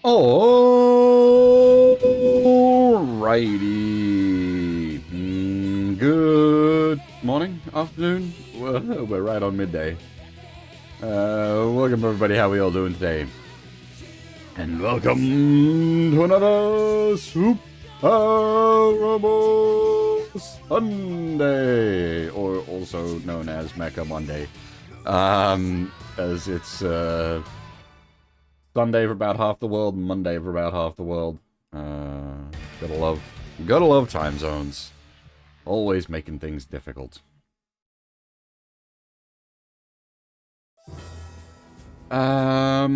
Alrighty. Good morning, afternoon. Well, we're right on midday. Welcome everybody. How we all doing today? And welcome to another Super Robo Sunday, or also known as Mecha Monday. As it's Sunday for about half the world, and Monday for about half the world. Gotta love time zones. Always making things difficult. I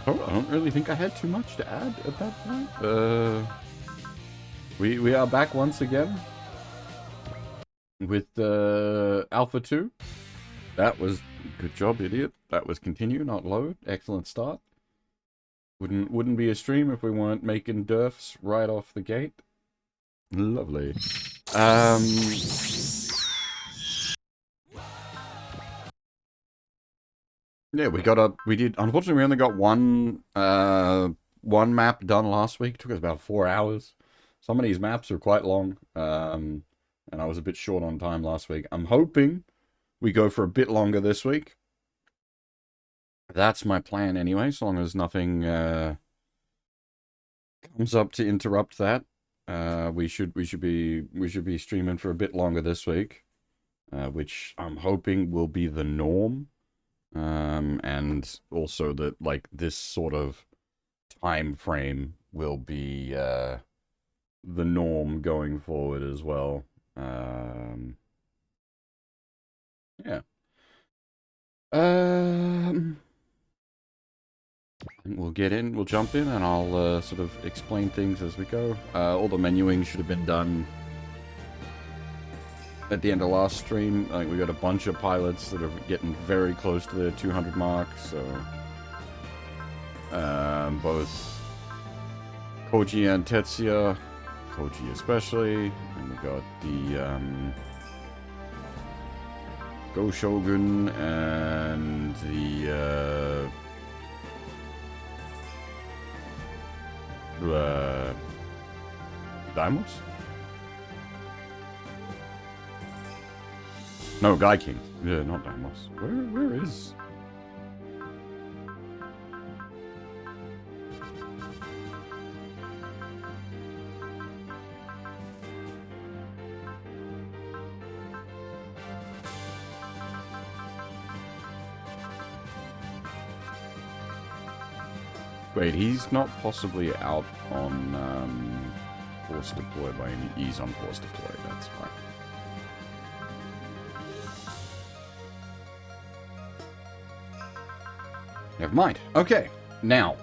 don't really think I had too much to add at that point. We are back once again with Alpha 2. That was good job, idiot. That was continue, not load. Excellent start. Wouldn't be a stream if we weren't making derfs right off the gate. Lovely. Yeah, unfortunately we only got one map done last week. It took us about 4 hours. Some of these maps are quite long. And I was a bit short on time last week. I'm hoping we go for a bit longer this week. That's my plan anyway, so long as nothing comes up to interrupt that. We should be streaming for a bit longer this week, which I'm hoping will be the norm. And also that like this sort of time frame will be the norm going forward as well. Yeah. I think we'll jump in, and I'll sort of explain things as we go. All the menuing should have been done at the end of last stream. I think we got a bunch of pilots that are getting very close to the 200 mark, so both Koji and Tetsuya, Koji especially, and we got the Go Shogun and the Daimos? No, Guy King. Yeah, not Daimos. Where is... Wait, he's not possibly out on force deploy by any... He's on force deploy, that's fine. Never mind. Okay, now,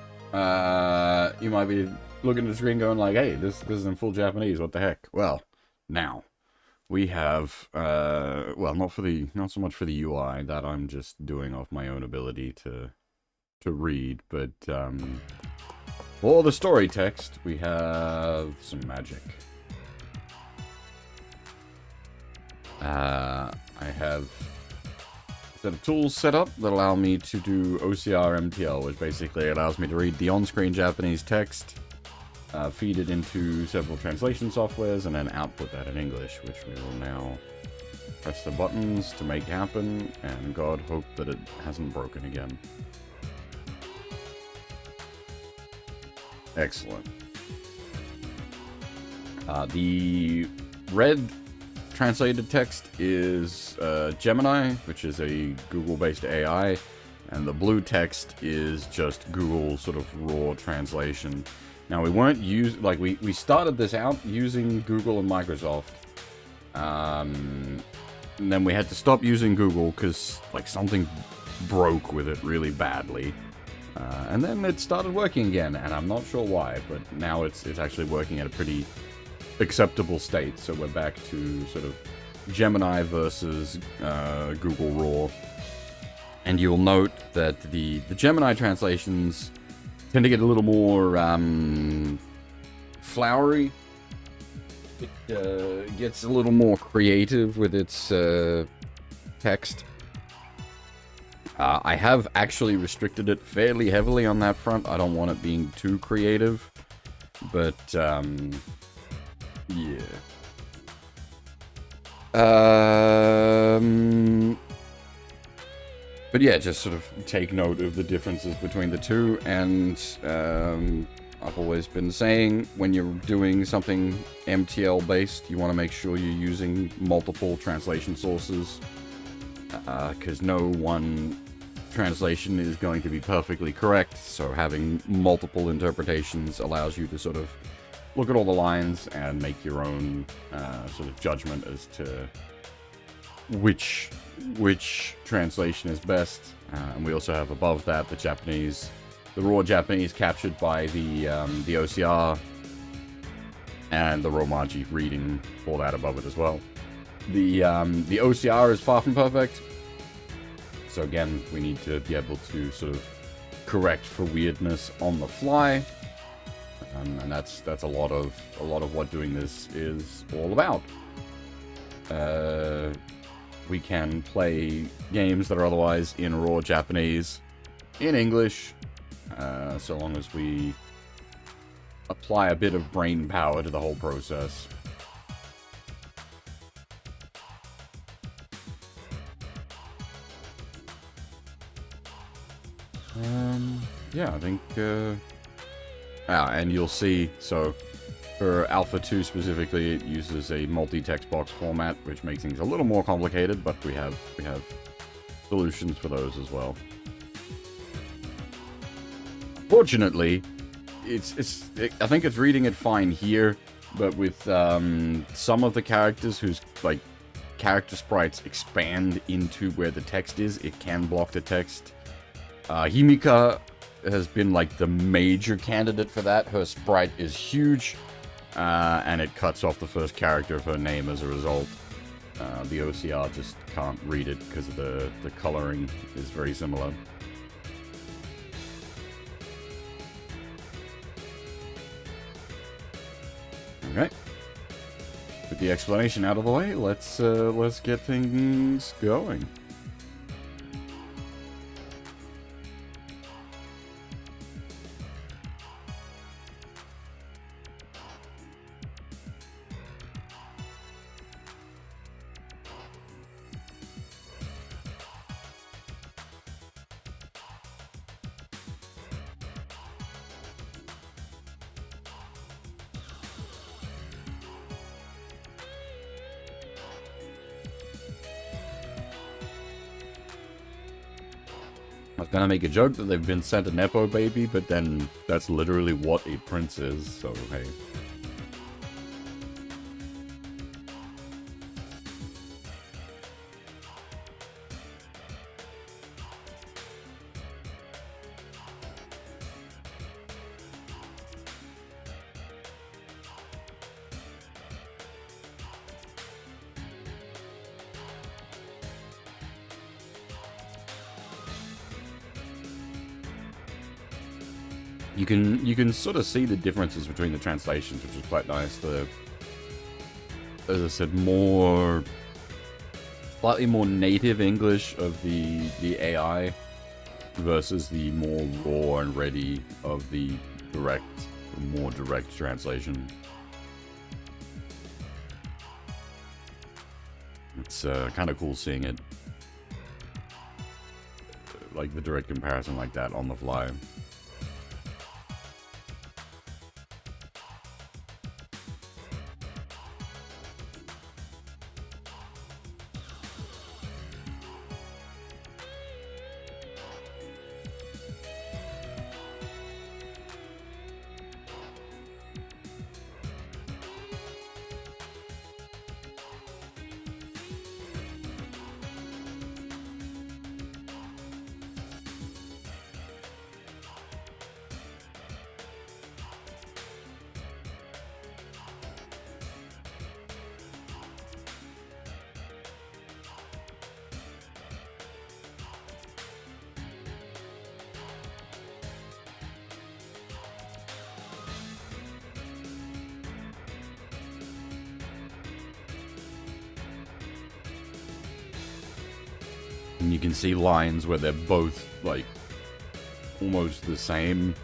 you might be looking at the screen going like, hey, this is in full Japanese, what the heck? Well, now, we have, well, not so much for the UI, that I'm just doing off my own ability to read, but for the story text, we have some magic. I have a set of tools set up that allow me to do OCR MTL, which basically allows me to read the on-screen Japanese text, feed it into several translation softwares, and then output that in English, which we will now press the buttons to make happen, and God hope that it hasn't broken again. Excellent. The red translated text is Gemini, which is a Google-based AI, and the blue text is just Google sort of raw translation. Now, we weren't we started this out using Google and Microsoft, and then we had to stop using Google because like something broke with it really badly. And then it started working again, and I'm not sure why, but now it's actually working at a pretty acceptable state, so we're back to sort of Gemini versus Google Raw. And you'll note that the Gemini translations tend to get a little more flowery. It gets a little more creative with its text. I have actually restricted it fairly heavily on that front. I don't want it being too creative. But, yeah. But yeah, just sort of take note of the differences between the two, and I've always been saying, when you're doing something MTL based, you want to make sure you're using multiple translation sources, because no one translation is going to be perfectly correct, so having multiple interpretations allows you to sort of look at all the lines and make your own sort of judgment as to which translation is best. And we also have above that the raw Japanese captured by the OCR, and the Romaji reading for that above it as well. The OCR is far from perfect, so again, we need to be able to sort of correct for weirdness on the fly, and that's a lot of what doing this is all about. We can play games that are otherwise in raw Japanese in English, so long as we apply a bit of brain power to the whole process. Yeah, I think, and you'll see, so for Alpha 2 specifically, it uses a multi-text box format, which makes things a little more complicated, but we have solutions for those as well. Fortunately, I think it's reading it fine here, but with some of the characters whose like character sprites expand into where the text is, it can block the text. Himika has been like the major candidate for that. Her sprite is huge, and it cuts off the first character of her name as a result. The OCR just can't read it because of the coloring is very similar. Okay. With the explanation out of the way, let's get things going. I was gonna make a joke that they've been sent a Nepo baby, but then that's literally what a prince is, so hey. You can sort of see the differences between the translations, which is quite nice. As I said, slightly more native English of the AI versus the more raw and ready of the more direct translation. It's kind of cool seeing it, like the direct comparison like that on the fly. And you can see lines where they're both, like, almost the same.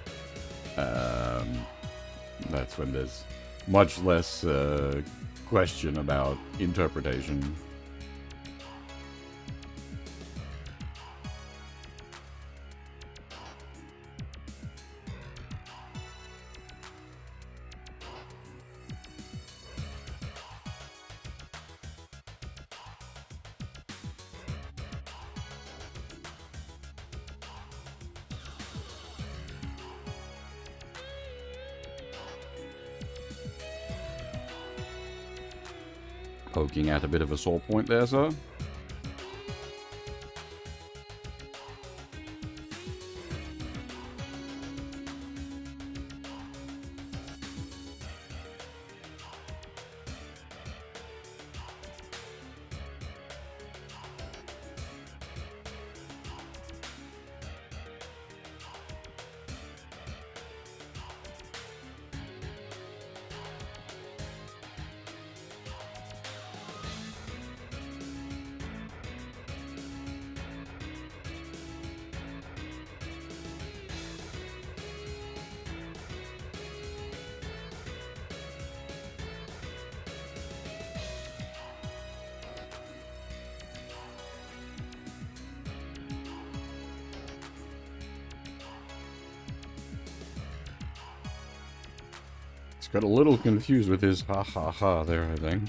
That's when there's much less question about interpretation. Poking at a bit of a sore point there, sir. Got a little confused with his ha ha ha there, I think.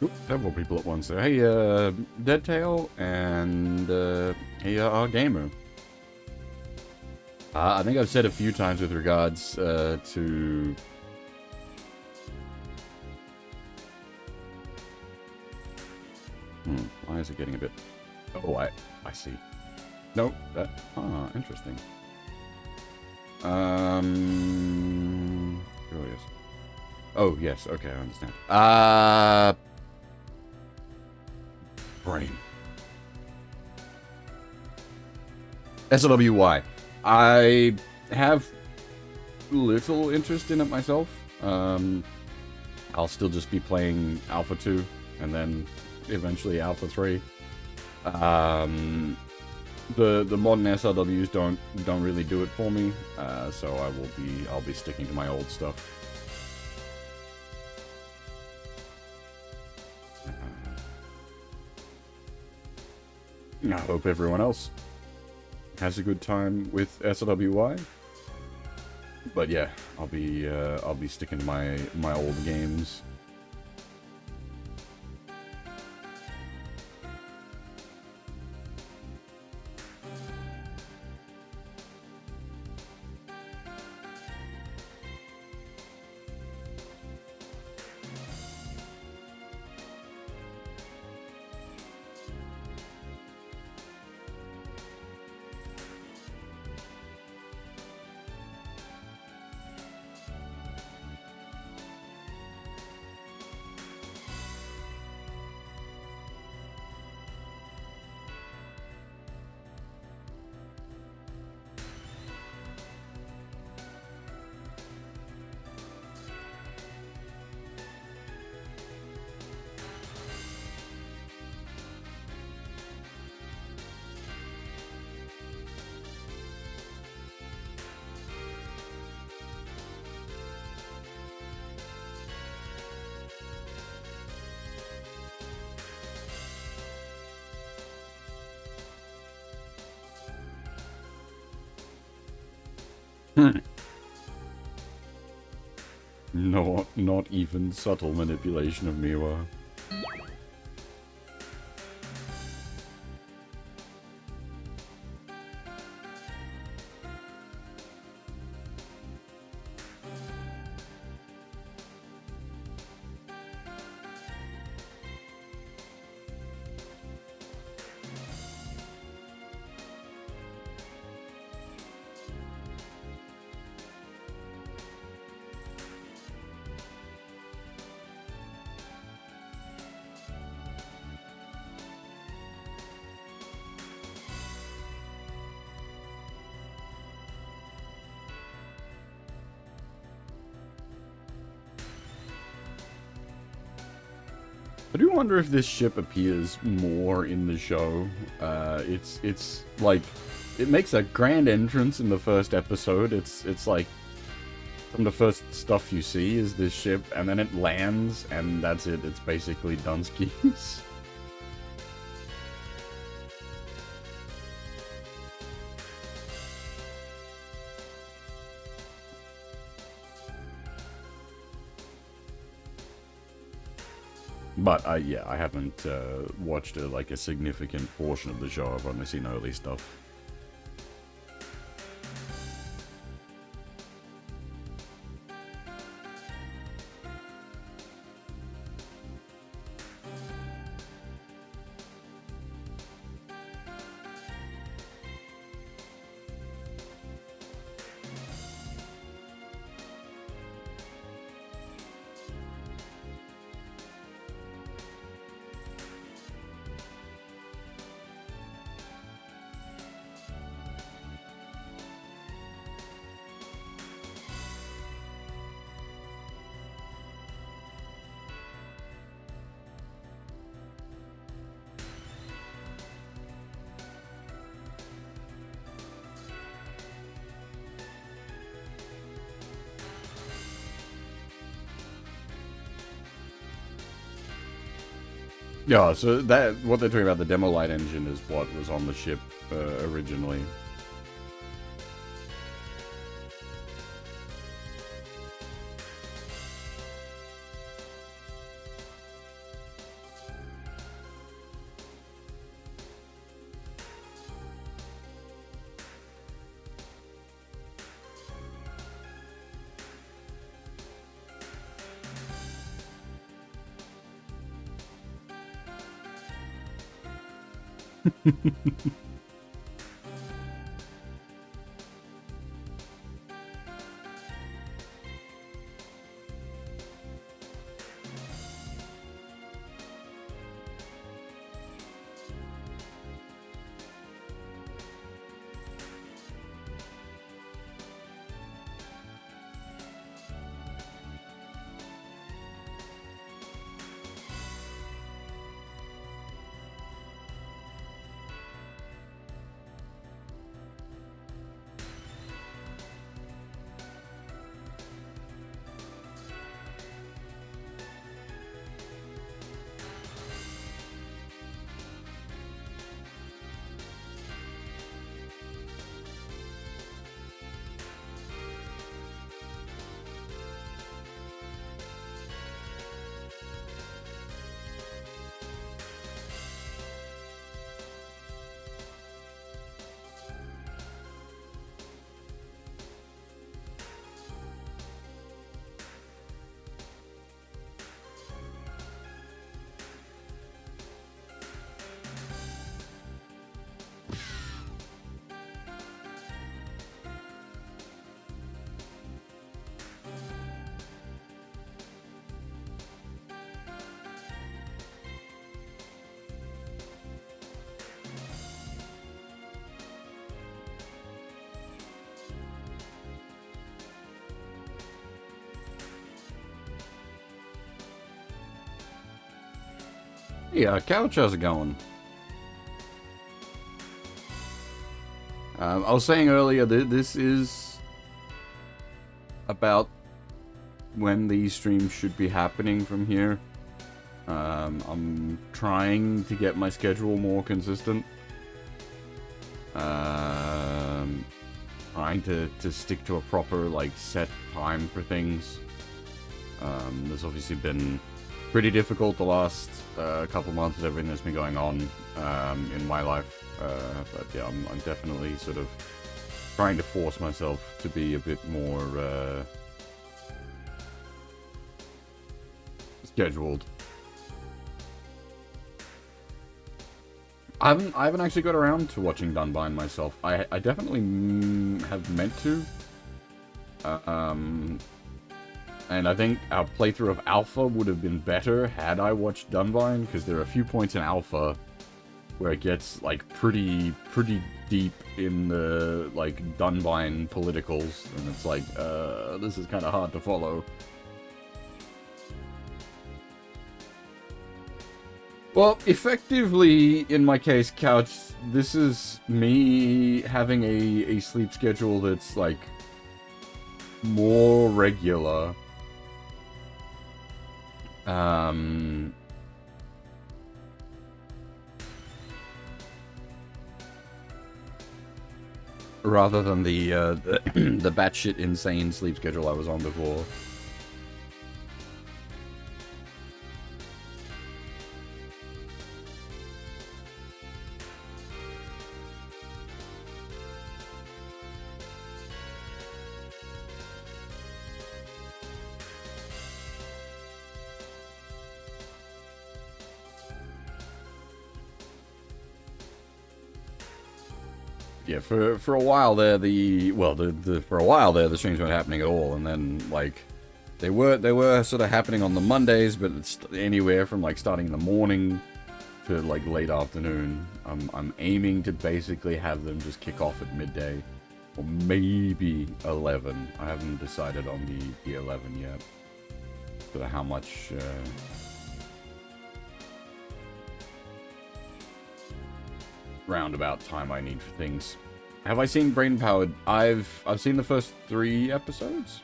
Oops, several people at once there. Hey, Deadtail, and, hey, Gamer. I think I've said a few times with regards, to... why is it getting a bit... Oh, I see. No, that... Ah, interesting. Curious. Oh, yes, okay, I understand. Brain. SLWY. I have little interest in it myself. I'll still just be playing Alpha 2 and then eventually Alpha 3. The modern SLWs don't really do it for me, so I'll be sticking to my old stuff. I hope everyone else has a good time with SLWY. But yeah, I'll be sticking to my old games. No, not even subtle manipulation of Miwa. I do wonder if this ship appears more in the show. It's like, it makes a grand entrance in the first episode. It's like, some of the first stuff you see is this ship, and then it lands, and that's it. It's basically Dunsky's. But, yeah, I haven't watched like a significant portion of the show. I've only seen early stuff. Yeah, so that what they're talking about, the demo light engine, is what was on the ship originally. Yeah, Couch, how's it going? I was saying earlier that this is about when these streams should be happening from here. I'm trying to get my schedule more consistent. trying to stick to a proper, like, set time for things. There's obviously been pretty difficult the last couple months with everything that's been going on in my life. But yeah, I'm definitely sort of trying to force myself to be a bit more scheduled. I haven't actually got around to watching Dunbine myself. I definitely have meant to. And I think our playthrough of Alpha would have been better had I watched Dunbine, because there are a few points in Alpha where it gets, like, pretty deep in the, like, Dunbine politicals, and it's like, this is kind of hard to follow. Well, effectively, in my case, Couch, this is me having a sleep schedule that's, like, more regular. Rather than the the batshit insane sleep schedule I was on before. Yeah, for a while there, for a while there, the streams weren't happening at all, and then, like, they were sort of happening on the Mondays, but it's anywhere from, like, starting in the morning to, like, late afternoon. I'm aiming to basically have them just kick off at midday, or maybe 11. I haven't decided on the 11 yet. Sort of how much roundabout time I need for things. Have I seen Brain Powered? I've seen the first 3 episodes.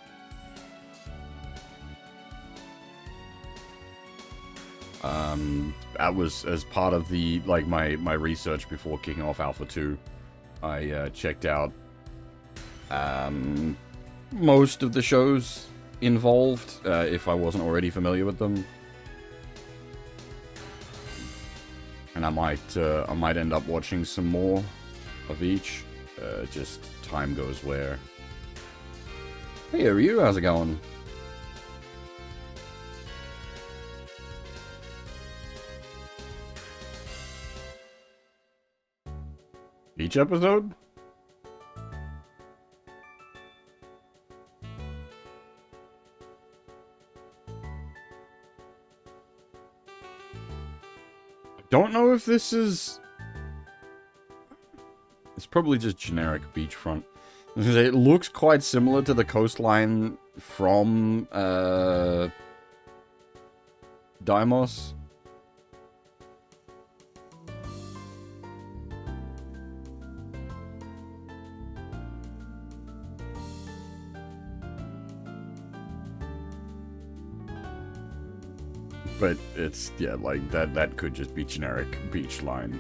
That was as part of the, like, my research before kicking off Alpha 2. I checked out most of the shows involved, if I wasn't already familiar with them. And I might end up watching some more of each. Just time goes where. Hey, how are you? How's it going? Each episode? Don't know if this is... It's probably just generic beachfront. It looks quite similar to the coastline from Daimos. But it's, yeah, like, that could just be generic beach line.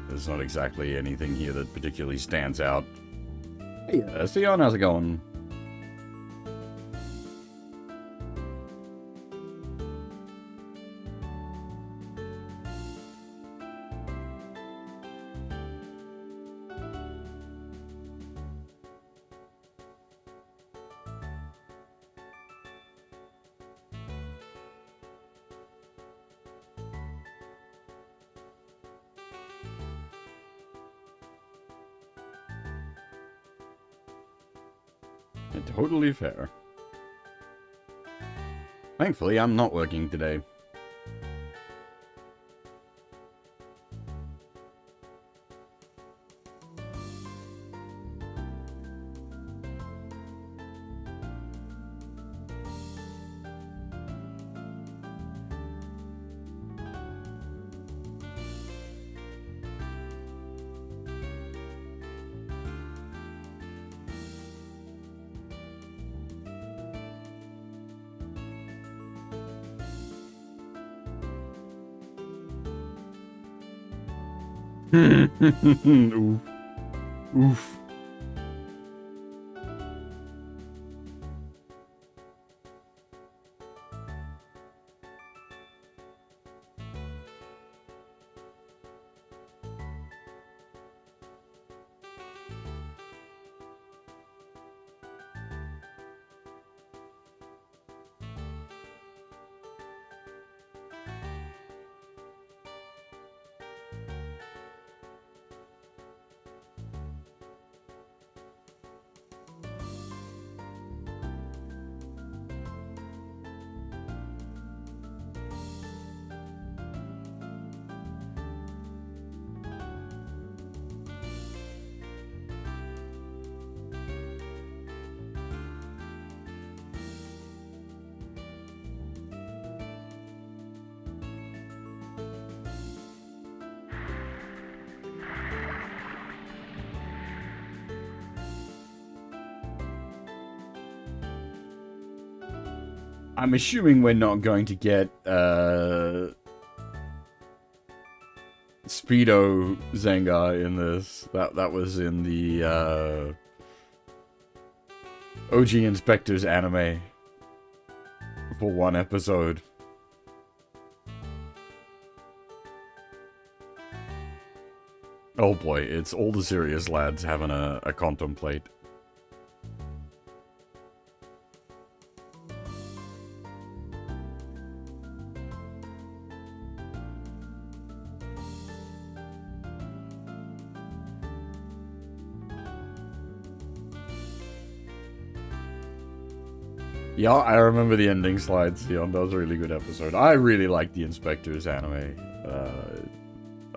There's not exactly anything here that particularly stands out. Hey, Sion, how's it going? Totally fair. Thankfully, I'm not working today. Oof. Oof. I'm assuming we're not going to get Speedo Zengar in this. That was in the OG Inspectors anime for one episode. Oh boy, it's all the serious lads having a contemplate. Yeah, I remember the ending slides, Leon. That was a really good episode. I really like the Inspectors anime.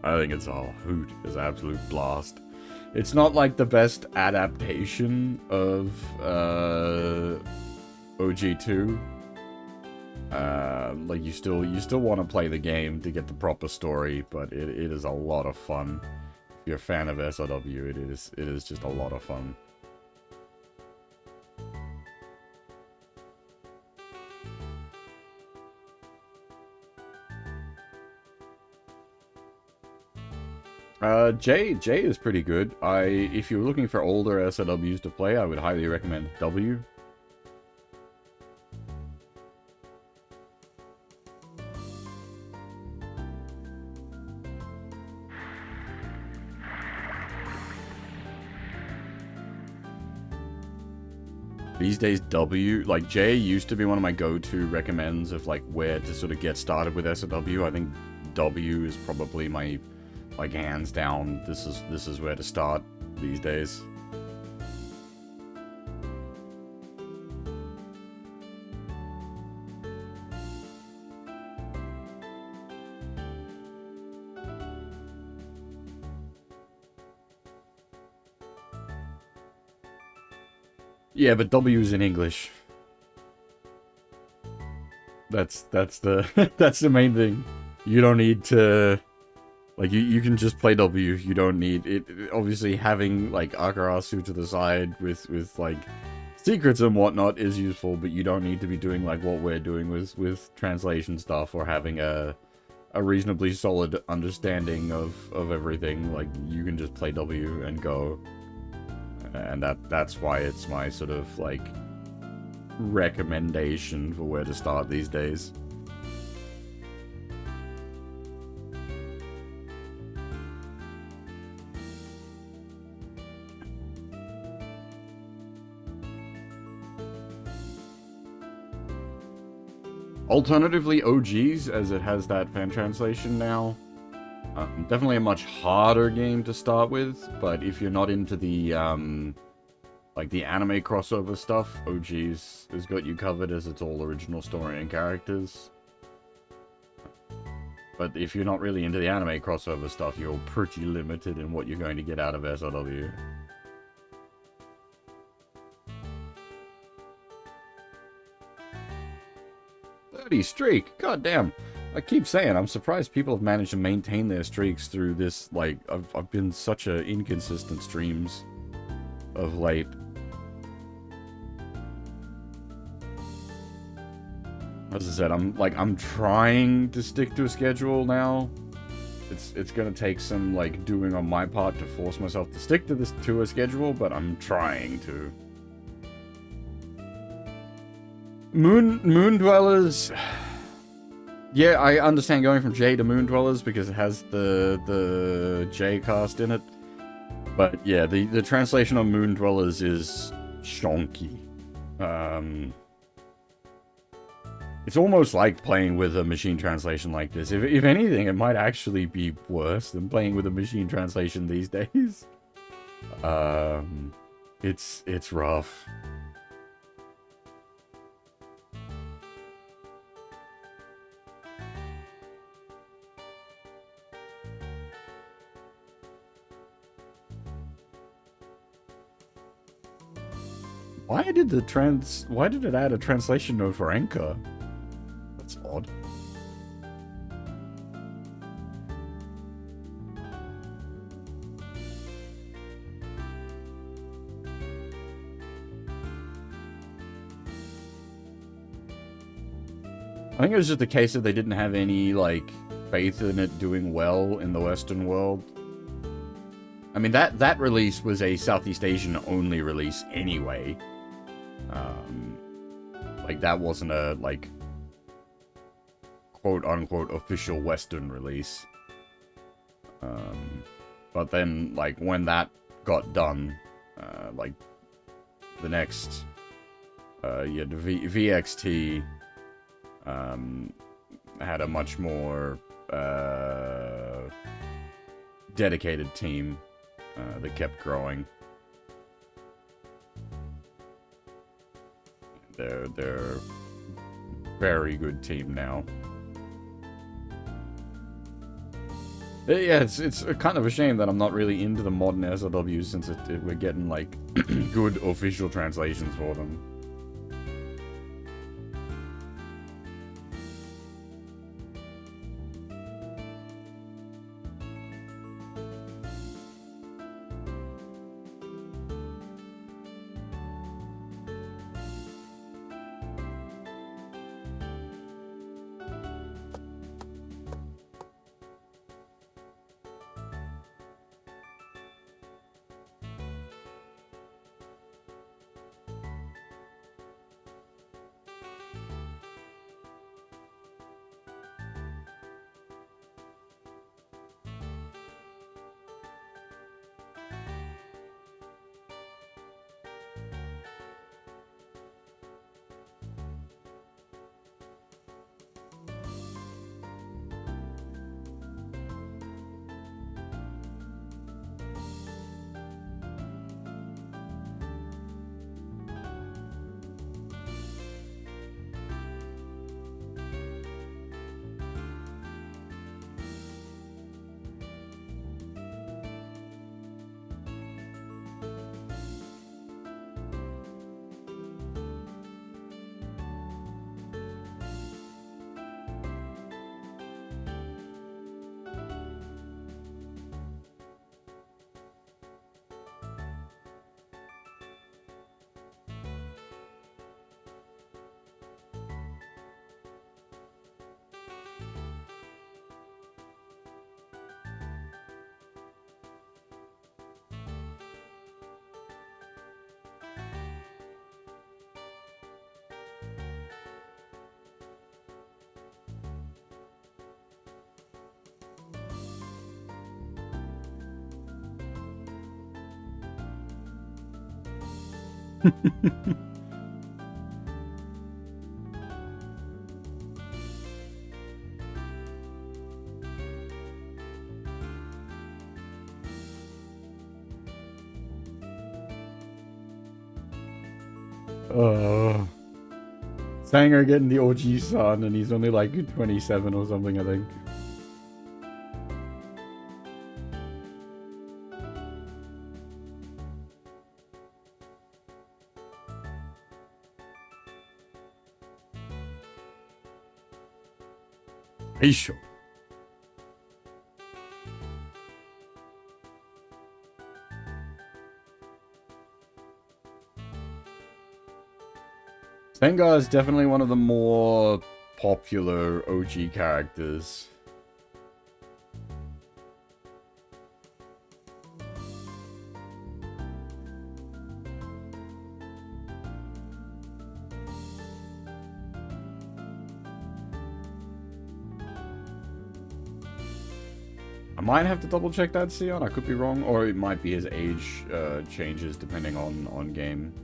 I think it's a hoot. It's an absolute blast. It's not like the best adaptation of OG2. Like you still want to play the game to get the proper story, but it is a lot of fun. If you're a fan of SRW, it is just a lot of fun. J is pretty good. If you're looking for older SLWs to play, I would highly recommend W. These days, W, like J used to be one of my go-to recommends of like where to sort of get started with SLW. I think W is probably my, like, hands down, this is where to start these days. Yeah, but W is in English. That's the that's the main thing. You don't need to. Like, you can just play W, you don't need it. Obviously, having, like, Akarasu to the side with like, secrets and whatnot is useful, but you don't need to be doing, like, what we're doing with translation stuff, or having a reasonably solid understanding of everything. Like, you can just play W and go. And that's why it's my sort of, like, recommendation for where to start these days. Alternatively, OGs, as it has that fan translation now. Definitely a much harder game to start with, but if you're not into the, like the anime crossover stuff, OGs has got you covered, as it's all original story and characters. But if you're not really into the anime crossover stuff, you're pretty limited in what you're going to get out of SRW. Streak. God damn. I keep saying, I'm surprised people have managed to maintain their streaks through this, like, I've been such a inconsistent streams of late. As I said, I'm trying to stick to a schedule now. It's gonna take some, like, doing on my part to force myself to stick to a schedule, but I'm trying to. Moon Dwellers. Yeah, I understand going from J to Moon Dwellers because it has the J cast in it. But yeah, the translation on Moon Dwellers is shonky. It's almost like playing with a machine translation like this. If anything, it might actually be worse than playing with a machine translation these days. It's rough. Why did it add a translation note for Anchor? That's odd. I think it was just a case that they didn't have any, like, faith in it doing well in the Western world. I mean, that release was a Southeast Asian only release anyway. Like, that wasn't a, like, quote-unquote official Western release. But then, like, when that got done, like, the next, yeah, the VXT, had a much more, dedicated team, that kept growing. They're a very good team now. Yeah, it's kind of a shame that I'm not really into the modern SLWs since we're getting, like, good official translations for them. Sanger getting the OG son, and he's only like 27 or something, I think. Aisho. Sengar is definitely one of the more popular OG characters. I might have to double check that, Sion. I could be wrong, or it might be his age changes depending on game.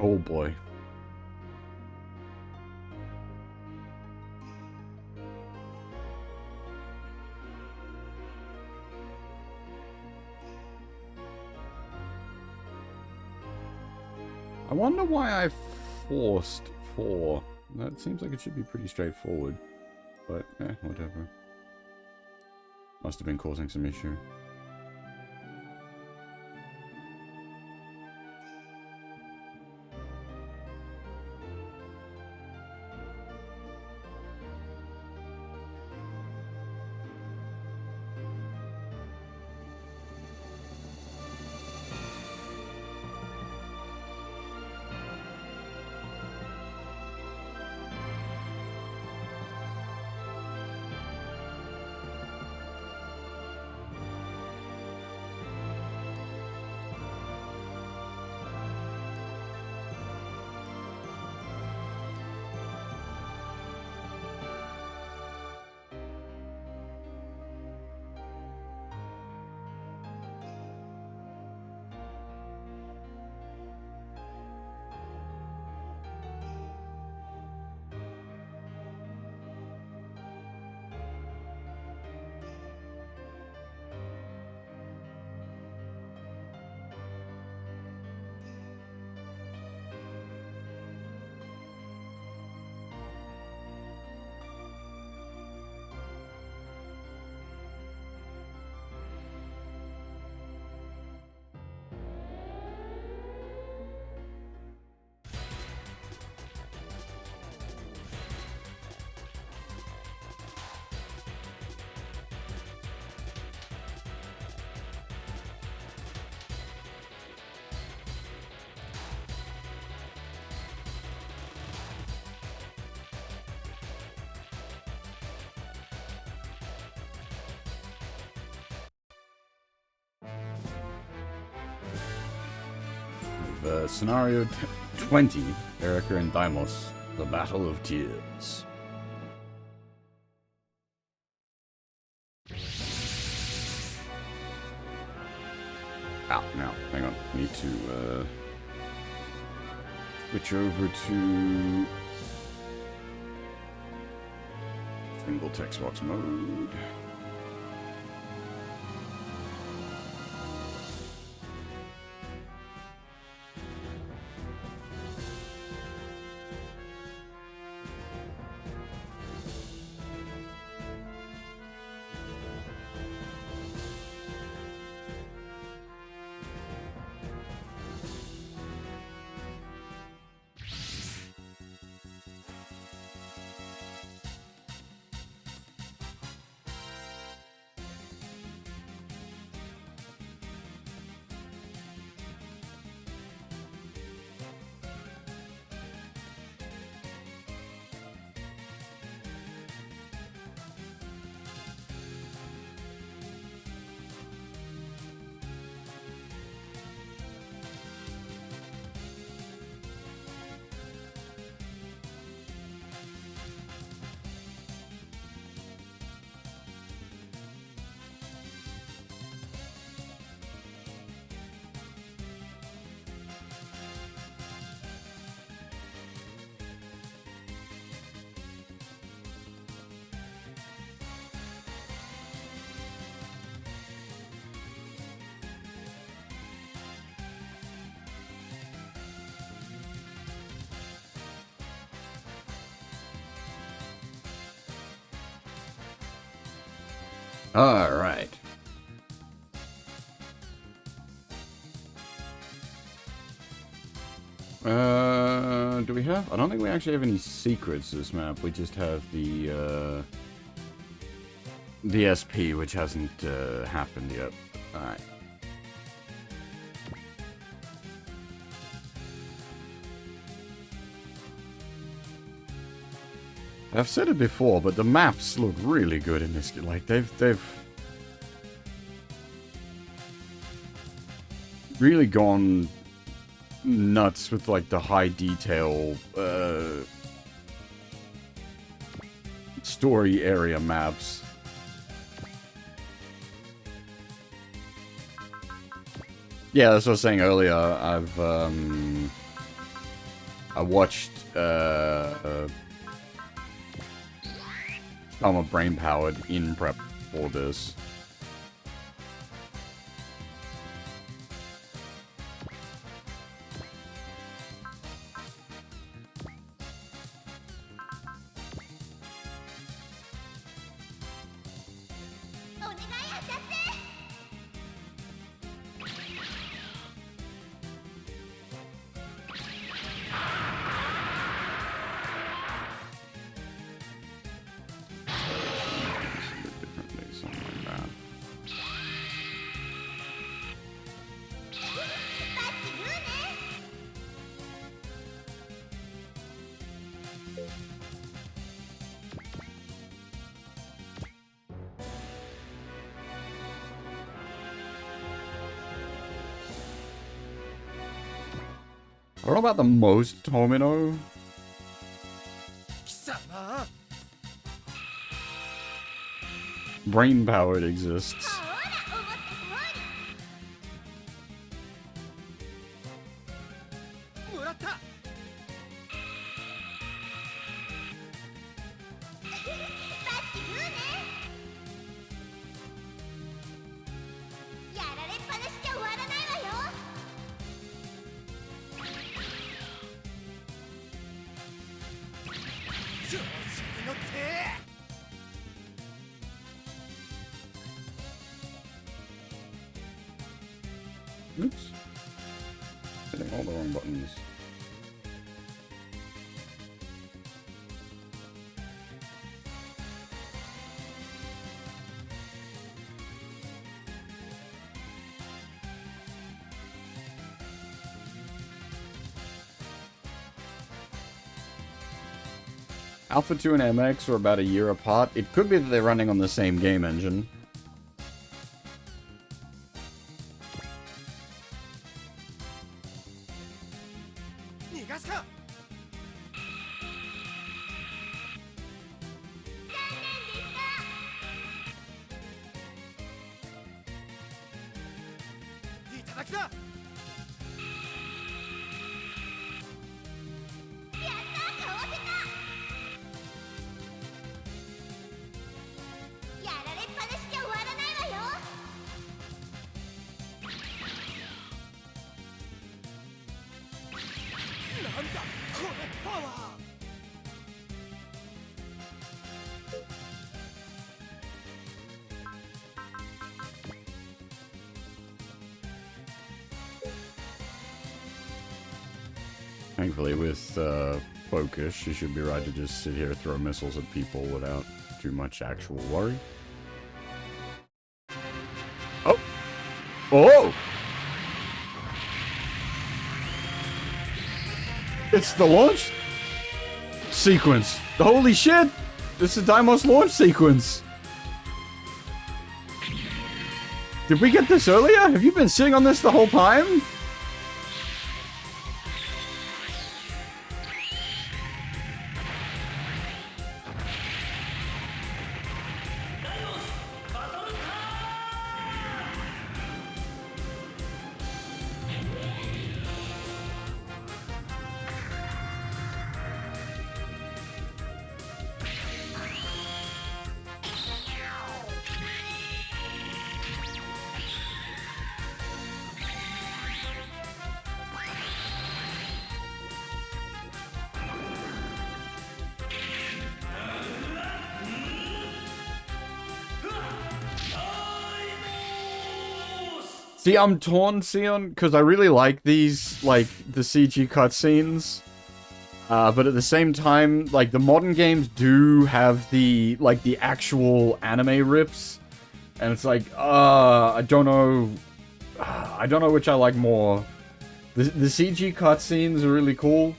Oh boy. I wonder why I forced 4. That seems like it should be pretty straightforward. But, whatever. Must have been causing some issue. Scenario 20, Erica and Daimos, the Battle of Tears. Now, hang on. Need to switch over to single text box mode. All right. Do we have? I don't think we actually have any secrets this map. We just have the SP, which hasn't happened yet. All right. I've said it before, but the maps look really good in this. Like they've really gone nuts with like the high detail story area maps. Yeah, that's what I was saying earlier. I've I watched I'm brain powered in prep for this. I don't know about the most Tomino. Brain powered exists. Oops. Hitting all the wrong buttons. Alpha 2 and MX are about a year apart. It could be that they're running on the same game engine. Thankfully, with focus, she should be right to just sit here and throw missiles at people without too much actual worry. Oh! Oh! It's the launch sequence. Holy shit! This is Daimos launch sequence. Did we get this earlier? Have you been sitting on this the whole time? See, I'm torn, Sion, because I really like these, like, the CG cutscenes. But at the same time, like, the modern games do have the, like, the actual anime rips. And it's like, I don't know. I don't know which I like more. The CG cutscenes are really cool.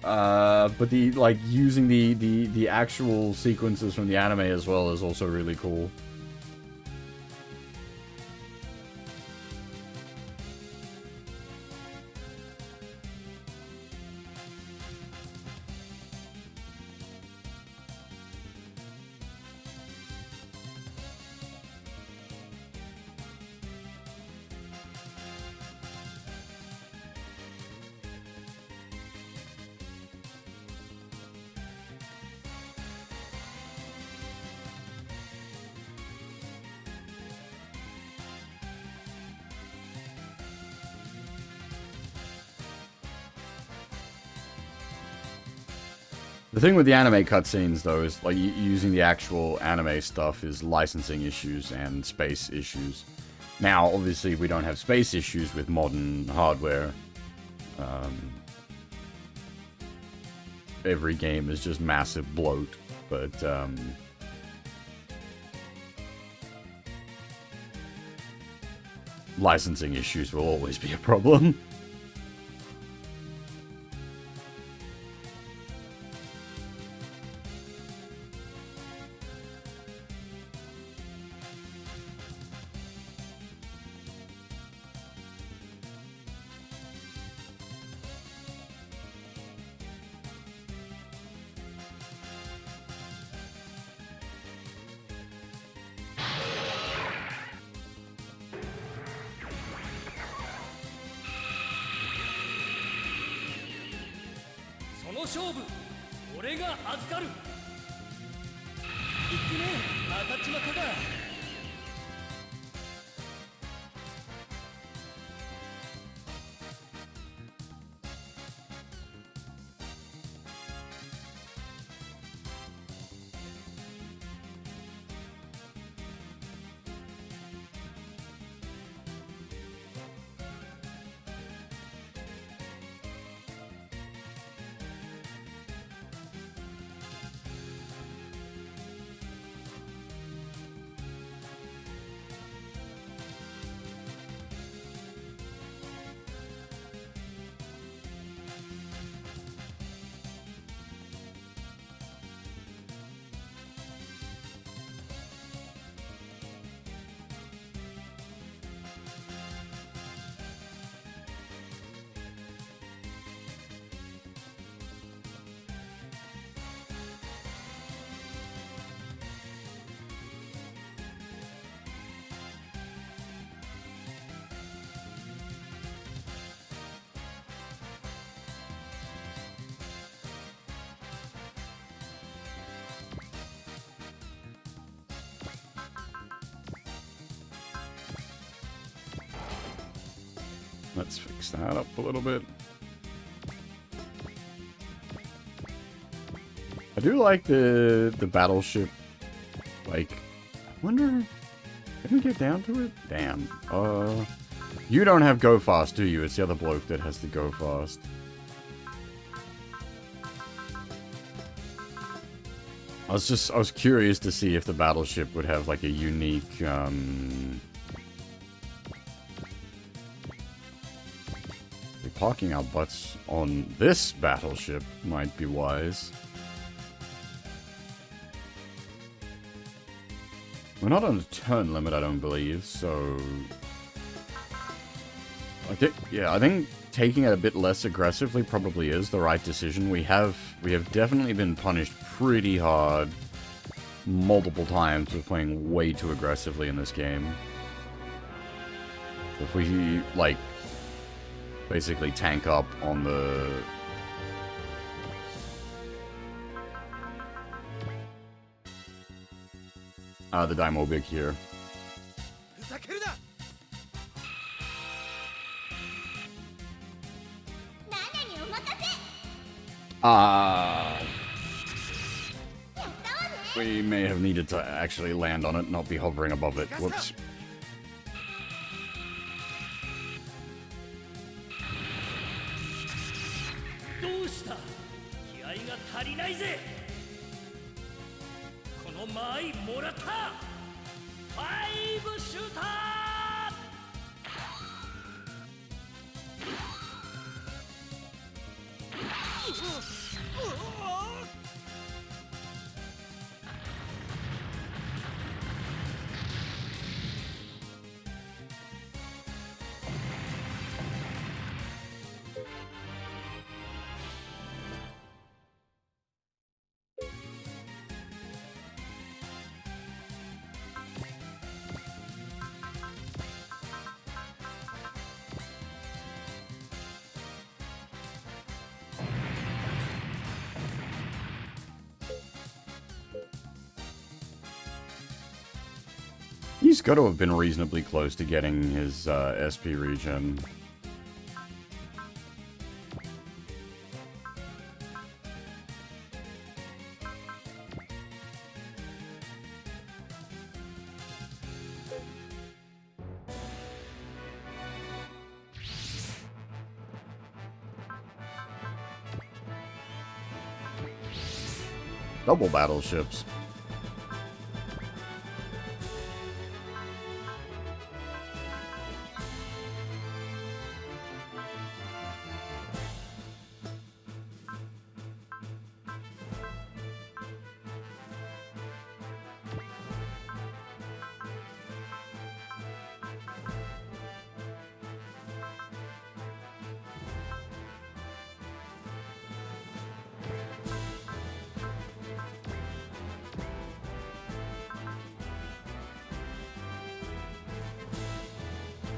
But the, like, using the actual sequences from the anime as well is also really cool. The thing with the anime cutscenes, though, is like using the actual anime stuff is licensing issues and space issues. Now, obviously, we don't have space issues with modern hardware. Every game is just massive bloat, but licensing issues will always be a problem. Let's fix that up a little bit. I do like the battleship. Like, I wonder, can we get down to it? Damn. You don't have go fast, do you? It's the other bloke that has the go fast. I was curious to see if the battleship would have like a unique, parking our butts on this battleship might be wise. We're not on a turn limit, I don't believe, so... I think taking it a bit less aggressively probably is the right decision. We have definitely been punished pretty hard multiple times for playing way too aggressively in this game. If we, like, basically tank up on the Daimos big here. We may have needed to actually land on it, not be hovering above it. Whoops. He's got to have been reasonably close to getting his SP regen. Double battleships.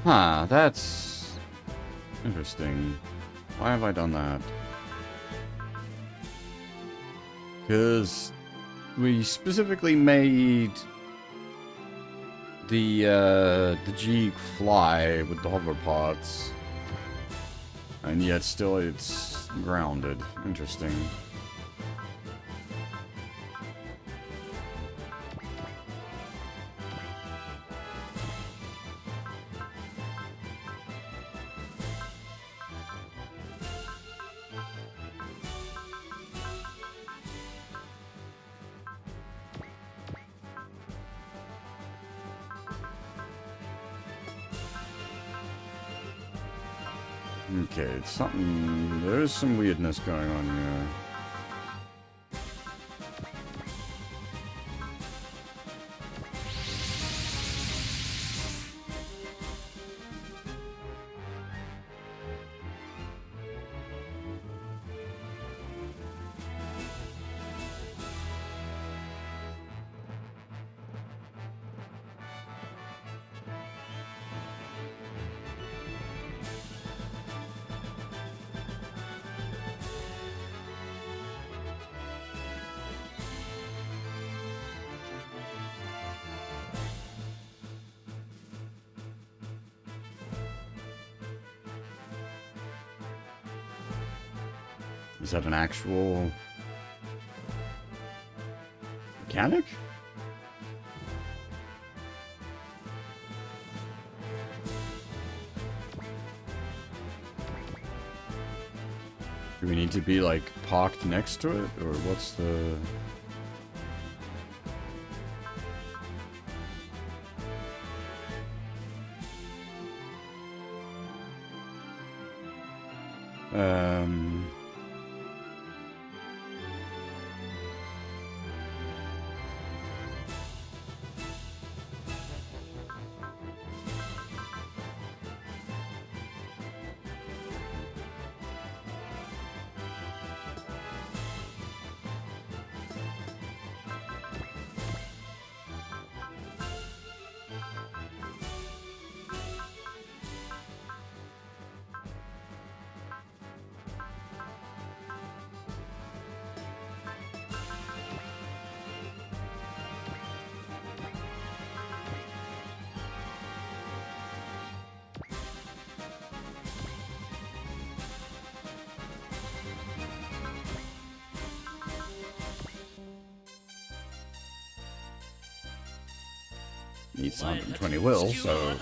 Huh, that's interesting. Why have I done that? Because we specifically made the Jeep fly with the hover pods, and yet still it's grounded. Interesting. Okay, it's something. There is some weirdness going on here. Is that an actual mechanic? Do we need to be like parked next to it, or what's the... Needs 120 will, so...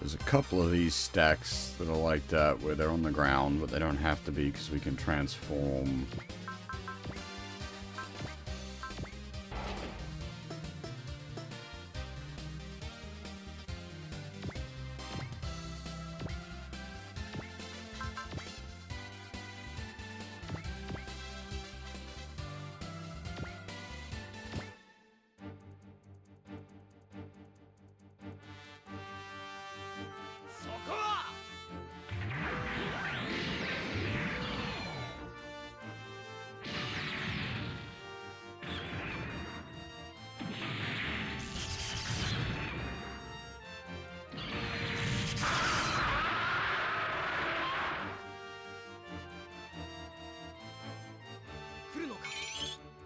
There's a couple of these stacks that are like that, where they're on the ground, but they don't have to be because we can transform.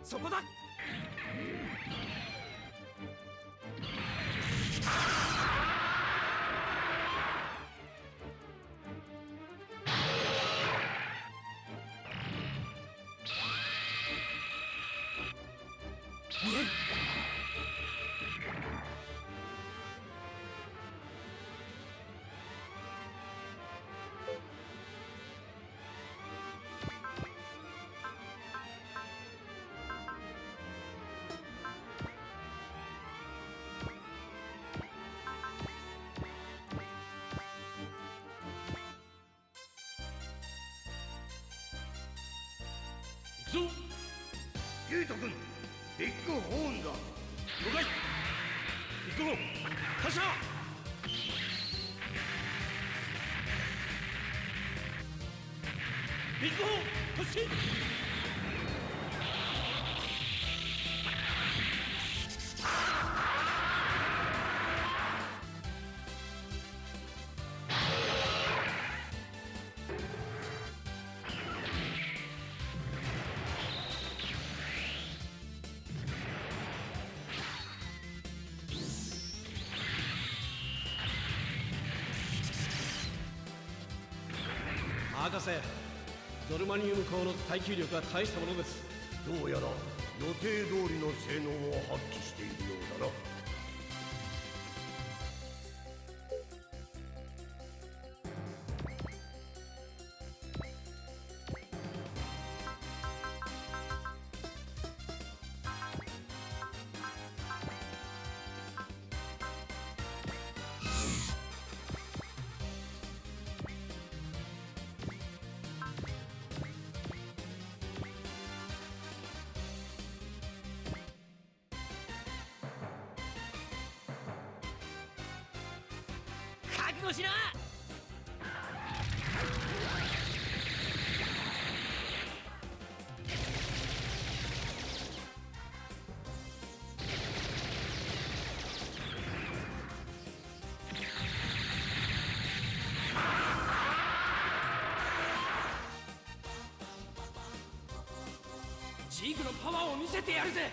そこだ。行くぞ。ユイト君、ビッグホーンだ。了解。ビッグホーン発射。ビッグホーン発進。博士、ゾルマニウム鋼の耐久力は大したものです。どうやら予定通りの性能を発揮しているようだな。覚悟しな。ジークのパワーを見せてやるぜ。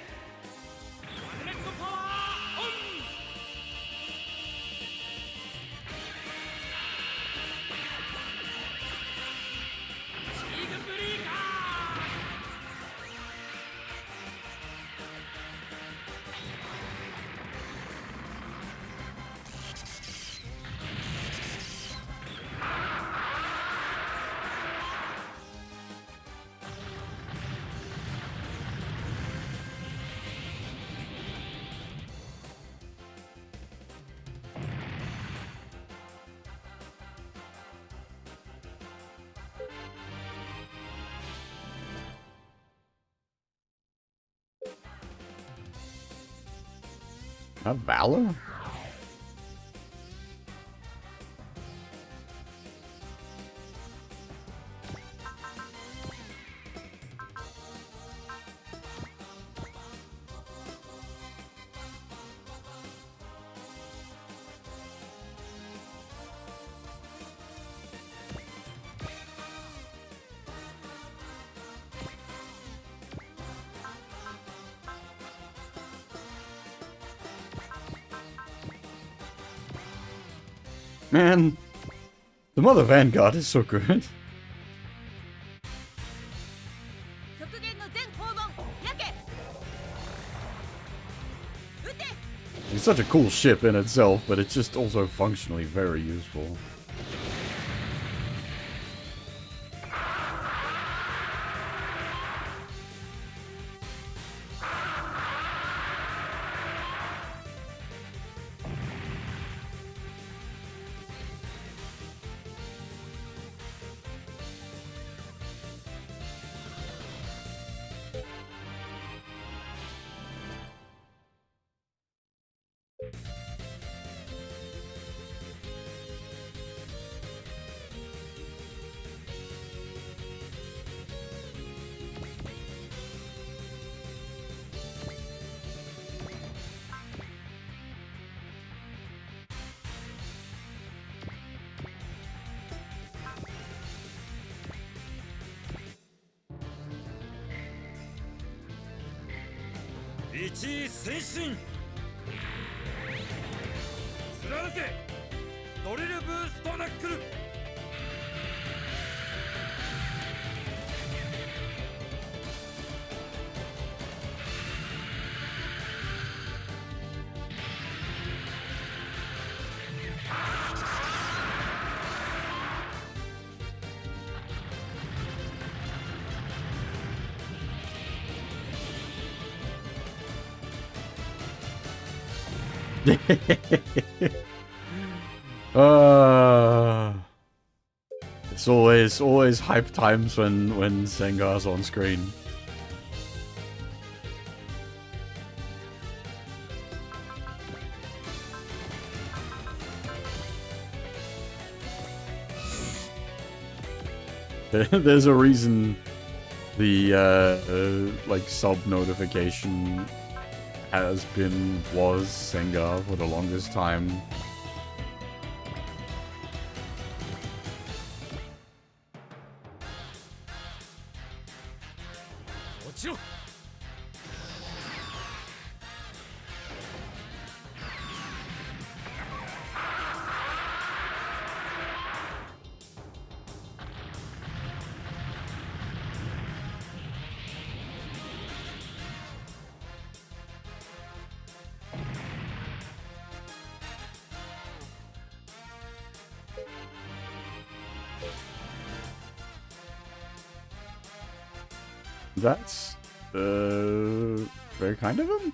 マグネットパワーオン。Not Valor? Man, the Mother Vanguard is so good. It's such a cool ship in itself, but it's just also functionally very useful. 一位前進貫けドリルブーストナックルIt's always hype times when Sengar's on screen. There's a reason the like sub notification was Sengar for the longest time. That's very kind of him.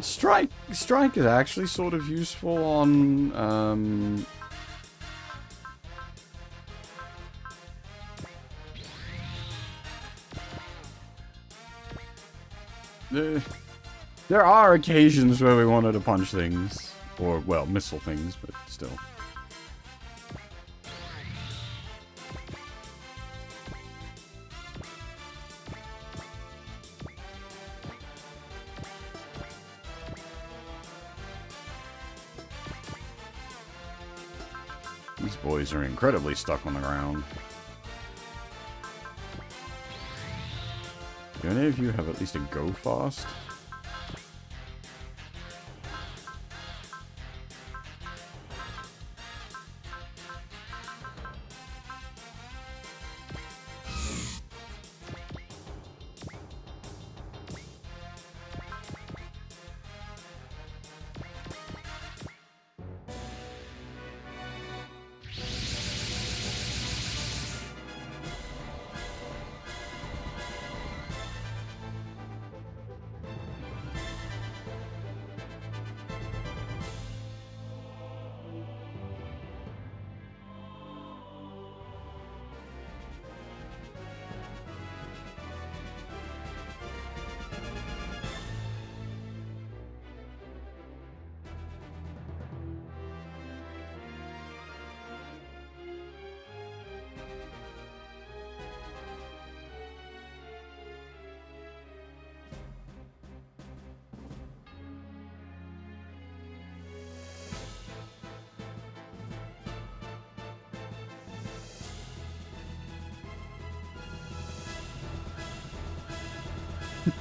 Strike is actually sort of useful on there are occasions where we wanted to punch things, or well, missile things, but still. These boys are incredibly stuck on the ground. Do any of you have at least a go fast?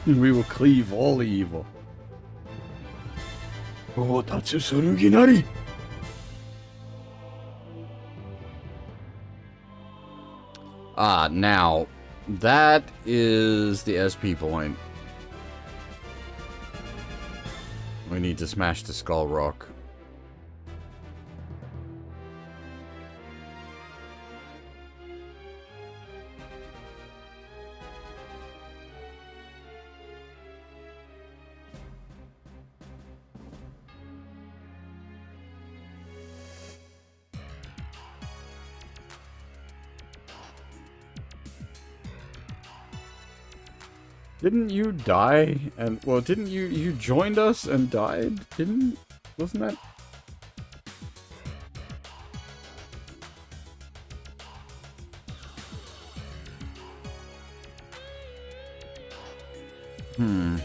We will cleave all evil. 到達するぎなり Ah, now, that is the SP point. We need to smash the Skull Rock. Didn't you die? And, well, didn't you joined us and died? Wasn't that? Hmm.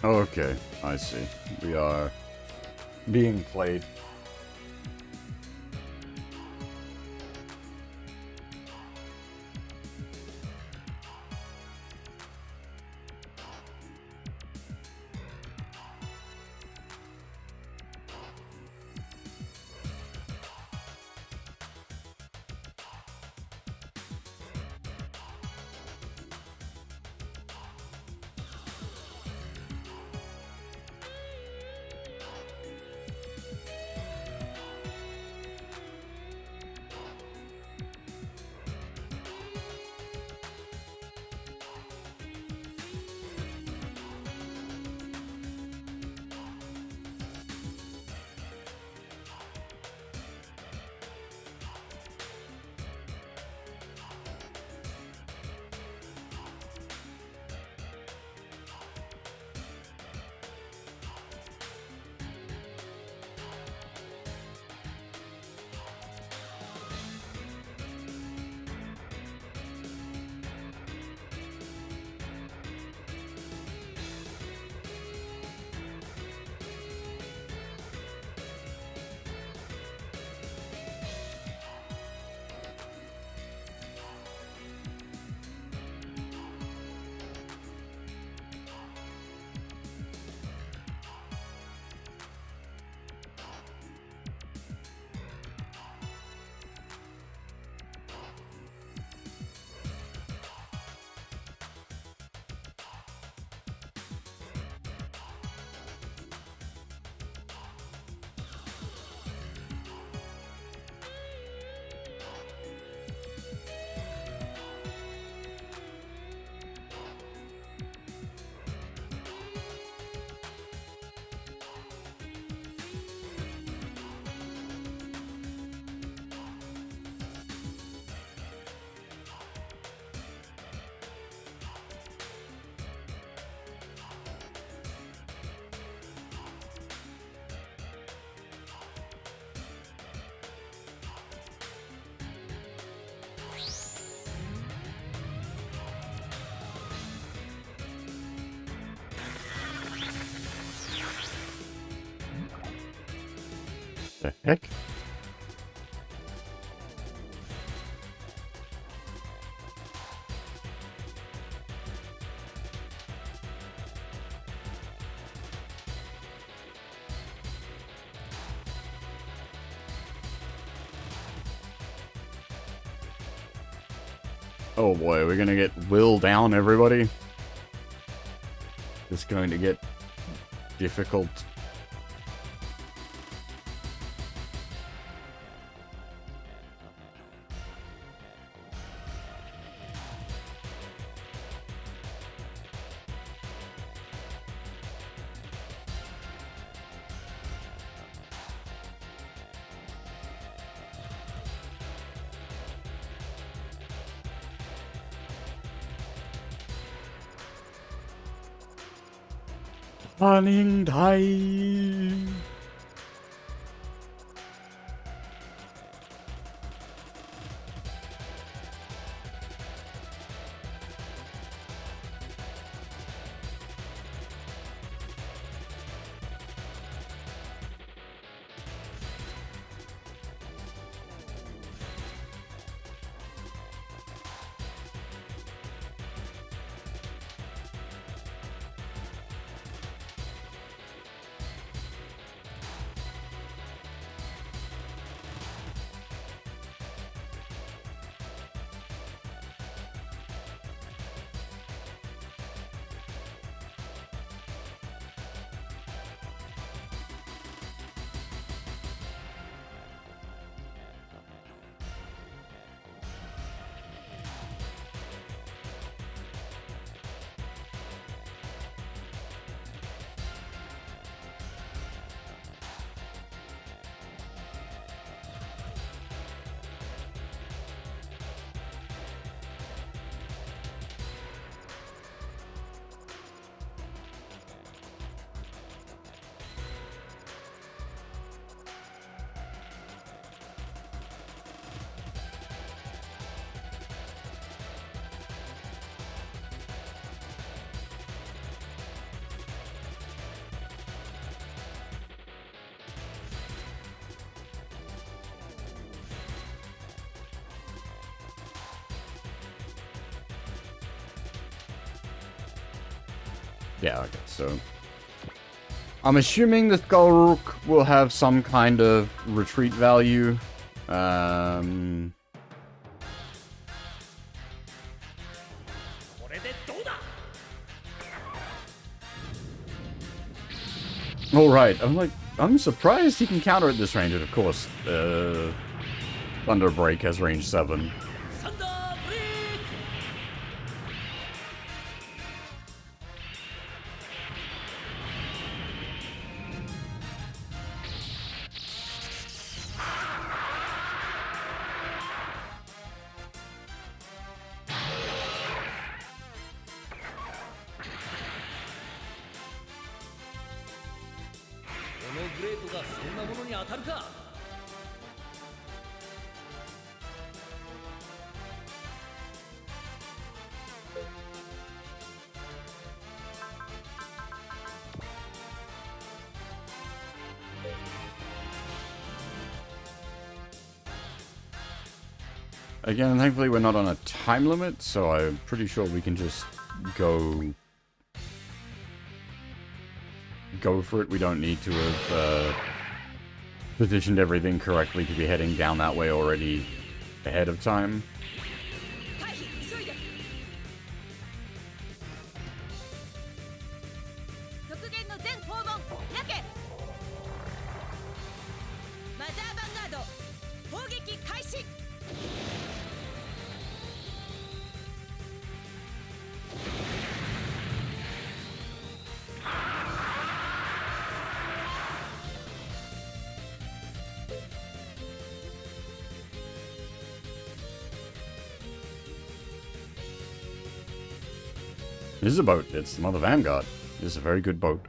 Okay, I see. We are being played. The heck? Oh boy, we're gonna get Will down, everybody. It's going to get difficult. Running time. Yeah, okay, so I'm assuming the Skullrook will have some kind of retreat value. Alright, I'm surprised he can counter at this range, and of course, Thunder Break has range 7. Again, thankfully we're not on a time limit, so I'm pretty sure we can just go for it. We don't need to have positioned everything correctly to be heading down that way already ahead of time. This is a boat. It's the Mother Vanguard. This is a very good boat.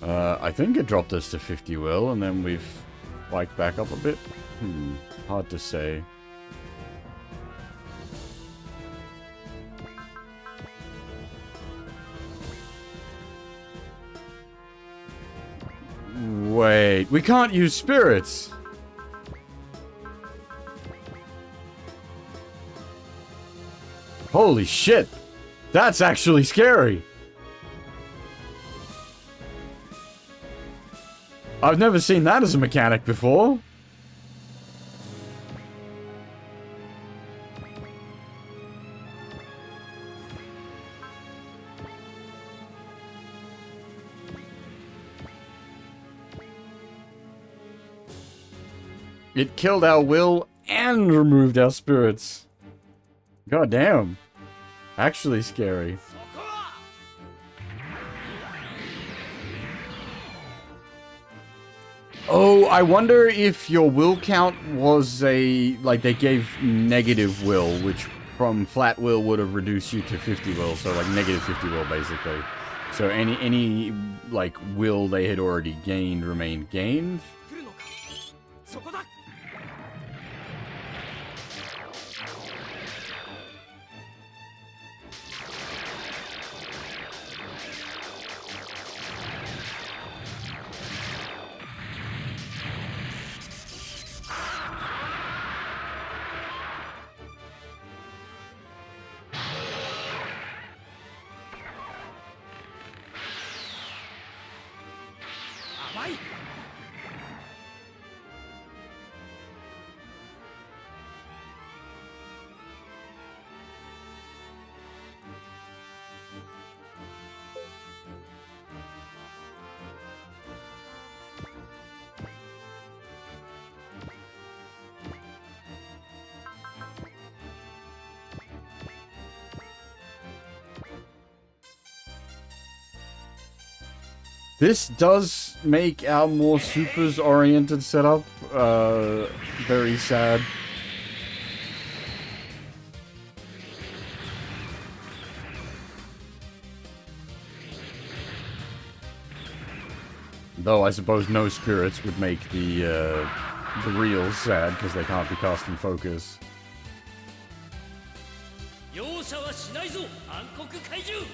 I think it dropped us to 50 will, and then we've spiked back up a bit. Hard to say. Wait, we can't use spirits! Holy shit! That's actually scary! I've never seen that as a mechanic before. It killed our will and removed our spirits. God damn. Actually scary. Oh, I wonder if your will count was a... like, they gave negative will, which from flat will would have reduced you to 50 will, so like negative 50 will, basically. So any like, will they had already gained remained gained. This does make our more supers-oriented setup very sad. Though I suppose no spirits would make the reals sad because they can't be cast in focus. 容赦はしないぞ暗黒怪獣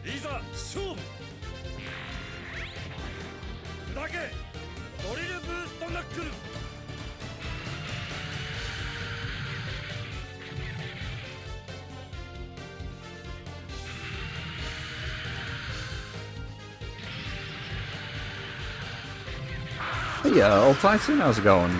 いざ勝負砕けドリルブーストナックル Yeah, old Tyson, how's it going?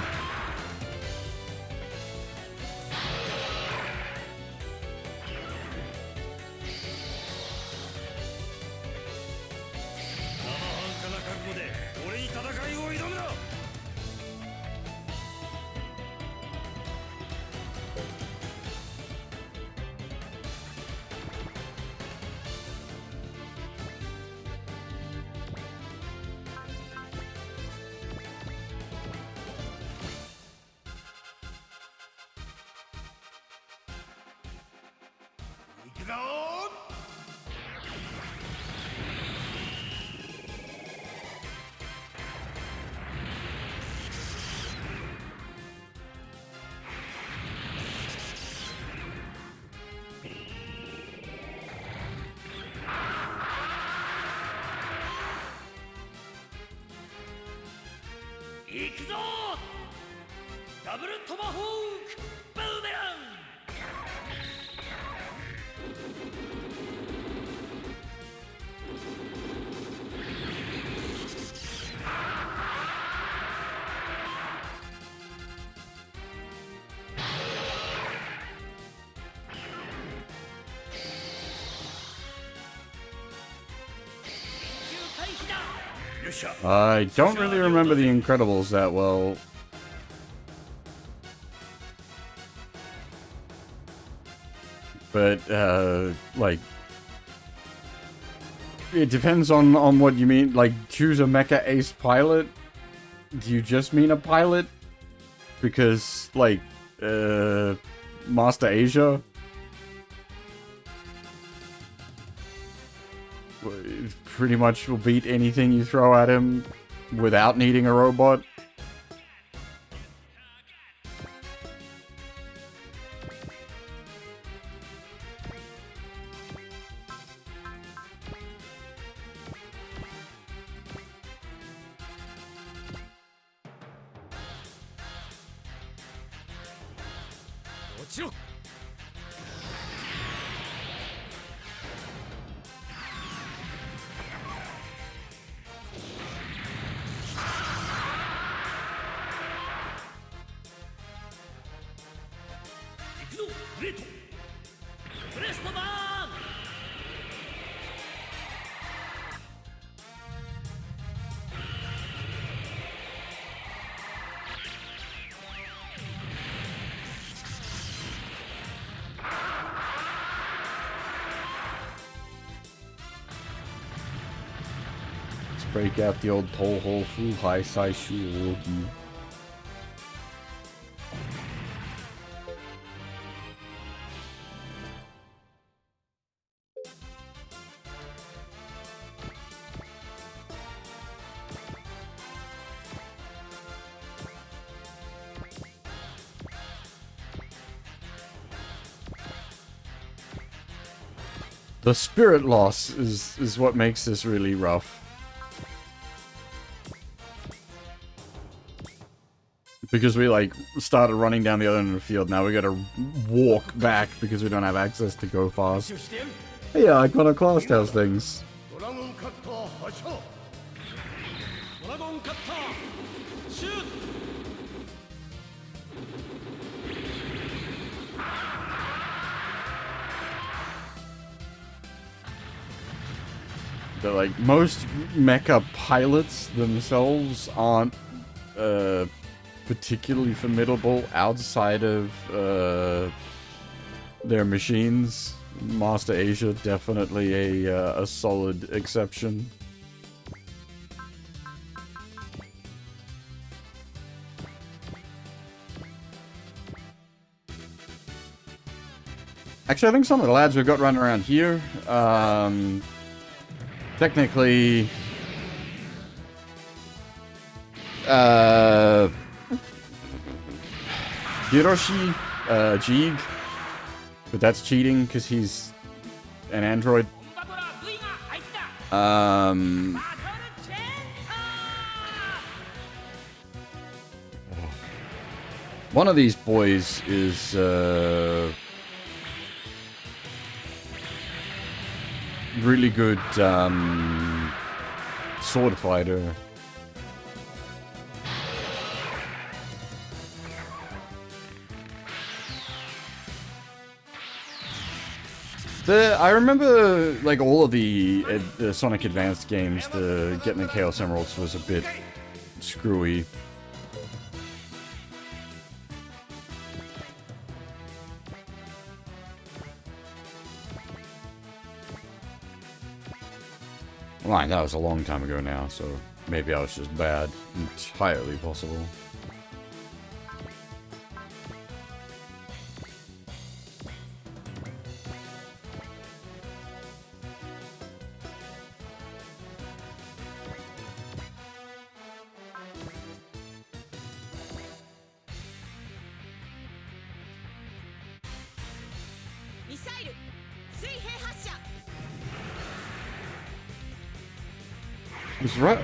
行くぞダブルトマホークブーメラン I don't really remember The Incredibles that well. But, like, it depends on what you mean. Like, choose a mecha ace pilot? Do you just mean a pilot? Because, like, Master Asia? Pretty much will beat anything you throw at him without needing a robot. Break out the old Toho Fu Hai Sai Shu Wogi. The spirit loss is what makes this really rough. Because we, like, started running down the other end of the field, now we gotta walk back because we don't have access to go fast. Yeah, Iconoclast things. Dragon Cutter! Shoot! They're like, most mecha pilots themselves aren't, particularly formidable outside of their machines. Master Asia definitely a solid exception. Actually, I think some of the lads we've got running around here, technically, Hiroshi, Jeeg, but that's cheating because he's an android. One of these boys is, really good, sword fighter. I remember, like, all of the Sonic Advanced games, getting the Chaos Emeralds was a bit screwy. Well, that was a long time ago now, so maybe I was just bad. Entirely possible. Was right.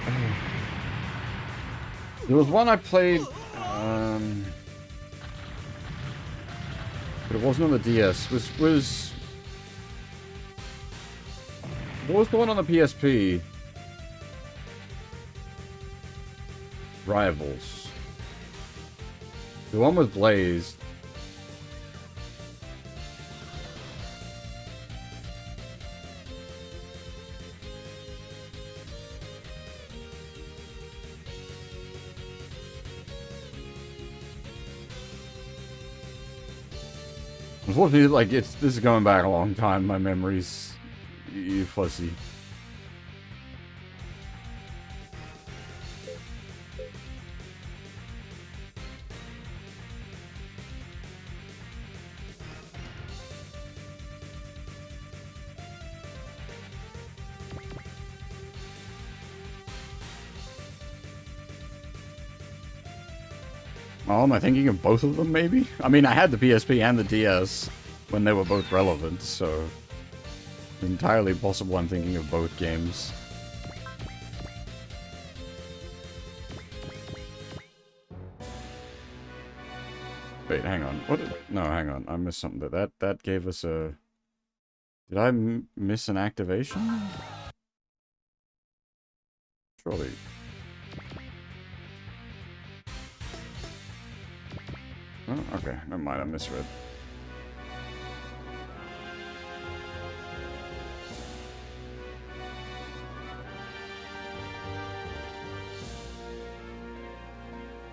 There was one I played, but it wasn't on the DS. What was the one on the PSP? Rivals. The one with Blaze. Unfortunately, like, this is going back a long time. My memory's fuzzy. Oh, am I thinking of both of them, maybe? I mean, I had the PSP and the DS when they were both relevant, so... entirely possible I'm thinking of both games. Wait, hang on. What? No, hang on. I missed something. That gave us a... Did I miss an activation? Surely... Oh, okay, never mind, I misread.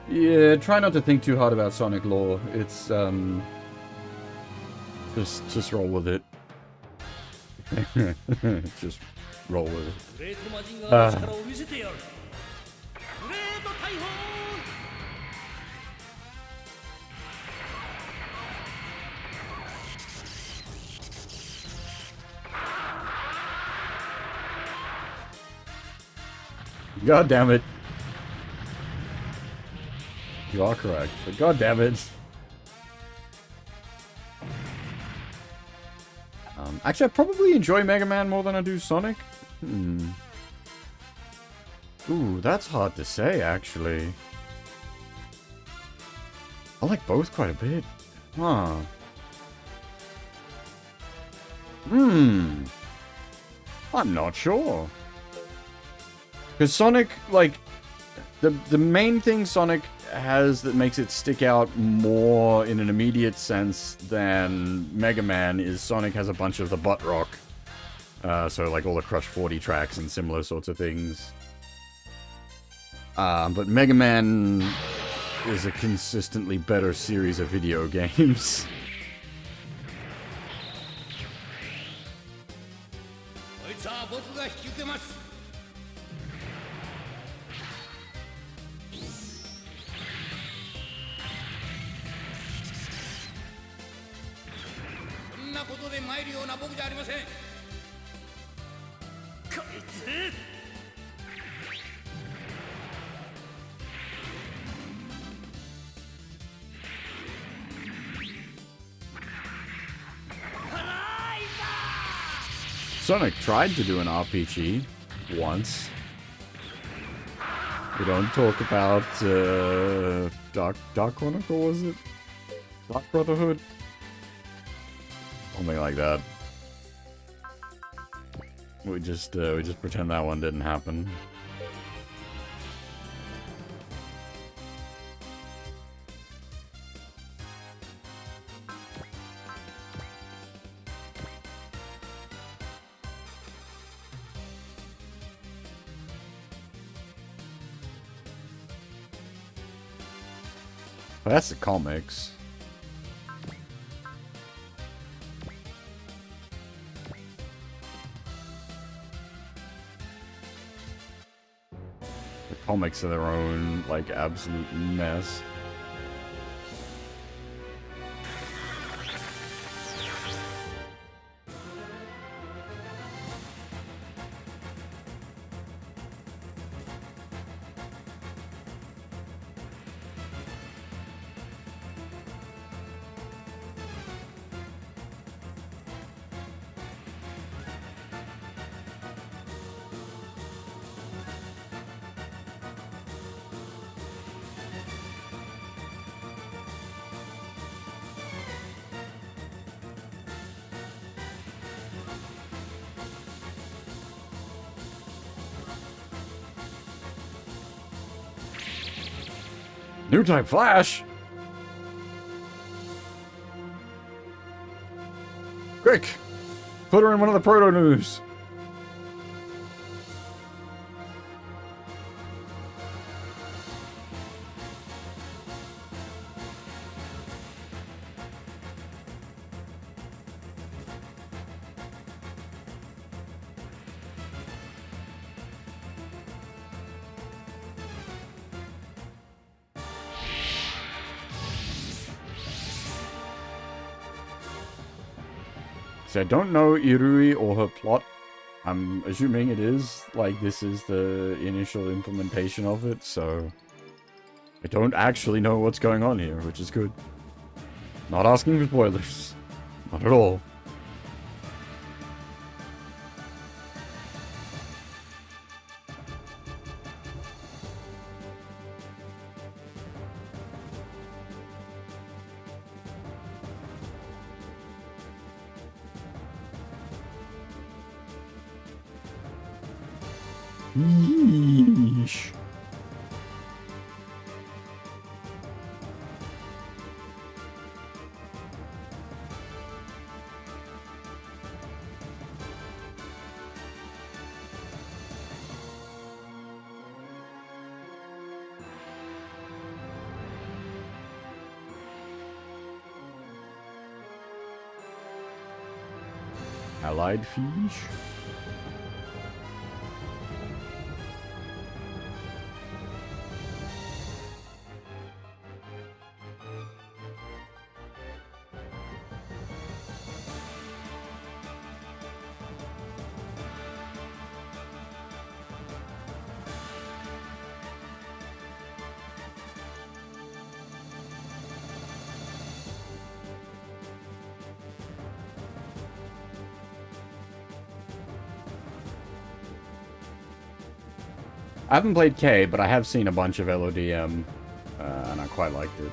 Yeah, try not to think too hard about Sonic lore. It's, just roll with it. Just roll with it. God damn it. You are correct, but god damn it. Actually, I probably enjoy Mega Man more than I do Sonic. Ooh, that's hard to say, actually. I like both quite a bit. Huh. I'm not sure. Because Sonic, like, the main thing Sonic has that makes it stick out more in an immediate sense than Mega Man is Sonic has a bunch of the butt rock. So, like, all the Crush 40 tracks and similar sorts of things. But Mega Man is a consistently better series of video games. Sonic tried to do an RPG once. We don't talk about Dark Chronicle, was it? Dark Brotherhood? Something like that. We just pretend that one didn't happen. Well, that's the comics. The comics are their own, like, absolute mess. New type Flash? Quick! Put her in one of the proto news. I don't know Irui or her plot. I'm assuming it is, like, this is the initial implementation of it, so I don't actually know what's going on here, which is good. Not asking for spoilers. Not at all. Yeesh. Allied fish? I haven't played K, but I have seen a bunch of LODM, and I quite liked it.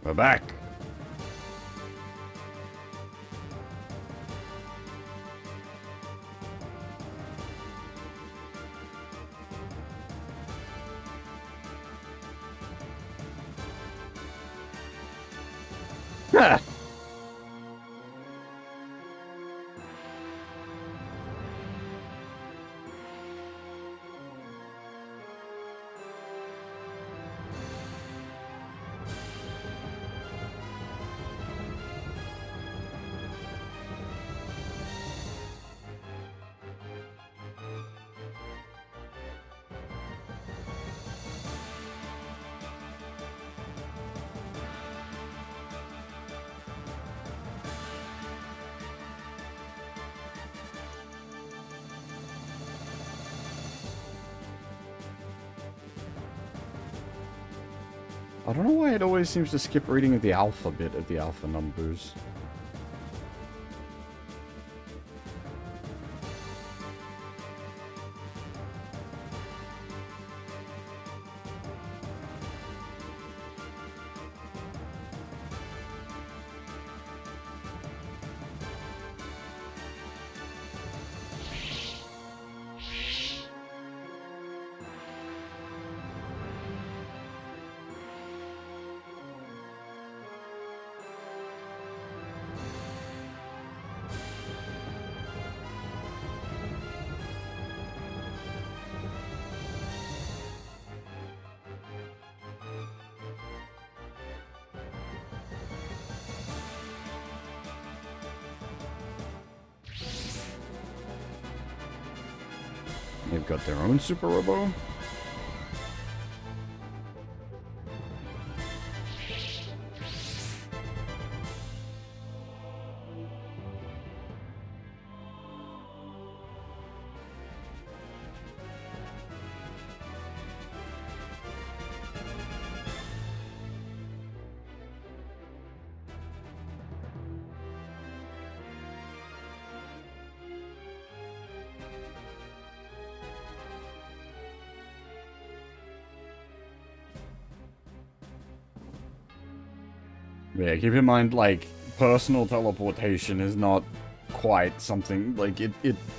We're back. Ha! I don't know why it always seems to skip reading of the alphabet of the alpha numbers. They've got their own Super Robo. Yeah, keep in mind, like, personal teleportation is not quite something, like, it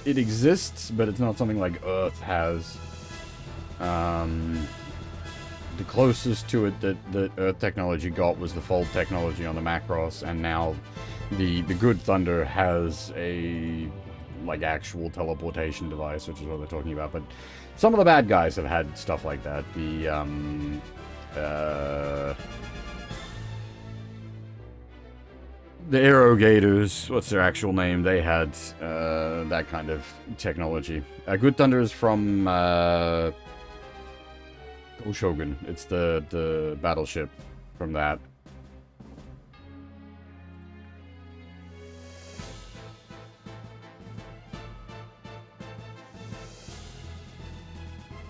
exists, but it's not something like Earth has. The closest to it that Earth technology got was the Fold technology on the Macross, and now the Good Thunder has a, like, actual teleportation device, which is what they're talking about, but some of the bad guys have had stuff like that. The Aerogators, what's their actual name? They had that kind of technology. Good Thunder is from Shogun. It's the battleship from that.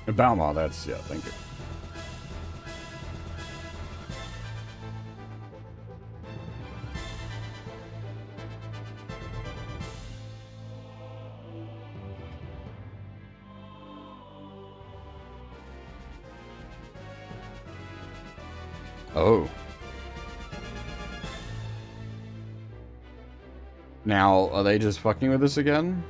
Balma, that's, yeah, thank you. Oh. Now, are they just fucking with us again?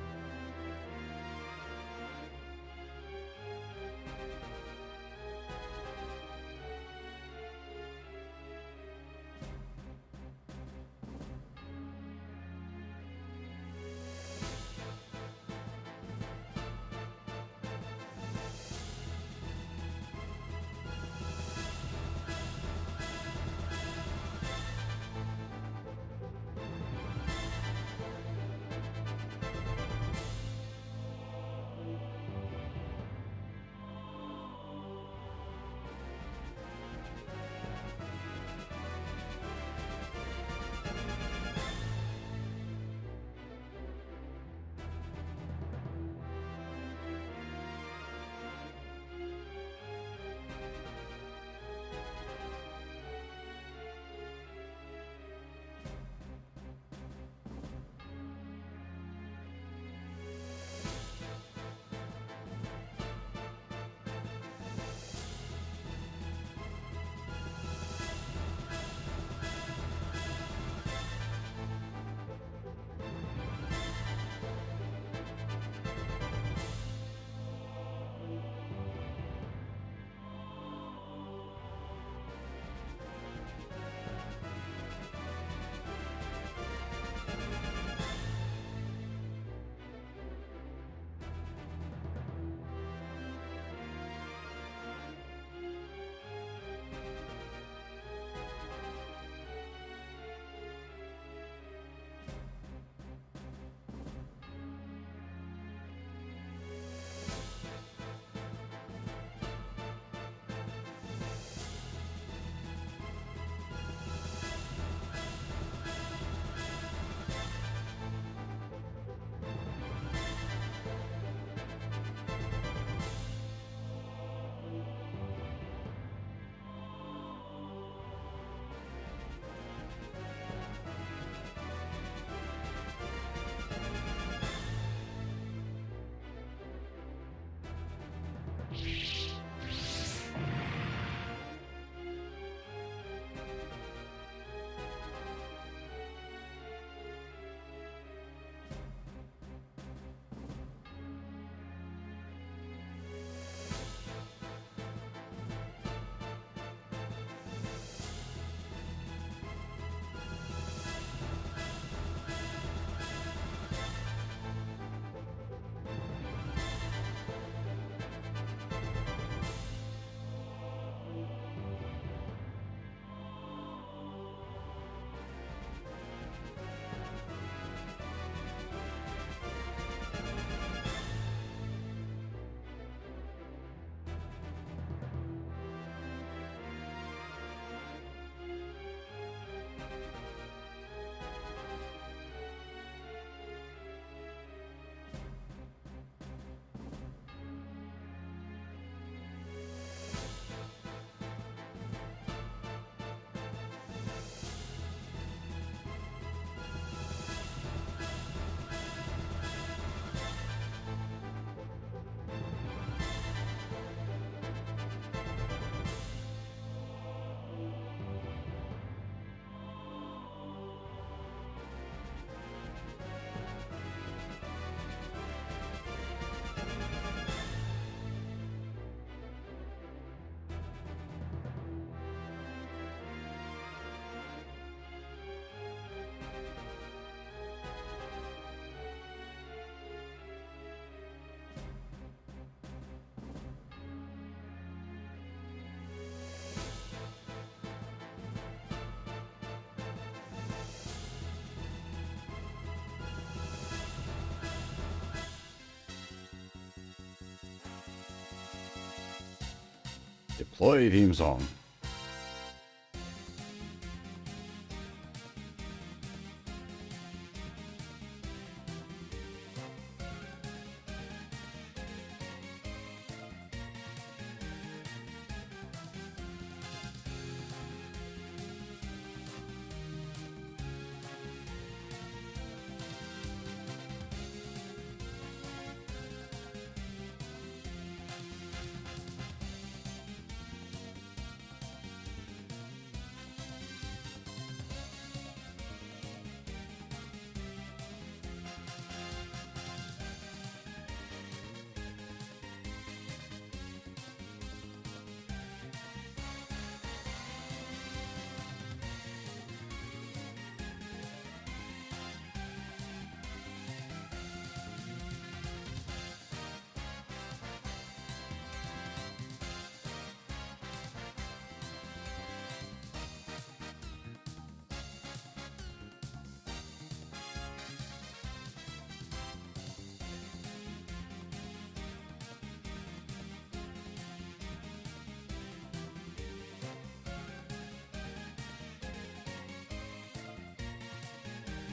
Deploy theme song.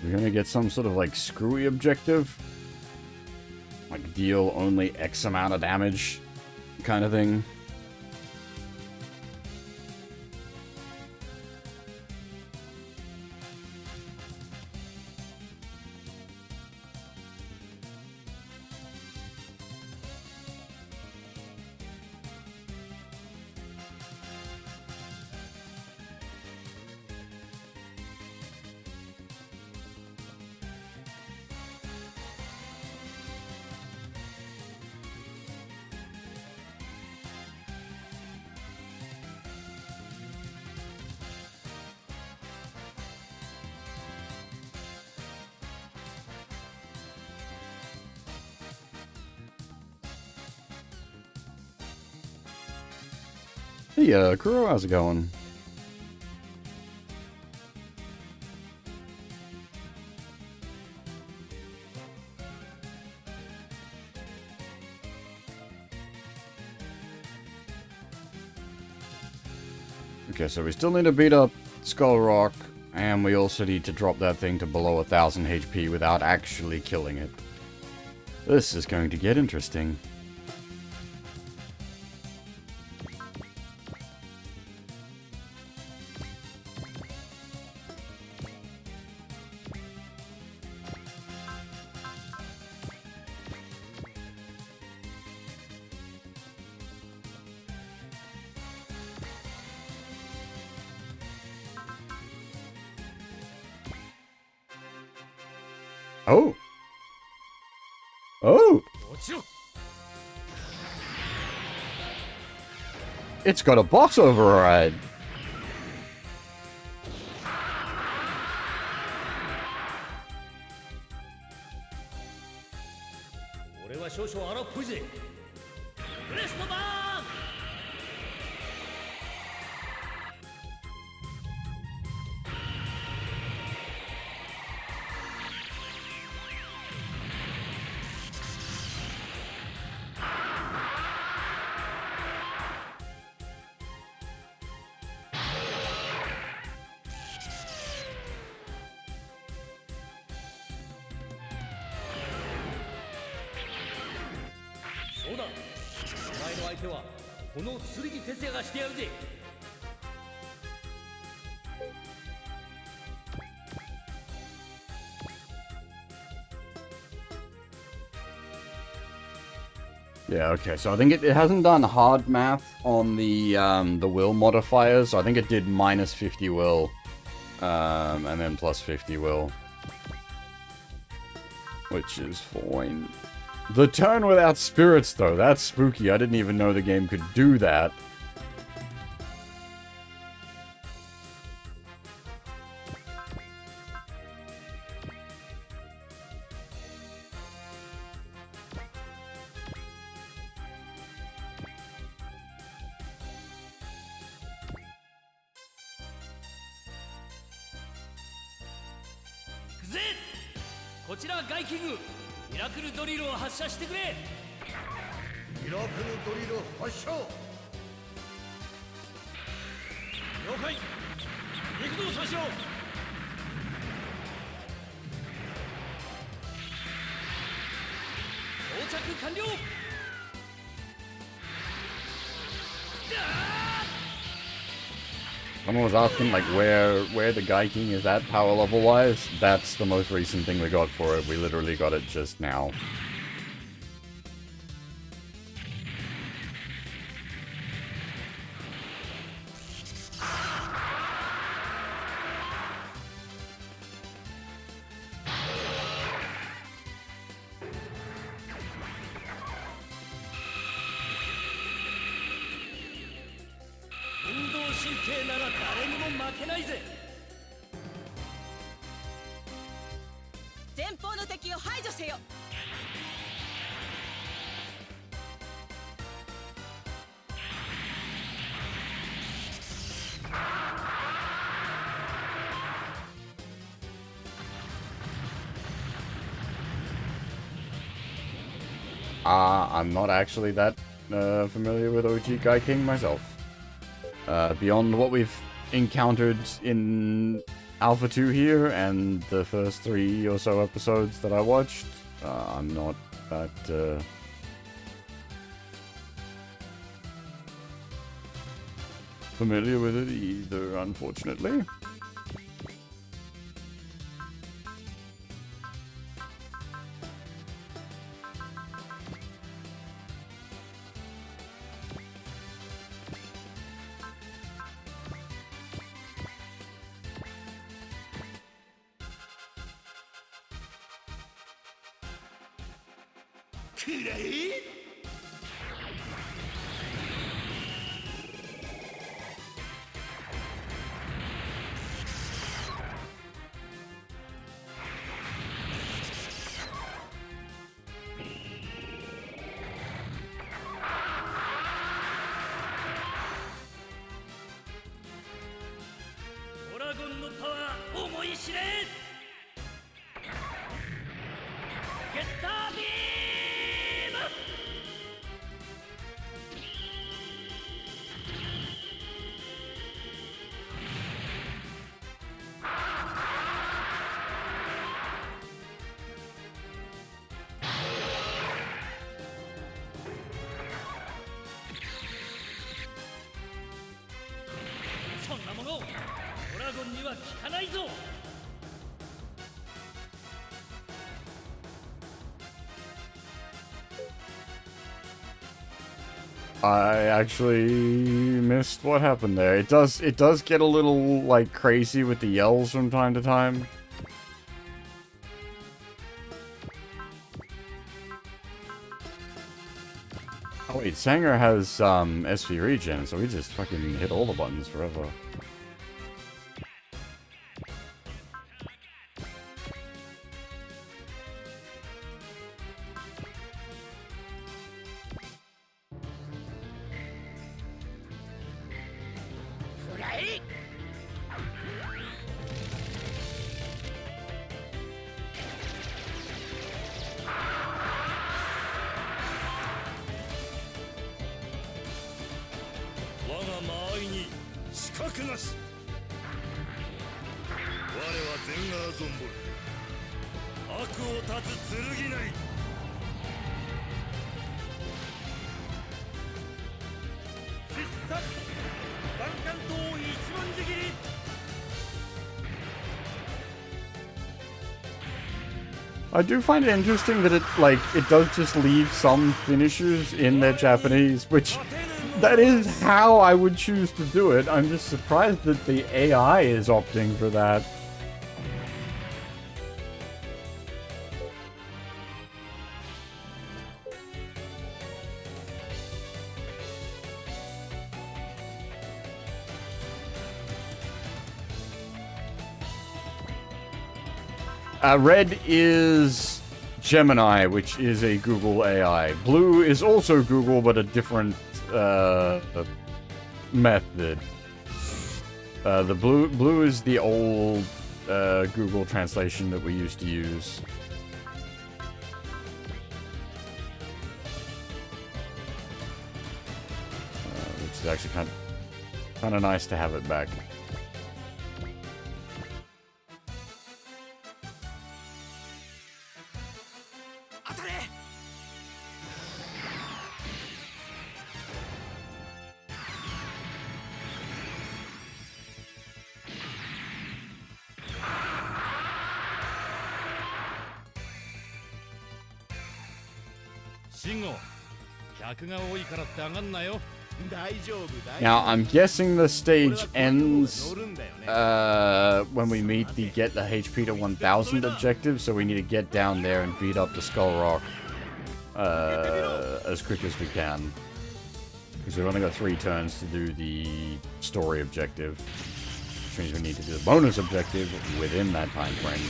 We're gonna get some sort of like screwy objective. Like deal only X amount of damage kind of thing. Hey, Kuro, how's it going? Okay, so we still need to beat up Skull Rock, and we also need to drop that thing to below 1000 HP without actually killing it. This is going to get interesting. Oh! Oh! It's got a boss override! Yeah, okay, so I think it hasn't done hard math on the will modifiers, so I think it did minus 50 will, and then plus 50 will. Which is fine. The turn without spirits, though, that's spooky. I didn't even know the game could do that. 了解。行くぞ三四郎。到着完了。Someone was asking like where the Gaiking is at power level wise. That's the most recent thing we got for it. We literally got it just now. I'm not actually that familiar with OG Gaiking myself. Beyond what we've encountered in Alpha 2 here and the first 3 or so episodes that I watched, I'm not that familiar with it either, unfortunately. I actually missed what happened there. It does get a little like crazy with the yells from time to time. Oh wait, Sanger has SV regen, so we just fucking hit all the buttons forever. I do find it interesting that it does just leave some finishers in their Japanese, which that is how I would choose to do it. I'm just surprised that the AI is opting for that. Red is Gemini, which is a Google AI. Blue is also Google, but a different method. The blue is the old Google translation that we used to use. Which is actually kind of... Kinda nice to have it back. Now, I'm guessing the stage ends when we meet the get the HP to 1000 objective, so we need to get down there and beat up the Skull Rock as quick as we can. Because we've only got 3 turns to do the story objective, which means we need to do the bonus objective within that time frame.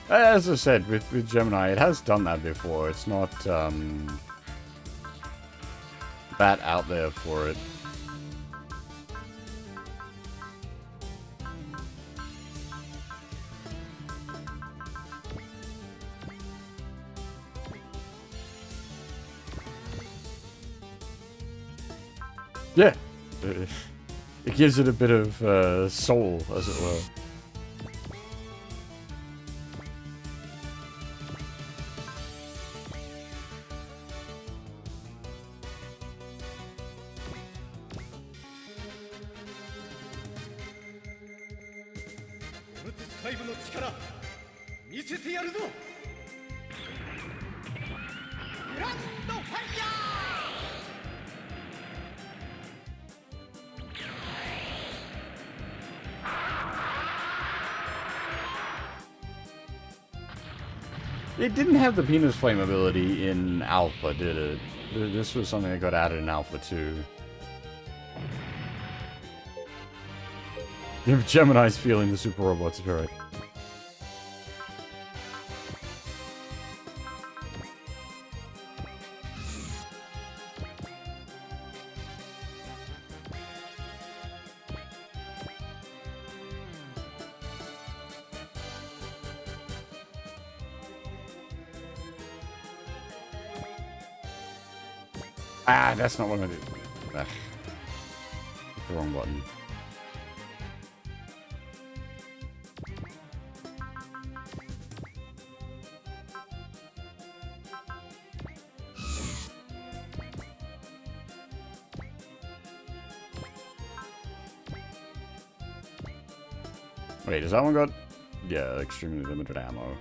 As I said, with Gemini, it has done that before. It's not that out there for it. Yeah, it gives it a bit of soul, as it were. It didn't have the penis flame ability in Alpha, did it? This was something that got added in Alpha 2. Gemini's feeling the super robot spirit. Ah, that's not what I'm gonna do. Ugh. Hit the wrong button. Wait, is that one got... Yeah, extremely limited ammo.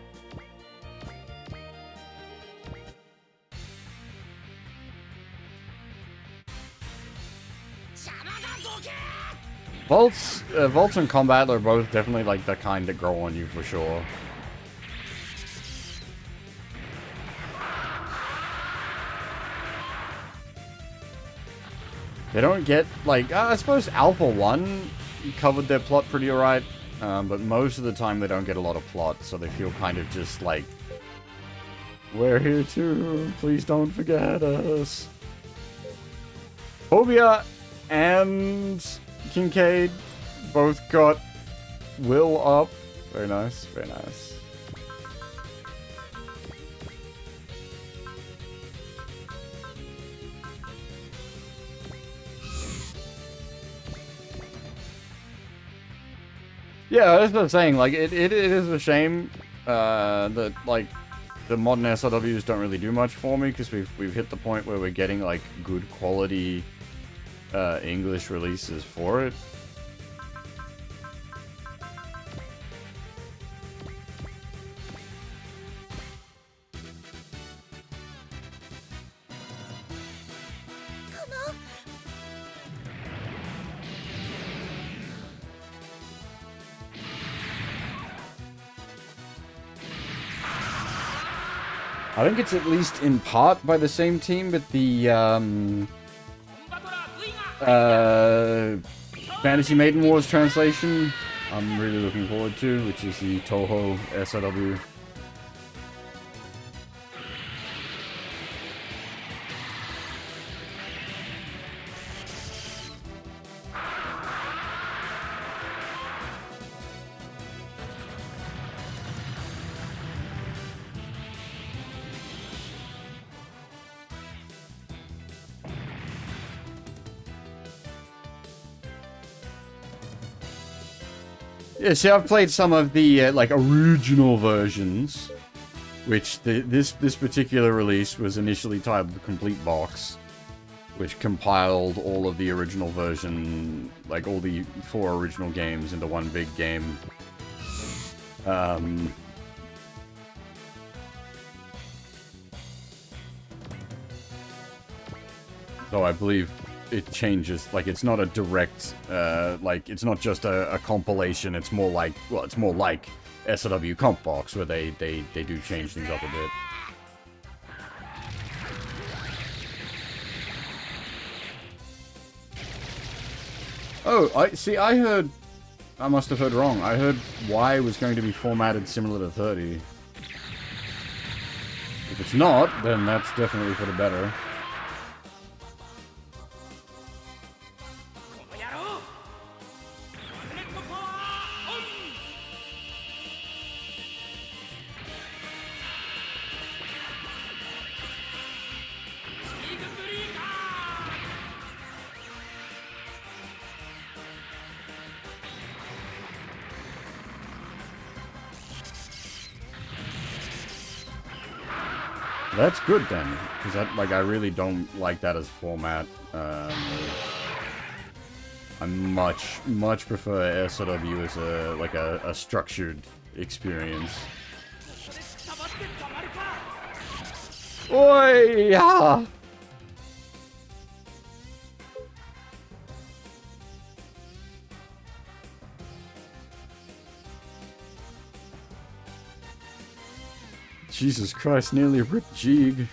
Volts and Combat are both definitely like the kind that grow on you for sure. They don't get, like, I suppose Alpha 1 covered their plot pretty alright, but most of the time they don't get a lot of plot, so they feel kind of just like, we're here too, please don't forget us. Hobia and Kincaid both got will up. Very nice, very nice. Yeah, that's what I'm saying. Like, it is a shame that, like, the modern SRWs don't really do much for me, because we've hit the point where we're getting, like, good quality English releases for it. I think it's at least in part by the same team, but the Fantasy Maiden Wars translation, I'm really looking forward to, which is the Toho SAW. Yeah, see, I've played some of the, like, original versions, which this particular release was initially titled the Complete Box, which compiled all of the original version, like, all the 4 original games into one big game. So I believe it changes, like, it's not a direct, like, it's not just a compilation, it's more like, well, it's more like SAW Comp Box, where they do change things up a bit. Oh, I heard, I must have heard wrong, I heard Y was going to be formatted similar to 30. If it's not, then that's definitely for the better. That's good then, because I really don't like that as format. I much prefer SAW as a structured experience. Oi! Yeah! Jesus Christ, nearly ripped Jeeg.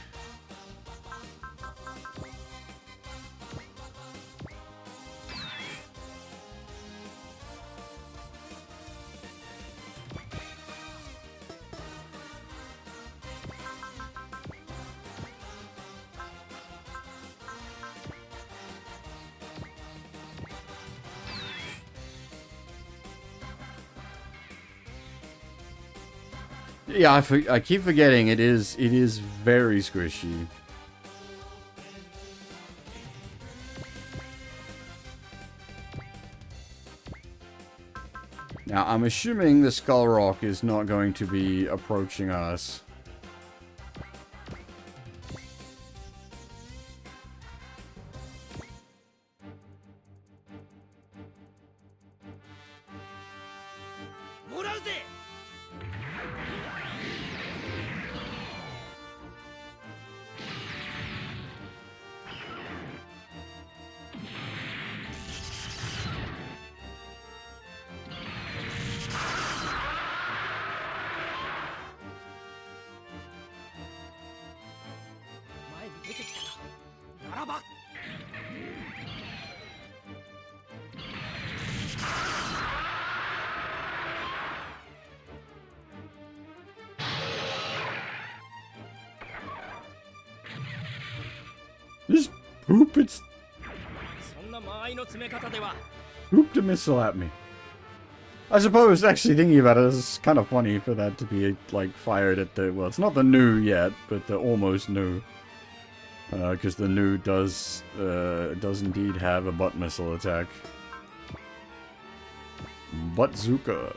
Yeah, I keep forgetting it is very squishy. Now, I'm assuming the Skull Rock is not going to be approaching us. Just poop its... Pooped a missile at me. I suppose, actually thinking about it, it's kind of funny for that to be, like, fired at the... Well, it's not the new yet, but the almost new. Because the new does indeed have a butt missile attack. Buttzuka.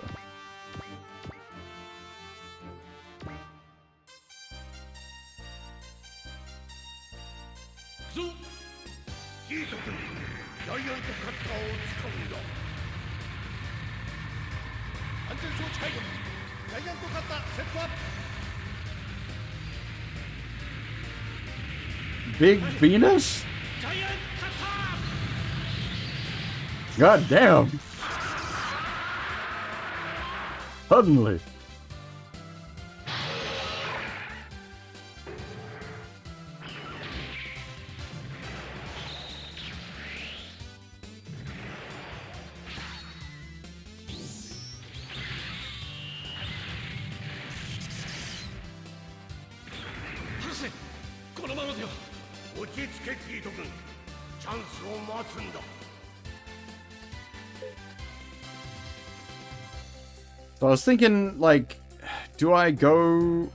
Big Venus? God damn. Suddenly. キート君、チャンスを待つんだ。 So I was thinking, like, do I go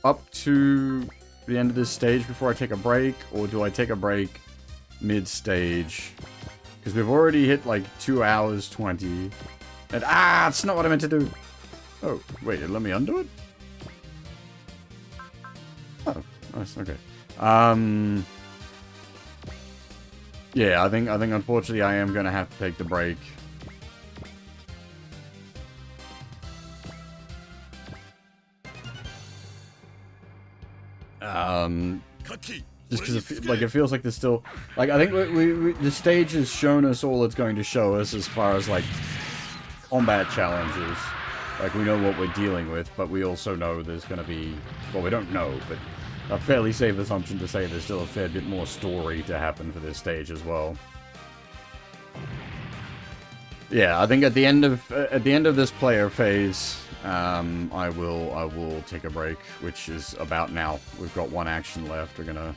up to the end of this stage before I take a break, or do I take a break mid-stage? Because we've already hit, like, 2 hours 20. And, it's not what I meant to do. Oh, wait, let me undo it? Oh, nice, okay. Yeah, I think unfortunately I am gonna have to take the break. Just because it feels like there's still, like, I think the stage has shown us all it's going to show us as far as, like, combat challenges. Like, we know what we're dealing with, but we also know there's going to be, well, we don't know, but a fairly safe assumption to say there's still a fair bit more story to happen for this stage as well. Yeah, I think at the end of this player phase, I will take a break, which is about now. We've got one action left. We're gonna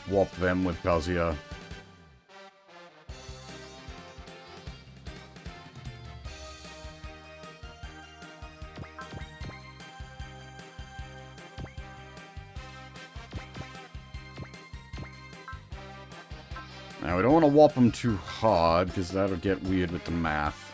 whop them with Kazuya. Now, we don't want to whop them too hard, because that'll get weird with the math.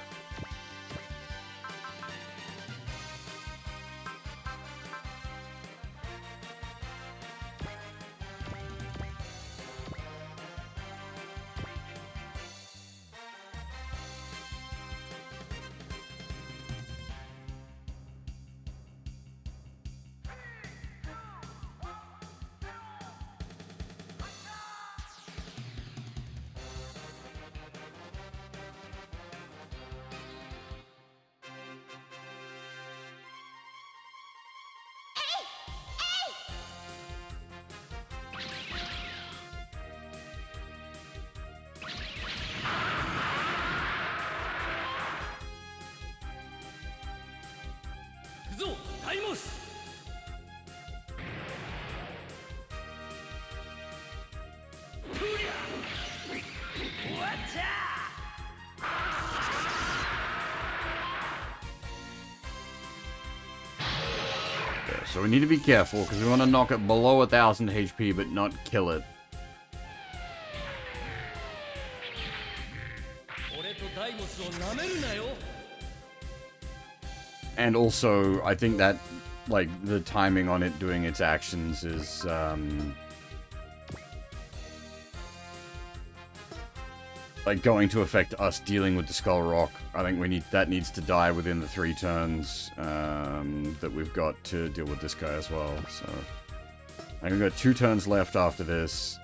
Daimos! So we need to be careful, because we want to knock it below 1000 HP, but not kill it. And also, I think that, like, the timing on it doing its actions is, like, going to affect us dealing with the Skull Rock. I think that needs to die within the 3 turns, that we've got to deal with this guy as well, so. I think we've got 2 turns left after this,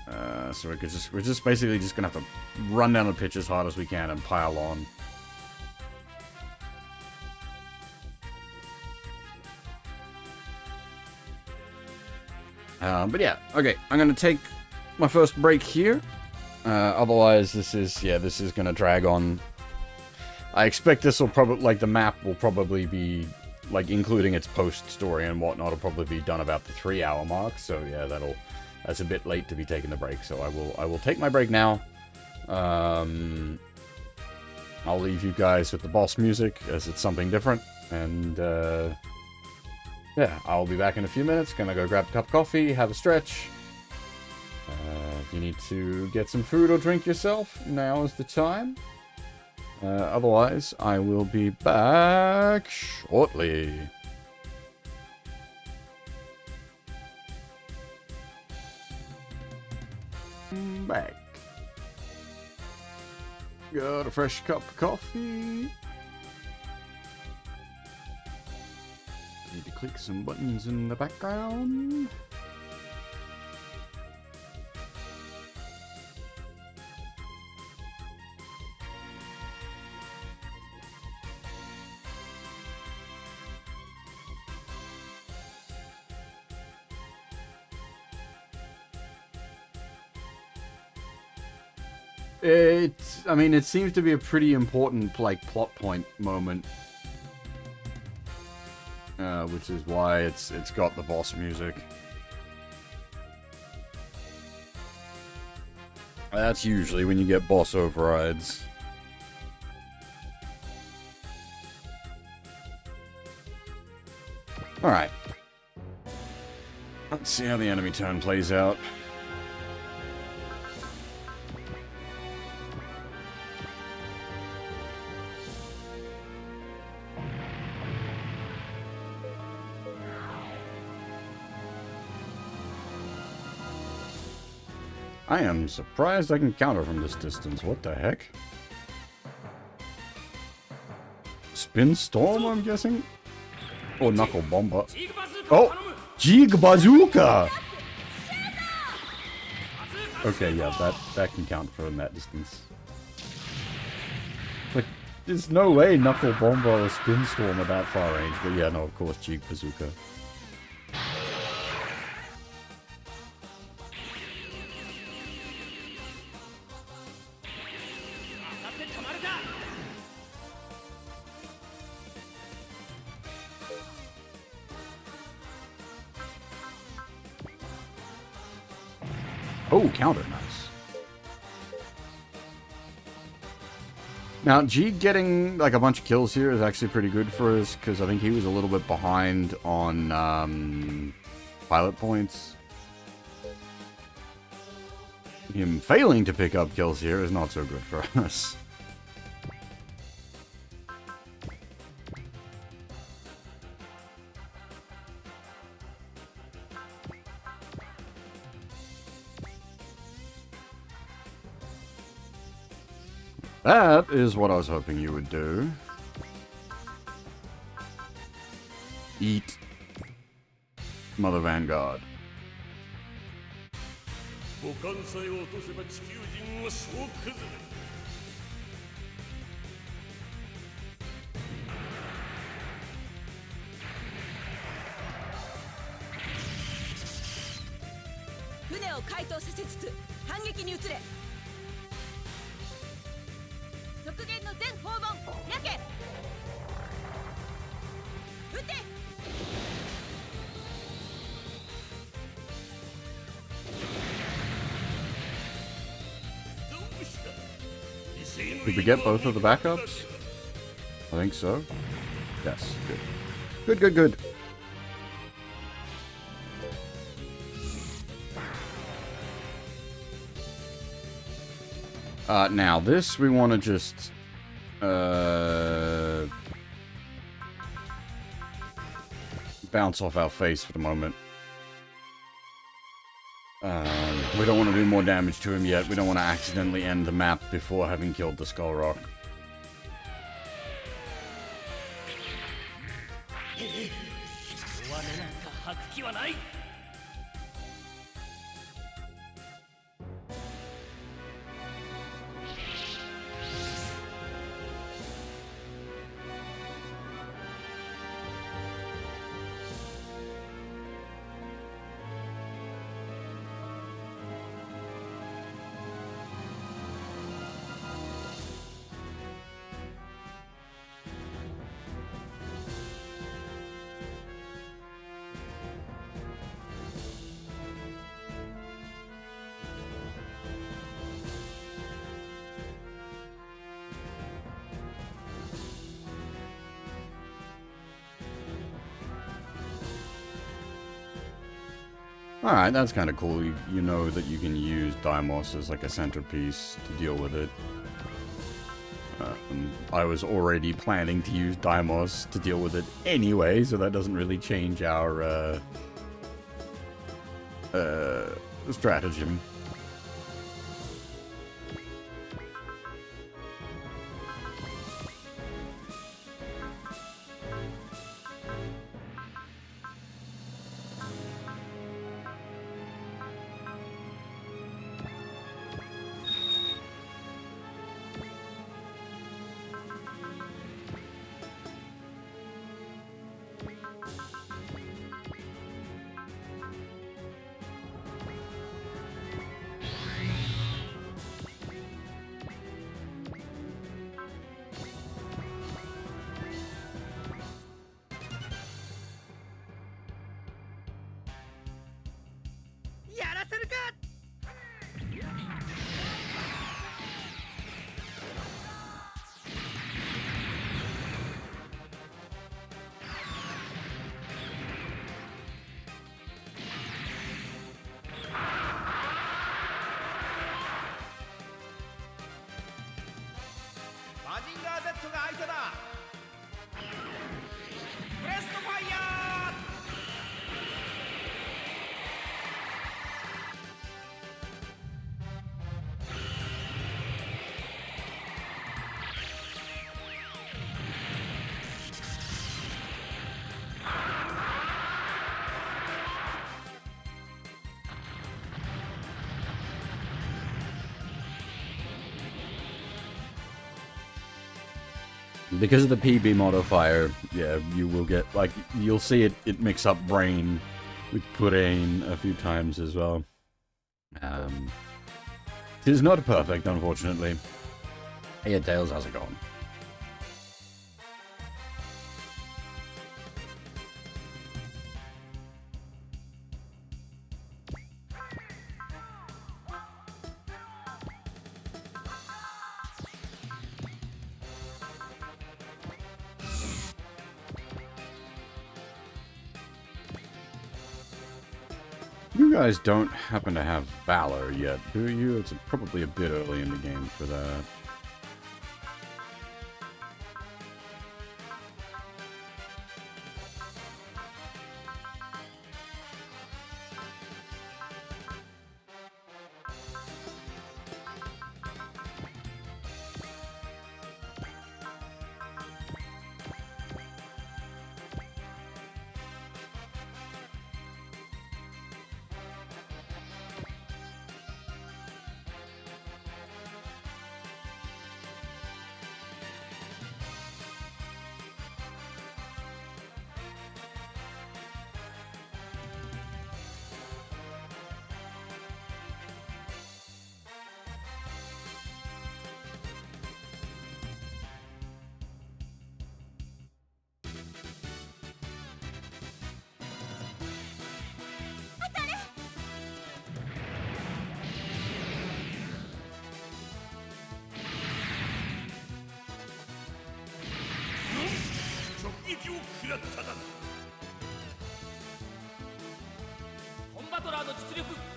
so we're just basically just gonna have to run down the pitch as hard as we can and pile on. But yeah, okay, I'm gonna take my first break here. Otherwise, this is gonna drag on. I expect this will probably, like, the map will probably be, like, including its post-story and whatnot, will probably be done about the 3-hour mark, so yeah, that's a bit late to be taking the break, so I will take my break now. I'll leave you guys with the boss music, as it's something different, and, yeah, I'll be back in a few minutes. Gonna go grab a cup of coffee, have a stretch. If you need to get some food or drink yourself, now is the time. Otherwise, I will be back shortly. Back. Got a fresh cup of coffee. Need to click some buttons in the background. I mean, it seems to be a pretty important, like, plot point moment. Which is why it's got the boss music. That's usually when you get boss overrides. Alright. Let's see how the enemy turn plays out. I am surprised I can counter from this distance. What the heck? Spin Storm, I'm guessing? Or Knuckle Bomber. Oh! Jig Bazooka! Okay, yeah, that can count from that distance. Like, there's no way Knuckle Bomber or Spin Storm are that far range, but yeah, no, of course, Jig Bazooka. Oh, counter, nice. Now, G getting like a bunch of kills here is actually pretty good for us, because I think he was a little bit behind on pilot points. Him failing to pick up kills here is not so good for us. That is what I was hoping you would do. Eat Mother Vanguard. 母艦さえ落とせば地球人は総崩れ。船を回答させつつ反撃に移れ。極限の全訪問やけ撃て。Did we get both of the backups? I think so. Yes, good. Good, good, good. Now this we want to just bounce off our face for the moment. We don't want to do more damage to him yet. We don't want to accidentally end the map before having killed the Skull Rock. Alright, that's kind of cool. You know that you can use Daimos as like a centerpiece to deal with it. I was already planning to use Daimos to deal with it anyway, so that doesn't really change our stratagem. トが相手だ。ブレストファイヤー。Because of the PB modifier, yeah, you will get, like, you'll see it mix up brain with pudding a few times as well. It is not perfect, unfortunately. Hey, Tails, how's it going? You guys don't happen to have Valor yet, do you? It's probably a bit early in the game for that.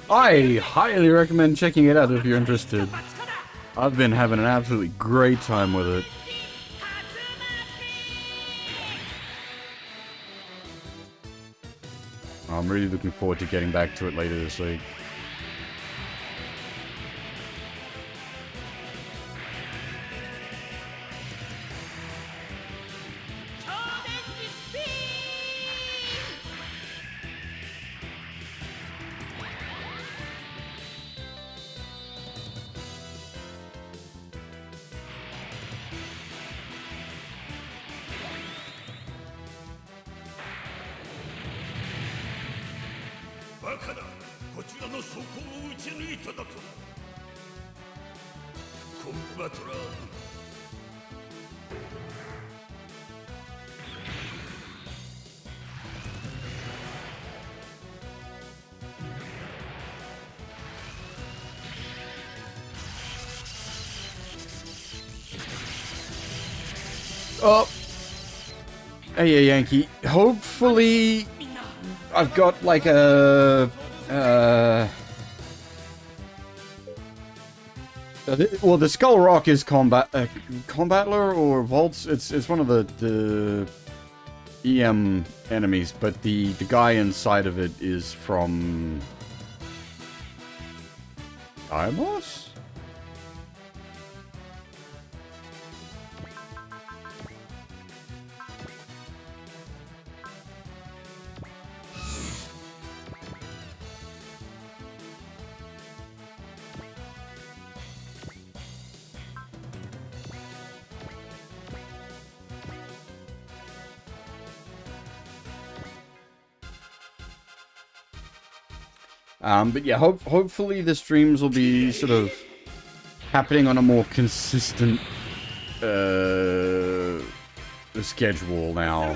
I highly recommend checking it out if you're interested. I've been having an absolutely great time with it. I'm really looking forward to getting back to it later this week. Oh, hey, Yankee. Hopefully, I've got like a well, the Skull Rock is combattler or Vaults. It's one of the EM enemies, but the guy inside of it is from Daimos? But yeah, hopefully the streams will be sort of happening on a more consistent schedule now.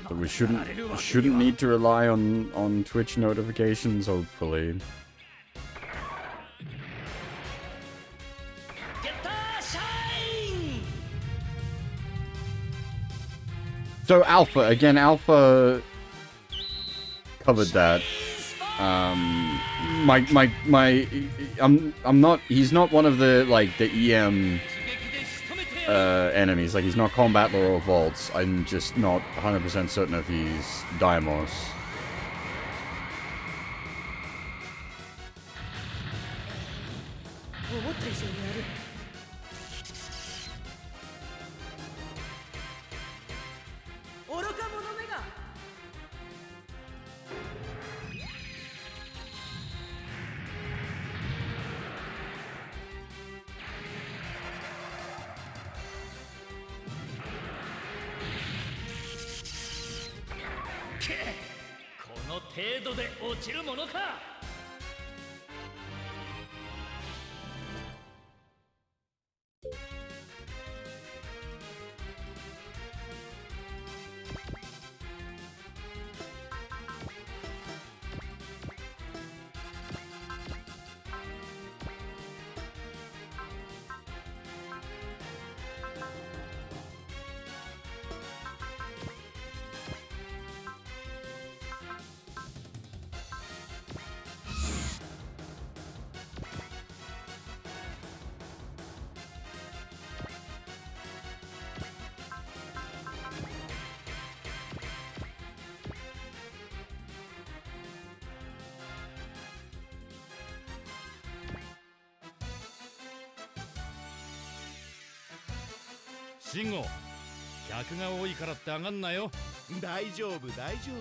But we shouldn't need to rely on Twitch notifications, hopefully. So Alpha, again, Alpha covered that. I'm not, he's not one of the, like, the EM enemies. Like, he's not Combat or Vaults. I'm just not 100% certain if he's Daimos. 思った以上にやる。愚か者めが。この程度で落ちるものか。慎吾、客が多いからって上がんなよ。大丈夫大丈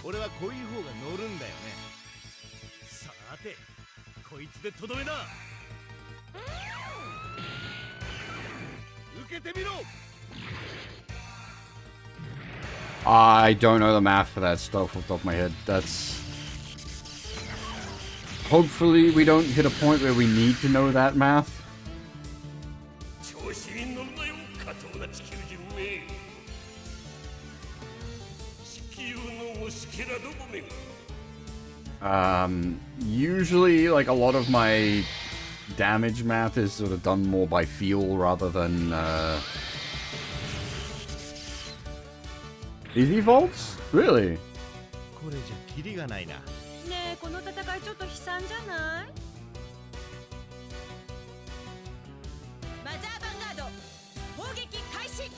夫。俺はこういう方が乗るんだよね。さて、こいつでとどめだ。受けてみろ。 I don't know the math for that stuff off the top of my head. That's... Hopefully we don't hit a point where we need to know that math. 調子に乗るなよ、過当な地球人め。地球の虫けらどもめが。Usually, like, a lot of my damage math is sort of done more by feel rather than, Easy vaults? Really? これじゃキリがないな。ねえ、この戦いちょっと悲惨じゃない？マザーヴァンガード、砲撃開始。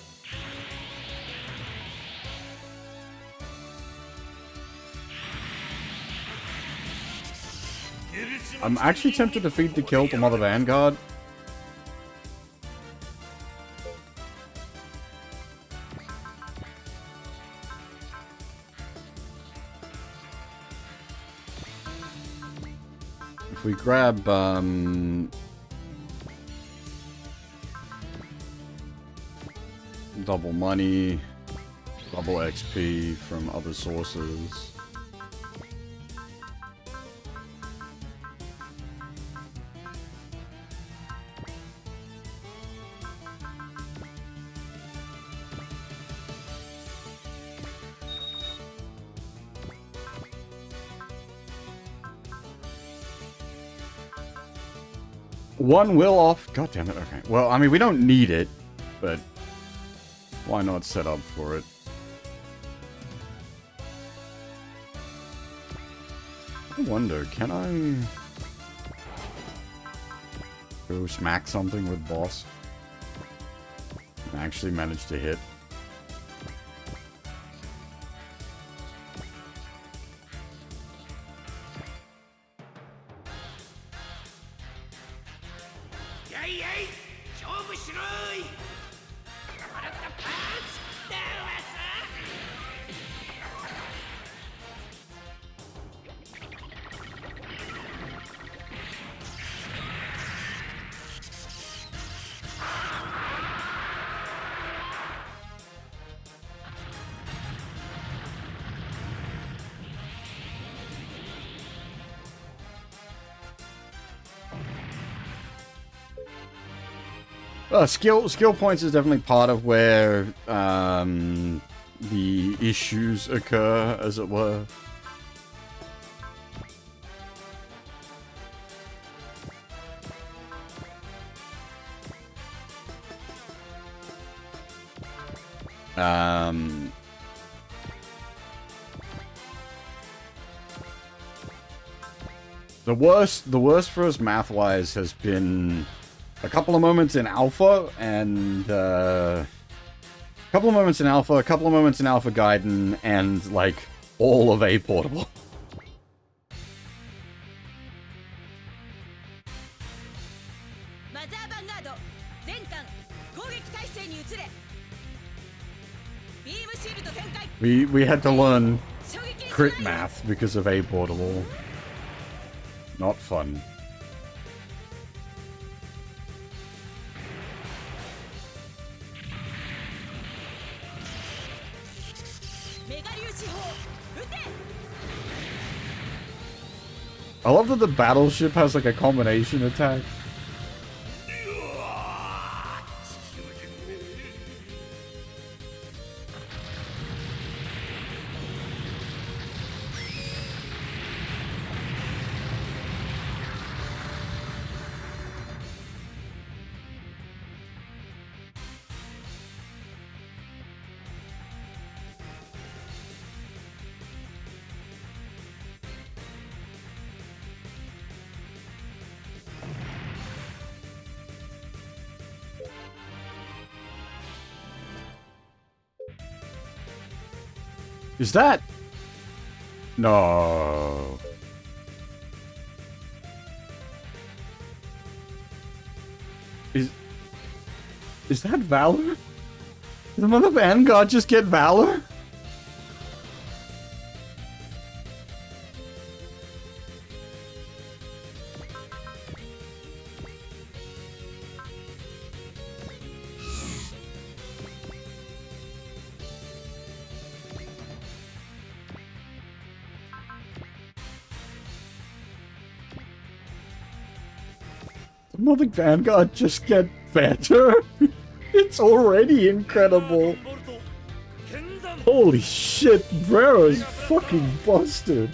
I'm actually tempted to feed the kill to Mother Vanguard. If we grab, double money, double XP from other sources. One will off. God damn it. Okay. Well, I mean, we don't need it, but why not set up for it? I wonder, can I go smack something with boss and actually manage to hit? Skill points is definitely part of where the issues occur, as it were. The worst for us math-wise has been a couple of moments in alpha and a couple of moments in alpha, a couple of moments in alpha Gaiden, and like all of A portable. マザーヴァンガード全艦攻撃態勢に移れ。ビームシールド展開。We had to learn 衝撃に crit 備え math because of A portable. Not fun. メガ粒子砲撃て。 I love that the battleship has like a combination attack. Is that... No. Is that Valor? Did the Mother Vanguard just get Valor? Mother Vanguard just get better? It's already incredible. Holy shit, Brero is fucking busted.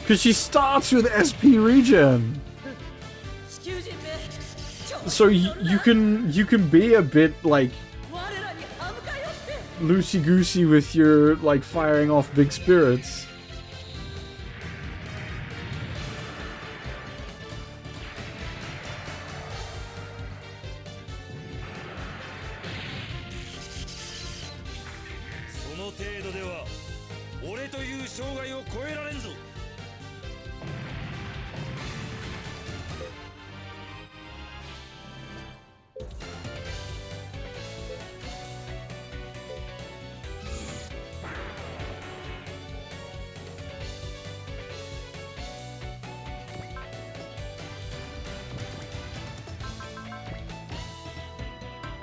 Cause she starts with SP regen. 地球人め So you can be a bit like 我らに歯向かよって loosey goosey with your like firing off big spirits. その程度では俺という障害を超えられんぞ。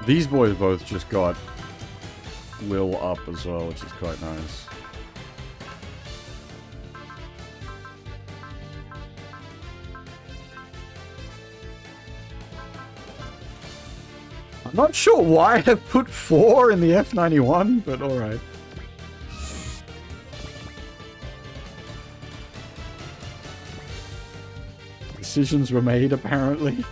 These boys both just got Will up as well, which is quite nice. I'm not sure why I put 4 in the F91, but alright. Decisions were made, apparently.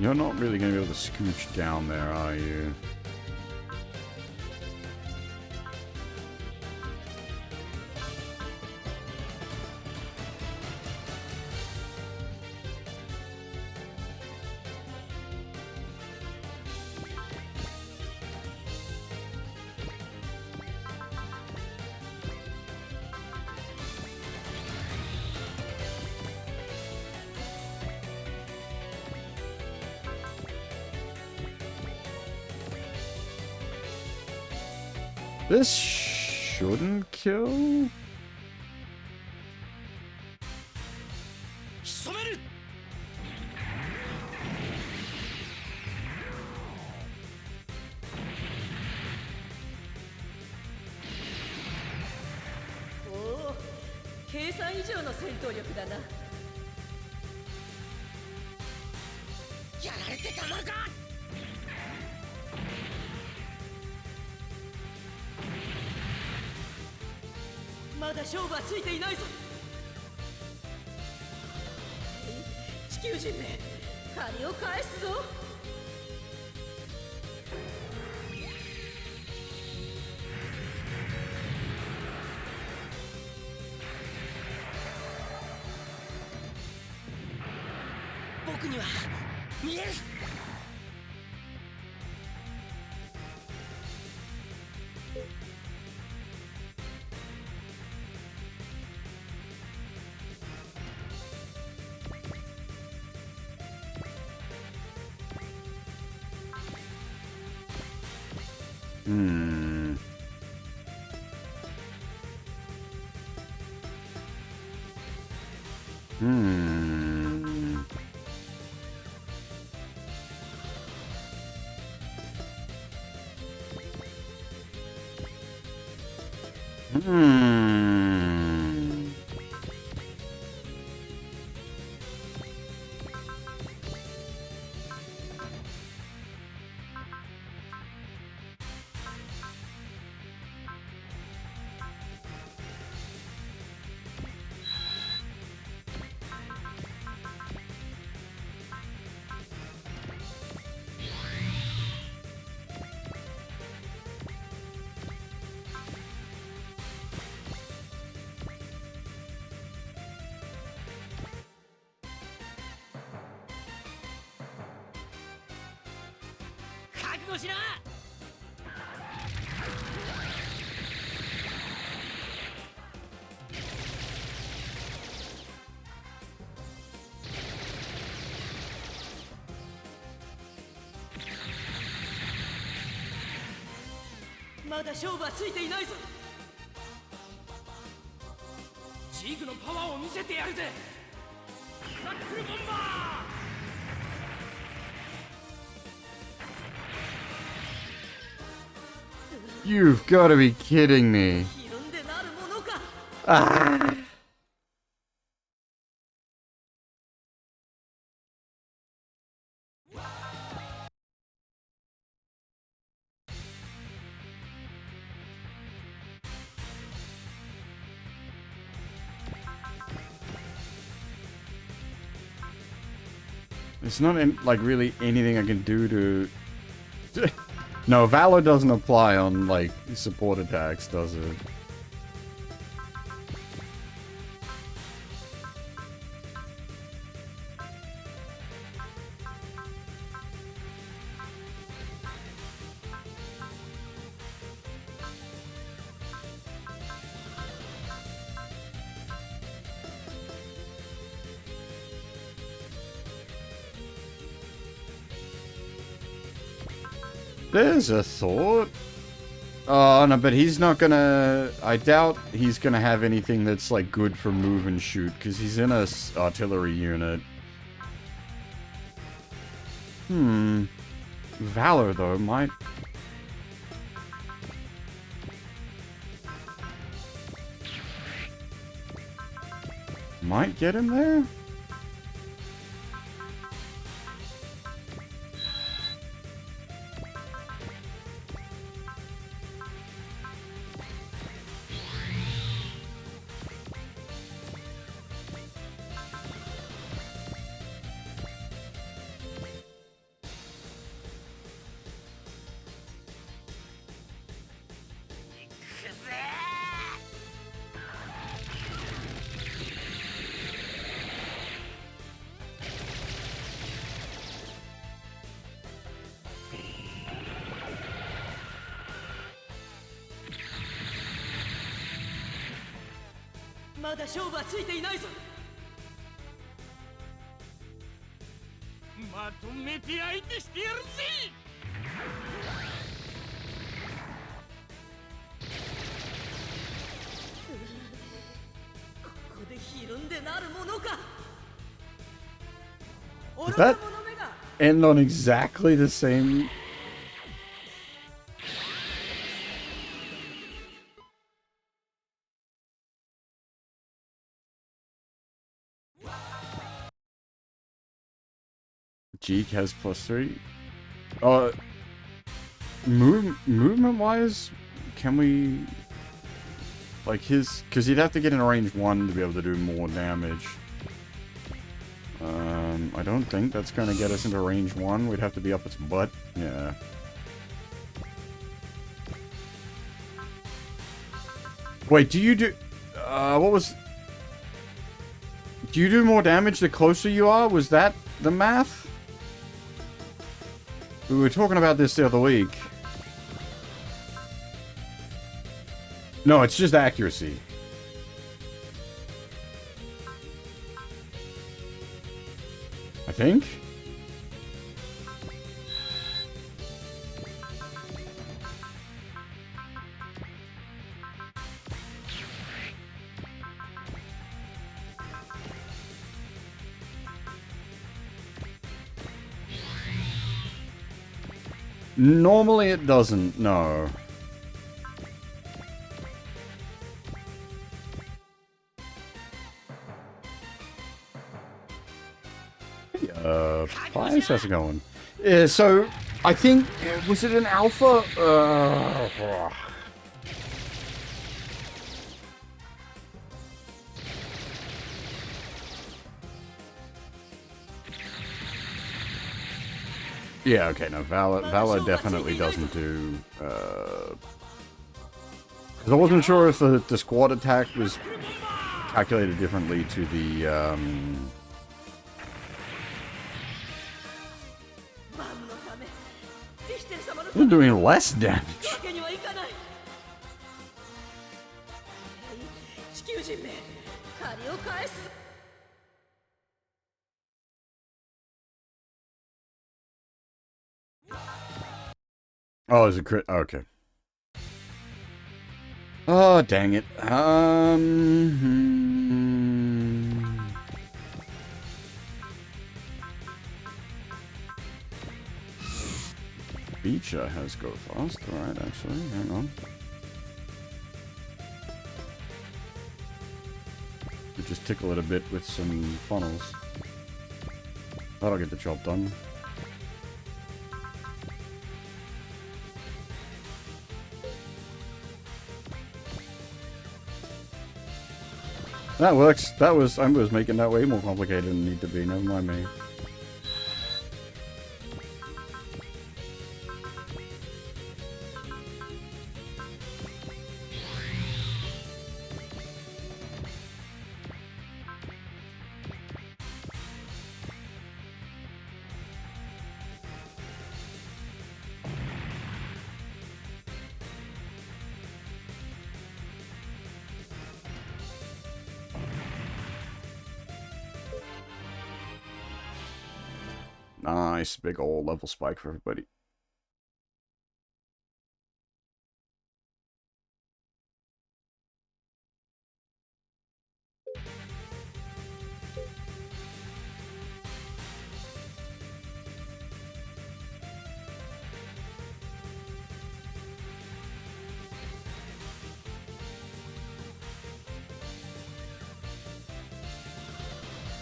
You're not really going to be able to scooch down there, are you? This shouldn't kill? 仕留める。おお、計算以上の戦闘力だな。やられてたまるか。まだ勝負はついていないぞ。地球人め、借りを返すぞ。僕には見える。覚悟しな。まだ勝負はついていないぞ。ジーグのパワーを見せてやるぜ。ナックルボンバー。 You've got to be kidding me. ひるんでなるものか。Ah. There's not like really anything I can do to. No, Valor doesn't apply on like support attacks, does it? There's a thought. Oh, no, but he's not gonna... I doubt he's gonna have anything that's, like, good for move and shoot, because he's in a artillery unit. Valor, though, might... Might get him there?まだ勝負はついていないぞ。まとめて相手してやるぜ。that end on exactly the same... Jeek has +3. Movement-wise, can we... Like his... Because he'd have to get in range 1 to be able to do more damage. I don't think that's going to get us into range 1. We'd have to be up its butt. Yeah. Wait, do you do... what was... Do you do more damage the closer you are? Was that the math? We were talking about this the other week. No, it's just accuracy. I think? Normally it doesn't, no. How's that going? So, I think, was it an alpha? Yeah, okay, no, Valor definitely doesn't do, because I wasn't sure if the squad attack was calculated differently to the, They're doing less damage. Oh, is it crit? Okay. Oh, dang it. Beecher has go fast. Alright, actually. Hang on. Could just tickle it a bit with some funnels. That'll get the job done. That works. I was making that way more complicated than it need to be. Never mind me. Nice, big old level spike for everybody.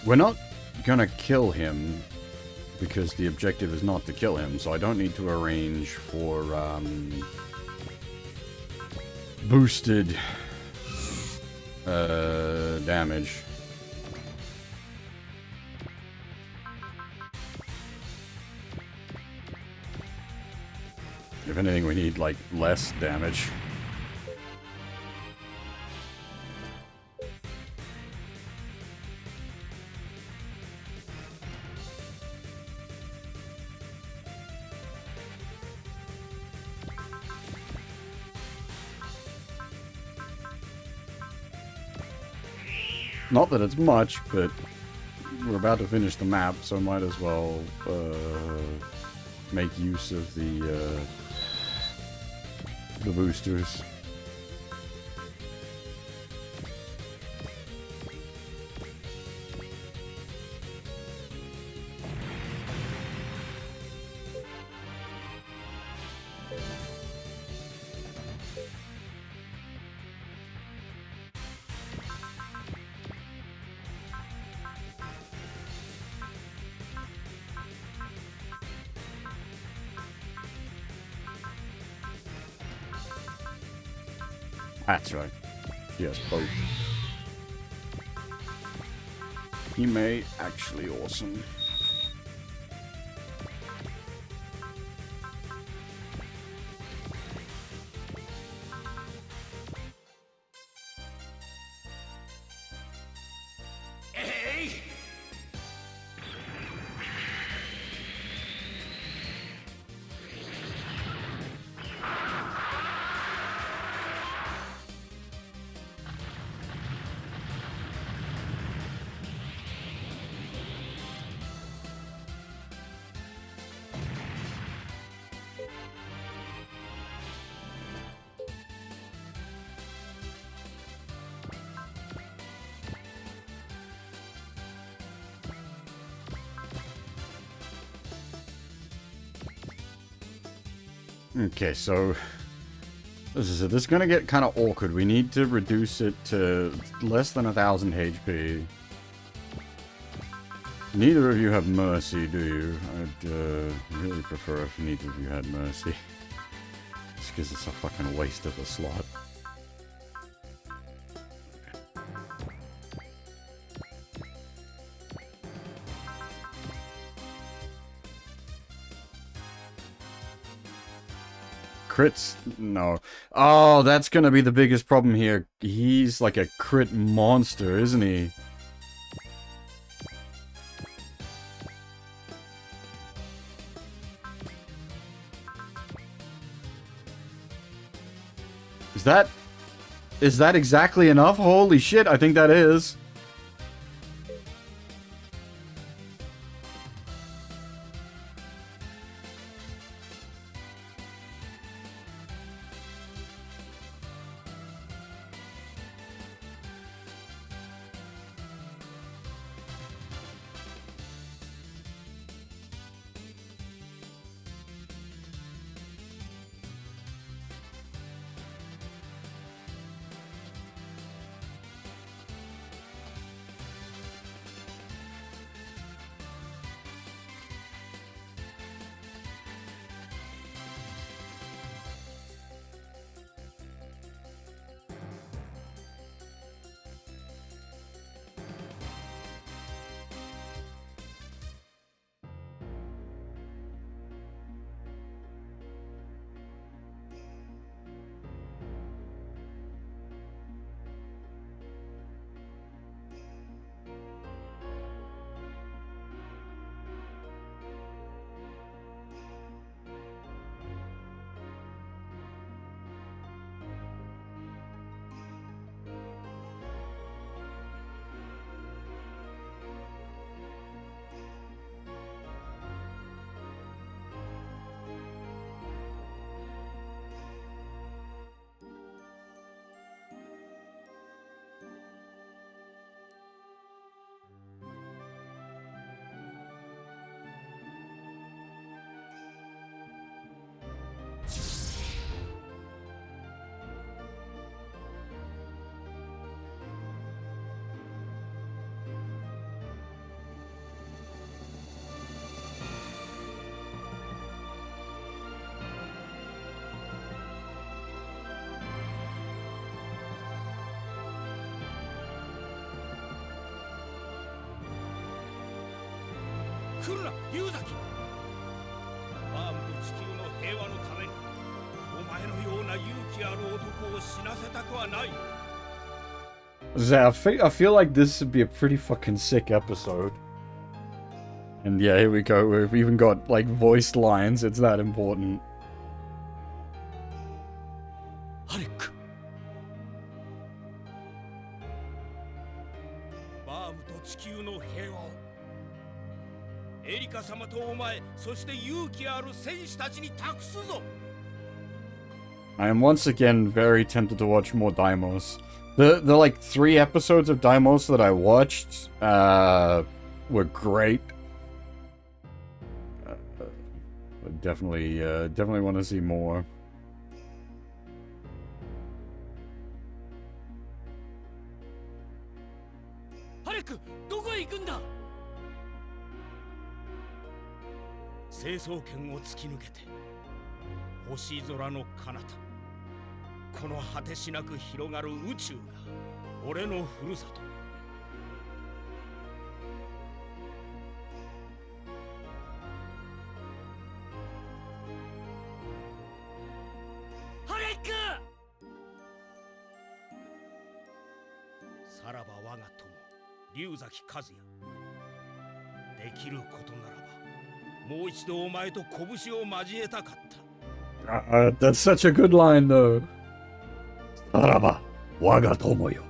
We're not gonna kill him, because the objective is not to kill him, so I don't need to arrange for, boosted, damage. If anything, we need, like, less damage. Not that it's much, but we're about to finish the map, so might as well make use of the boosters. That's right. Yes, both. Hime, actually awesome. Okay, so this is gonna get kind of awkward. We need to reduce it to less than 1,000 HP. Neither of you have mercy, do you? I'd really prefer if neither of you had mercy. Just because it's a fucking waste of a slot. Crits? No. Oh, that's gonna be the biggest problem here. He's like a crit monster, isn't he? Is that exactly enough? Holy shit, I think that is.来るな、龍崎。バームと地球の平和のために、お前のような勇気ある男を死なせたくはない。I feel like this would be a pretty fucking sick episode. And yeah, here we go. We've even got like voiced lines. It's that important. アレック。バームと地球の平和を。エリカ様とお前、そして勇気ある戦士たちに託すぞ。I am once again very tempted to watch more Daimos. The like 3 episodes of Daimos that I watched were great. Definitely want to see more. ハレク、どこへ行くんだ？成層圏を突き抜けて星空の彼方この果てしなく広がる宇宙が俺のふるさと。ハレック。さらば我が友龍崎和也。できることならばもう一度お前と拳を交えたかった。That's such a good line, though. さらば、我が友よ。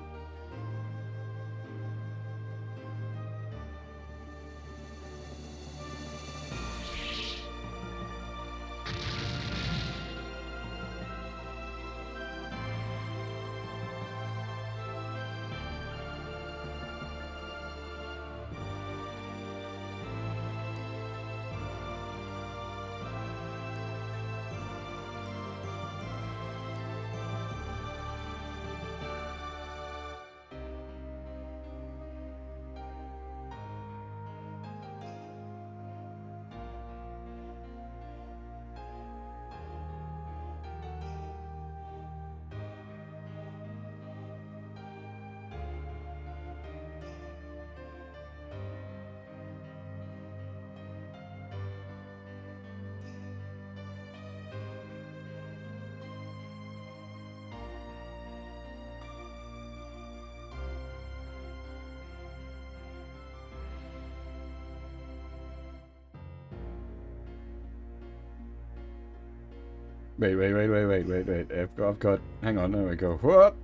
Wait. I've got. Hang on, there we go. What?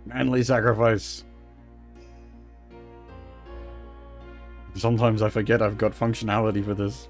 Manly sacrifice. Sometimes I forget I've got functionality for this.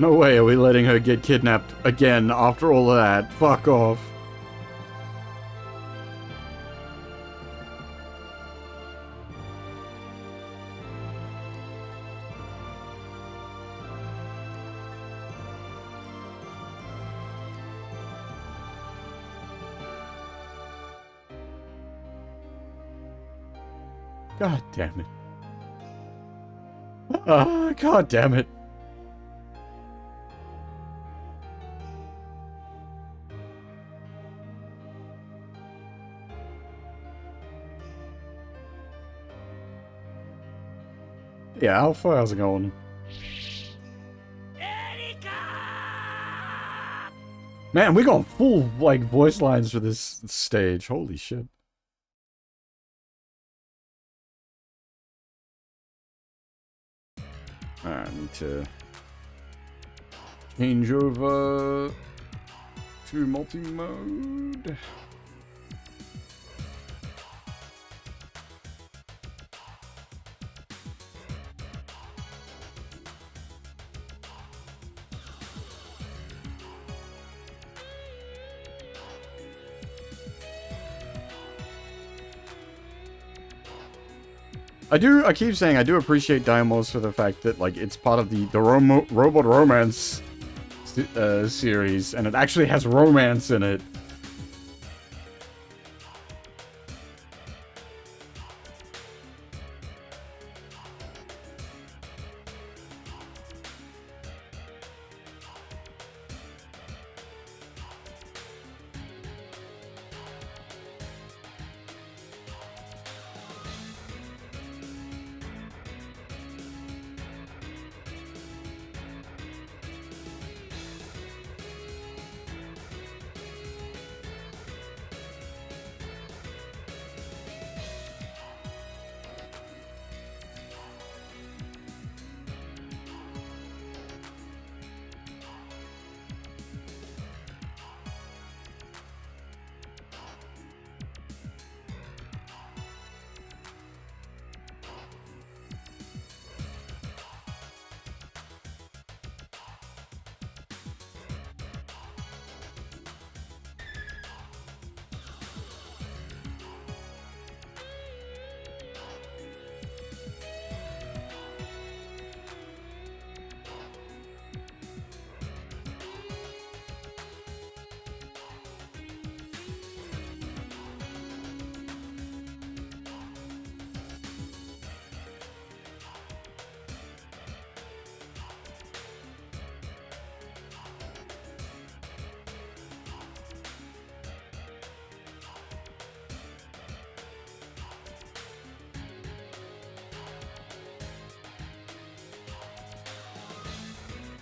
No way are we letting her get kidnapped again after all of that. Fuck off. God damn it. God damn it. Yeah, how far is it going? Man, we got full, like, voice lines for this stage. Holy shit. I need to change over to multi-mode. I keep saying I do appreciate Daimos for the fact that, like, it's part of the Robot Romance series, and it actually has romance in it.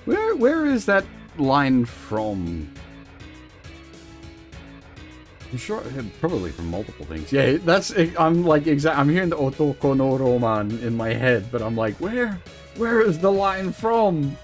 Where is that line from? I'm sure probably from multiple things. Yeah, that's I'm like I'm hearing the Otoko no Roman in my head, but I'm like, where is the line from?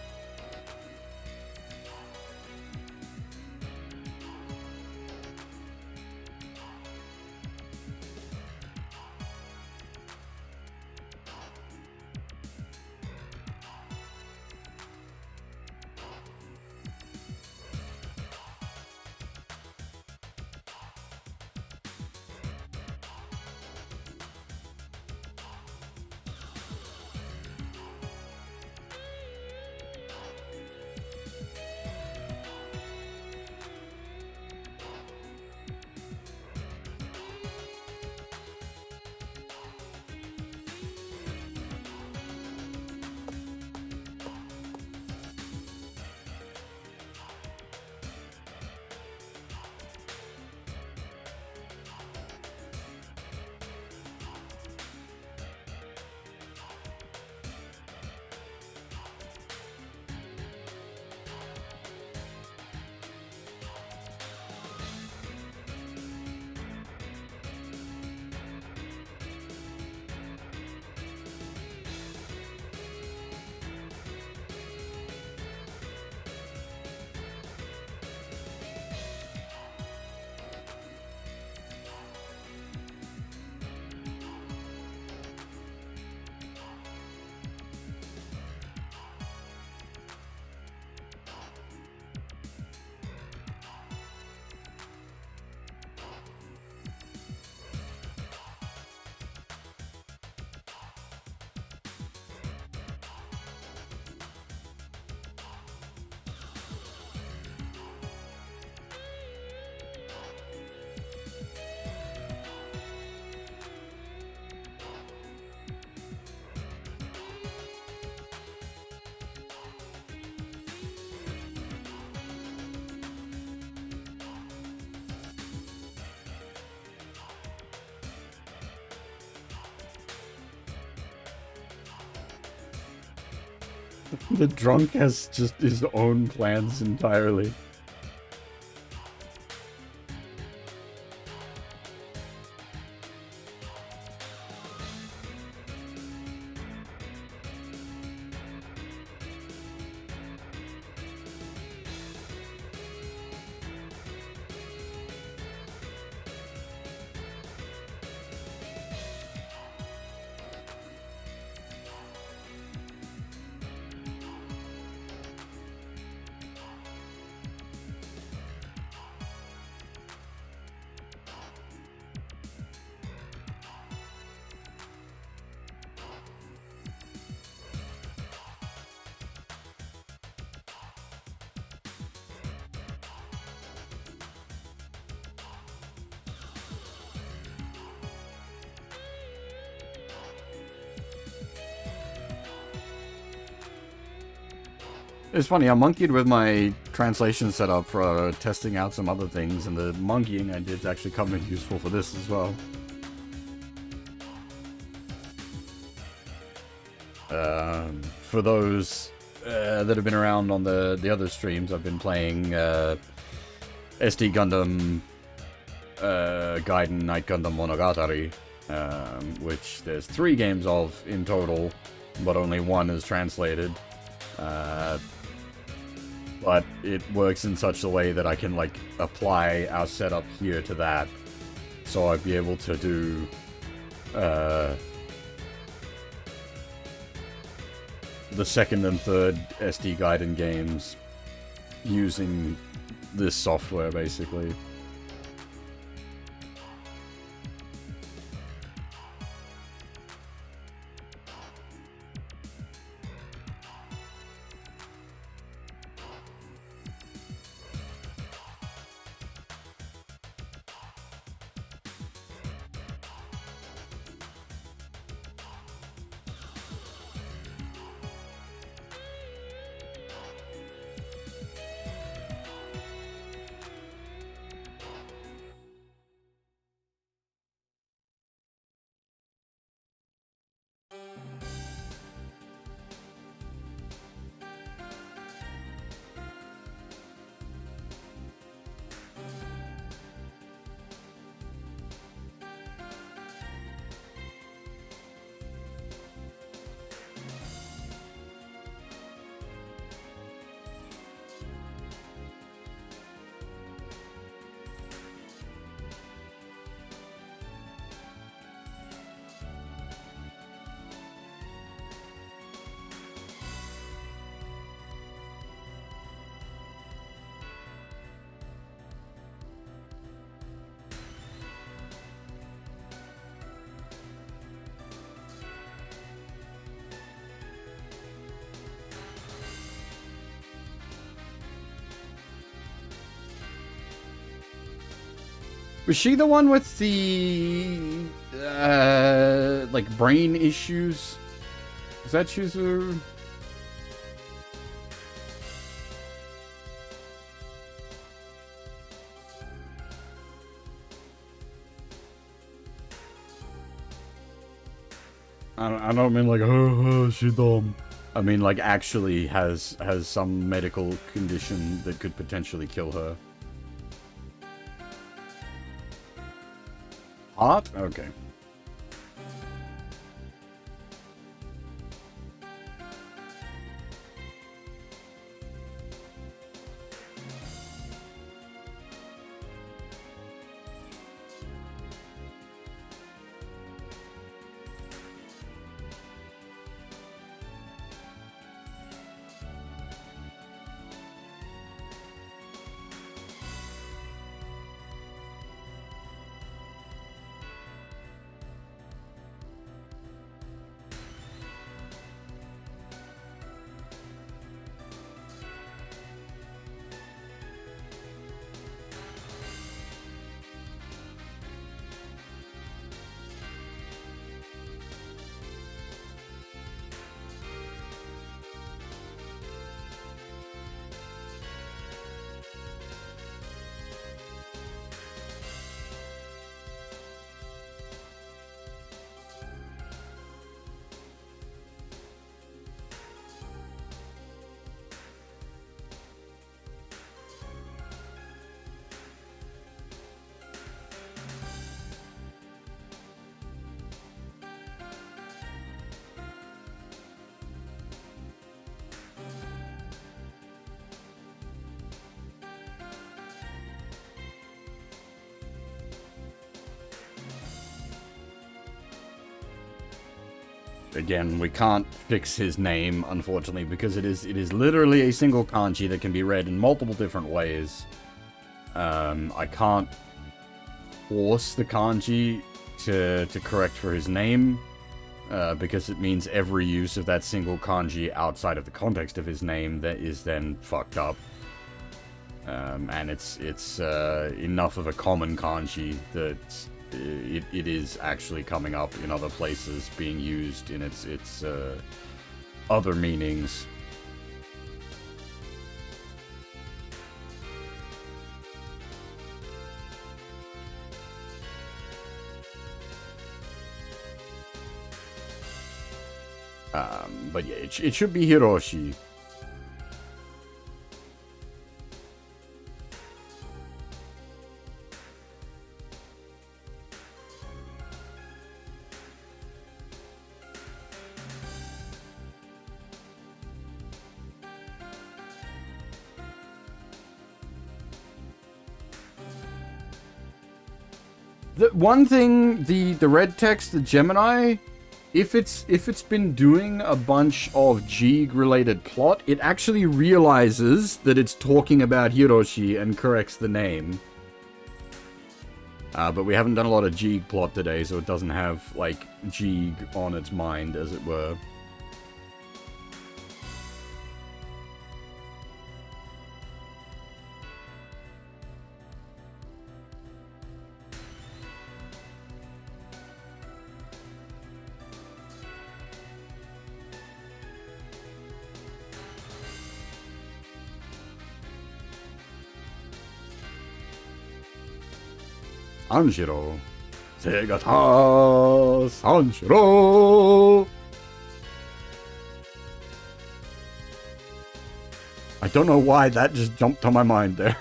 The drunk has just his own plans entirely. It's funny, I monkeyed with my translation setup for testing out some other things, and the monkeying I did actually come in useful for this as well. For those that have been around on the other streams, I've been playing SD Gundam Gaiden Night Gundam Monogatari, which there's 3 games of in total, but only 1 is translated. But it works in such a way that I can, like, apply our setup here to that. So I'd be able to do, the second and third SD Gaiden games using this software, basically. Was she the one with the like brain issues? Is that Chizuru? I don't mean like, oh, she dumb. I mean like actually has some medical condition that could potentially kill her. Heart? Okay. Again, we can't fix his name, unfortunately, because it is literally a single kanji that can be read in multiple different ways. I can't force the kanji to correct for his name, because it means every use of that single kanji outside of the context of his name that is then fucked up. And it's enough of a common kanji that it is actually coming up in other places, being used in its other meanings. But yeah, it should be Hiroshi. The one thing, the red text, the Gemini, if it's been doing a bunch of Jeeg-related plot, it actually realizes that it's talking about Hiroshi and corrects the name. But we haven't done a lot of Jeeg plot today, so it doesn't have, like, Jeeg on its mind, as it were. Sanshiro. Segata Sanshiro. I don't know why that just jumped to my mind there.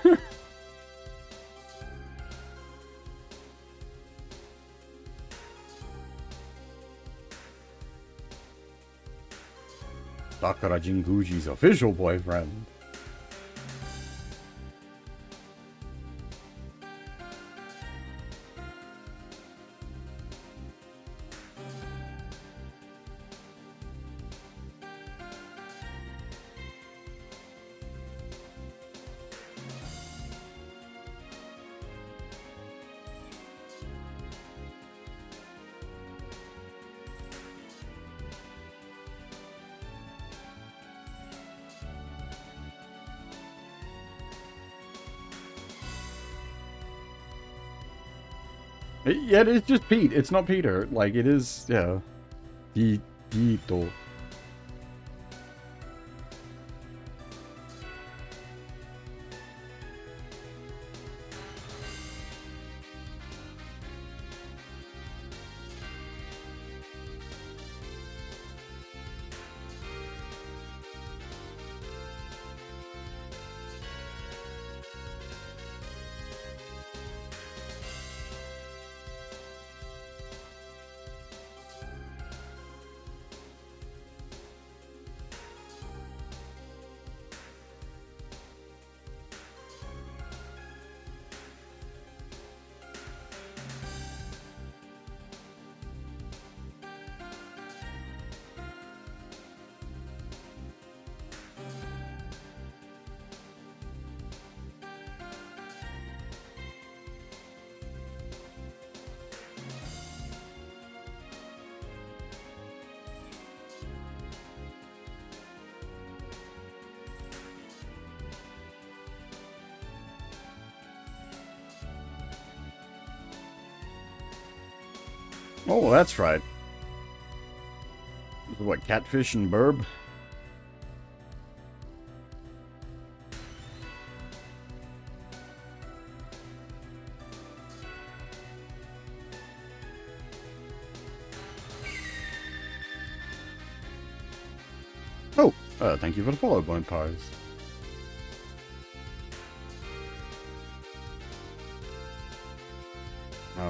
Sakura Jinguji's official boyfriend. Yeah, it's just Pete. It's not Peter. Like, it is, yeah. Tito. Oh, that's right. What, catfish and burb? Oh, thank you for the follow, Bone Pies.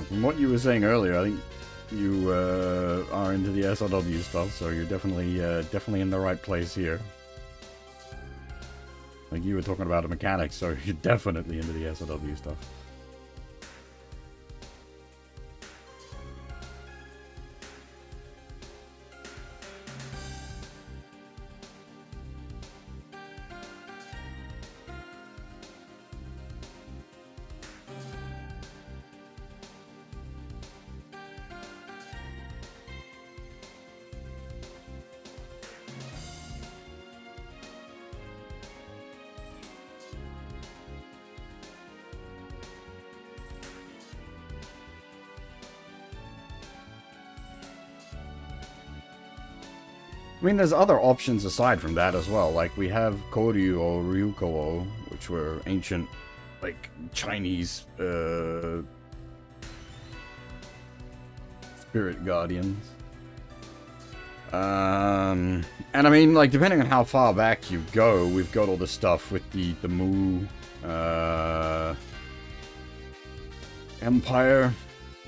From what you were saying earlier, I think you are into the SRW stuff, so you're definitely in the right place here. Like, you were talking about a mechanic, so you're definitely into the SRW stuff. I mean, there's other options aside from that as well. Like, we have Koryu or Ryuko, which were ancient, like, Chinese, spirit guardians. And I mean, like, depending on how far back you go, we've got all the stuff with the Mu, Empire,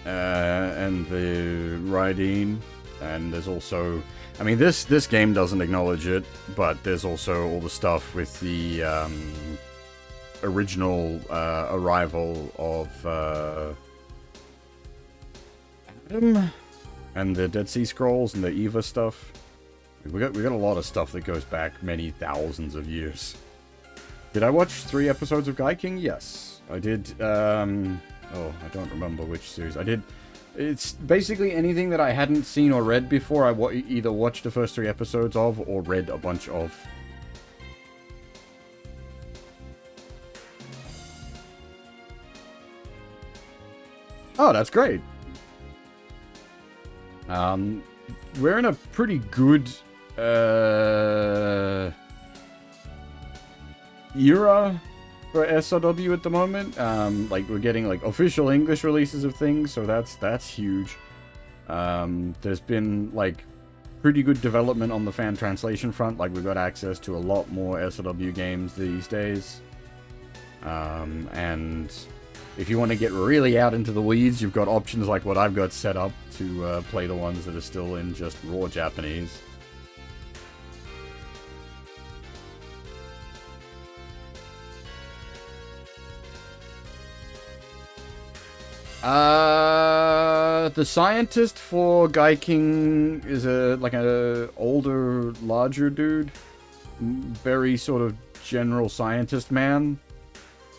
and the Raideen. And there's also, I mean, this game doesn't acknowledge it, but there's also all the stuff with the original arrival of Adam and the Dead Sea Scrolls and the Eva stuff. We got a lot of stuff that goes back many thousands of years. Did I watch 3 episodes of GaoGaiGar? Yes, I did. Oh, I don't remember which series I did. It's basically anything that I hadn't seen or read before. I either watched the first 3 episodes of or read a bunch of. Oh, that's great. We're in a pretty good era for SRW at the moment. Like, we're getting like official English releases of things, so that's huge. There's been like pretty good development on the fan translation front. Like, we've got access to a lot more SRW games these days. And if you want to get really out into the weeds, you've got options like what I've got set up to play the ones that are still in just raw Japanese. The scientist for GaoGaiGar is like a older, larger dude. Very sort of general scientist man.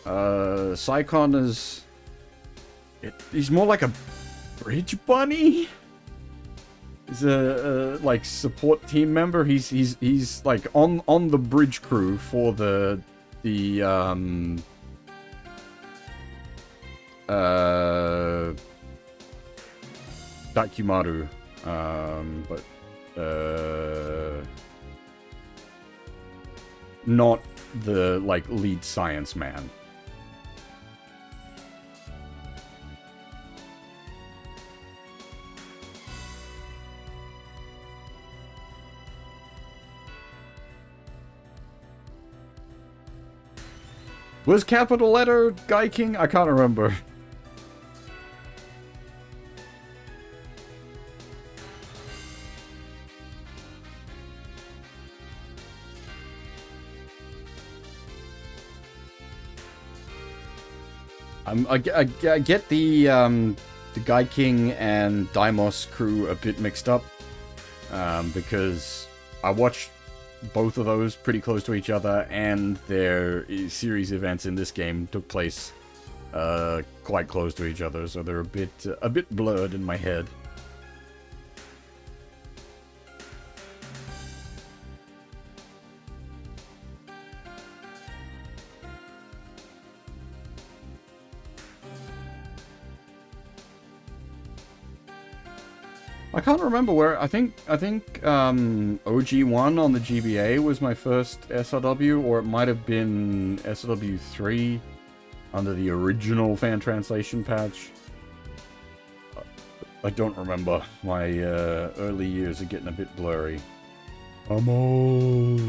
Saikon is... he's more like a bridge bunny? He's a like support team member. He's like on the bridge crew for the Dakimaru, but not the like lead science man. Was capital letter Guy King? I can't remember. I get the Guy King and Daimos crew a bit mixed up, because I watched both of those pretty close to each other, and their series events in this game took place quite close to each other, so they're a bit blurred in my head. I can't remember where. I think OG1 on the GBA was my first SRW, or it might have been SRW3 under the original fan translation patch. I don't remember. My early years are getting a bit blurry. I'm old.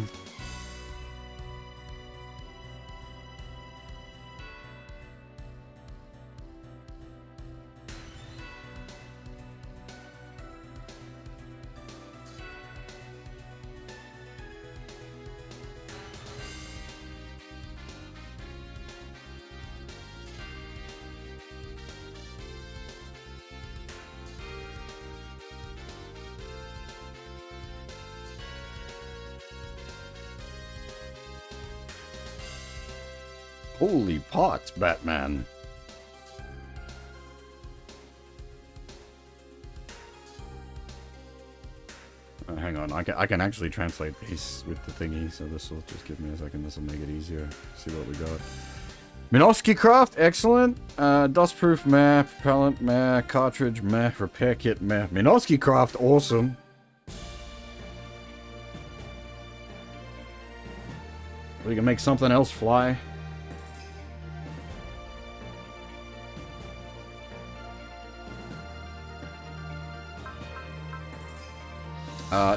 Holy pots, Batman. Hang on, I can actually translate these with the thingy, so this will just give me a second. This will make it easier. See what we got. Minovsky Craft, excellent. Dustproof meh, propellant meh, cartridge meh, repair kit meh. Minovsky Craft, awesome. We can make something else fly.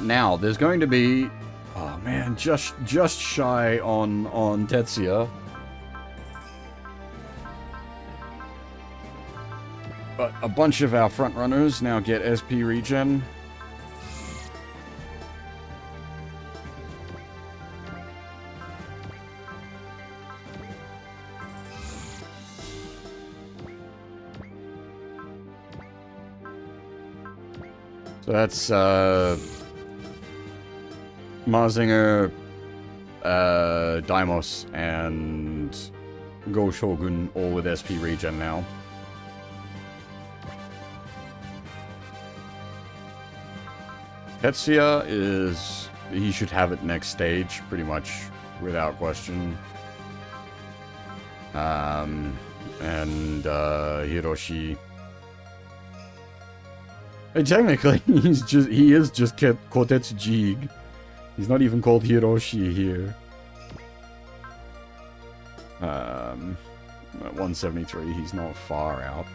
Now, there's going to be... Oh man, just shy on Tetsuya. But a bunch of our frontrunners now get SP regen. So that's, Mazinger, Daimos, and Go Shogun all with SP regen now. Tetsuya is... he should have it next stage, pretty much, without question. And, Hiroshi... And technically, he is just Kotetsu Jig. He's not even called Hiroshi here. At 173, he's not far out.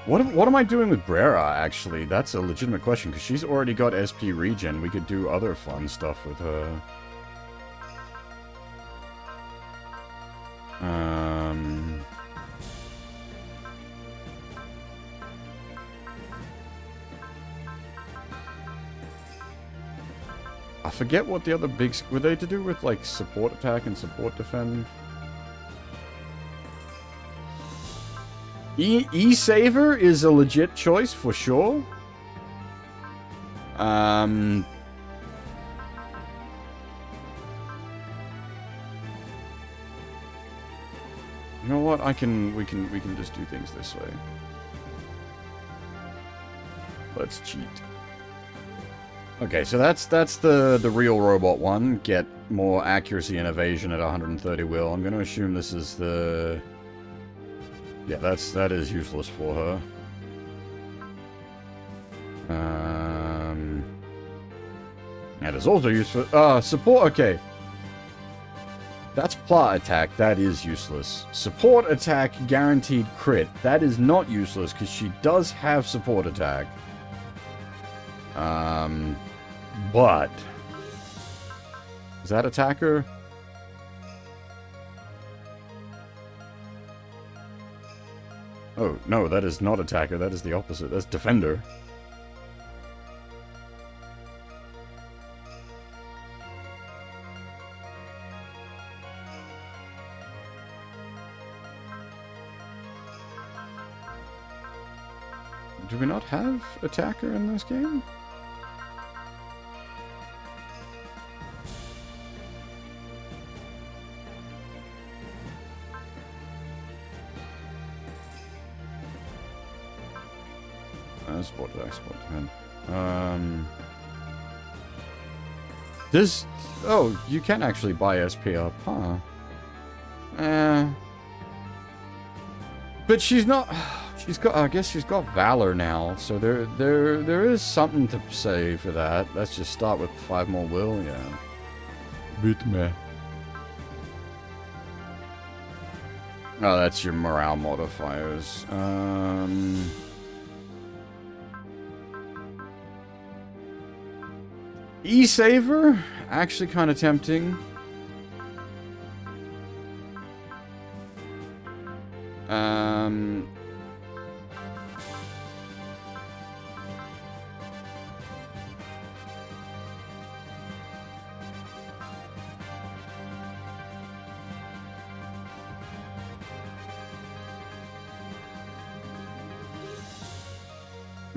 What am I doing with Brera, actually? That's a legitimate question, because she's already got SP regen. We could do other fun stuff with her. I forget what the other big... were they to do with, like, support attack and support defend? E-Saver is a legit choice, for sure. You know what? we can just do things this way. Let's cheat. Okay, so that's the real robot one. Get more accuracy and evasion at 130 will. I'm going to assume this is the... yeah, that is useless for her. And is also useful. Support, okay. That's plot attack. That is useless. Support attack, guaranteed crit. That is not useless, because she does have support attack. But... Is that attacker? Oh, no, that is not attacker. That is the opposite. That's defender. Do we not have attacker in this game? Sport attack, sport defend. This... Oh, you can actually buy SP up, huh? But she's not... She's got... I guess she's got Valor now, so there is something to say for that. Let's just start with 5 more will, yeah. Bit meh. Oh, that's your morale modifiers. E-Saver? Actually kind of tempting.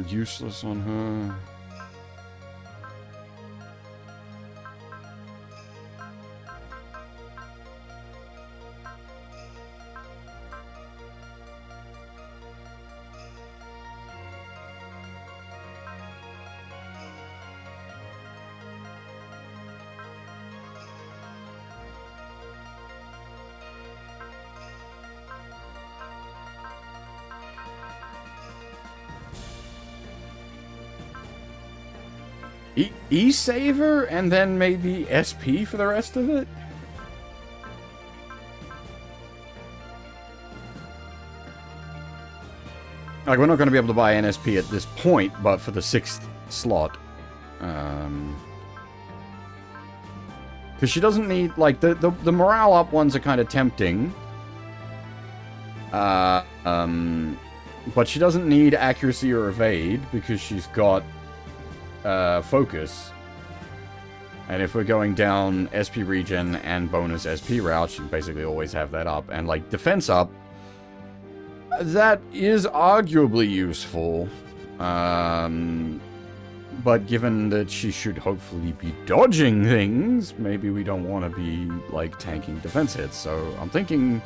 Useless on her. E-Saver and then maybe SP for the rest of it? Like, we're not going to be able to buy NSP at this point, but for the 6th slot. Because she doesn't need, like, the morale up ones are kind of tempting. But she doesn't need accuracy or evade because she's got focus. And if we're going down SP regen and bonus SP route, she can basically always have that up. And like defense up, that is arguably useful. But given that she should hopefully be dodging things, maybe we don't want to be like tanking defense hits. So I'm thinking,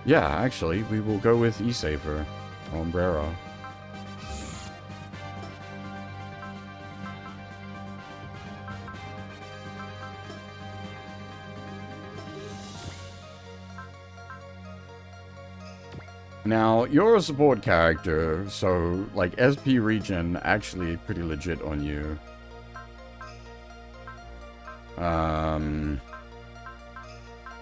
yeah, actually, we will go with E-Saver, Ombrera. Now, you're a support character, so, like, SP regen actually pretty legit on you. Hime,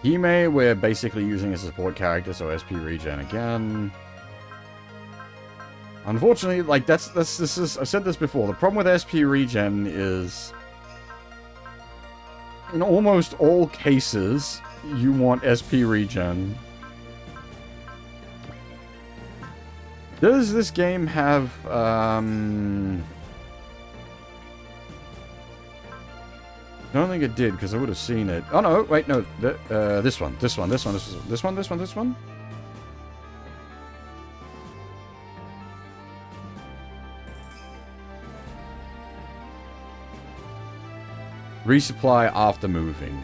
we're basically using as a support character, so SP regen again. Unfortunately, like, this is, I've said this before, the problem with SP regen is, in almost all cases, you want SP regen. Does this game have, I don't think it did, because I would have seen it. Oh no, wait, no, this one. Resupply after moving.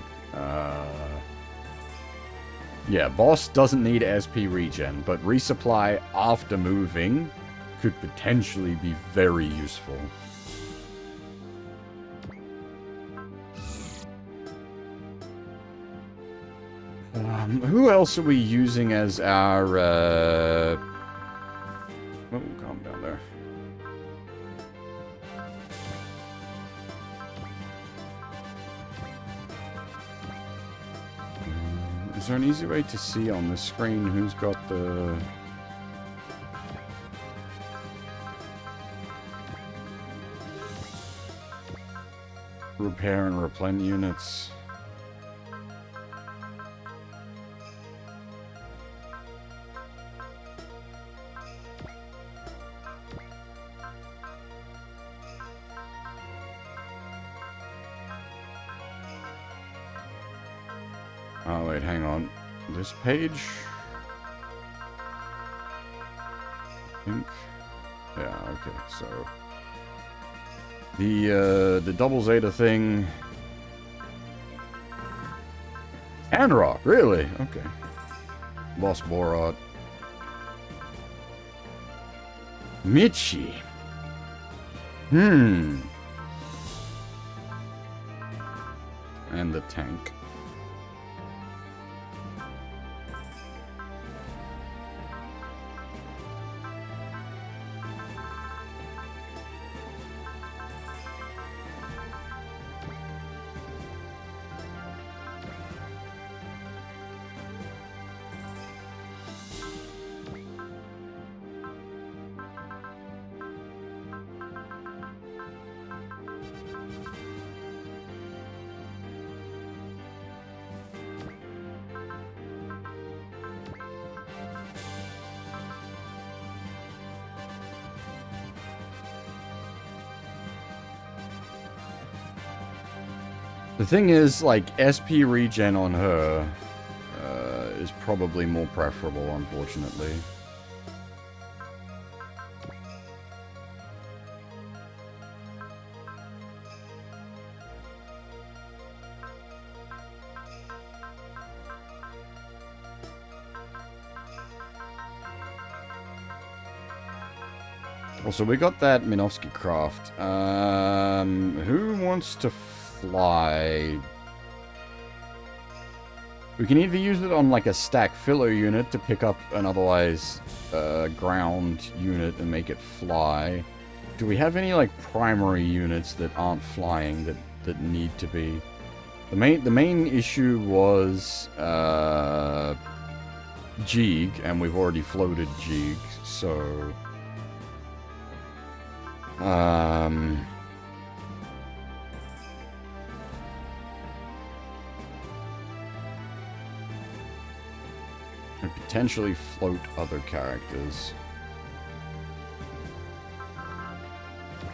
Yeah, boss doesn't need SP regen, but resupply after moving could potentially be very useful. Who else are we using as our, oh, calm down there. Is there an easy way to see on the screen who's got the... repair and replenish units? Oh wait, hang on. This page? I think. Yeah, okay, so the double Zeta thing. Anrock, really? Okay. Lost Borat. Michi. And the tank. The thing is, like, SP regen on her is probably more preferable, unfortunately. Also, we got that Minovsky craft. Who wants to fly? We can either use it on like a stack filler unit to pick up an otherwise ground unit and make it fly. Do we have any like primary units that aren't flying that need to be? The main issue was Jeeg, and we've already floated Jeeg, so and potentially float other characters.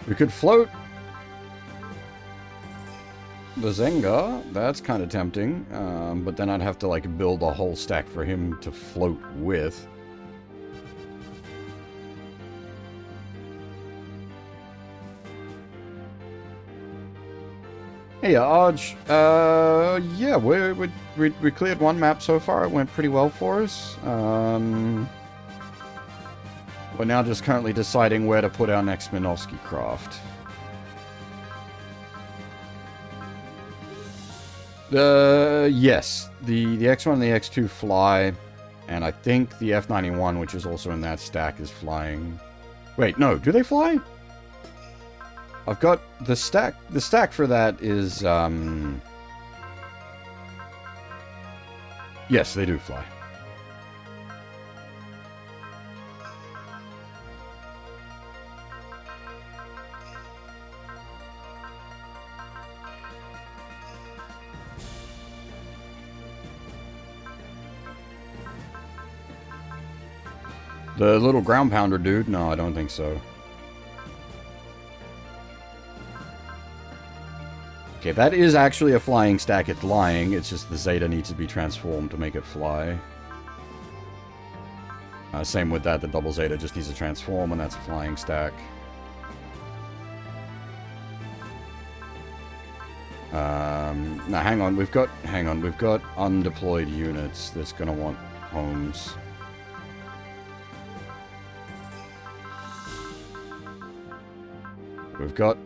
We could float the Zenga. That's kind of tempting, but then I'd have to like build a whole stack for him to float with. Hey, Arj. Yeah, we cleared one map so far. It went pretty well for us. We're now just currently deciding where to put our next Minovsky craft. Yes, the X1 and the X2 fly, and I think the F91, which is also in that stack, is flying. Wait, no, do they fly? I've got the stack. The stack for that is, yes, they do fly. The little ground pounder dude? No, I don't think so. Okay, that is actually a flying stack. It's lying. It's just the Zeta needs to be transformed to make it fly. Same with that. The double Zeta just needs to transform, and that's a flying stack. Now, hang on. We've got undeployed units that's gonna want homes. We've got...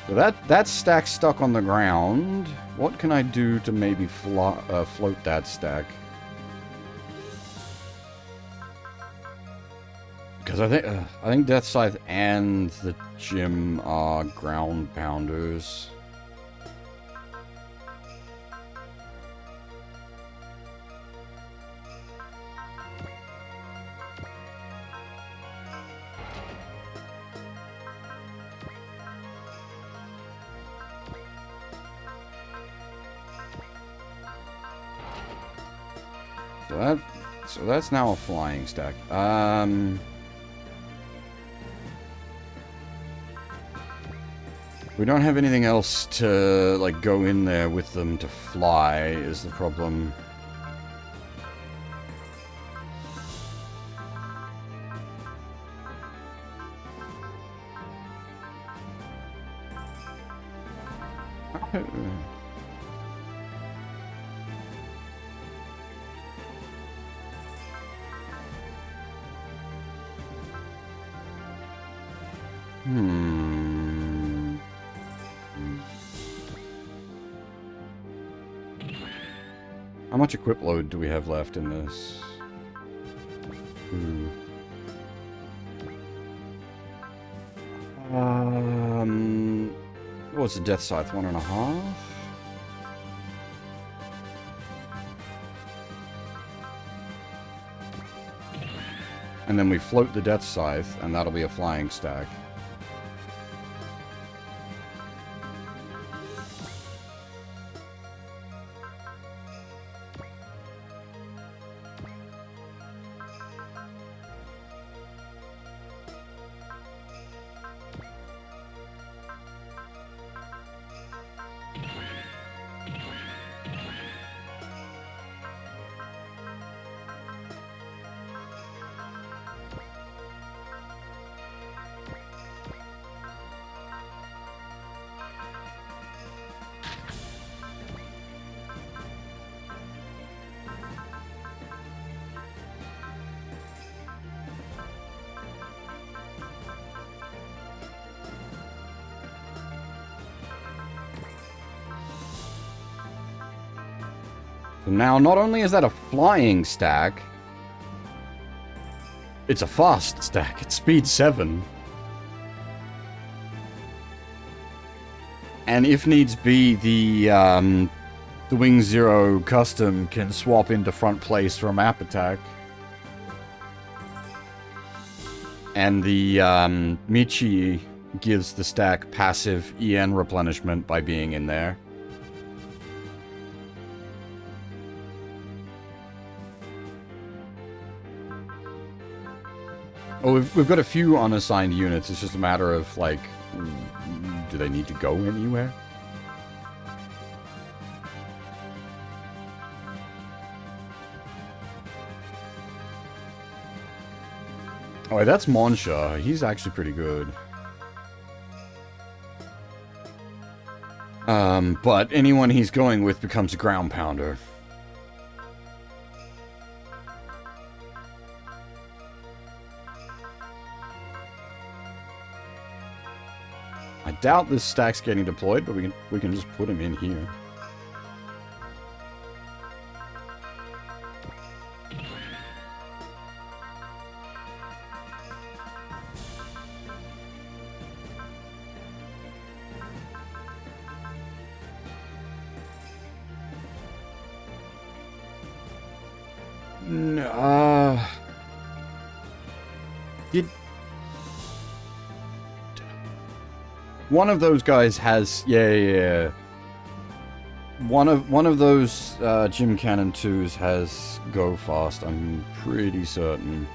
So that stack's stuck on the ground. What can I do to maybe float that stack? Because I think Death Scythe and the gym are ground pounders. So that's now a flying stack. We don't have anything else to, like, go in there with them to fly, is the problem. How much equip load do we have left in this? What's the Death Scythe? 1.5? And then we float the Death Scythe, and that'll be a flying stack. Now, not only is that a flying stack, it's a fast stack. It's speed 7. And if needs be, the Wing Zero custom can swap into front place for a map attack. And the Michi gives the stack passive EN replenishment by being in there. Oh, we've got a few unassigned units. It's just a matter of, like, do they need to go anywhere? Oh, wait, that's Monsha. He's actually pretty good. But anyone he's going with becomes a ground pounder. I doubt this stack's getting deployed, but we can just put him in here. One of those guys has, yeah. One of those Gym Cannon 2s has Go Fast, I'm pretty certain.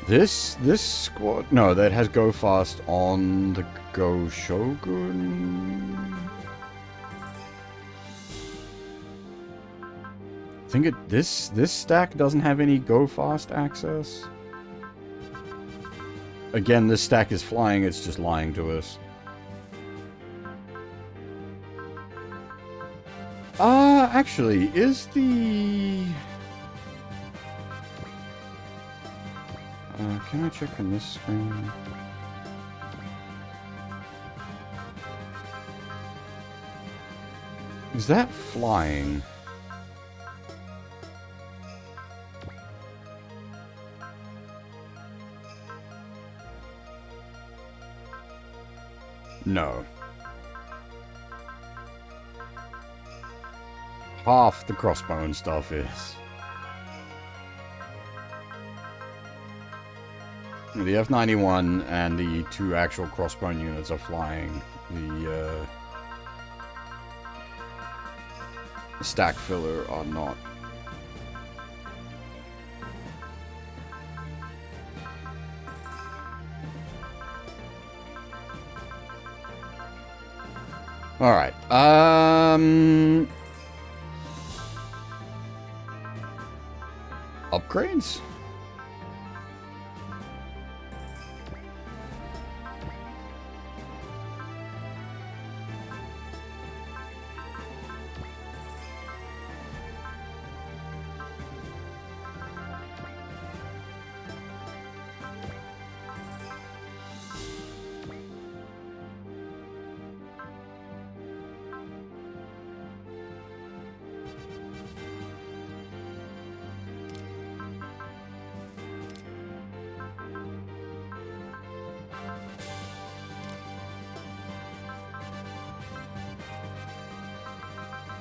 This squad, no, that has Go Fast on the Go Shogun. I think this stack doesn't have any Go Fast access. Again, this stack is flying, it's just lying to us. Actually, is the... can I check on this screen? Is that flying? No. Half the crossbone stuff is. The F-91 and the 2 actual crossbone units are flying. The stack filler are not. Alright, upgrades?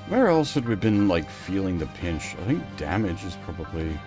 Where else had we been, like, feeling the pinch? I think damage is probably...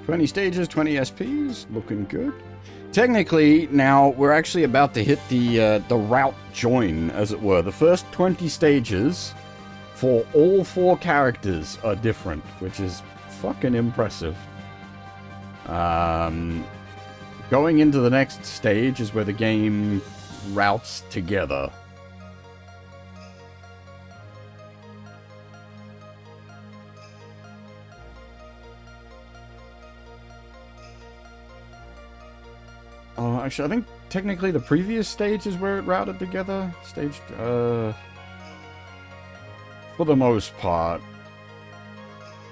"20 stages, 20 SPs, looking good." Technically, now we're actually about to hit the route join, as it were. The first 20 stages for all 4 characters are different, which is fucking impressive. Going into the next stage is where the game routes together. Oh, actually, I think technically the previous stage is where it routed together. Stage, for the most part.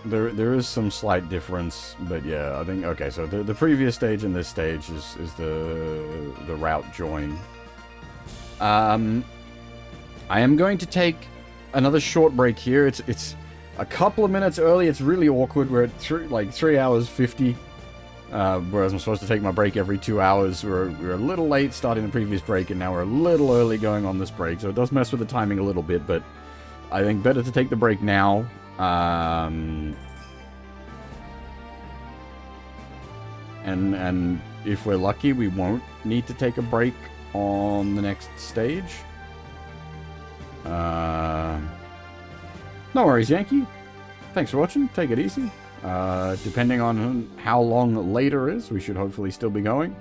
There is some slight difference, but yeah, I think, okay, so the previous stage and this stage is the route join. I am going to take another short break here. It's a couple of minutes early. It's really awkward. We're at 3 hours 50. Whereas I'm supposed to take my break every 2 hours. We're a little late starting the previous break, and now we're a little early going on this break, so it does mess with the timing a little bit, but I think better to take the break now. And if we're lucky, we won't need to take a break on the next stage. No worries, Yankee. Thanks for watching. Take it easy. Depending on how long later is, we should hopefully still be going.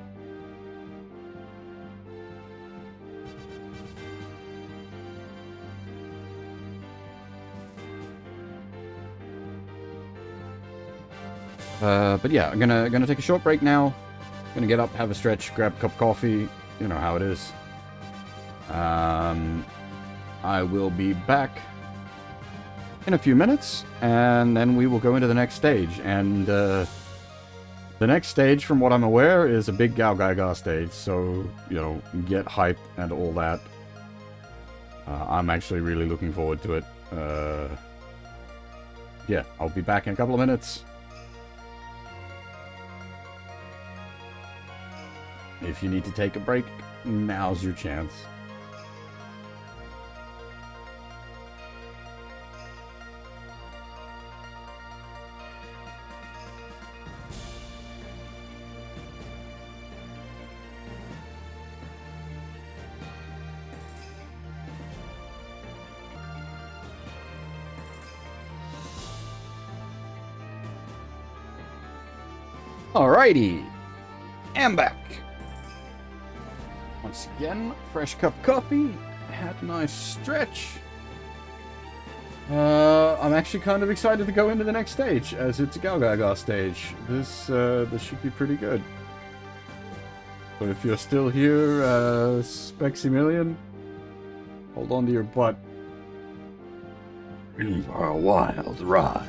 But yeah, I'm gonna take a short break now. Gonna get up, have a stretch, grab a cup of coffee. You know how it is. I will be back in a few minutes, and then we will go into the next stage. And The next stage, from what I'm aware, is a big GaoGaiGar stage, so, you know, get hype and all that. I'm actually really looking forward to it. Yeah, I'll be back in a couple of minutes. If you need to take a break, now's your chance. Alrighty, I'm back. Once again, fresh cup of coffee, had a nice stretch. I'm actually kind of excited to go into the next stage, as it's a GaoGaiGar stage. This should be pretty good. But if you're still here, Spexymillion, hold on to your butt. In for a wild ride.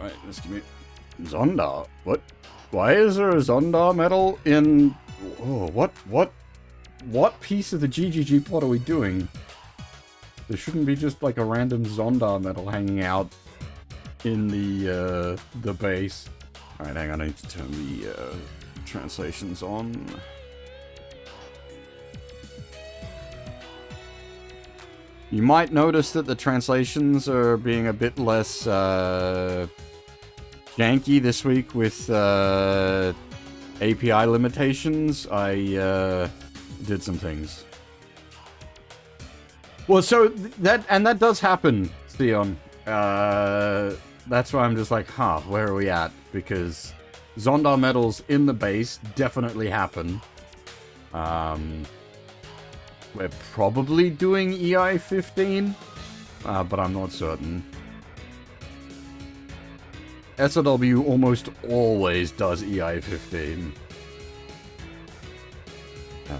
Alright, let's give me... Zondar? What? Why is there a Zondar medal in... Oh, what piece of the GGG plot are we doing? There shouldn't be just like a random Zondar medal hanging out in the base. Alright, hang on, I need to turn the translations on. You might notice that the translations are being a bit less janky this week with API limitations. I did some things. Well, so that does happen, Theon. That's why I'm just like, where are we at? Because Zondar medals in the base definitely happen. We're probably doing EI-15, but I'm not certain. SLW almost always does EI-15.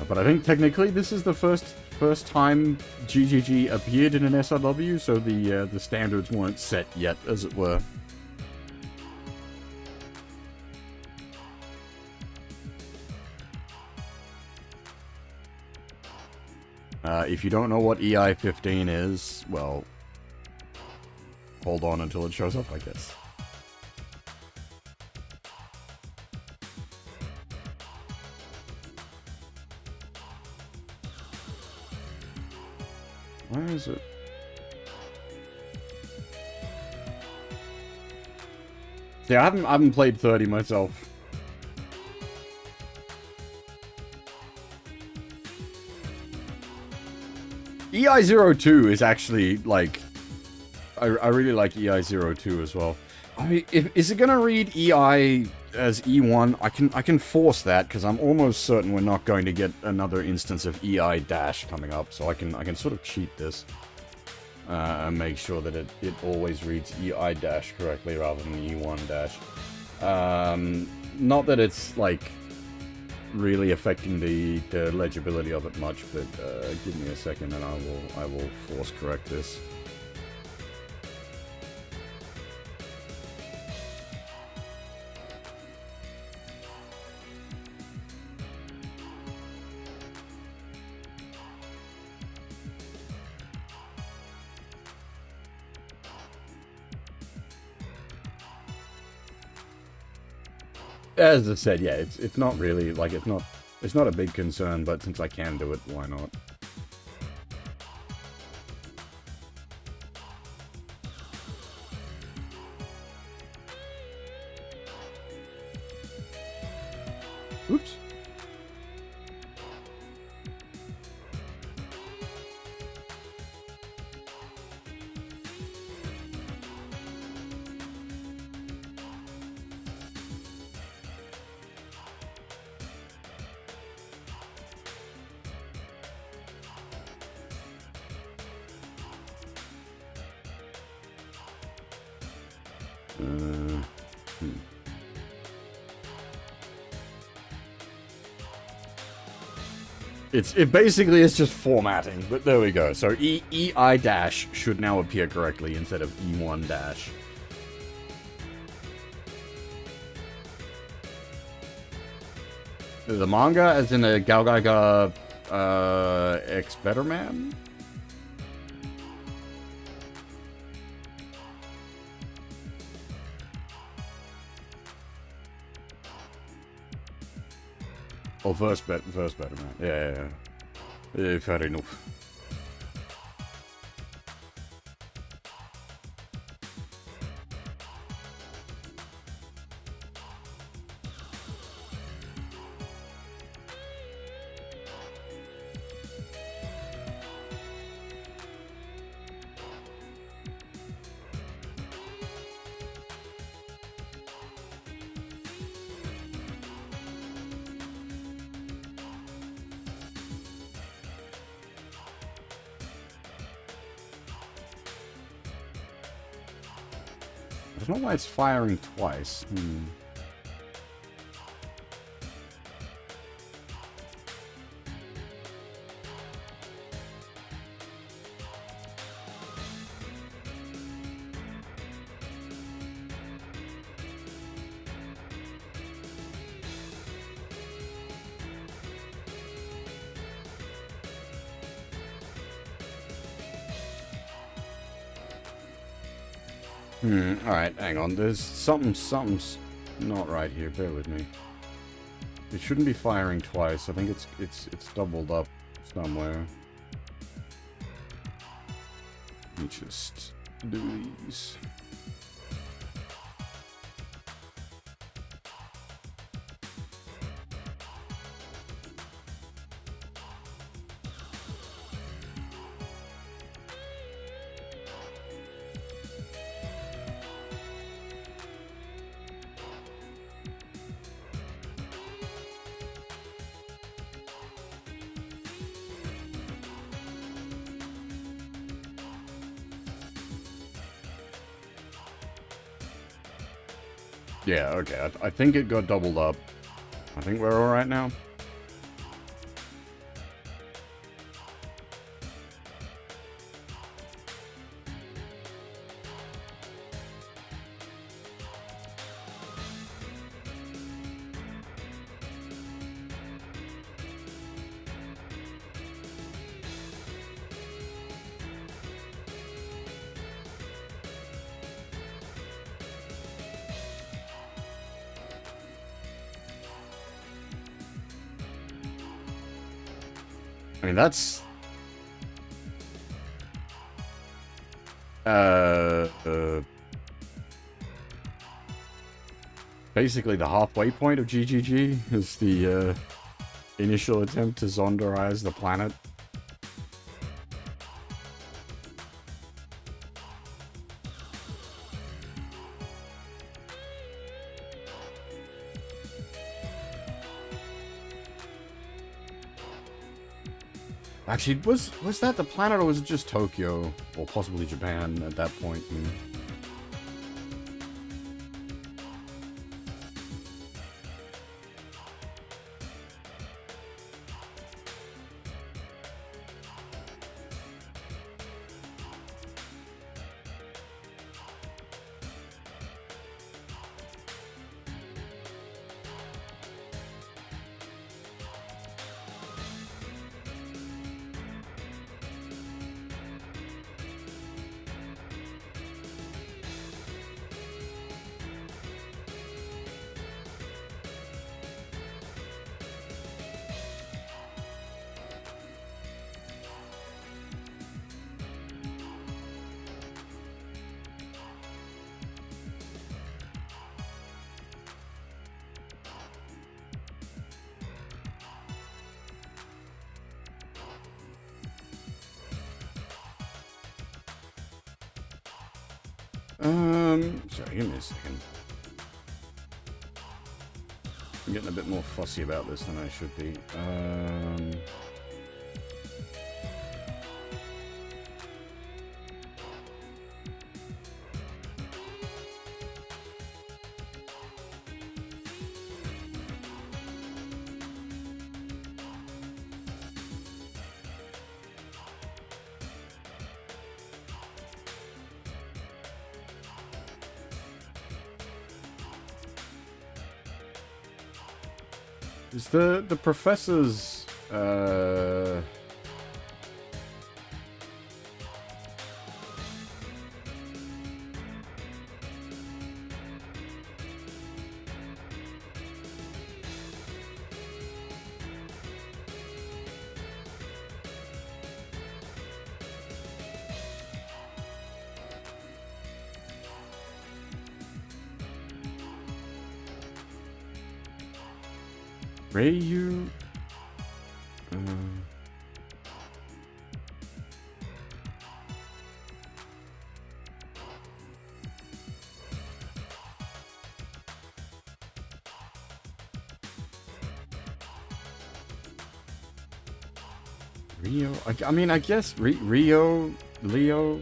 But I think technically this is the first time GGG appeared in an SLW, so the standards weren't set yet, as it were. If you don't know what EI-15 is, well, hold on until it shows up, I guess. Where is it? Yeah, I haven't played 30 myself. EI-02 is actually, like... I really like EI-02 as well. I mean, is it gonna read EI as E1? I can force that, because I'm almost certain we're not going to get another instance of EI dash coming up, so I can sort of cheat this. And make sure that it always reads EI dash correctly rather than E1 dash. Not that it's, like... really affecting the legibility of it much, but give me a second and I will force correct this. As I said, yeah, it's not really, like, it's not a big concern, but since I can do it, why not? Oops. It basically is just formatting, but there we go. So EI dash should now appear correctly instead of E1 dash. The manga, as in a GaoGaiGar X Better Man? Oh, verse better man. Yeah. Fair enough. I don't know why it's firing twice. Alright, hang on. There's something's not right here. Bear with me. It shouldn't be firing twice. I think it's doubled up somewhere. Let me just do these. Yeah, okay. I think it got doubled up. I think we're alright now. I mean, that's... basically the halfway point of GGG is the initial attempt to zonderize the planet. Actually, was that the planet, or was it just Tokyo? Or possibly Japan at that point? Sorry, give me a second. I'm getting a bit more fussy about this than I should be. Is the professor's Ryu? Rio? I mean, I guess Rio, Leo.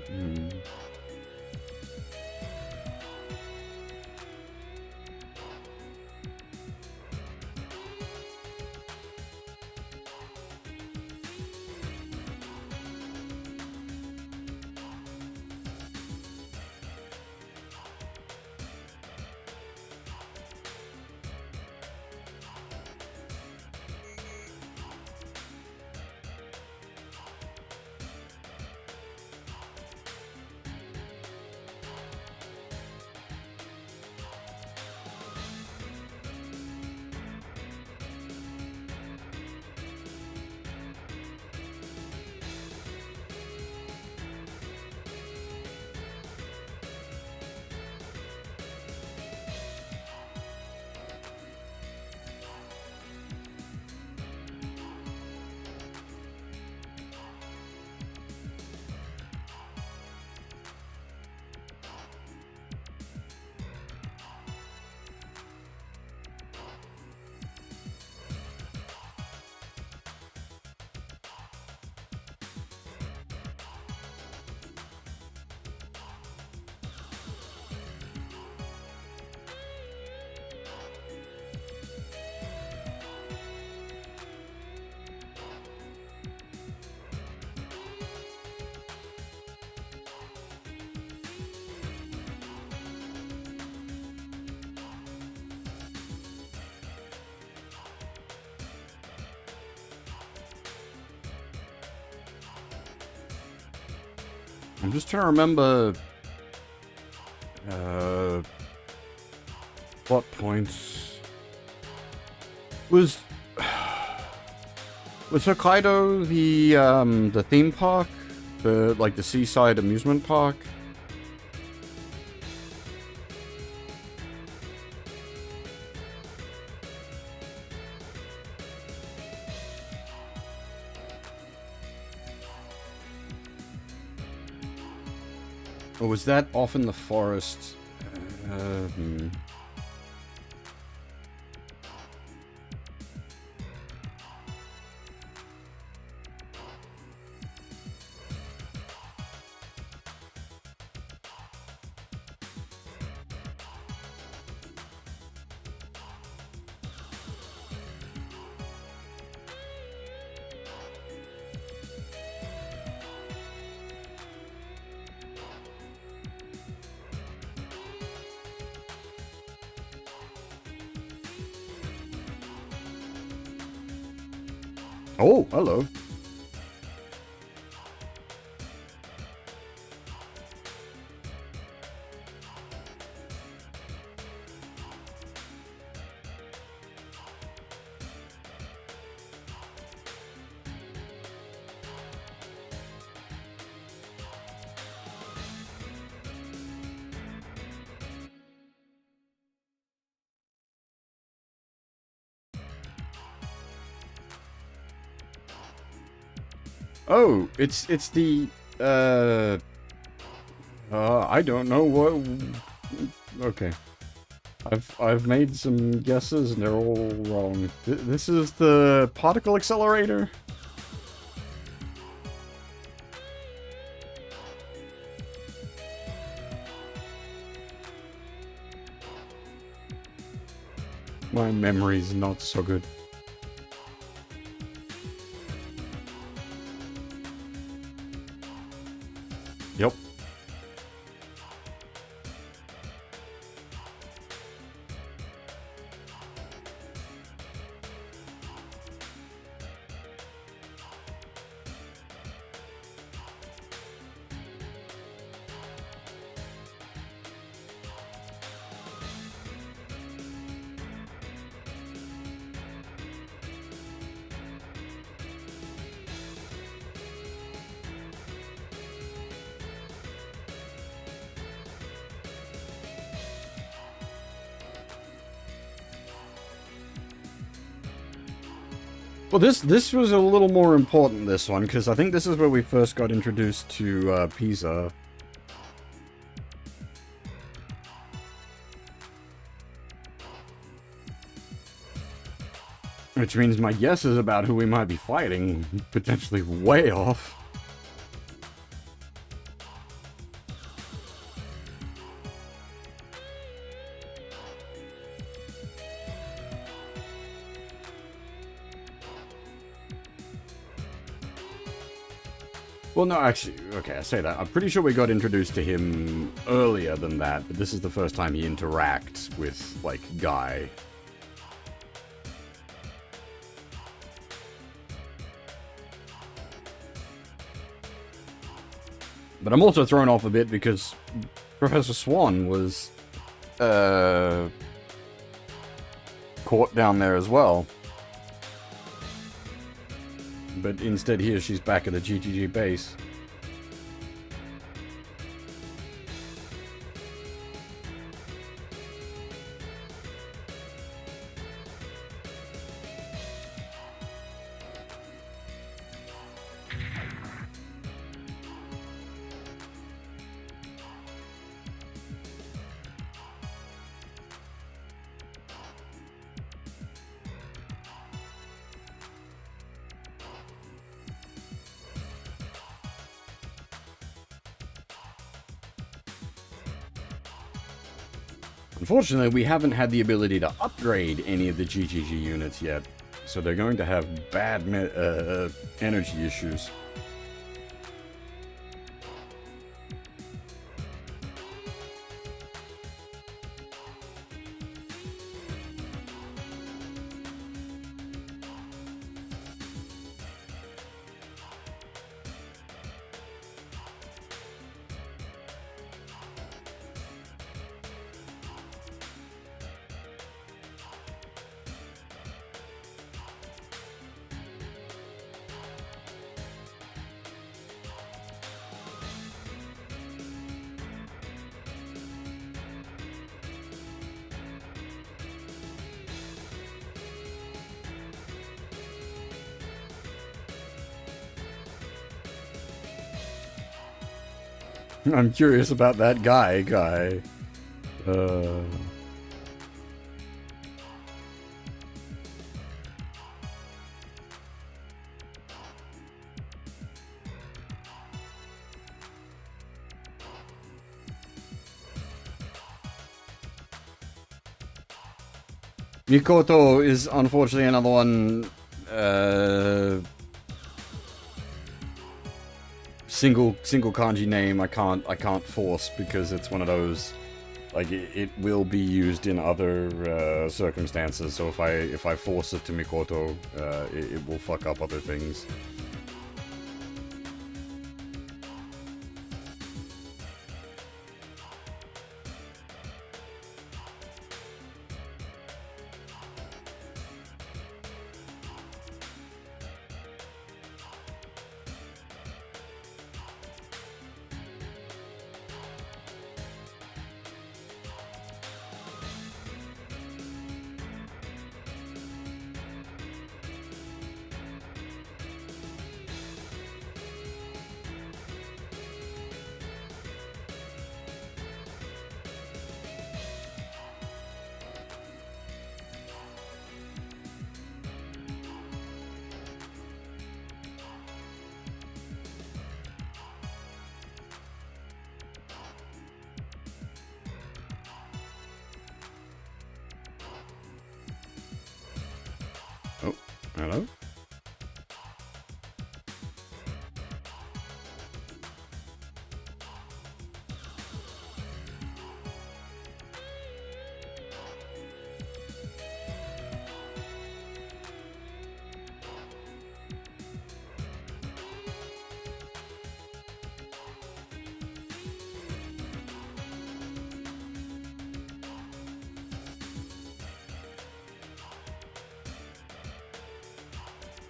I'm just trying to remember what points was Hokkaido the theme park, the seaside amusement park? Or was that off in the forest? Oh, hello. Oh, it's the I don't know what. Okay, I've made some guesses and they're all wrong. This is the particle accelerator. My memory's not so good. Yep. Well, this was a little more important, this one, because I think this is where we first got introduced to Pisa. Which means my guesses about who we might be fighting potentially way off. Well, no, actually, okay, I say that. I'm pretty sure we got introduced to him earlier than that, but this is the first time he interacts with, like, Guy. But I'm also thrown off a bit because Professor Swan was, caught down there as well. But instead here she's back at the GGG base. Unfortunately, we haven't had the ability to upgrade any of the GGG units yet, so they're going to have bad energy issues. I'm curious about that guy. Mikoto is unfortunately another one, single kanji name I can't force because it's one of those, like, it will be used in other circumstances, so if I force it to Mikoto, it will fuck up other things. Oh, hello?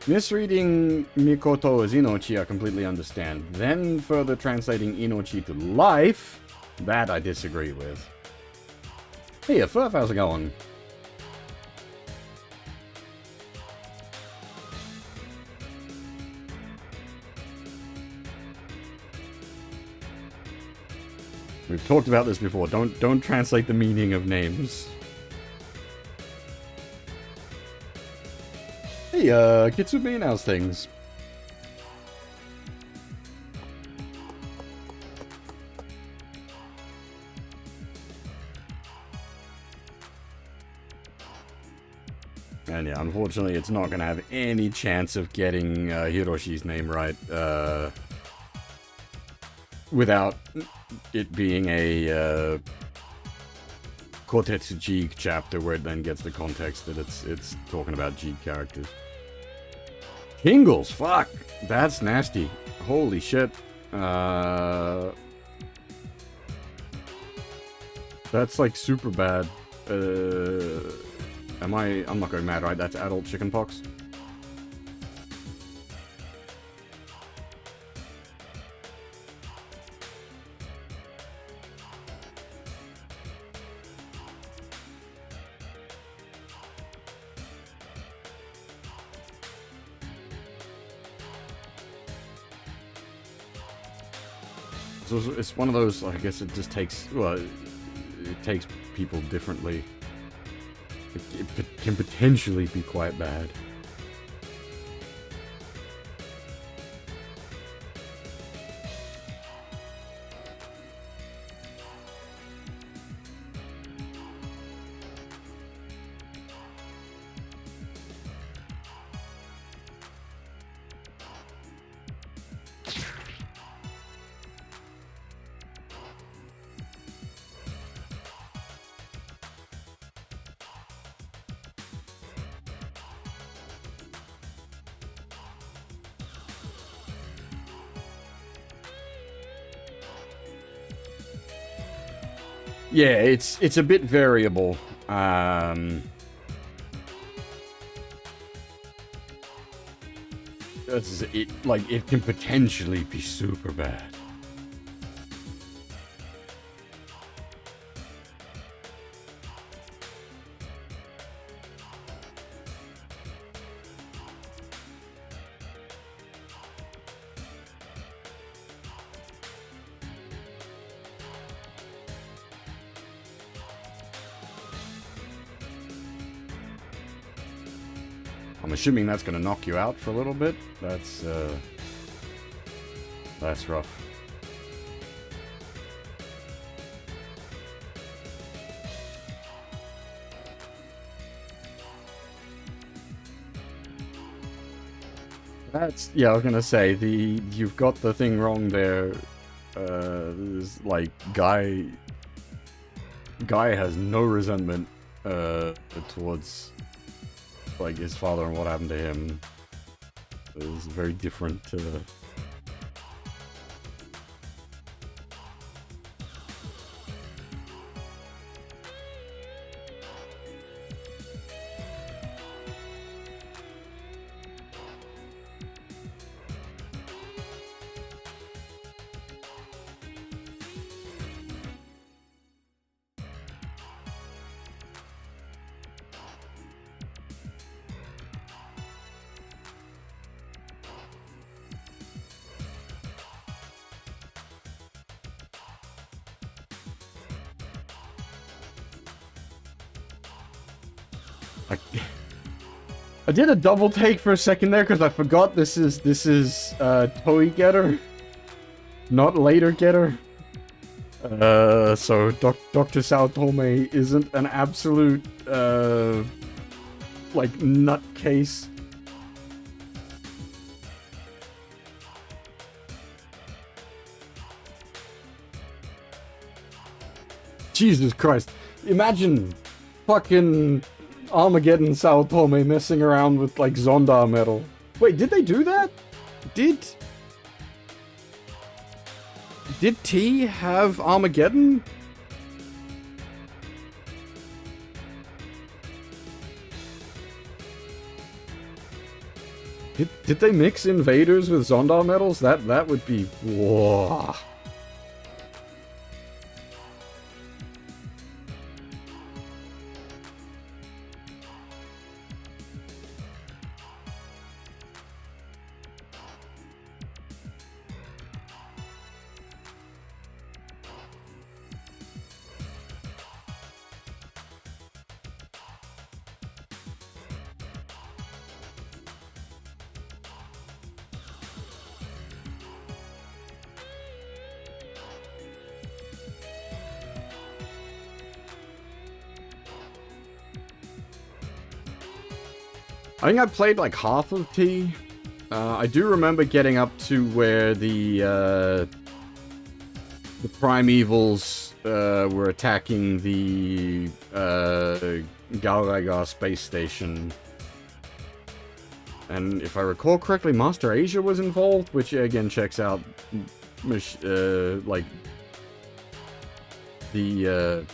Misreading Mikoto as Inochi, I completely understand. Then further translating Inochi to life, that I disagree with. Hey, Furf, how's it going? We've talked about this before. Don't translate the meaning of names. Hey, Kitsune, how's things? And yeah, unfortunately, it's not going to have any chance of getting Hiroshi's name right without it being a Kotetsu Jeeg chapter where it then gets the context that it's talking about Jeeg characters. Kingles, fuck, that's nasty. Holy shit. That's like super bad. I'm not going mad, right? That's adult chickenpox. So it's one of those, I guess it just takes, well, it takes people differently. It can potentially be quite bad. Yeah, it's a bit variable. It can potentially be super bad. I'm assuming that's going to knock you out for a little bit. That's rough. Yeah, I was gonna say, you've got the thing wrong there. There's, like, Guy has no resentment towards, like, his father and what happened to him. It's very different. I did a double take for a second there because I forgot this is Toei Getter, not later Getter. So Dr. Saotome isn't an absolute like nutcase. Jesus Christ! Imagine fucking Armageddon Saotome messing around with, like, Zondar metal. Wait, did they do that? Did T have Armageddon? Did they mix Invaders with Zondar metals? That would be... Whoa. I think I played like half of T. I do remember getting up to where the Primevals were attacking the GaoGaiGar space station. And if I recall correctly, Master Asia was involved, which again checks out, like, the,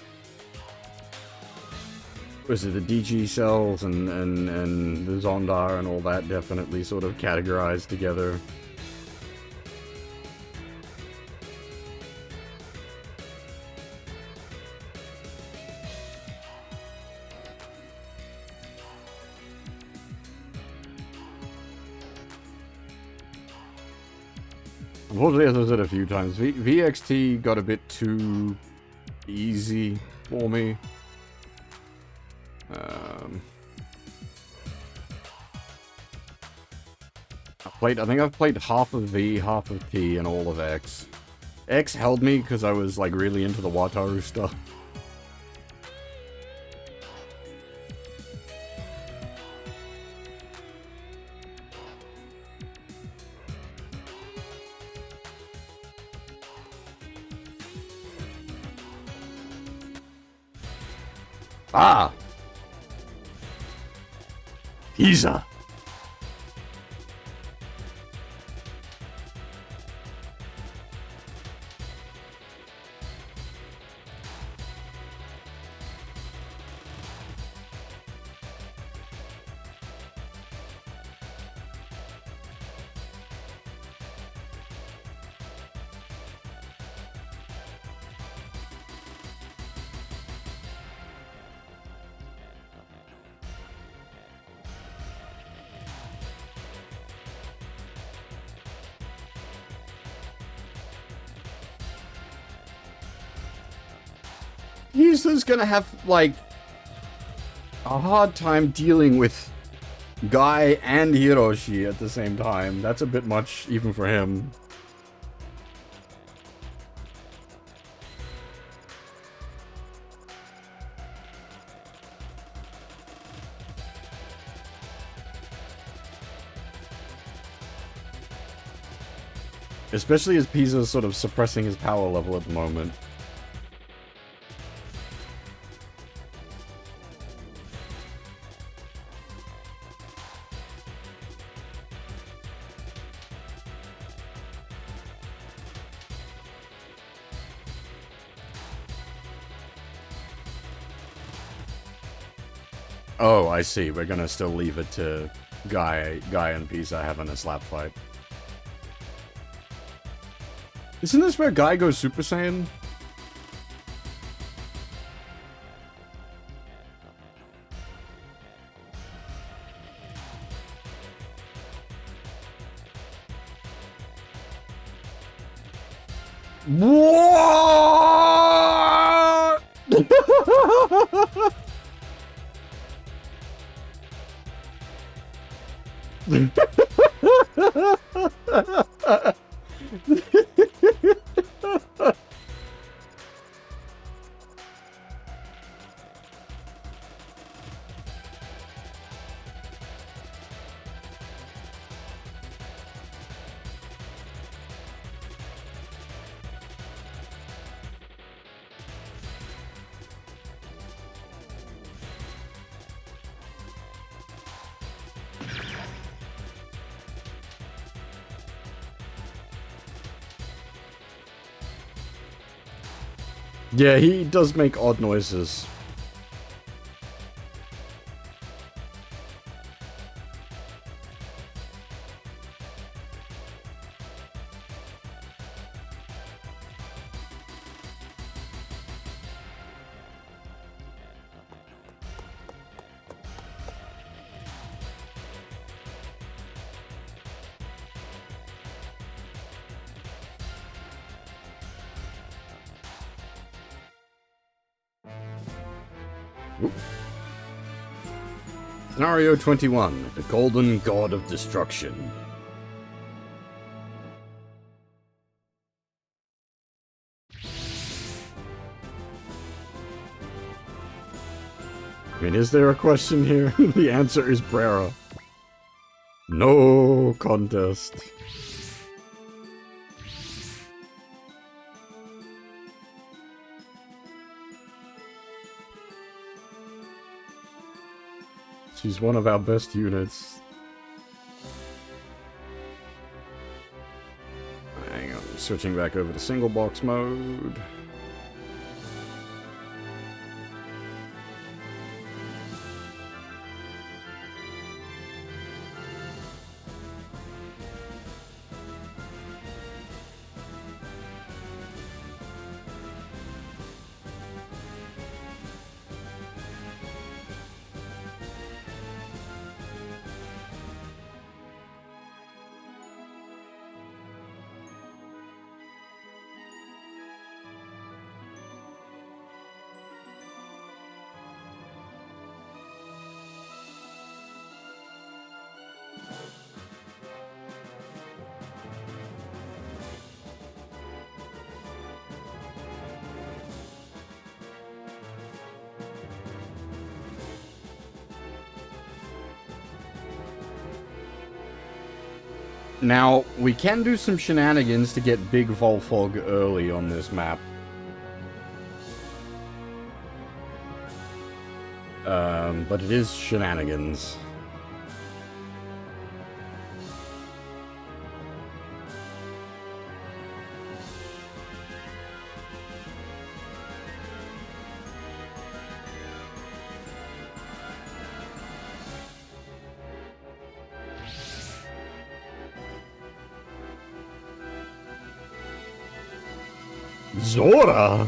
was it the DG cells and the Zondar and all that definitely sort of categorized together. Unfortunately, as I said a few times, VXT got a bit too easy for me. I think I've played half of V, half of T, and all of X. X held me because I was like really into the Wataru stuff. Ah! Pizza! He's just gonna have, like, a hard time dealing with Guy and Hiroshi at the same time. That's a bit much, even for him. Especially as Pisa's sort of suppressing his power level at the moment. Oh, I see. We're gonna still leave it to Guy and Pisa having a slap fight. Isn't this where Guy goes Super Saiyan? What? Yeah, he does make odd noises. Scenario 21, the Golden God of Destruction. I mean, is there a question here? The answer is Brera. No contest. She's one of our best units. Hang on, switching back over to single box mode. Now, we can do some shenanigans to get big Volfog early on this map. But it is shenanigans. Zora!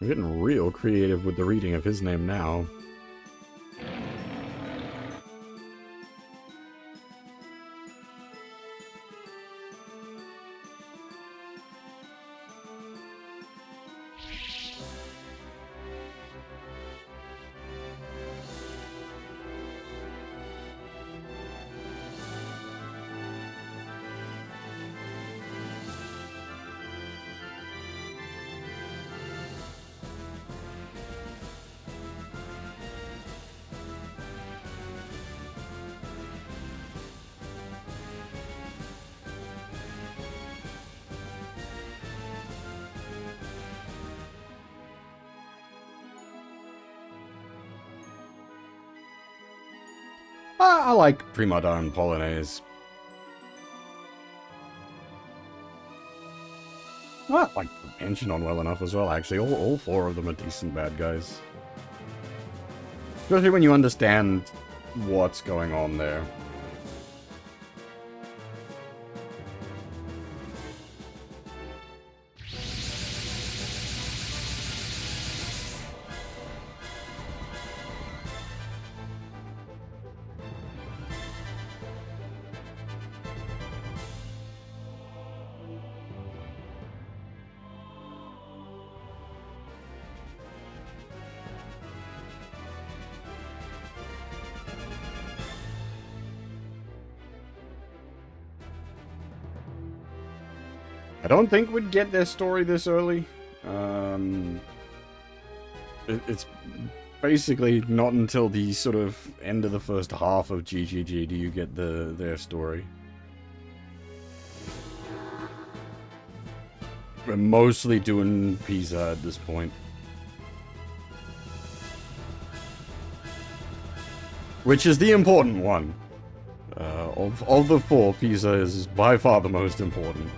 We're getting real creative with the reading of his name now. I like Prima Darn Polonaise. I like the engine on well enough as well, actually. All four of them are decent bad guys. Especially when you understand what's going on there. I don't think we'd get their story this early. It's basically not until the sort of end of the first half of GGG do you get their story. We're mostly doing Pisa at this point. Which is the important one. Of the four, Pisa is by far the most important.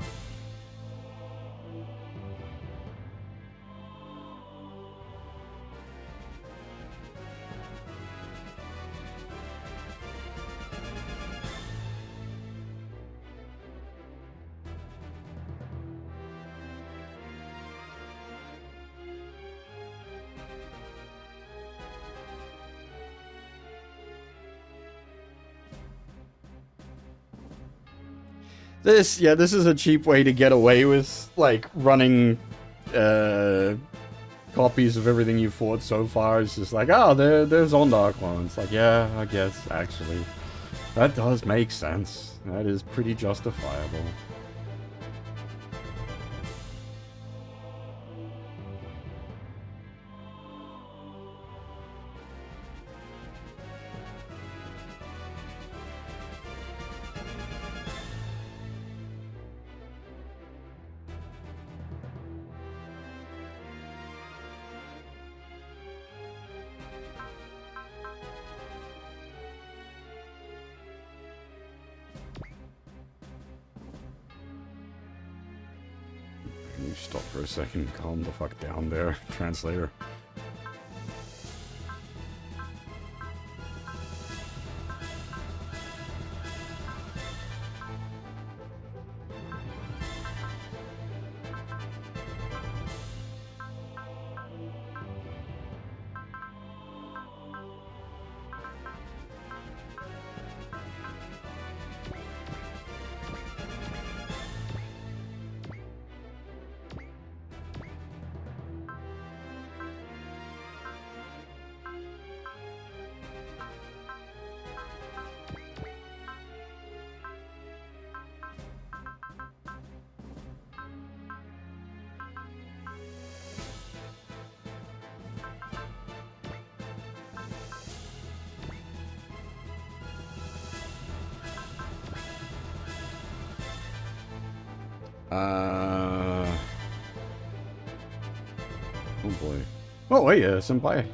This is a cheap way to get away with, like, running, copies of everything you fought so far. It's just like, oh, there's Ondar clones. Like, yeah, I guess, actually. That does make sense. That is pretty justifiable. Can you stop for a second? Calm the fuck down there, translator. Oh boy. Oh wait, senpai.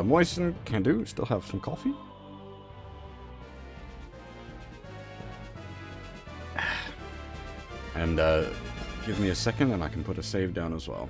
Moisten can do. Still have some coffee. And give me a second, and I can put a save down as well.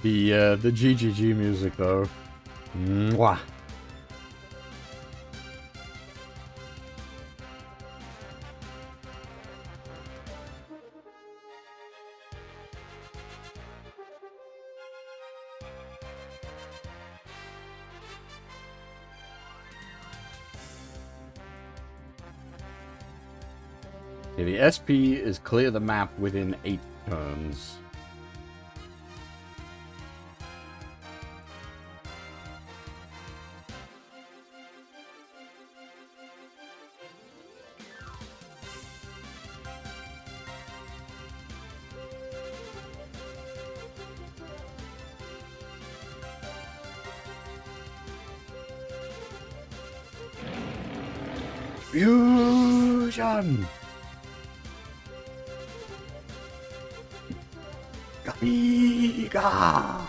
The GGG music though. Mwah. Okay, the SP is clear the map within 8 turns. Fusion! GaoGaiGar!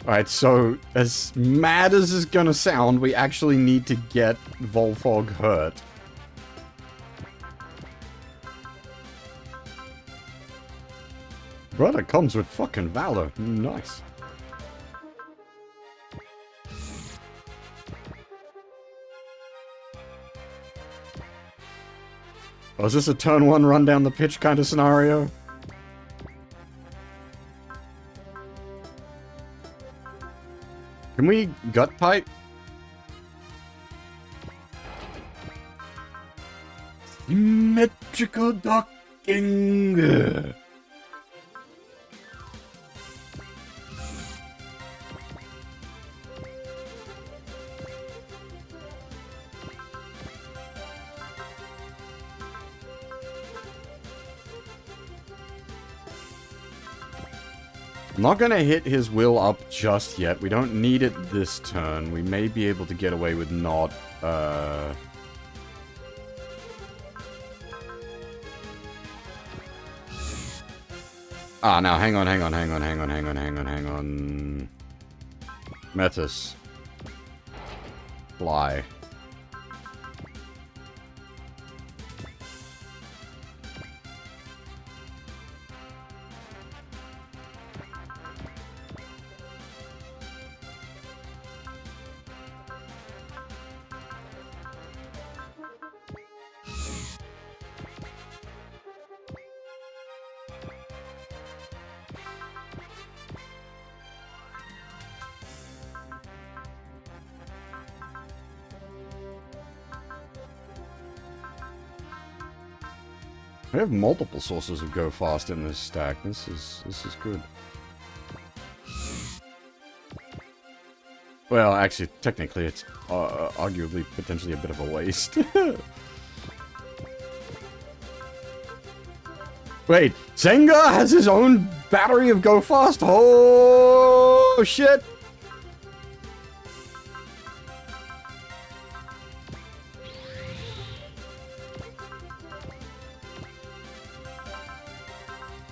Alright, so, as mad as it's gonna sound, we actually need to get Volfog hurt. Brother comes with fucking valor. Nice. Oh, is this a turn 1 run down the pitch kind of scenario? Can we gut pipe? Symmetrical docking. I'm not gonna hit his will up just yet. We don't need it this turn. We may be able to get away with not, Ah, now hang on. Metis. Fly. I have multiple sources of Go Fast in this stack. This is good. Well, actually, technically, it's arguably potentially a bit of a waste. Wait, Senga has his own battery of Go Fast? Oh, shit!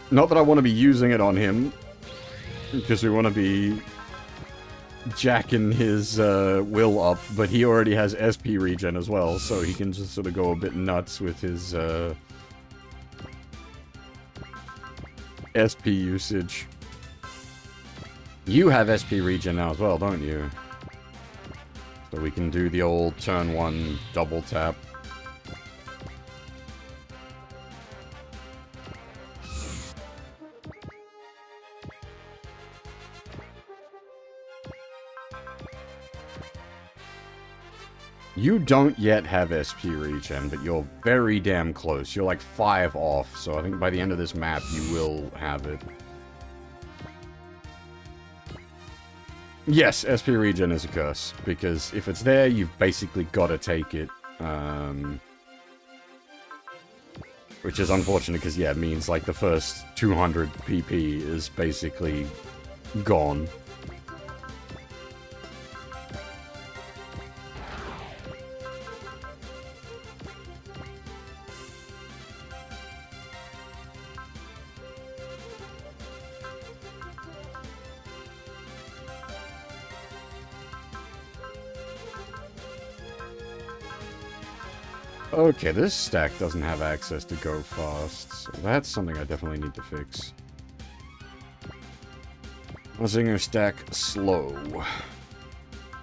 Not that I want to be using it on him, because we want to be jacking his will up, but he already has SP regen as well, so he can just sort of go a bit nuts with his SP usage. You have SP regen now as well, don't you? So we can do the old turn 1 double tap. You don't yet have SP regen, but you're very damn close. You're like 5 off, so I think by the end of this map you will have it. Yes, SP regen is a curse, because if it's there, you've basically got to take it. Which is unfortunate, because, yeah, it means, like, the first 200 PP is basically gone. Okay, this stack doesn't have access to Go Fast, so that's something I definitely need to fix. Zinger stack slow.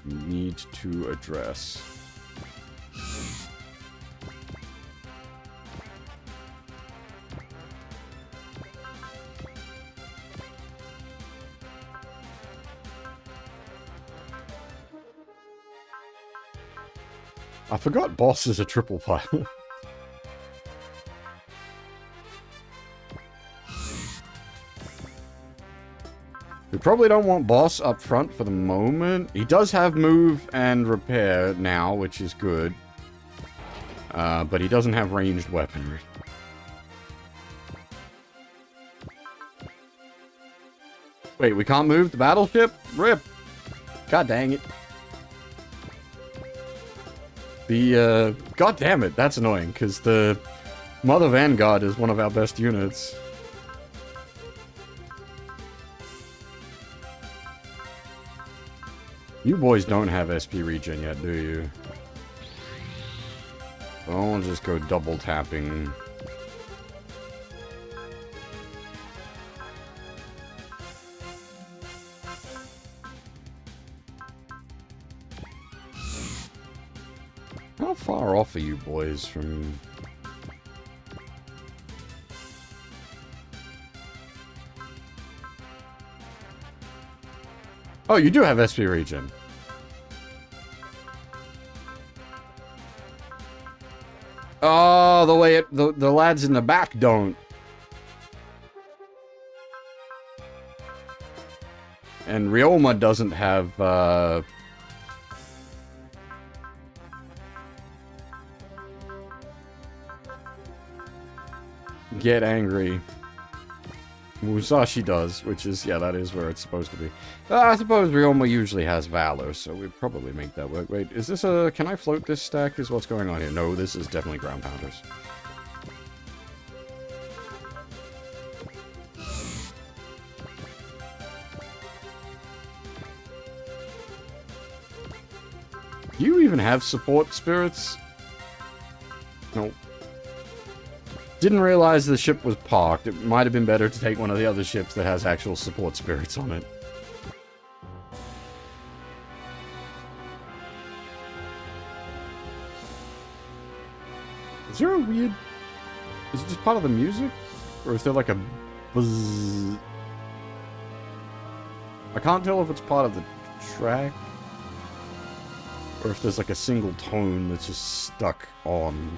Need to address. I forgot Boss is a triple pilot. We probably don't want Boss up front for the moment. He does have move and repair now, which is good. But he doesn't have ranged weaponry. Wait, we can't move the battleship? RIP! God dang it. God damn it, that's annoying, because the Mother Vanguard is one of our best units. You boys don't have SP regen yet, do you? I'll just go double tapping. How far off are you boys from... Oh, you do have SP regen. Oh, the way the lads in the back don't. And Ryoma doesn't have, Get angry. Musashi does, which is, yeah, that is where it's supposed to be. I suppose Ryoma usually has Valor, so we'd probably make that work. Wait, is this a... Can I float this stack is what's going on here? No, this is definitely ground pounders. Do you even have support spirits? Nope. Didn't realize the ship was parked. It might have been better to take one of the other ships that has actual support spirits on it. Is there a weird... Is it just part of the music? Or is there like a buzz? I can't tell if it's part of the track. Or if there's like a single tone that's just stuck on.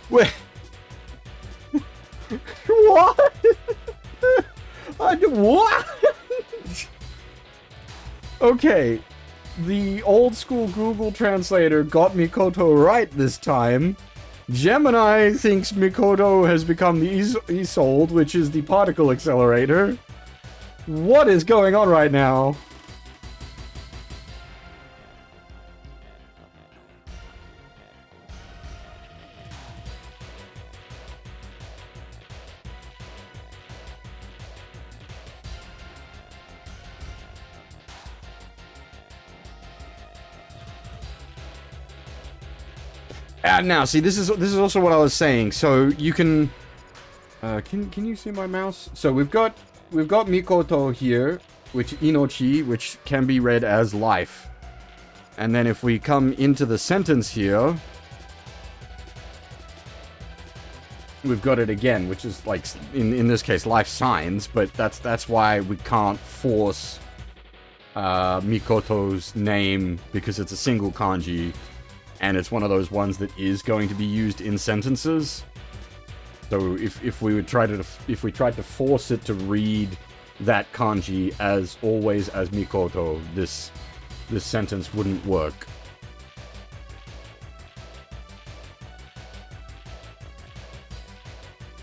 Wait. What? What? Okay. The old school Google translator got Mikoto right this time. Gemini thinks Mikoto has become the Isold, which is the particle accelerator. What is going on right now? Now, see, this is also what I was saying. So you can you see my mouse? So we've got Mikoto here, which Inochi, which can be read as life. And then if we come into the sentence here, we've got it again, which is like in this case life signs, but that's why we can't force Mikoto's name, because it's a single kanji. And it's one of those ones that is going to be used in sentences. So if we tried to force it to read that kanji as always as Mikoto, this sentence wouldn't work.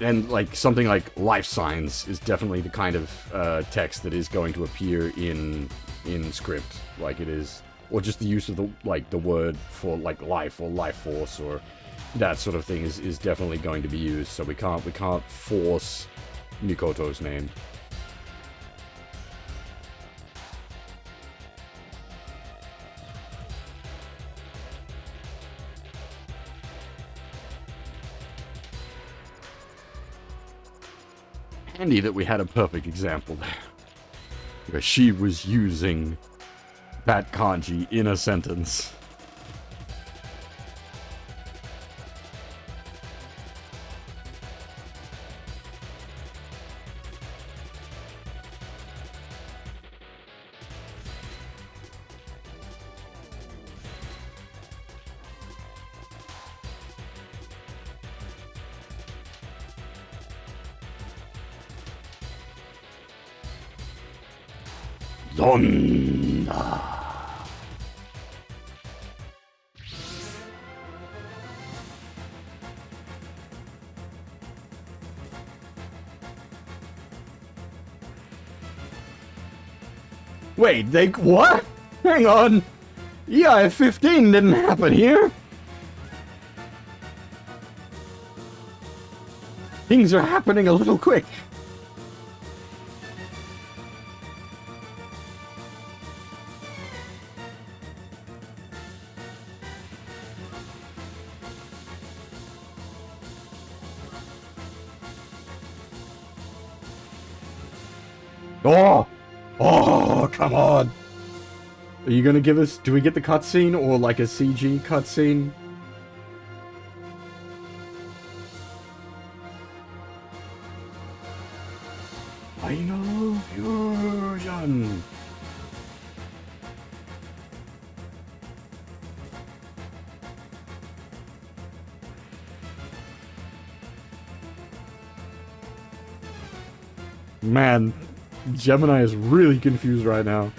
And like something like life signs is definitely the kind of text that is going to appear in script, like it is. Or just the use of the word for like life or life force or that sort of thing is definitely going to be used. So we can't force Mikoto's name. Handy that we had a perfect example there, where she was using that kanji in a sentence. Zonda. Wait, what? Hang on. EI-15 didn't happen here. Things are happening a little quick. Oh, come on. Are you gonna give us... Do we get the cutscene or like a CG cutscene? Final Fusion. Man, Gemini is really confused right now.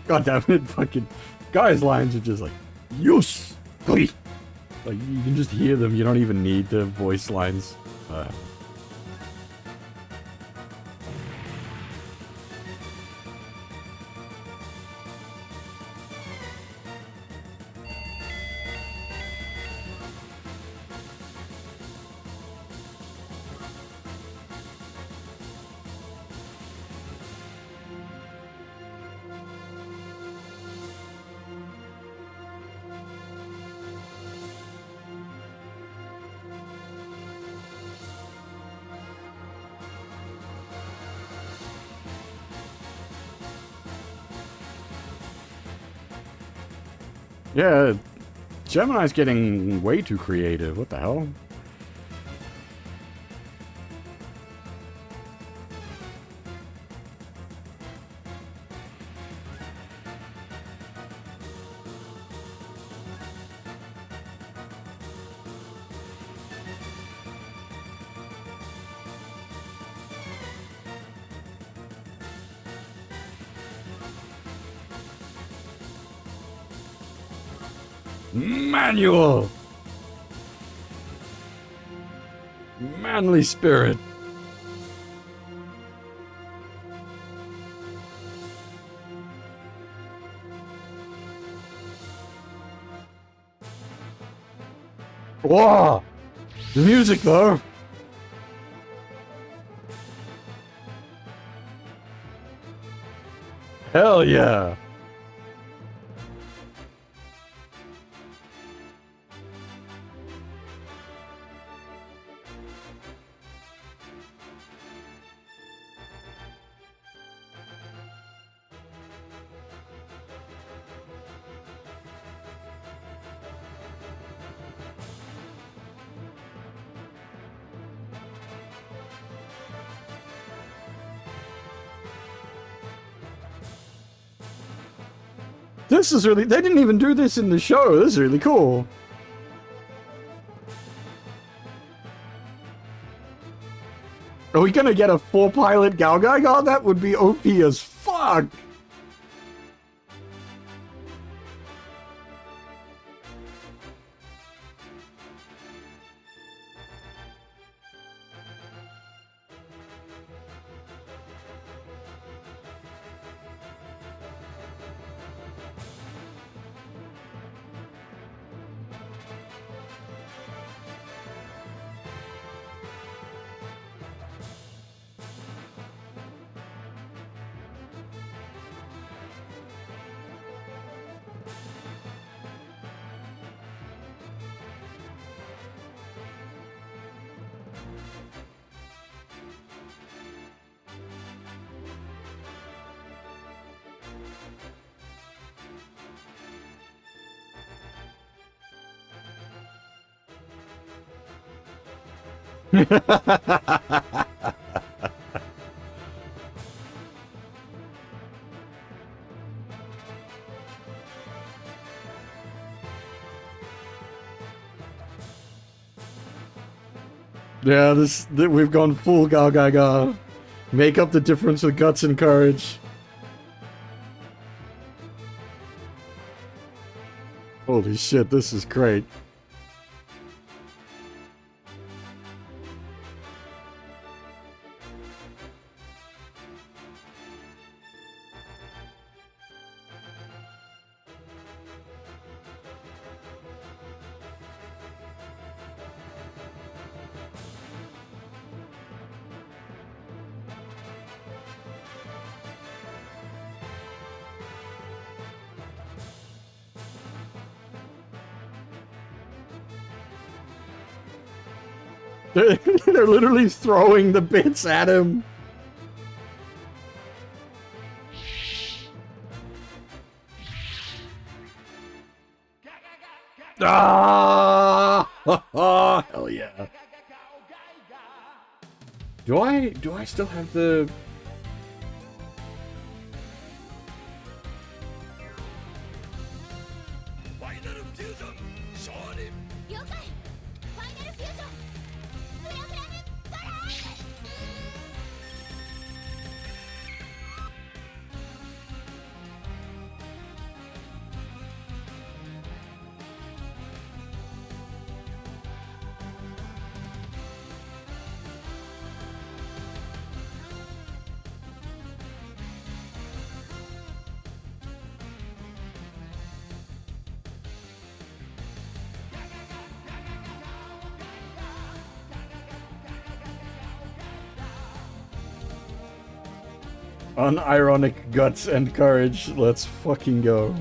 God damn it, fucking guys' lines are just like, Yus! Like, you can just hear them, you don't even need the voice lines. Yeah, Gemini's getting way too creative. What the hell? Manual! Manly spirit. Whoa! The music, though. Hell yeah. This is really... They didn't even do this in the show. This is really cool. Are we gonna get a 4-pilot GaoGaiGar? That would be OP as fuck! Yeah, we've gone full GaoGaiGar. Make up the difference with guts and courage. Holy shit, this is great. They're literally throwing the bits at him. Ah! Hell yeah. Do I still have the... Unironic guts and courage. Let's fucking go.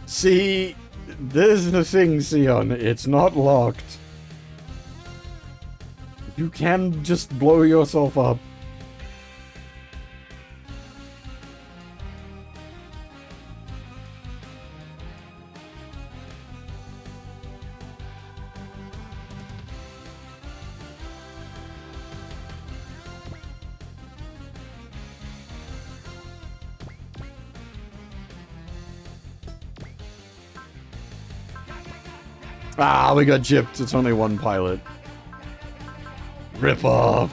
See, there's the thing, Sion. It's not locked. You can just blow yourself up. Ah, we got gypped. It's only one pilot. Rip off.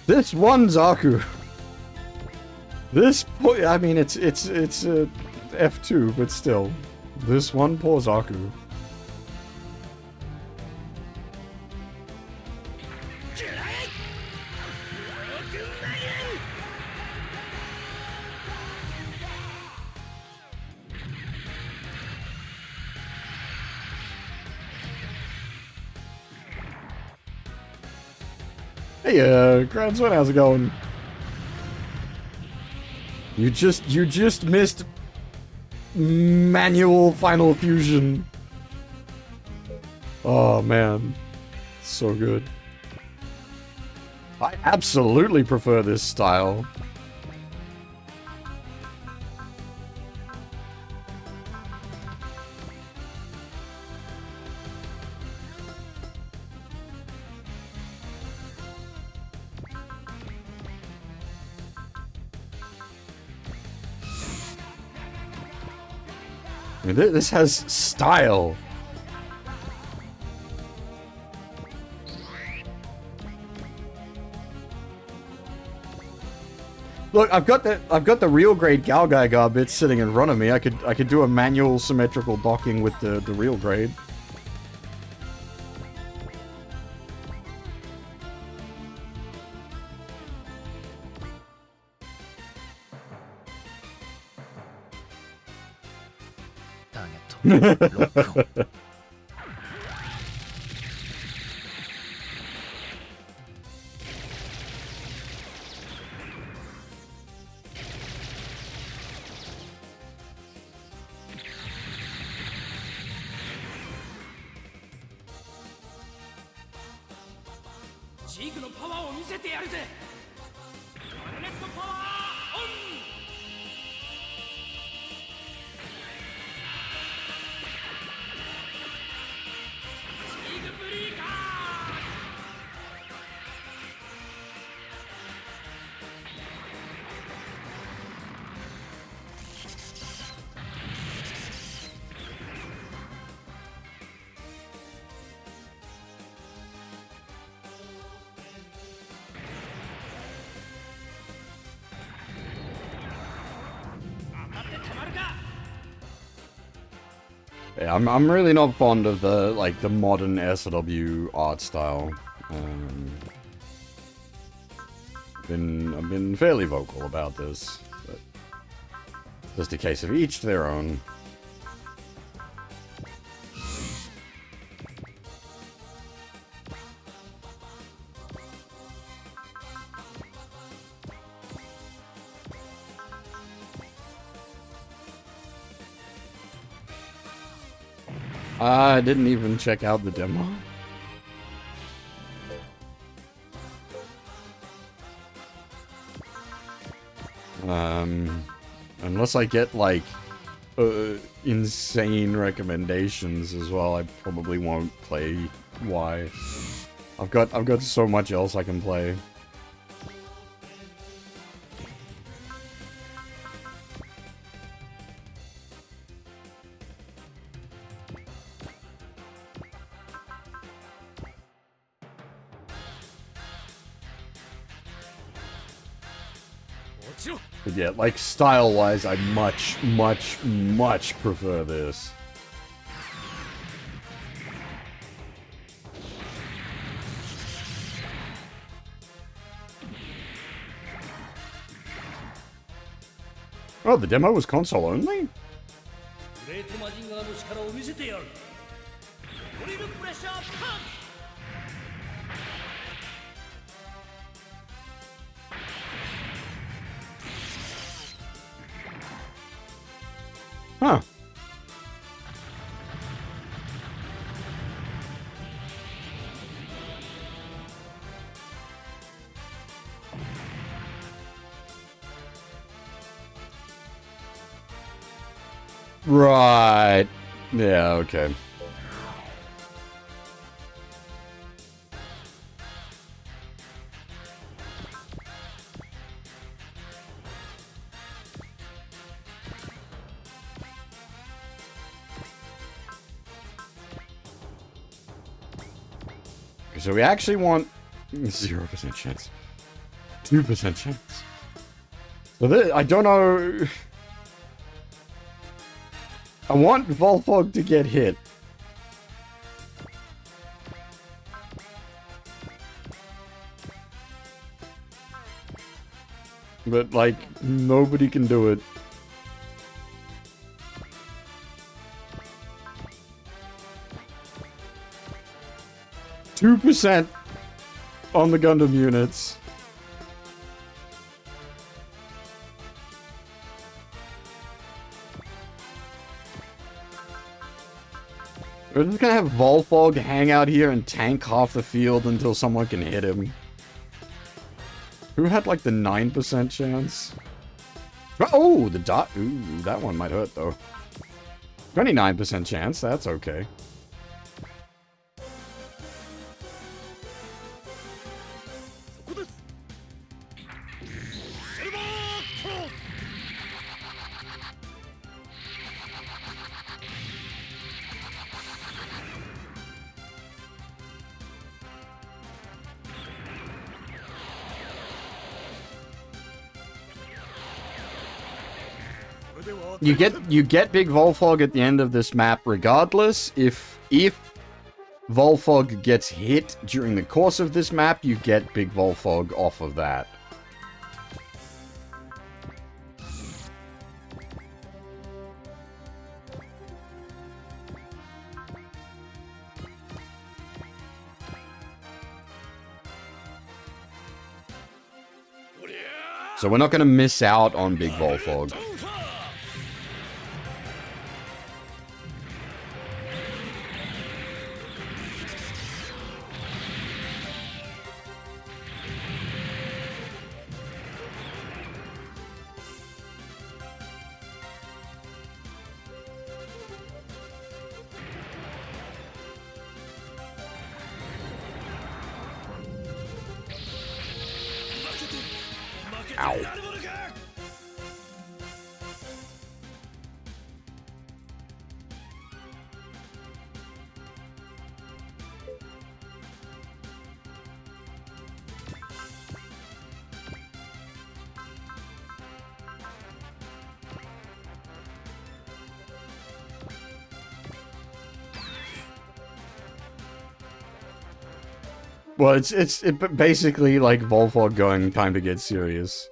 This one Zaku. I mean, it's a F2, but still, this one poor Zaku. Hey, Grandson, how's it going? You just missed manual Final Fusion. Oh man, so good. I absolutely prefer this style. I mean, this has style. Look, I've got the real grade GaoGaiGar bit sitting in front of me. I could do a manual symmetrical docking with the real grade. Yeah, I'm really not fond of the modern SW art style. I've been fairly vocal about this, but just a case of each to their own. I didn't even check out the demo. Unless I get insane recommendations as well, I probably won't play Y. I've got so much else I can play. But yeah, style-wise, I much, much, much prefer this. Oh, the demo was console only? Huh. Right. Yeah, okay. So we actually want 0% chance. 2% chance. So this, I don't know. I want Volfog to get hit. But, like, nobody can do it. %2 on the Gundam units. We're just gonna have Volfog hang out here and tank half the field until someone can hit him. Who had like the 9% chance? Oh, the dot. Ooh, that one might hurt though. 29% chance, that's okay. You get Big Volfog at the end of this map regardless. If Volfog gets hit during the course of this map, you get Big Volfog off of that. So we're not going to miss out on Big Volfog. Ow. Well, it's basically like Volfog going, time to get serious.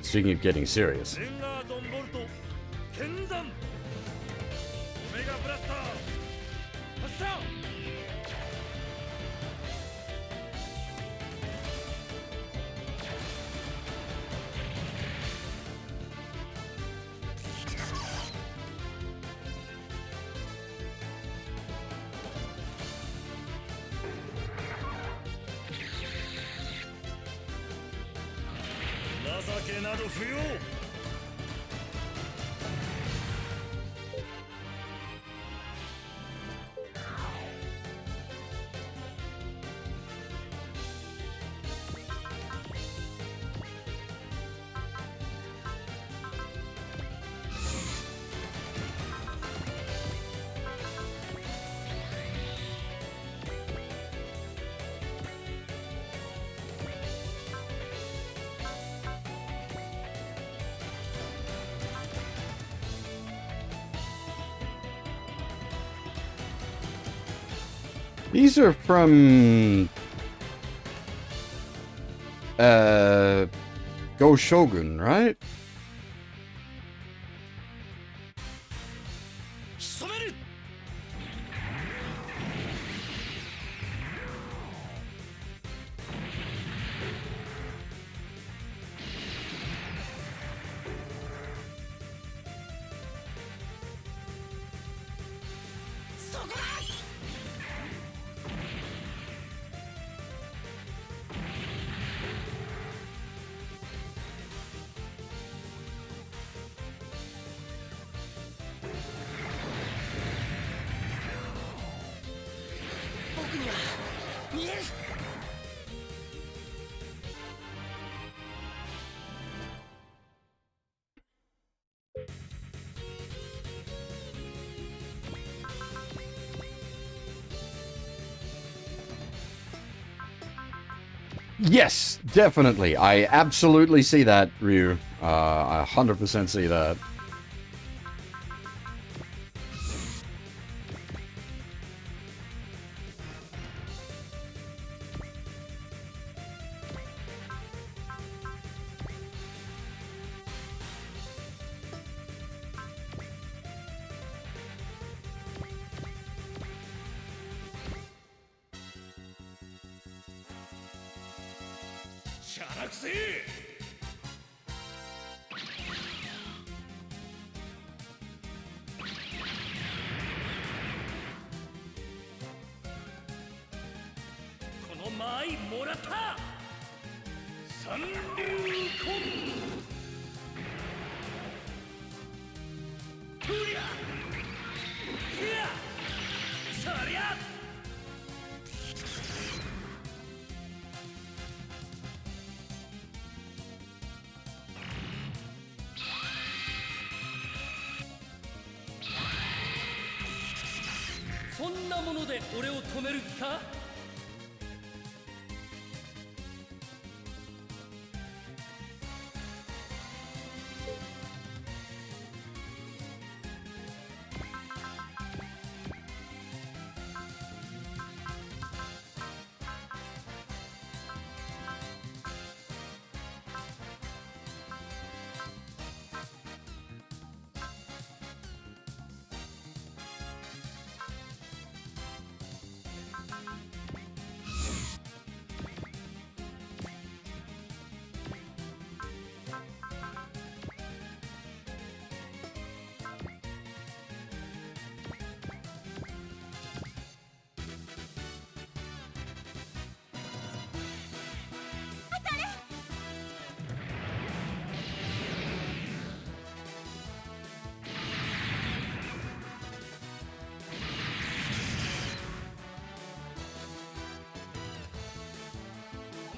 Speaking of getting serious. These are from Go Shogun, right? 仕留める。そこだ。僕には見える。Yes, definitely. I absolutely see that, Ryu. I 100% see that. ¡しゃらくせえ。この間合いもらった。三流コントゥリアティアそりゃ。そんなもので俺を止める気か。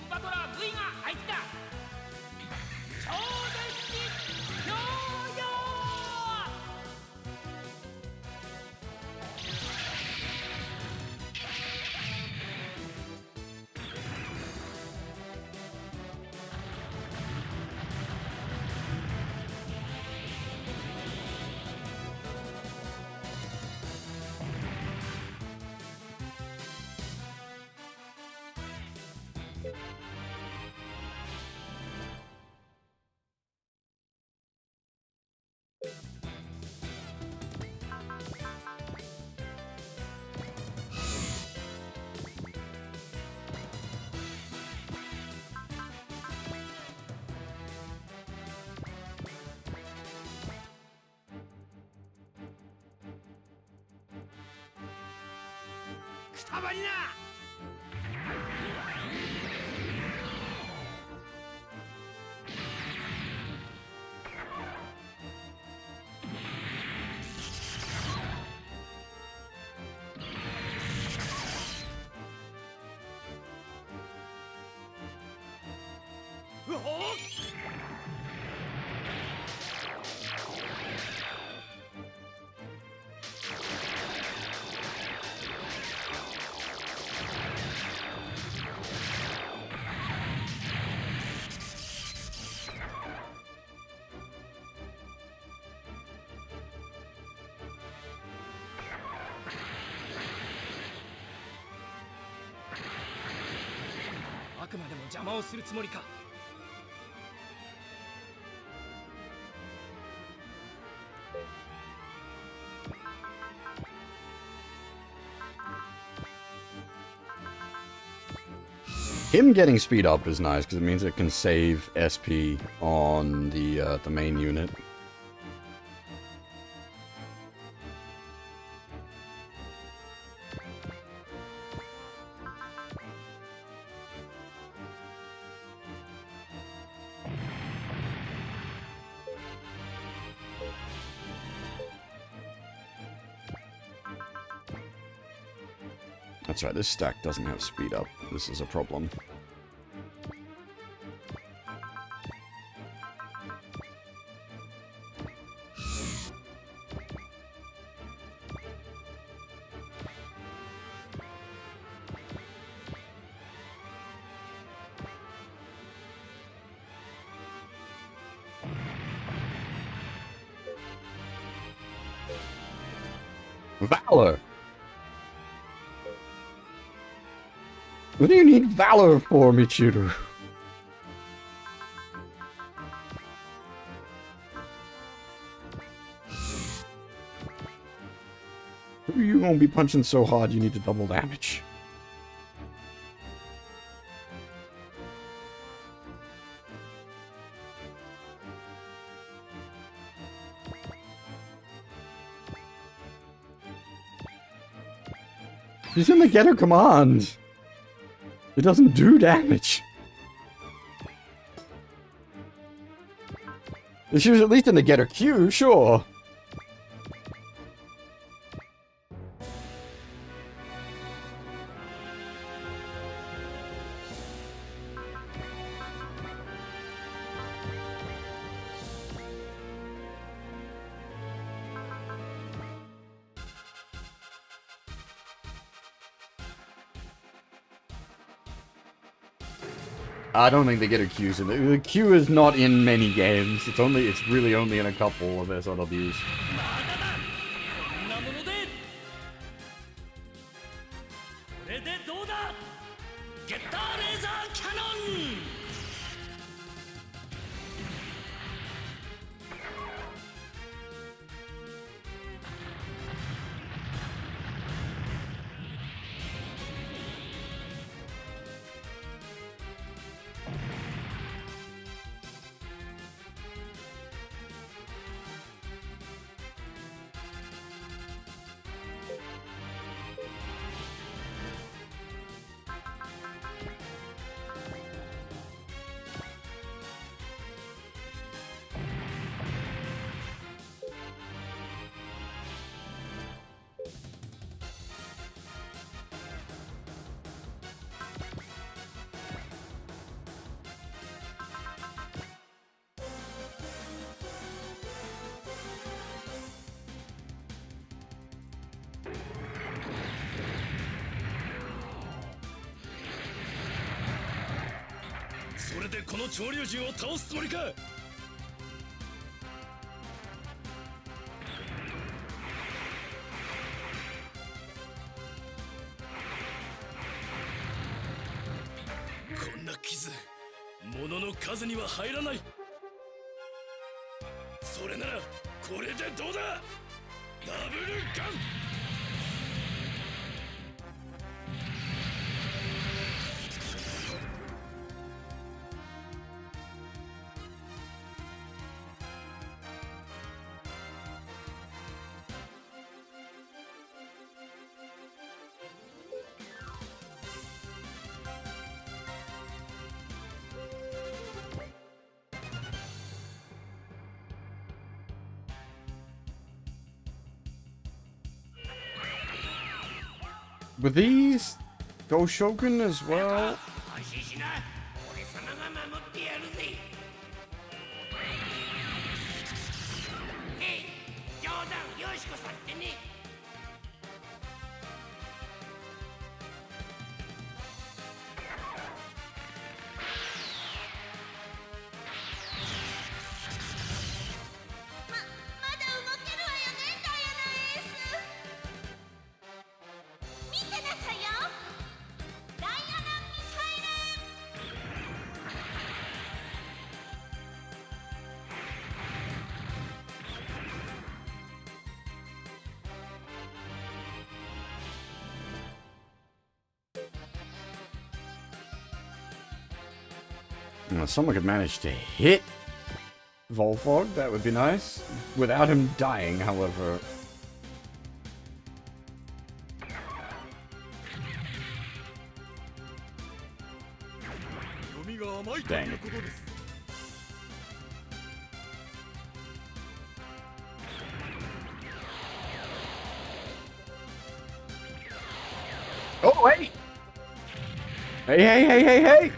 バトラー V が入った。超電子ヨーヨくたばりな。うほっ。くまでも邪魔をするつもりか。Him getting speed up is nice because it means it can save SP on the main unit. That's right, this stack doesn't have speed up. This is a problem. Valor! What do you need Valor for, Michiru? You won't be punching so hard you need to double damage. He's in the getter command. It doesn't do damage. She was at least in the getter queue, sure. I don't think they get a queues in there. The queue is not in many games. It's really only in a couple of SRWs. それでこの潮流人を倒すつもりか。こんな傷、物の数には入らない。それならこれでどうだ。ダブルガン。With these, go Shogun as well. If someone could manage to hit Volfog, that would be nice. Without him dying, however. Dang it. Oh, wait! Hey, hey, hey, hey, hey!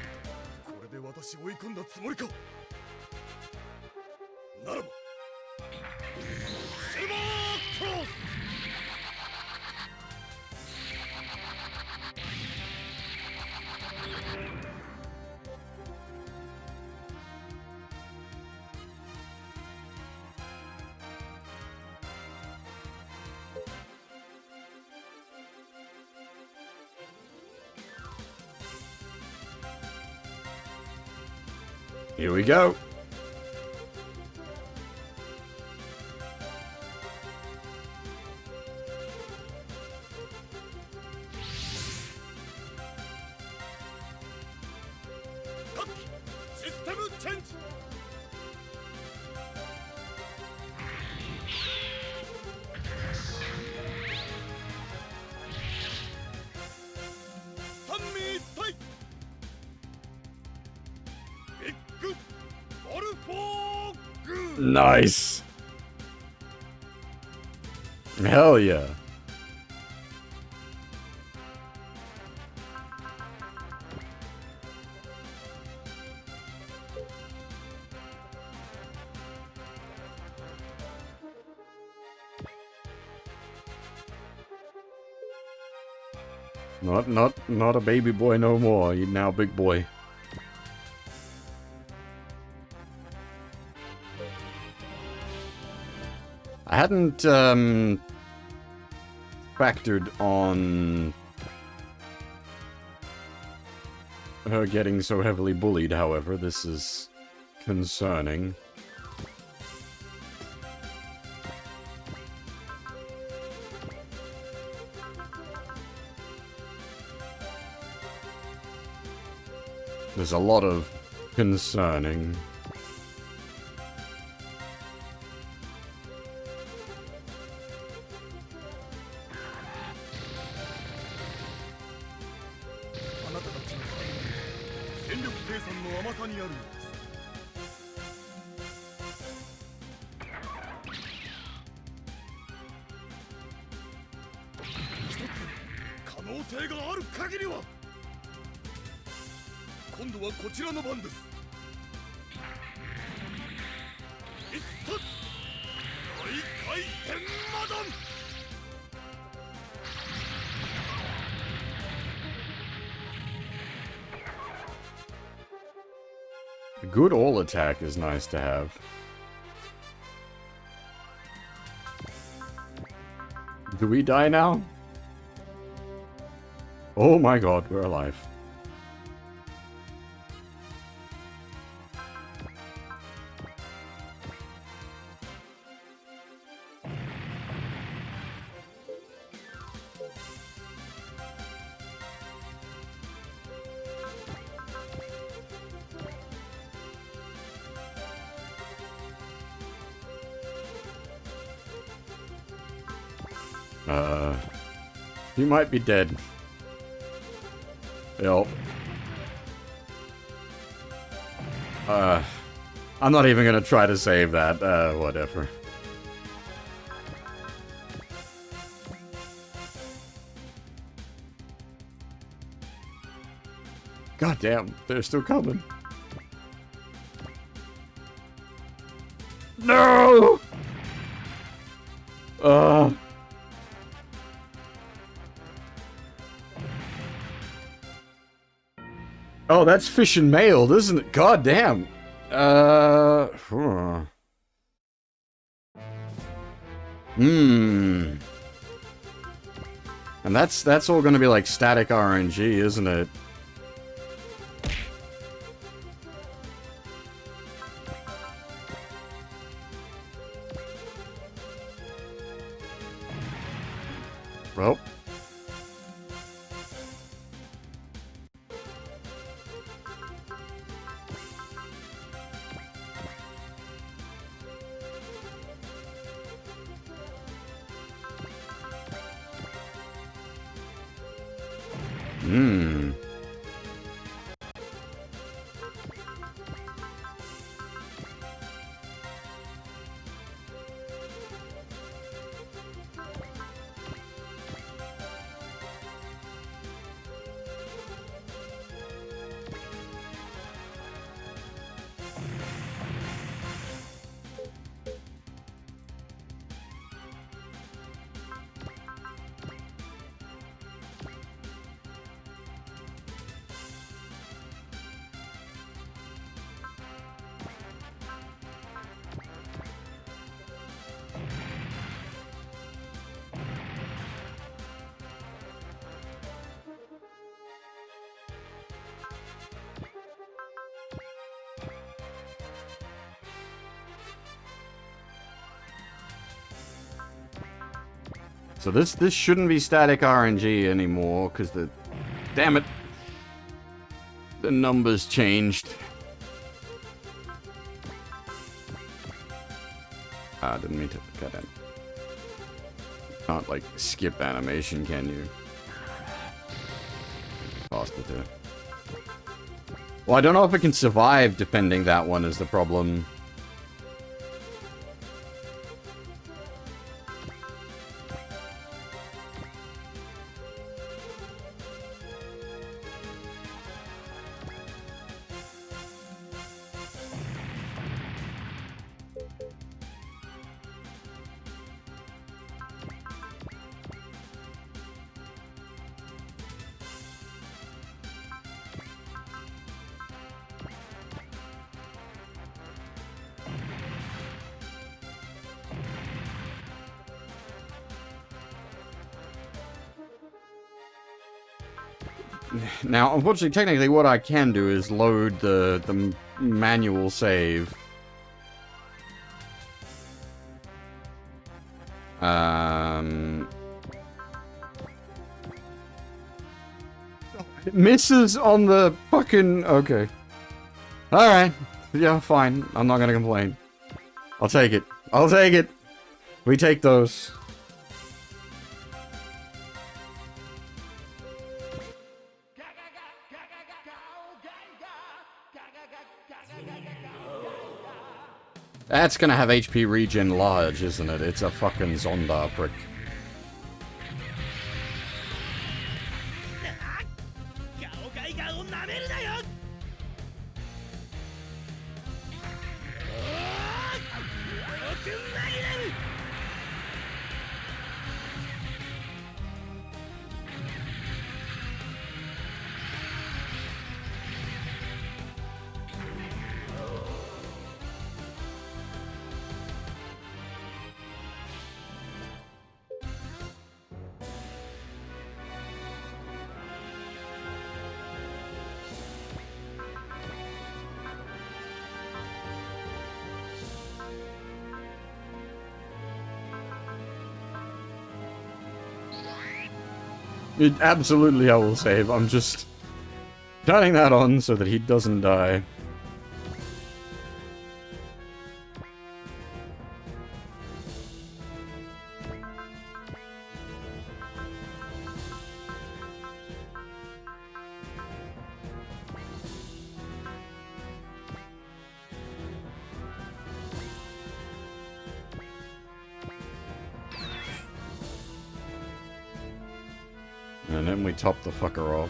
Here we go. System change. Nice. Hell yeah. Not a baby boy no more. You're now a big boy. I hadn't factored on her getting so heavily bullied, however. This is concerning. There's a lot of concerning. A good all attack is nice to have. Do we die now? Oh my god, we're alive. You might be dead. Yep. I'm not even gonna try to save that. Whatever. God damn, they're still coming. No! Oh, that's fish and mailed, isn't it? God damn. And that's all gonna be like static RNG, isn't it? Well. Hmm. So this shouldn't be static RNG anymore, because the... Damn it! The numbers changed. Ah, didn't mean to... Get in. Can't, like, skip animation, can you? Faster too. Well, I don't know if it can survive defending that one is the problem. Now, unfortunately, technically, what I can do is load the manual save. It misses on the fucking... Okay. Alright. Yeah, fine. I'm not gonna complain. I'll take it. I'll take it. We take those. That's gonna have HP regen large, isn't it? It's a fucking Zondar prick. GaoGaiGar を舐めるなよ。よく投げれる。Absolutely, I will save. I'm just turning that on so that he doesn't die. And then we top the fucker off.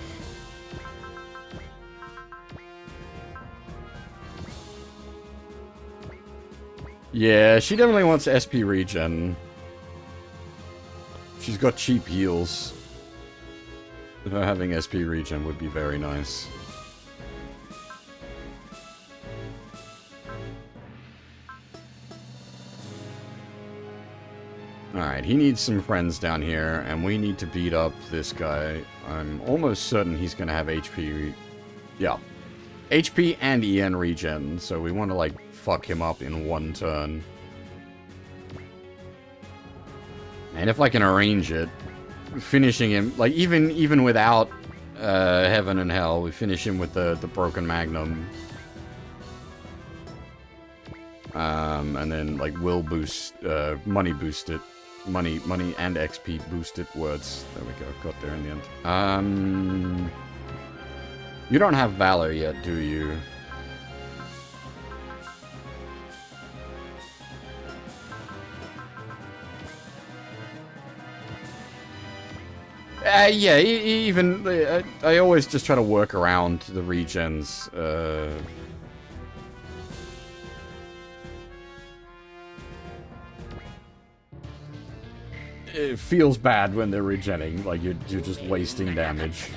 Yeah, she definitely wants SP regen. She's got cheap heals. Her having SP regen would be very nice. Alright, he needs some friends down here, and we need to beat up this guy. I'm almost certain he's gonna have HP... Yeah. HP and EN regen, so we want to, like, fuck him up in one turn. And if I can arrange it, finishing him... Like, even without Heaven and Hell, we finish him with the Broken Magnum. And then, like, will boost... money boost it. money and XP boosted words. There we go, got there in the end. You don't have Valor yet, do you? Yeah, even... I always just try to work around the regens. It feels bad when they're regenning, like you're just wasting damage.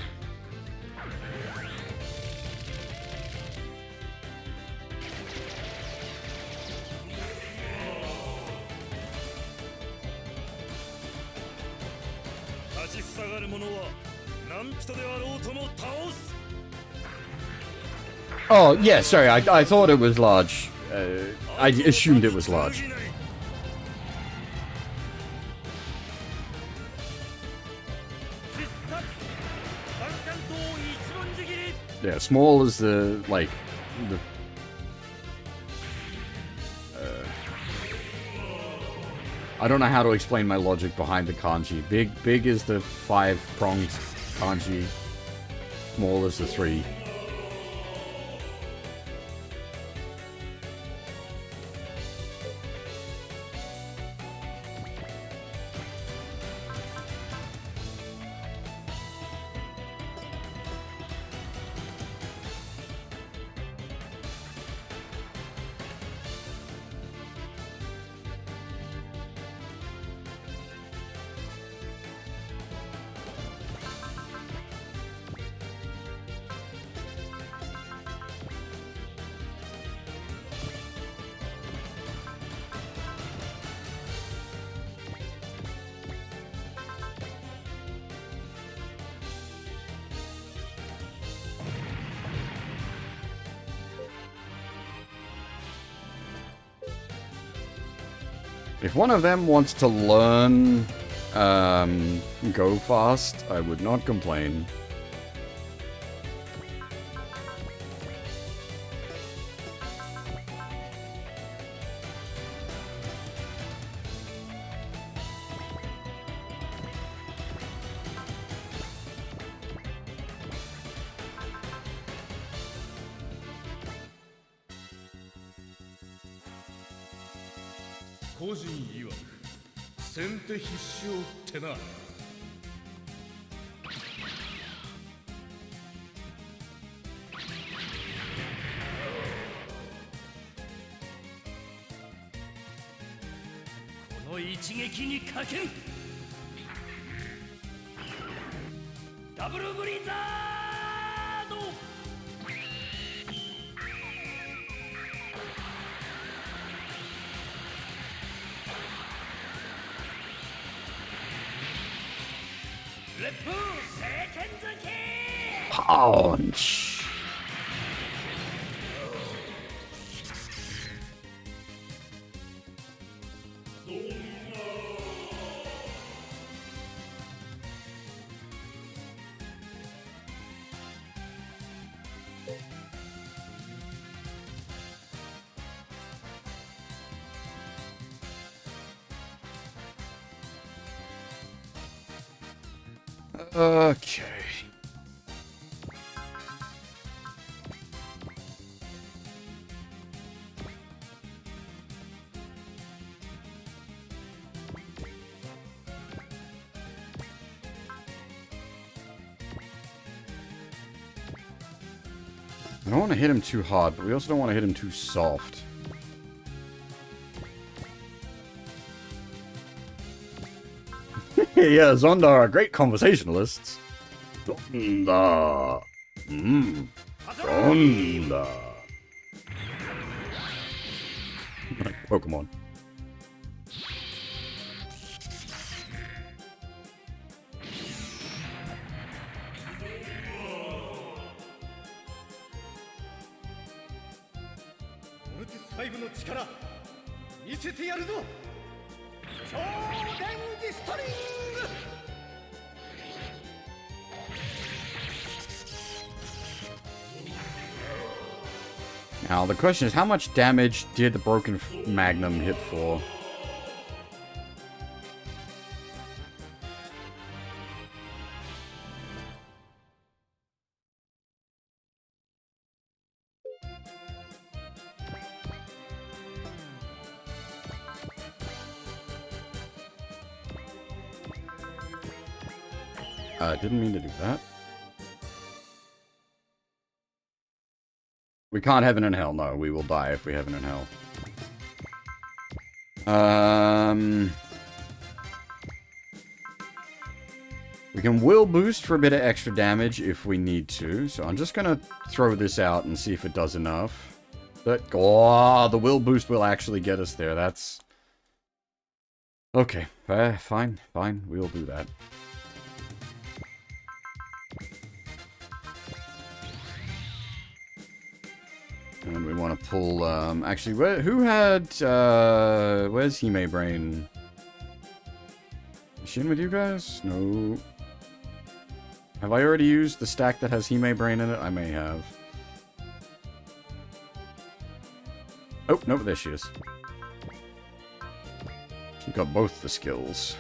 Oh, yeah, sorry, I thought it was large. I assumed it was large. Yeah, small is the, like, the... I don't know how to explain my logic behind the kanji. Big is the 5-pronged kanji. Small is the 3. If one of them wants to learn Go Fast, I would not complain. Punch! Okay. I don't want to hit him too hard, but we also don't want to hit him too soft. Yeah, Zonda are great conversationalists. Zonda. Zonda. Pokemon. Now, the question is, how much damage did the Broken Magnum hit for? Didn't mean to do that. We can't heaven and hell. No, we will die if we heaven and hell. We can will boost for a bit of extra damage if we need to. So I'm just gonna throw this out and see if it does enough. But, oh, the will boost will actually get us there. That's... Okay, fine, we'll do that. And we want to pull, actually, who had, where's Hime Brain? Is she in with you guys? No. Have I already used the stack that has Hime Brain in it? I may have. Oh, no, there she is. She got both the skills.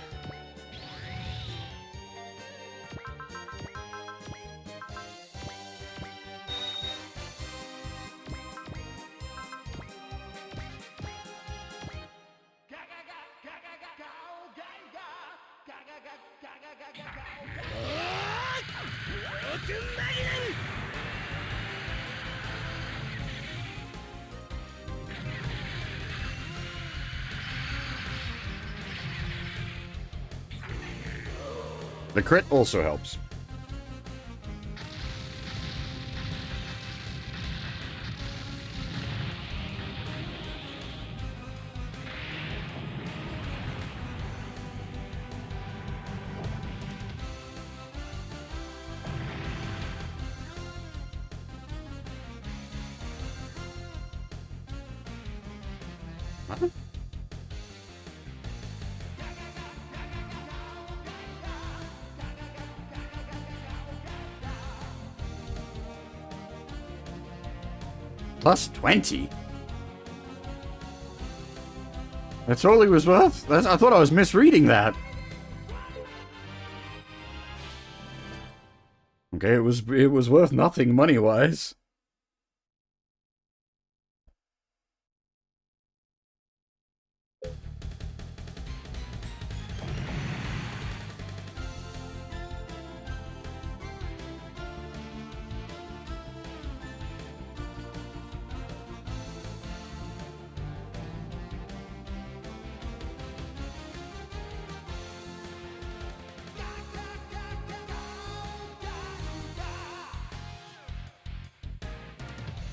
The crit also helps. Huh? Plus 20? That's all he was worth? I thought I was misreading that. Okay, it was worth nothing money-wise.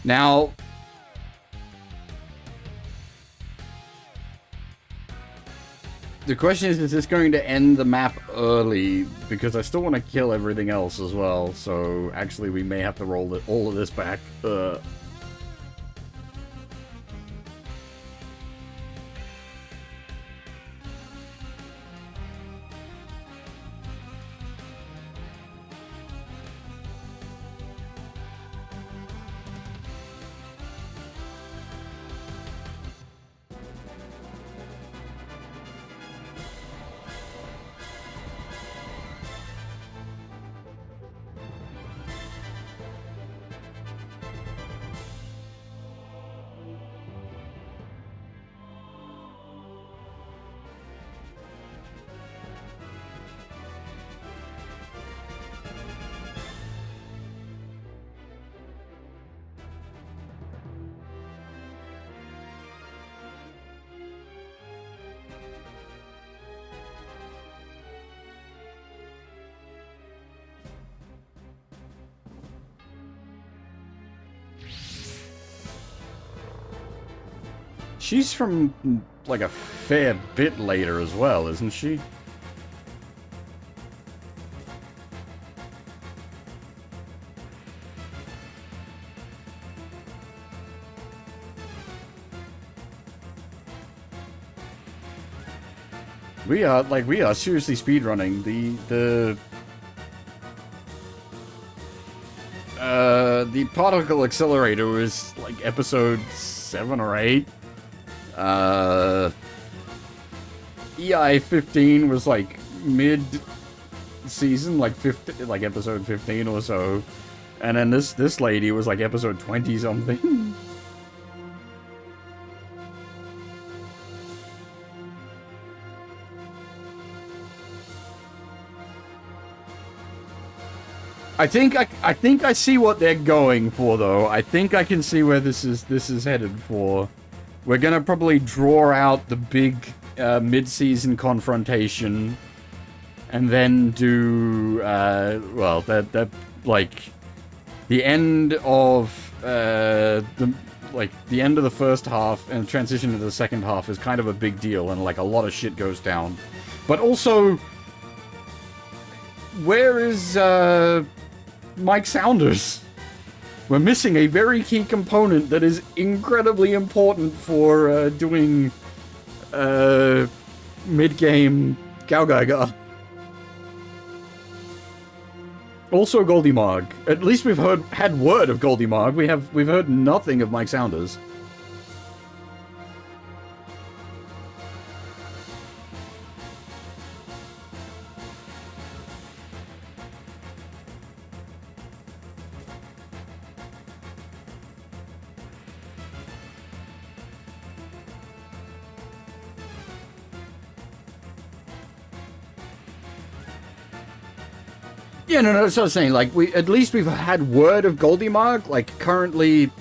Now, the question is this going to end the map early? Because I still want to kill everything else as well, so actually we may have to roll all of this back. She's from, like, a fair bit later as well, isn't she? We are seriously speedrunning. The particle accelerator was, like, episode 7 or 8. EI-15 was like mid-season, like episode 15 or so, and then this lady was like episode 20 something. I think I see what they're going for, though. I think I can see where this is headed for. We're gonna probably draw out the big mid-season confrontation, and then do well, that like the end of the end of the first half and transition to the second half is kind of a big deal, and like a lot of shit goes down. But also, where is Mike Saunders? We're missing a very key component that is incredibly important for doing mid-game GaoGaiGar. Also Goldie Marg. At least we've had word of Goldie Marg. We've heard nothing of Mike Saunders. Yeah, no, that's what I was saying. Like, at least we've had word of Goldie Marg. Like, currently,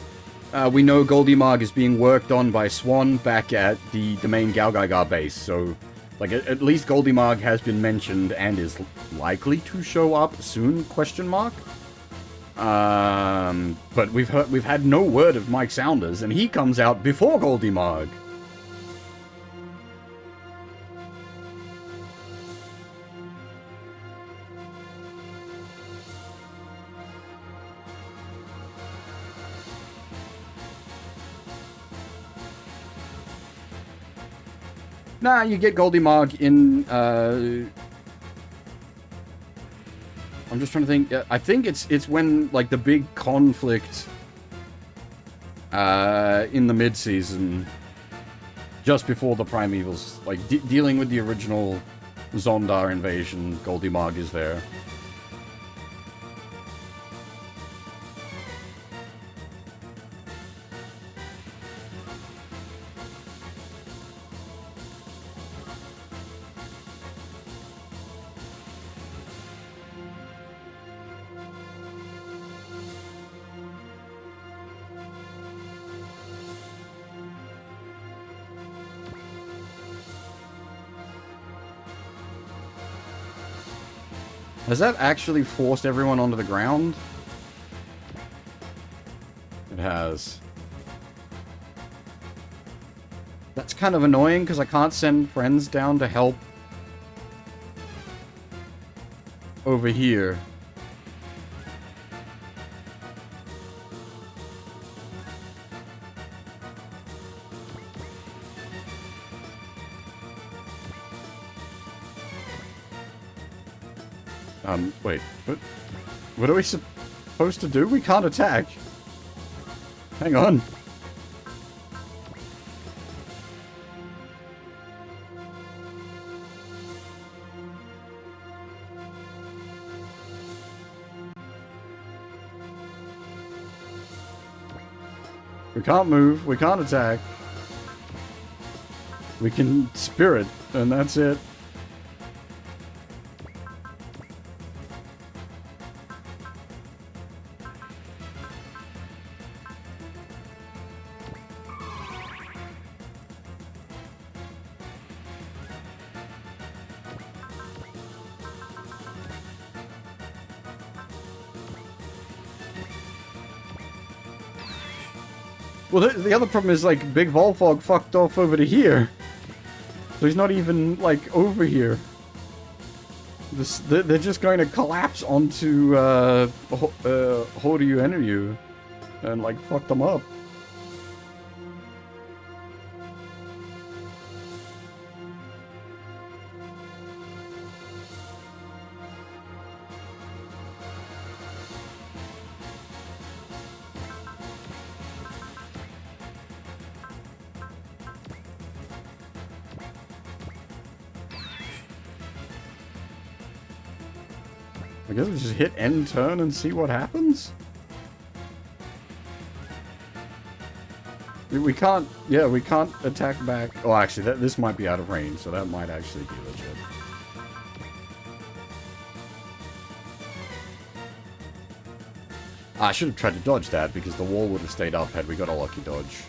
we know Goldie Marg is being worked on by Swan back at the main GaoGaiGar base. So, like, at least Goldie Marg has been mentioned and is likely to show up soon? Question mark. But we've had no word of Mike Saunders, and he comes out before Goldie Marg. Nah, you get Goldie Marg in, I'm just trying to think. I think it's when, like, the big conflict, in the mid-season, just before the Primevals, like, dealing with the original Zondar invasion, Goldie Marg is there. Has that actually forced everyone onto the ground? It has. That's kind of annoying because I can't send friends down to help over here. Wait, what are we supposed to do? We can't attack. Hang on. We can't move, we can't attack. We can spirit, and that's it. Well, the other problem is, like, Big Volfog fucked off over to here. So he's not even, like, over here. They're just going to collapse onto, Horyu Eneryu and, like, fuck them up. I guess we just hit end turn and see what happens? We can't, yeah, we can't attack back. Oh, actually, this might be out of range, so that might actually be legit. I should have tried to dodge that, because the wall would have stayed up had we got a lucky dodge.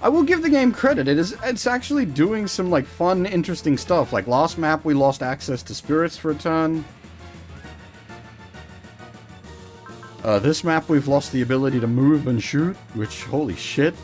I will give the game credit. It's actually doing some like fun, interesting stuff. Like last map, we lost access to spirits for a turn. This map, we've lost the ability to move and shoot, which, holy shit.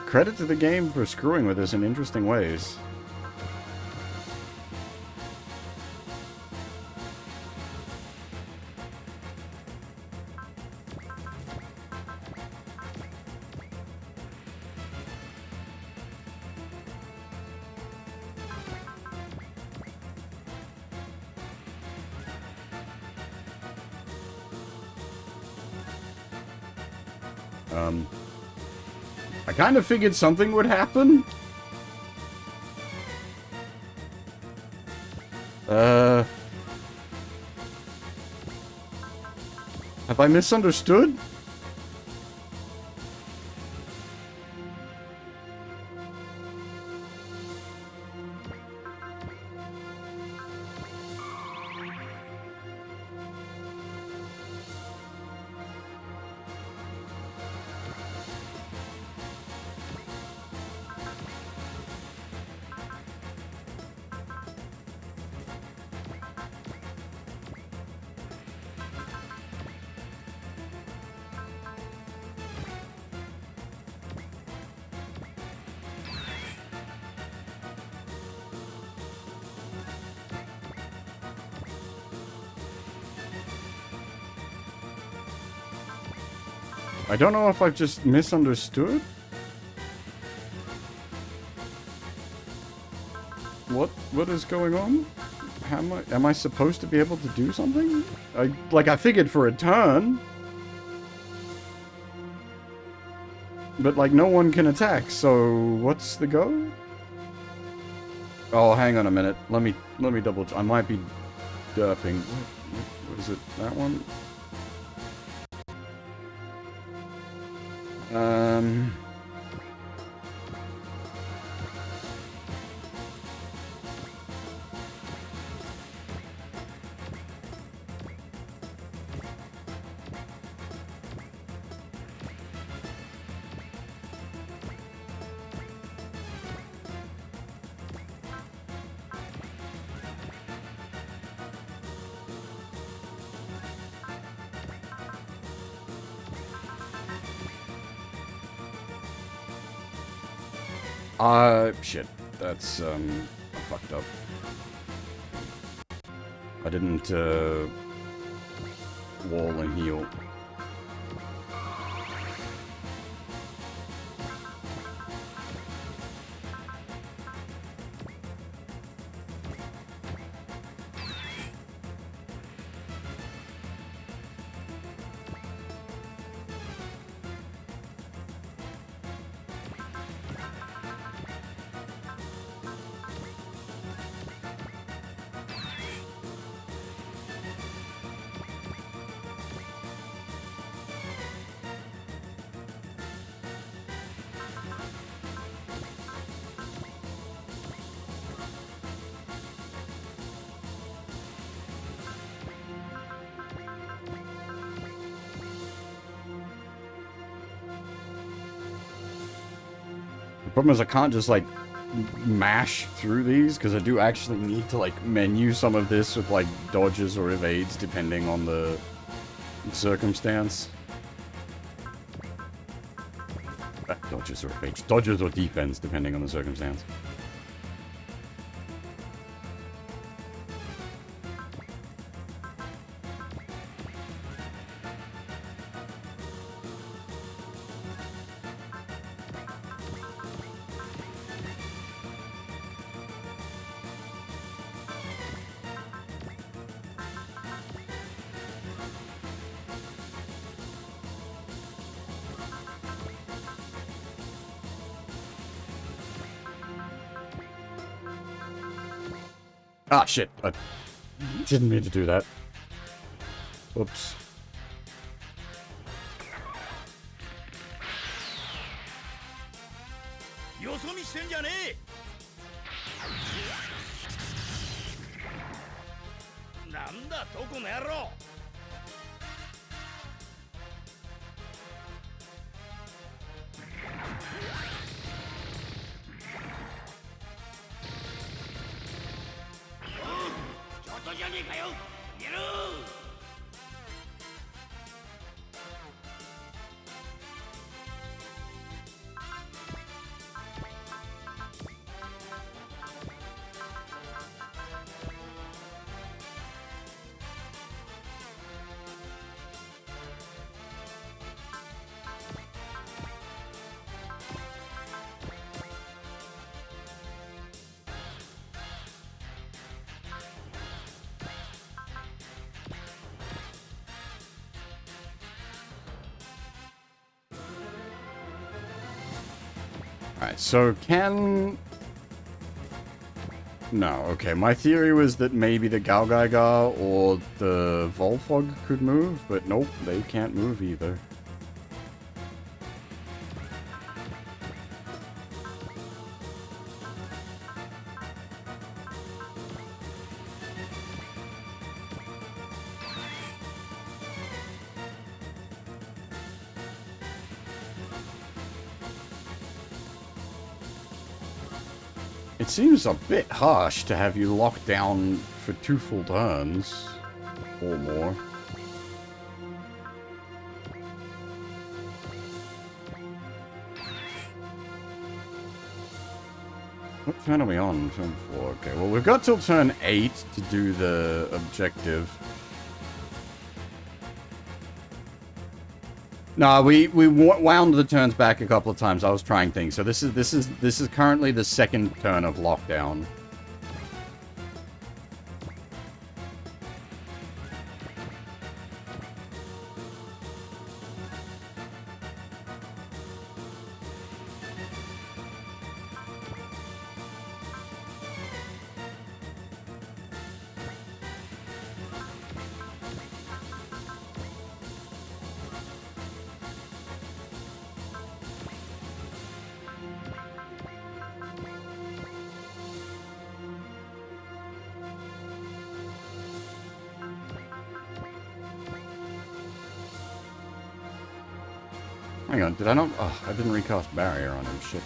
Credit to the game for screwing with us in interesting ways. I kind of figured something would happen. Have I misunderstood? I don't know if I've just misunderstood. What is going on? How am I supposed to be able to do something? I figured for a turn. But like no one can attack, so what's the go? Oh, hang on a minute. Let me double check. I might be derping. What is it? That one? Shit. That's, I fucked up. I didn't, wall and heal. The problem is I can't just, like, mash through these, because I do actually need to, like, menu some of this with, like, dodges or evades, depending on the circumstance. Dodges or evades. Dodges or defense, depending on the circumstance. Ah, shit. I didn't mean to do that. Whoops. Alright, so can... No, okay. My theory was that maybe the GaoGaiGar or the Volfog could move, but nope, they can't move either. It seems a bit harsh to have you locked down for 2 full turns, or more. What turn are we on? Turn 4, okay. Well, we've got till turn 8 to do the objective. No, we wound the turns back a couple of times. I was trying things. So this is currently the second turn of lockdown. Hang on, did I not? Oh, I didn't recast barrier on him. Shit.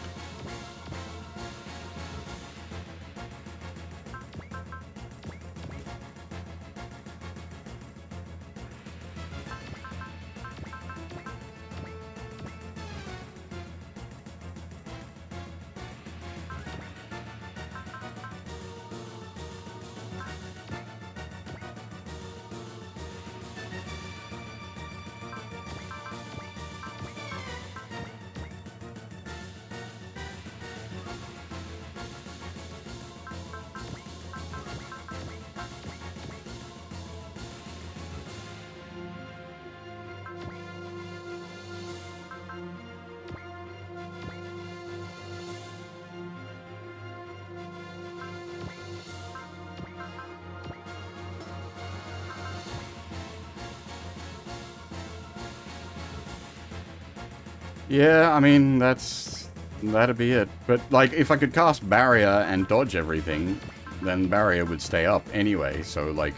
Yeah, I mean, that'd be it. But, like, if I could cast Barrier and dodge everything, then Barrier would stay up anyway. So, like,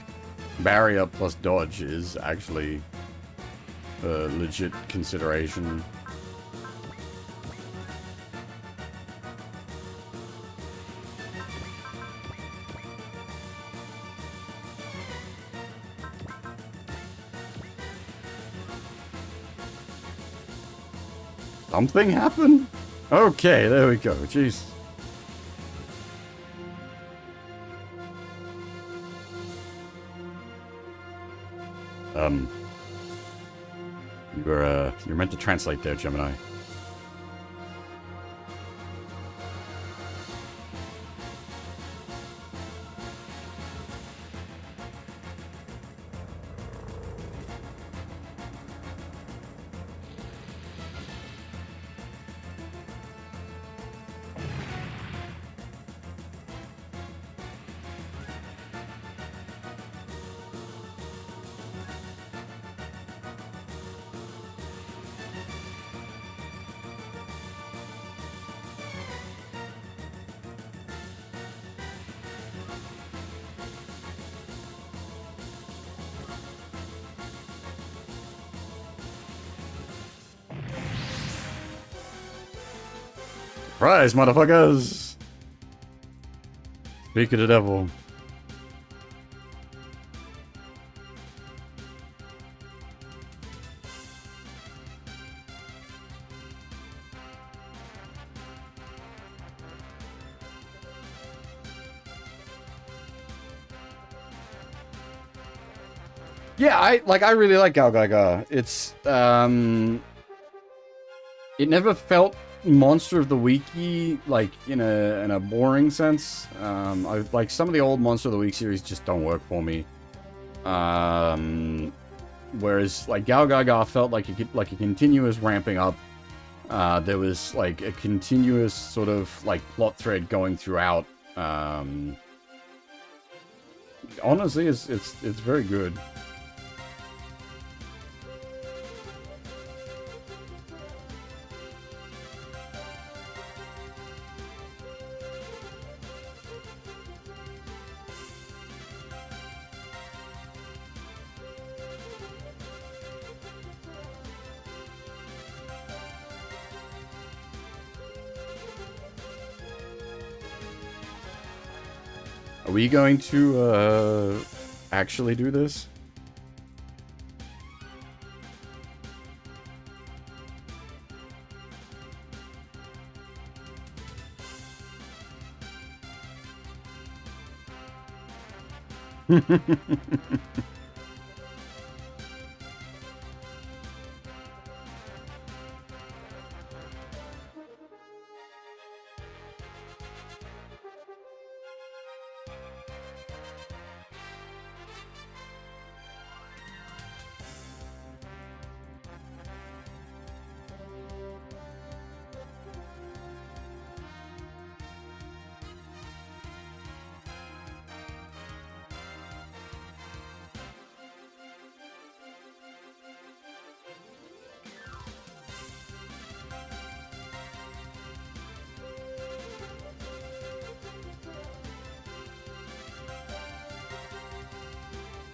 Barrier plus dodge is actually a legit consideration. Something happened? Okay, there we go. Jeez. You're meant to translate there, Gemini. Surprise, motherfuckers! Speak of the devil. Yeah, I really like GaoGaiGar. It's it never felt Monster of the Week-y, like in a boring sense. I like some of the old Monster of the Week series just don't work for me. Whereas like GaoGaiGar felt like a continuous ramping up. There was like a continuous sort of like plot thread going throughout. Honestly, it's very good. Are we going to actually do this?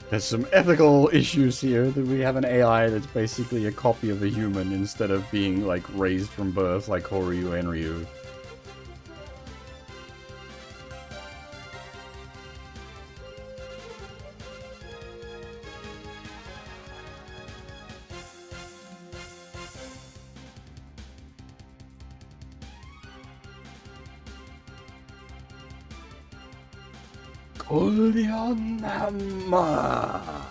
There's some ethical issues here that we have an AI that's basically a copy of a human instead of being like raised from birth like Horyu and Ryu. Nama.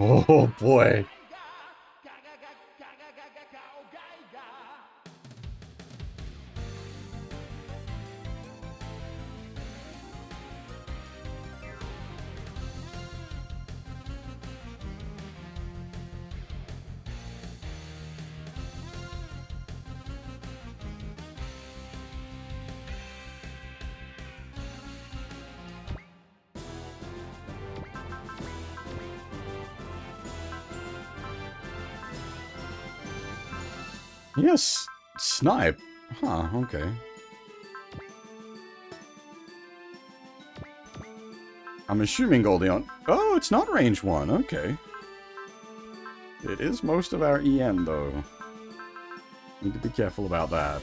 Oh boy. Yes, snipe. Huh, okay. I'm assuming Goldion. Oh, it's not range 1, okay. It is most of our EN, though. Need to be careful about that.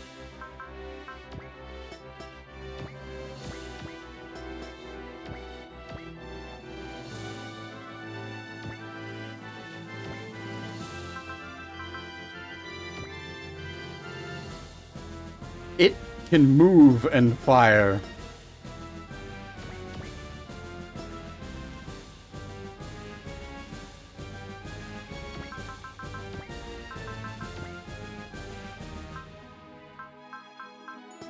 It can move and fire.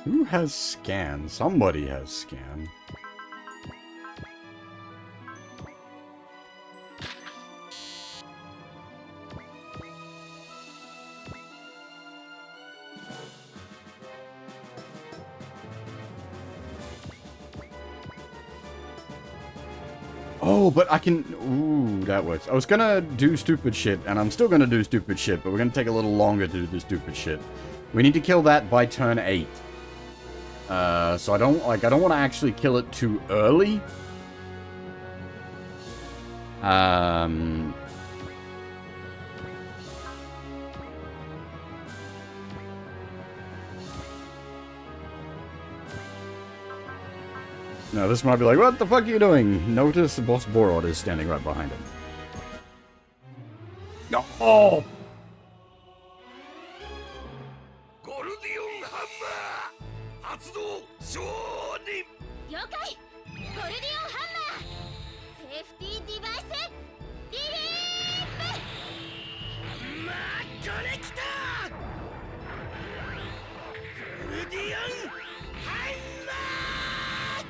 Who has scan? Somebody has scan. Oh, but I can... Ooh, that works. I was gonna do stupid shit, and I'm still gonna do stupid shit, but we're gonna take a little longer to do the stupid shit. We need to kill that by turn 8. So I don't want to actually kill it too early. No, this might be like, what the fuck are you doing? Notice Boss Borod is standing right behind him. No! Oh! ゴルディオンハンマー発動承認。了解。ゴルディオンハンマーセーフティーデバイスリリープ。ハンマーコネクター。ゴルディオンハンマー。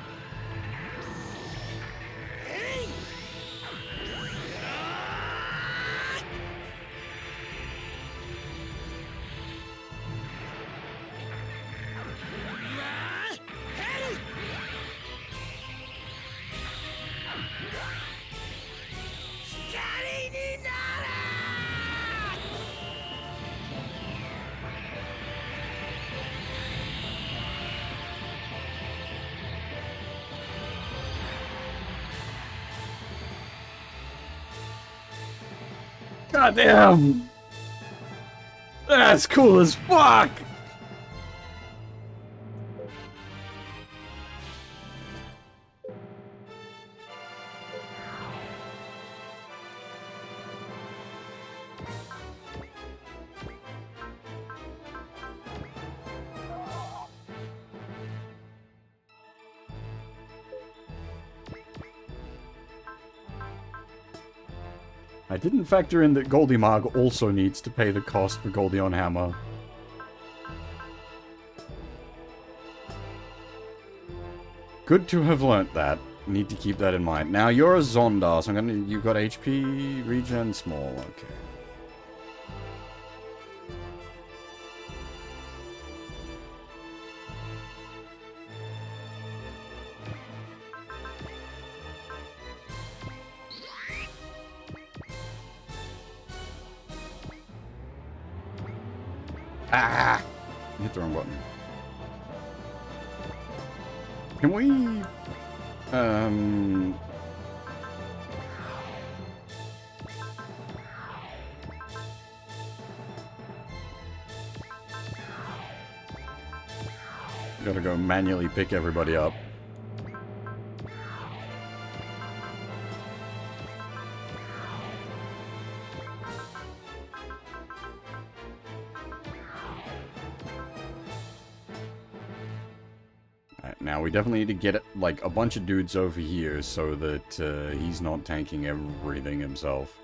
えい。God damn! That's cool as fuck! I didn't factor in that Goldiemarg also needs to pay the cost for Goldion Hammer. Good to have learnt that. Need to keep that in mind. Now you're a Zondar, so you've got HP, regen, small, okay. Ah! Hit the wrong button. Can we... Gotta go manually pick everybody up. Now we definitely need to get like a bunch of dudes over here so that he's not tanking everything himself.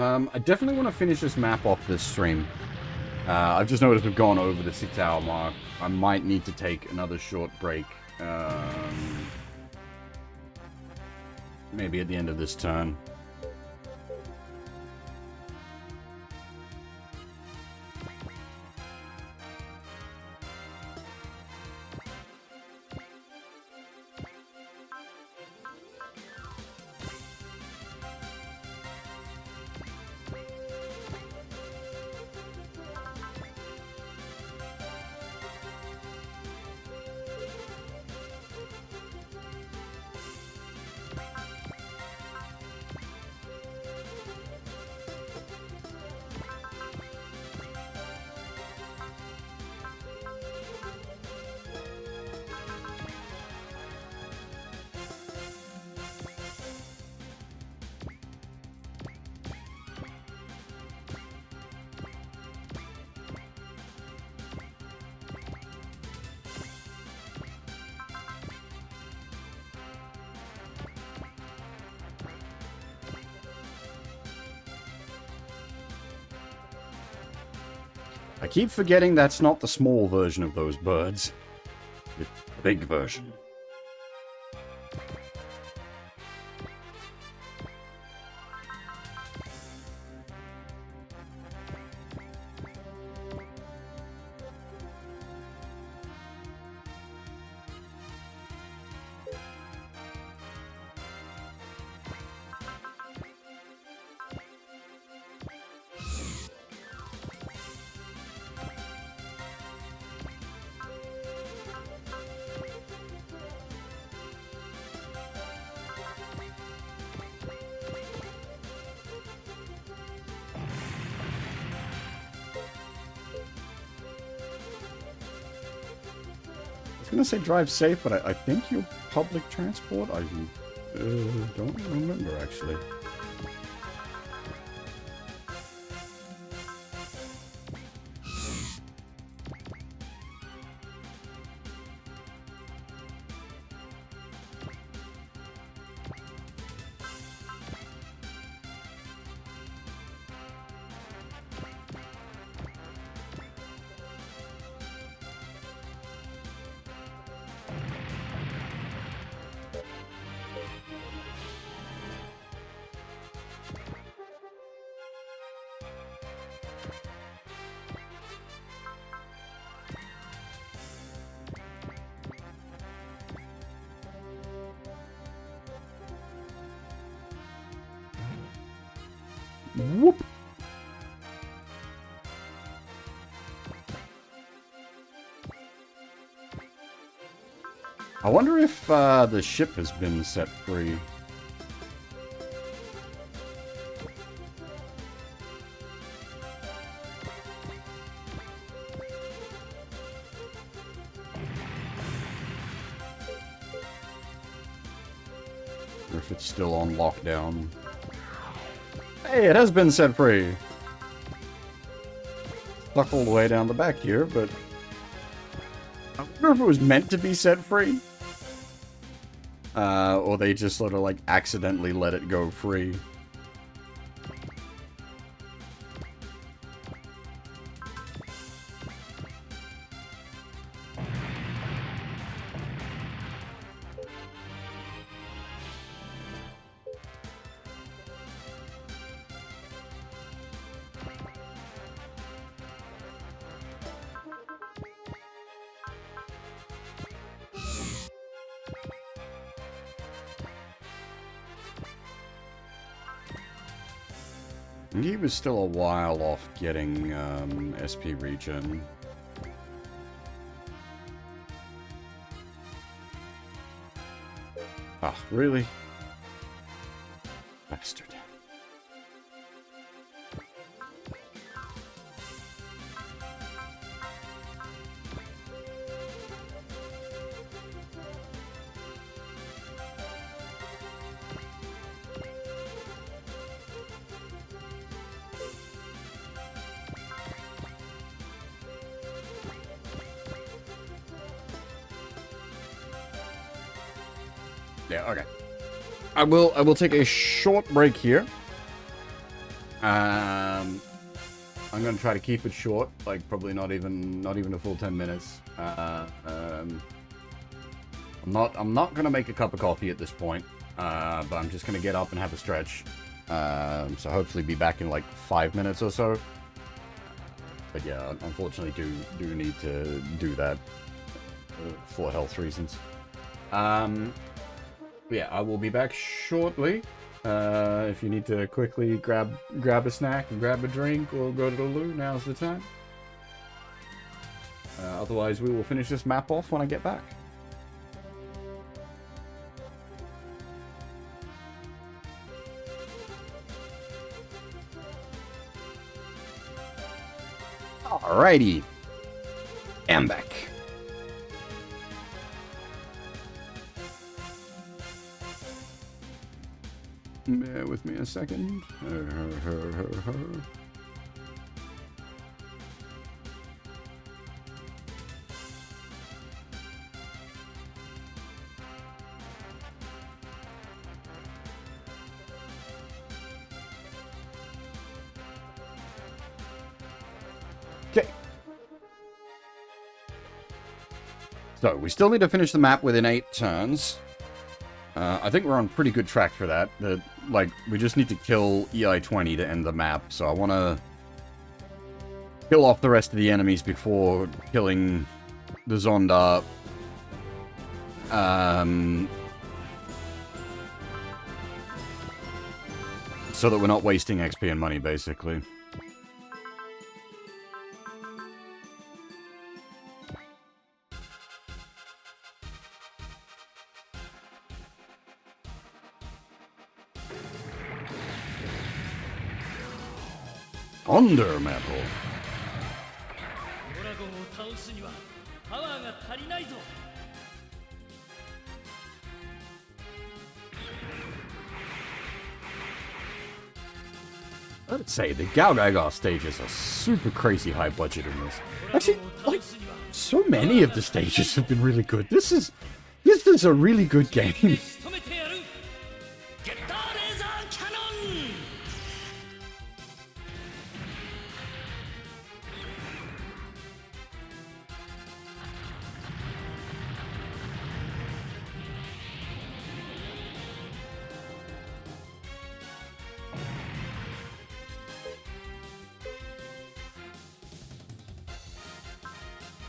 I definitely want to finish this map off this stream. I've just noticed we've gone over the 6-hour mark. I might need to take another short break. Maybe at the end of this turn. I keep forgetting that's not the small version of those birds. It's the big version. I was gonna say drive safe, but I think you're public transport. I don't remember actually. Whoop. I wonder if the ship has been set free. Or if it's still on lockdown. Hey, it has been set free. Stuck all the way down the back here, but I wonder if it was meant to be set free. Or they just sort of like accidentally let it go free. He was still a while off getting SP regen. Ah, really? Bastard. Yeah, okay. I will take a short break here. I'm gonna try to keep it short, like probably not even a full 10 minutes. I'm not gonna make a cup of coffee at this point, but I'm just gonna get up and have a stretch. So hopefully be back in like 5 minutes or so. But yeah, unfortunately do need to do that for health reasons. Yeah, I will be back shortly. If you need to quickly grab a snack and grab a drink or go to the loo, now's the time. Otherwise, we will finish this map off when I get back. Alrighty. I'm back. Bear with me a second. Okay. So, we still need to finish the map within 8 turns. I think we're on pretty good track for that. Like, we just need to kill EI-20 to end the map, so I want to kill off the rest of the enemies before killing the Zonda. So that we're not wasting XP and money, basically. Under metal. Let's say the GaoGaiGar stages are super crazy high budget in this. Actually, like, so many of the stages have been really good. This is a really good game.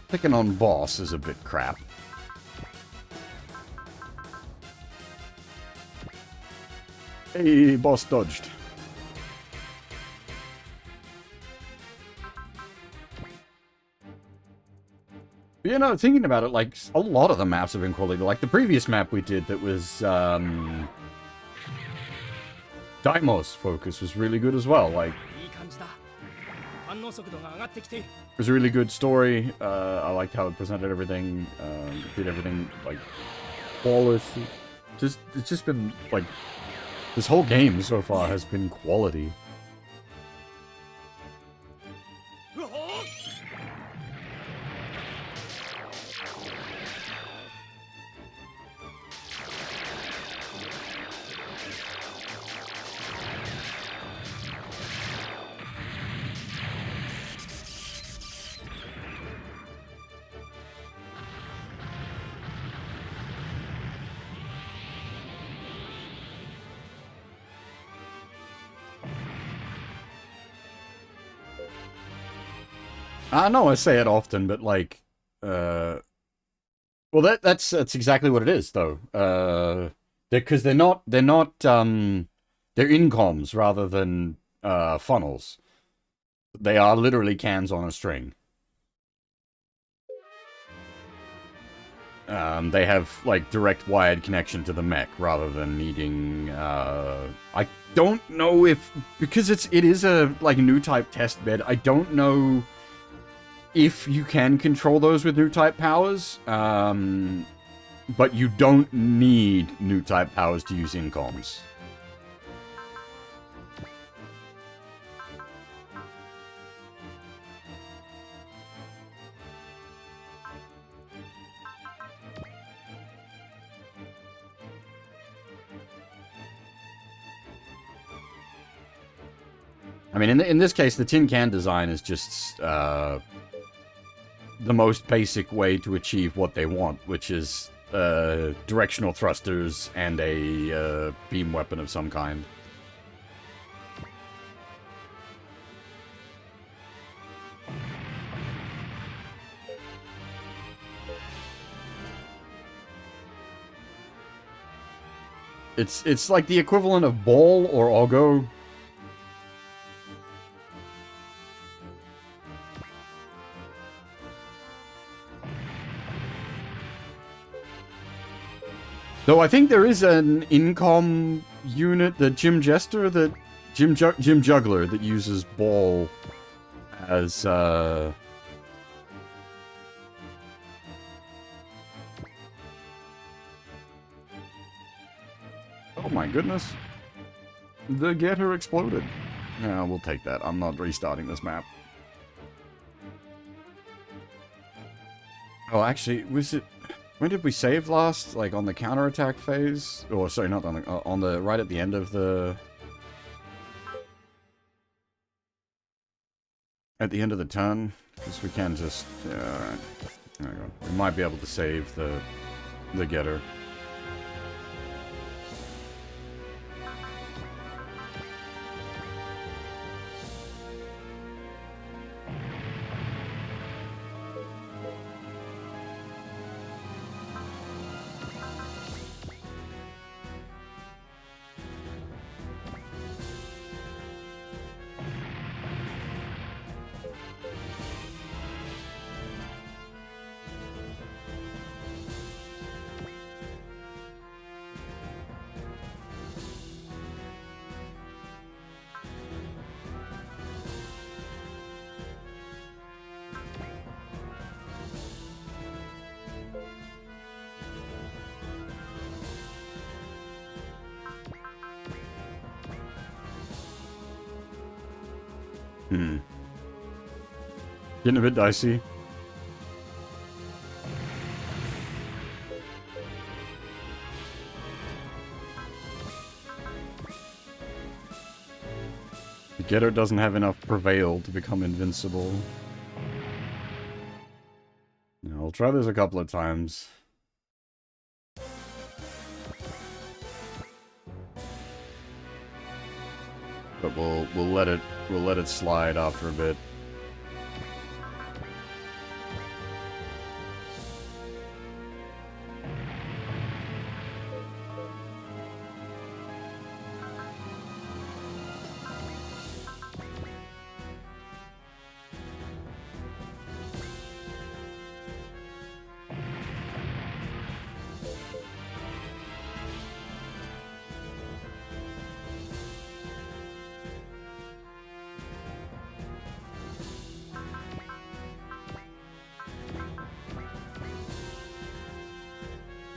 Picking on boss is a bit crap. Hey, boss dodged. But, you know, thinking about it, like, a lot of the maps have been quality. Like, the previous map we did that was, Daimos focus was really good as well. Like, it was a really good story. I liked how it presented everything, did everything, like, flawless. It's just been, like, this whole game so far has been quality. I know I say it often, but like, well, that's exactly what it is, though. Because they're incoms rather than funnels. They are literally cans on a string. They have like direct wired connection to the mech rather than needing. I don't know if because it is a like new type test bed. I don't know if you can control those with new type powers, but you don't need new type powers to use incoms. I mean, in this case, the tin can design is just the most basic way to achieve what they want, which is directional thrusters and a beam weapon of some kind. It's like the equivalent of ball or ogo. Though I think there is an incom unit, the Gym Jester, that Gym Juggler, that uses ball as Oh my goodness. The getter exploded. Yeah, we'll take that. I'm not restarting this map. Oh, actually, was it... When did we save last? Like, on the counterattack phase? Or, sorry, not on the... right at the end of the... At the end of the turn? Because we can just... Yeah, alright. There we go. We might be able to save the getter. Getting a bit dicey. The getter doesn't have enough prevail to become invincible. No, I'll try this a couple of times. But we'll let it slide after a bit.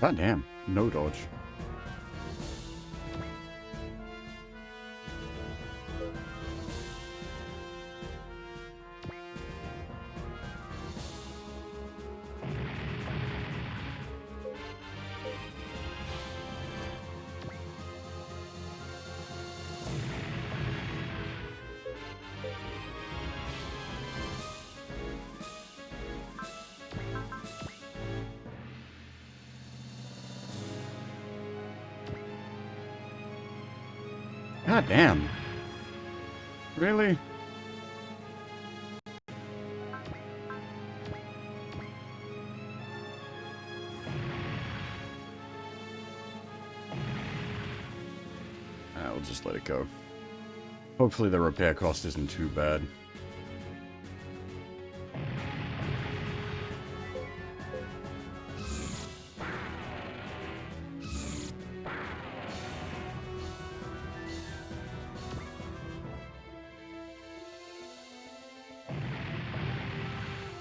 God damn, no dodge. God damn. Really? We'll just let it go. Hopefully the repair cost isn't too bad.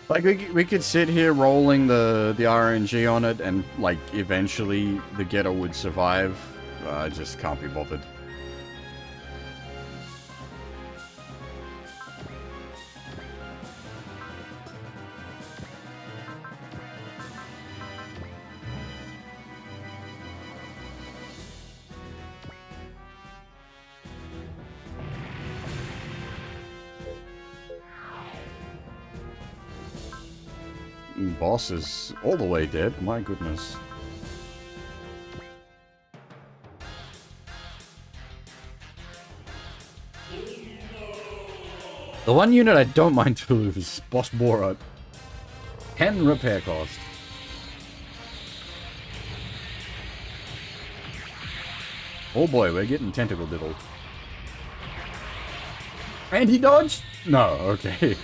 Like, we could sit here rolling the RNG on it and, like, eventually the getter would survive. I just can't be bothered. boss is all the way dead. My goodness. The one unit I don't mind to lose is Boss Borat. 10 repair cost. Oh boy, we're getting tentacle diddled. And he dodged? No, okay.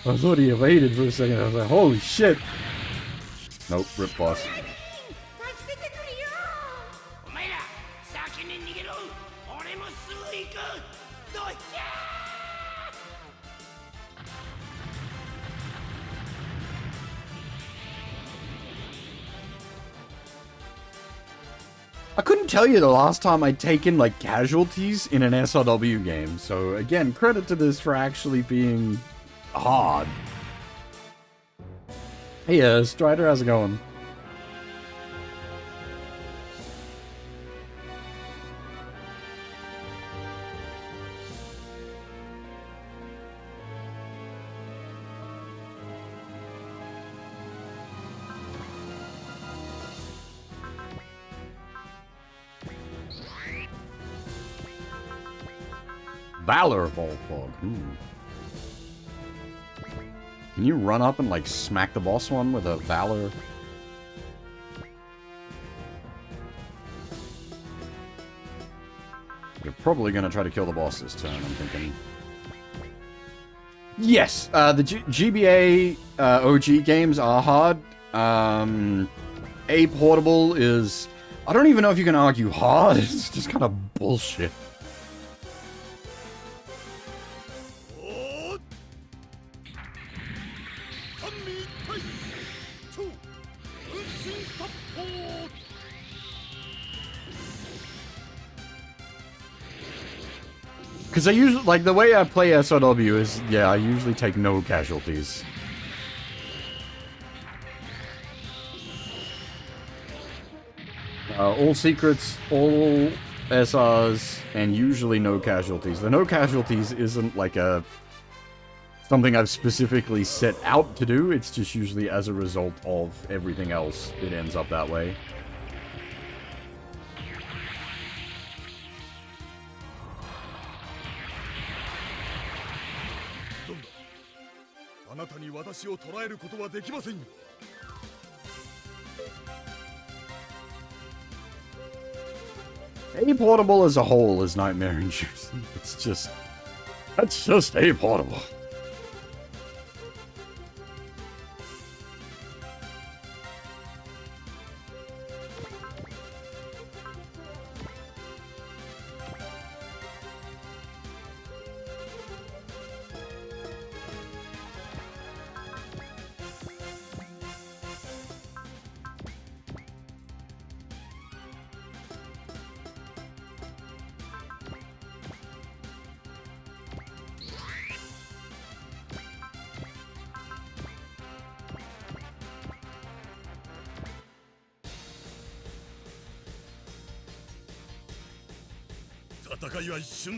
I thought he evaded for a second. I was like, holy shit. Nope, rip boss. 助けてくれよお前ら先に逃げろ俺もすぐ行くどっちゃ I couldn't tell you the last time I'd taken, like, casualties in an SRW game, so again, credit to this for actually being hard. Hey, Strider, how's it going? Valor Volfog. Can you run up and, like, smack the boss one with a Valor? You're probably gonna try to kill the boss this turn, I'm thinking. Yes! The GBA OG games are hard. A Portable is... I don't even know if you can argue hard. It's just kind of bullshit. Because I usually, like, the way I play SRW is, yeah, I usually take no casualties. All secrets, all SRs, and usually no casualties. The no casualties isn't, like, something I've specifically set out to do, it's just usually as a result of everything else, it ends up that way. A Portable as a whole is nightmare inducing. It's just... That's just A Portable.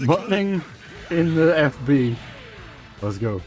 Buttoning in the FB. Let's go.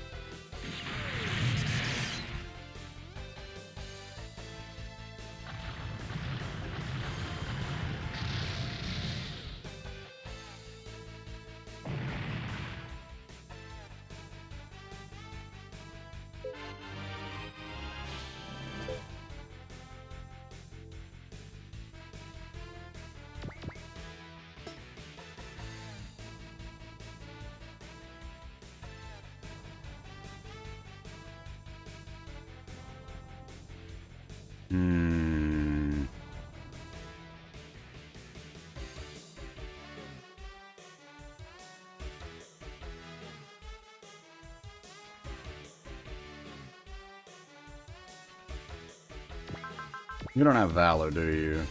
You don't have Valor, do you?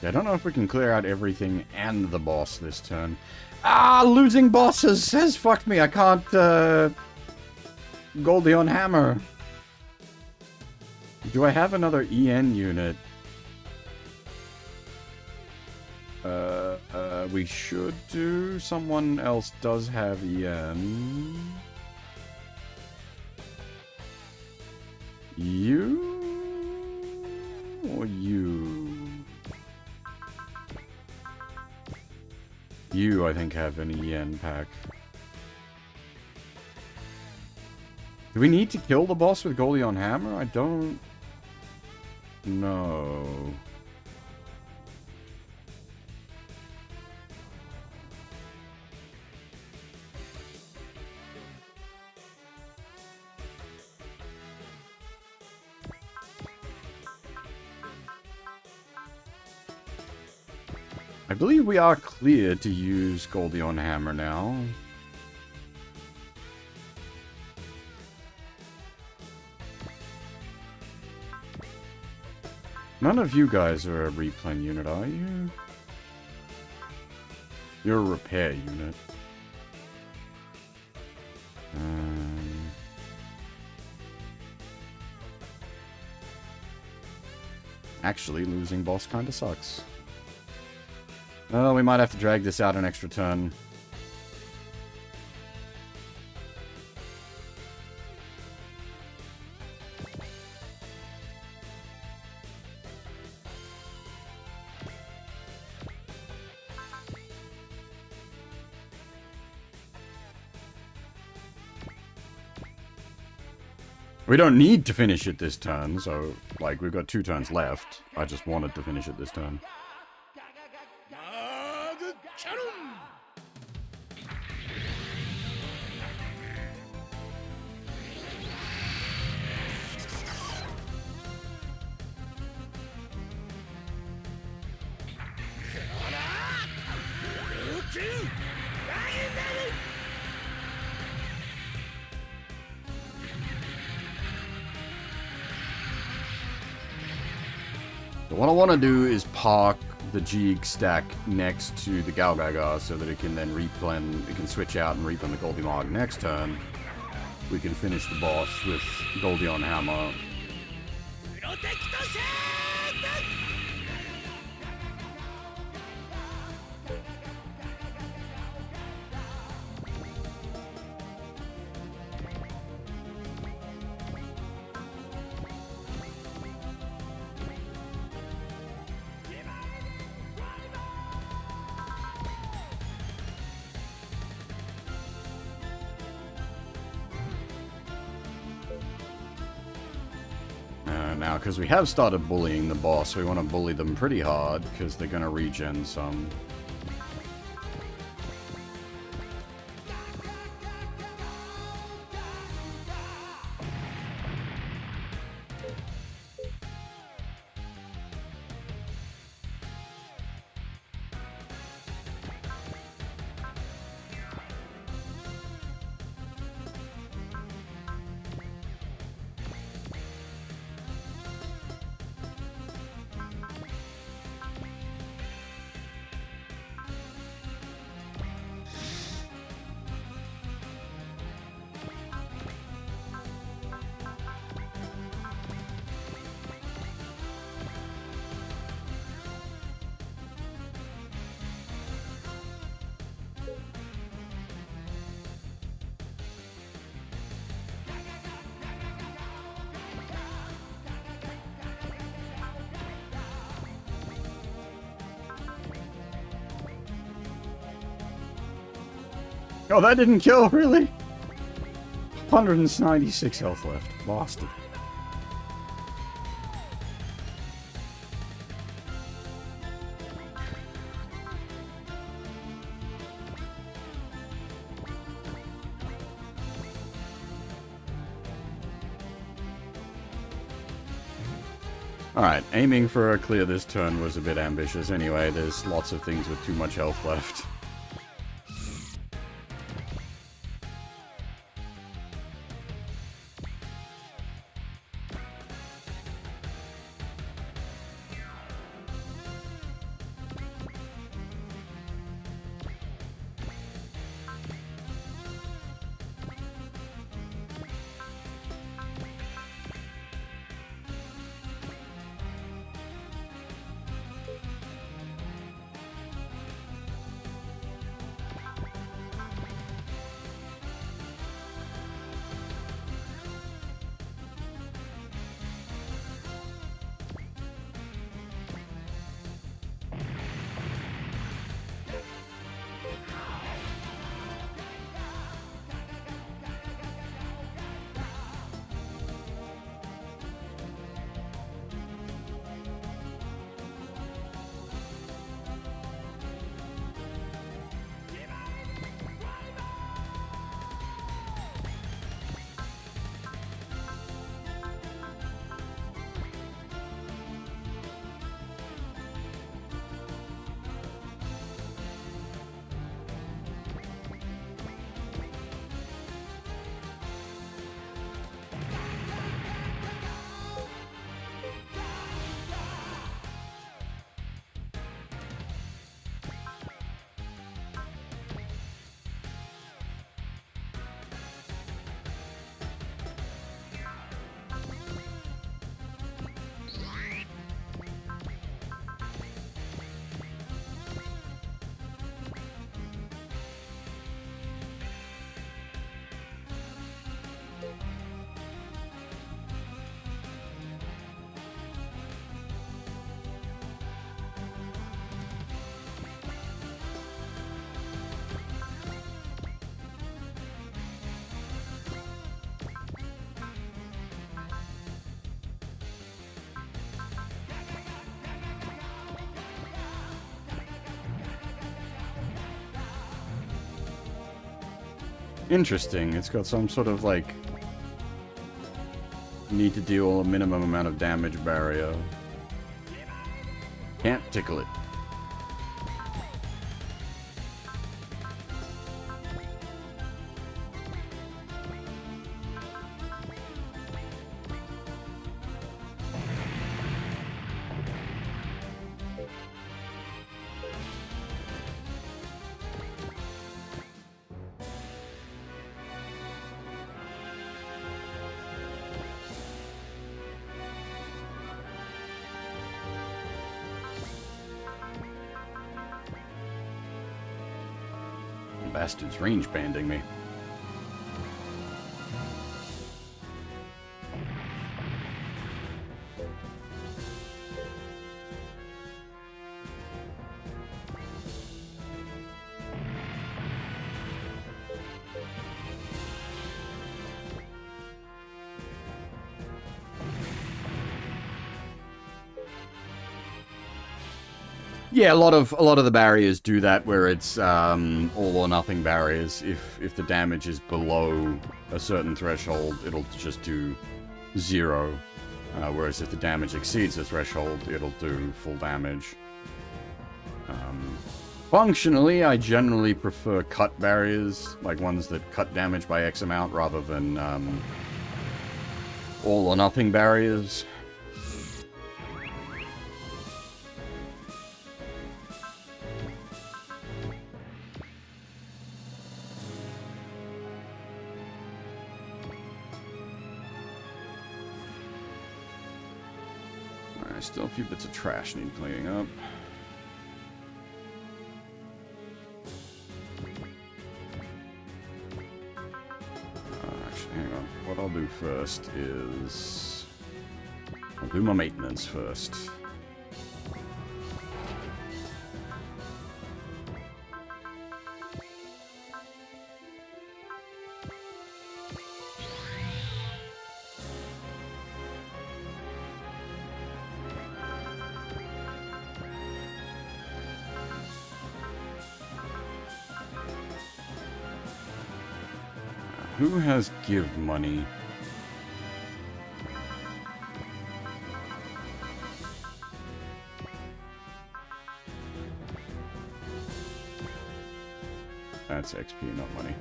I don't know if we can clear out everything and the boss this turn. Ah, losing bosses has fucked me. I can't Goldion Hammer. Do I have another EN unit? We should do. Someone else does have EN. You? Or you? You, I think, have an EN pack. Do we need to kill the boss with Goldion Hammer? I don't know. I believe we are clear to use Goldion Hammer now. None of you guys are a replen unit, are you? You're a repair unit. Actually, losing boss kinda sucks. Oh, we might have to drag this out an extra turn. We don't need to finish it this turn, so, like, we've got 2 turns left. I just wanted to finish it this turn. What I want to do is park the Jeeg stack next to the GaoGaiGar so that it can then replen, it can switch out and replen the Goldimog next turn. We can finish the boss with Goldion Hammer. Now, because we have started bullying the boss, we want to bully them pretty hard, because they're going to regen some. Oh, that didn't kill, really? 196 health left. Lost it. Alright, aiming for a clear this turn was a bit ambitious anyway. There's lots of things with too much health left. Interesting. It's got some sort of, like, need to deal a minimum amount of damage barrier. Can't tickle it. Bastard's range banding me. Yeah, a lot of the barriers do that, where it's all or nothing barriers. If the damage is below a certain threshold, it'll just do 0. Whereas if the damage exceeds the threshold, it'll do full damage. Functionally, I generally prefer cut barriers, like ones that cut damage by X amount, rather than all or nothing barriers. Still a few bits of trash need cleaning up. Actually, hang on. What I'll do first is... I'll do my maintenance first. Who has give money? That's XP, not money.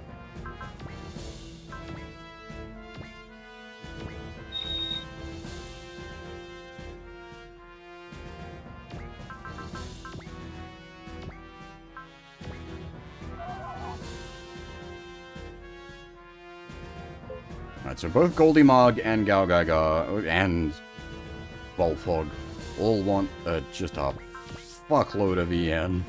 Alright, so both Goldie-Mog and GaoGaiGar and Volfog all want just a fuckload of EN.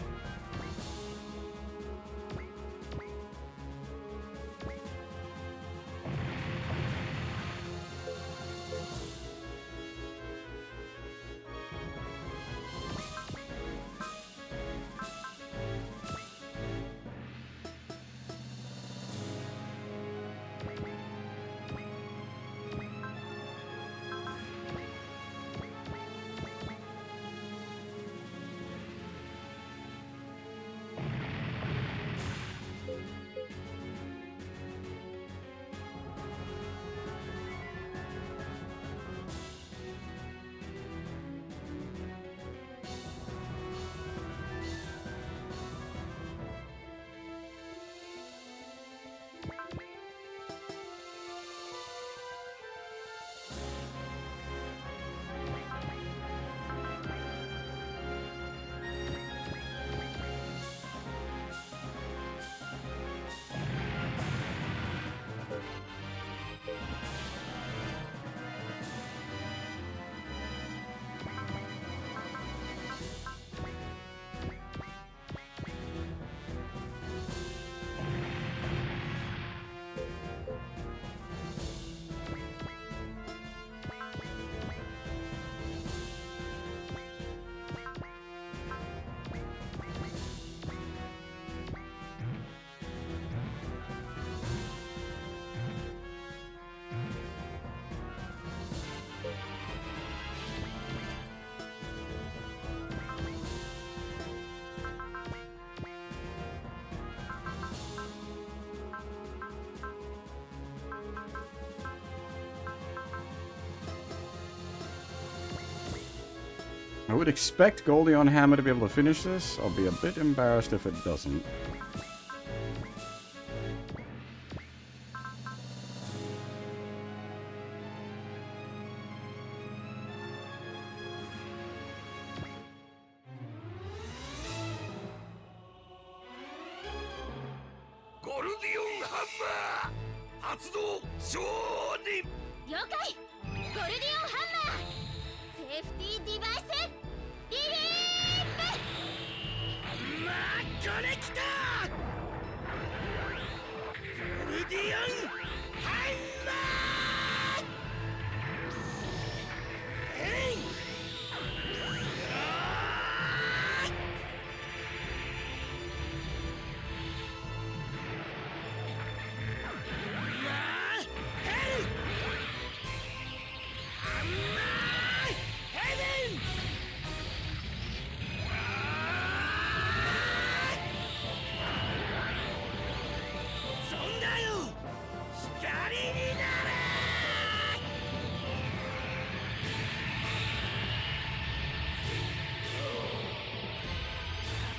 I would expect Goldie on Hammer to be able to finish this. I'll be a bit embarrassed if it doesn't.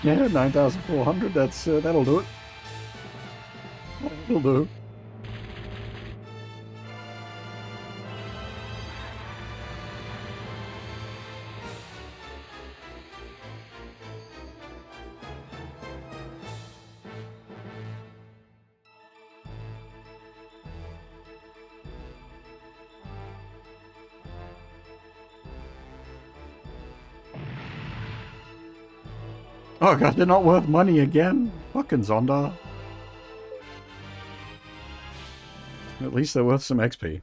Yeah, 9,400, that's, that'll do it. That'll do. Oh god, they're not worth money again? Fucking Zonda. At least they're worth some XP.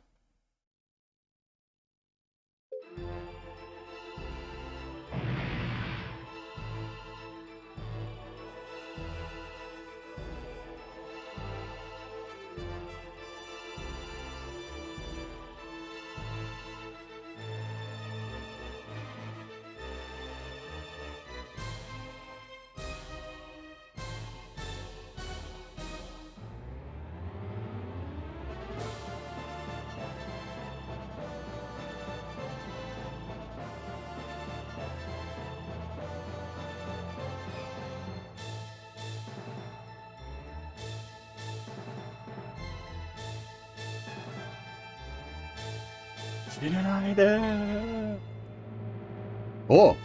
Oh!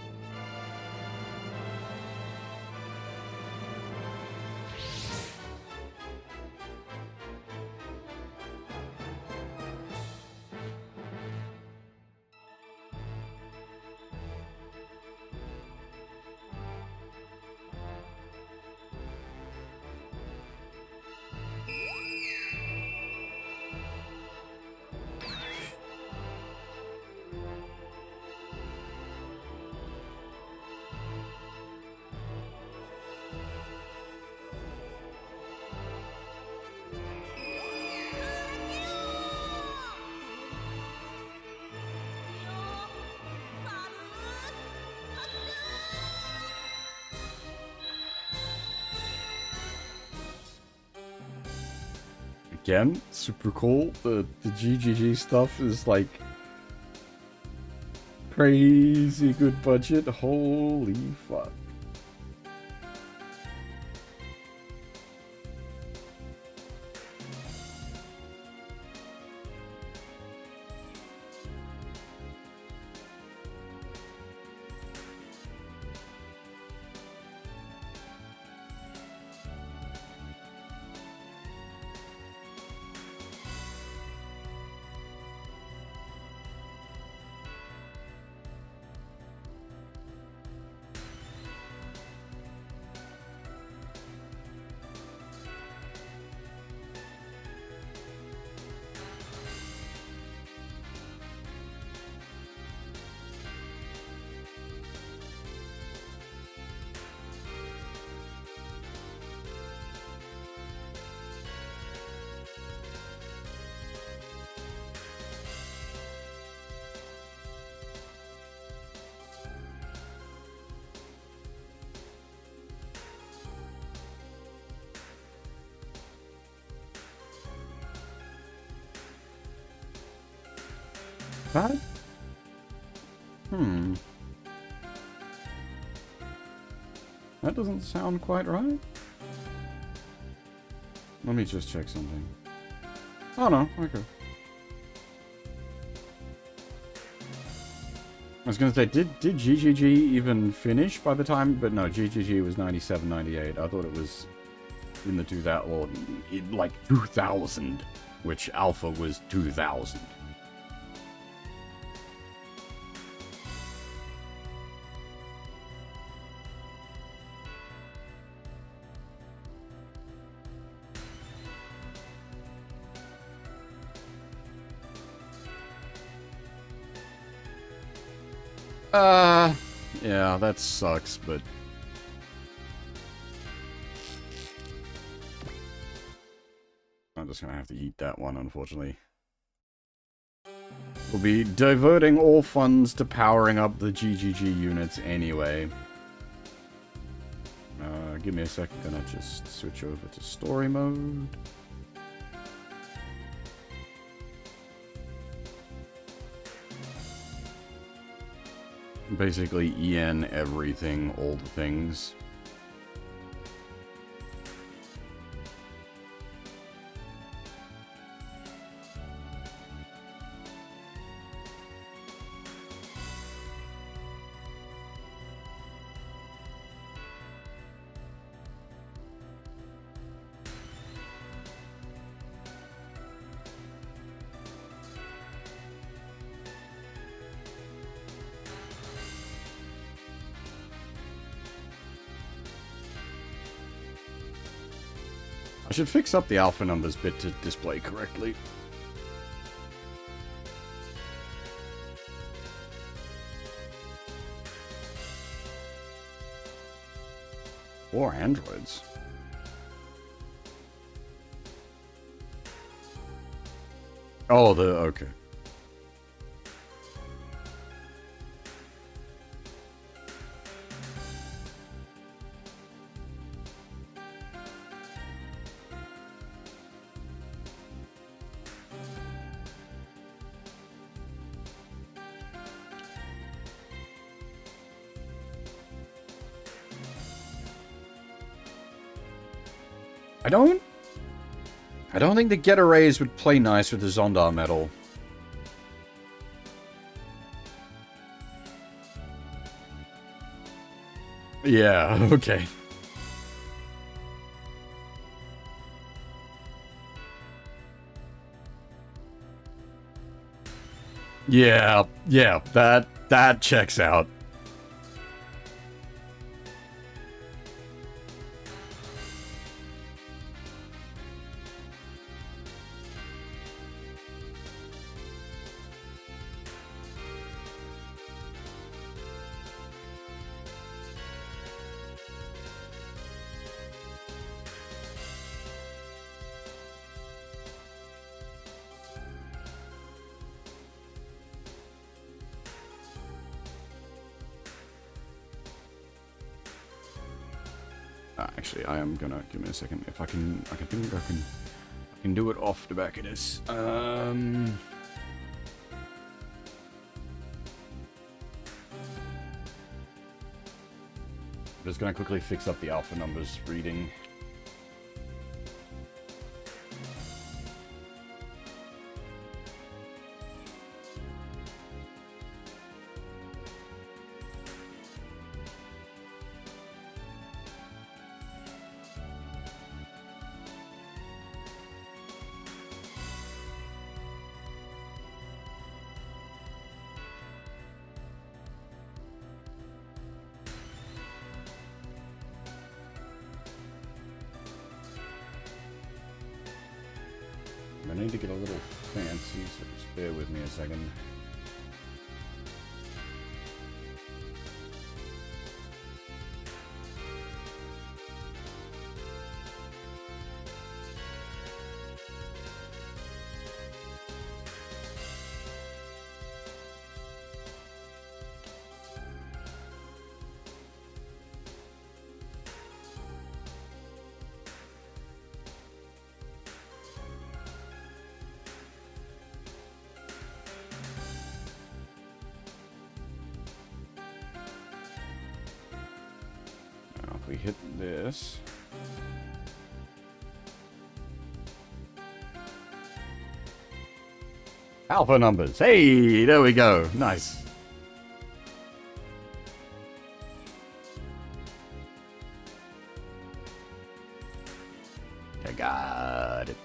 Again, super cool. The GGG stuff is like crazy good budget. Holy fuck. What? That doesn't sound quite right. Let me just check something. Oh no, okay. I was gonna say, did GGG even finish by the time? But no, GGG was 97, 98. I thought it was in the 2000, or in like 2000, which Alpha was 2000. Yeah, that sucks, but... I'm just gonna have to eat that one, unfortunately. We'll be diverting all funds to powering up the GGG units anyway. Give me a second, gonna just switch over to story mode. Basically, EN everything, all the things. I should fix up the alpha numbers bit to display correctly. Or androids. Oh, okay. I don't think the Get Arrays would play nice with the Zondar medal. Yeah, okay. Yeah, that checks out. Actually, I am gonna give me a second. If I can, I think I can do it off the back of this. Just gonna quickly fix up the alpha numbers reading. I need to get a little fancy, so just bear with me a second. we hit this... Alpha numbers. Hey, there we go. Nice. I got it.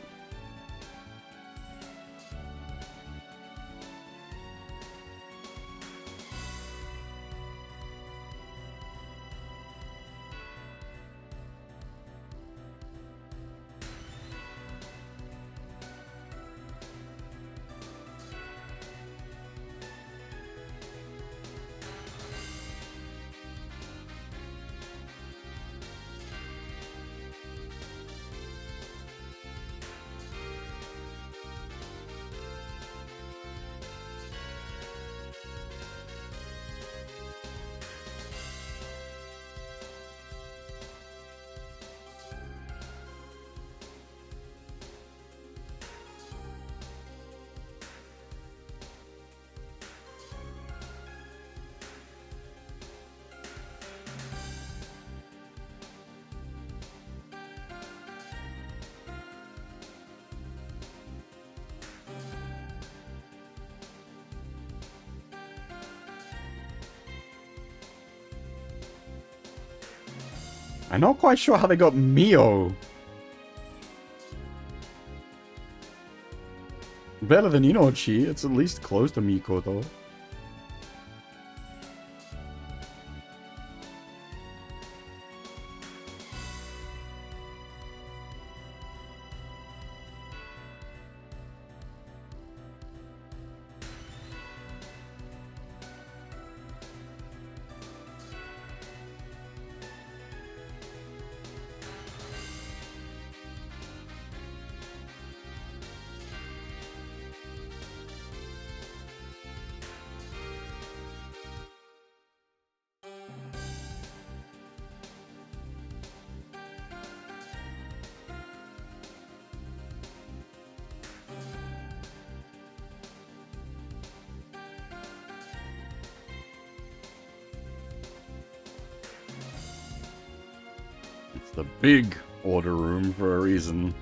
I'm not quite sure how they got Mio. Better than Inochi. It's at least close to Miko, though. The big order room for a reason.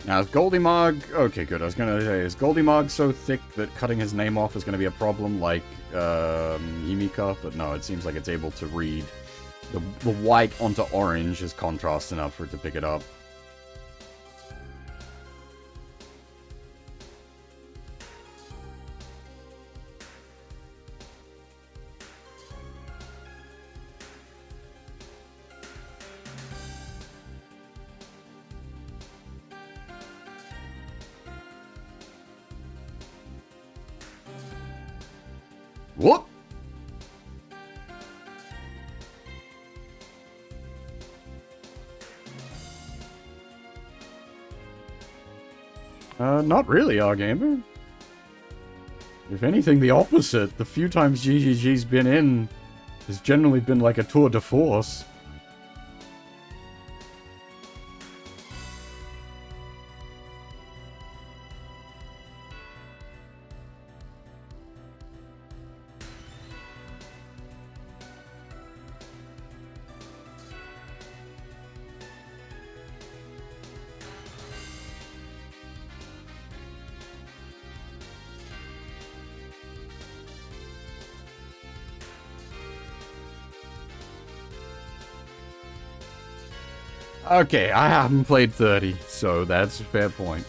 Now, is Goldimog... Okay, good. I was gonna say, is Goldimog so thick that cutting his name off is gonna be a problem like, Himika? But no, it seems like it's able to read the white onto orange is contrast enough for it to pick it up. Whoop! Not really, our gamer. If anything, the opposite. The few times GGG's been in has generally been like a tour de force. Okay, I haven't played 30, so that's a fair point.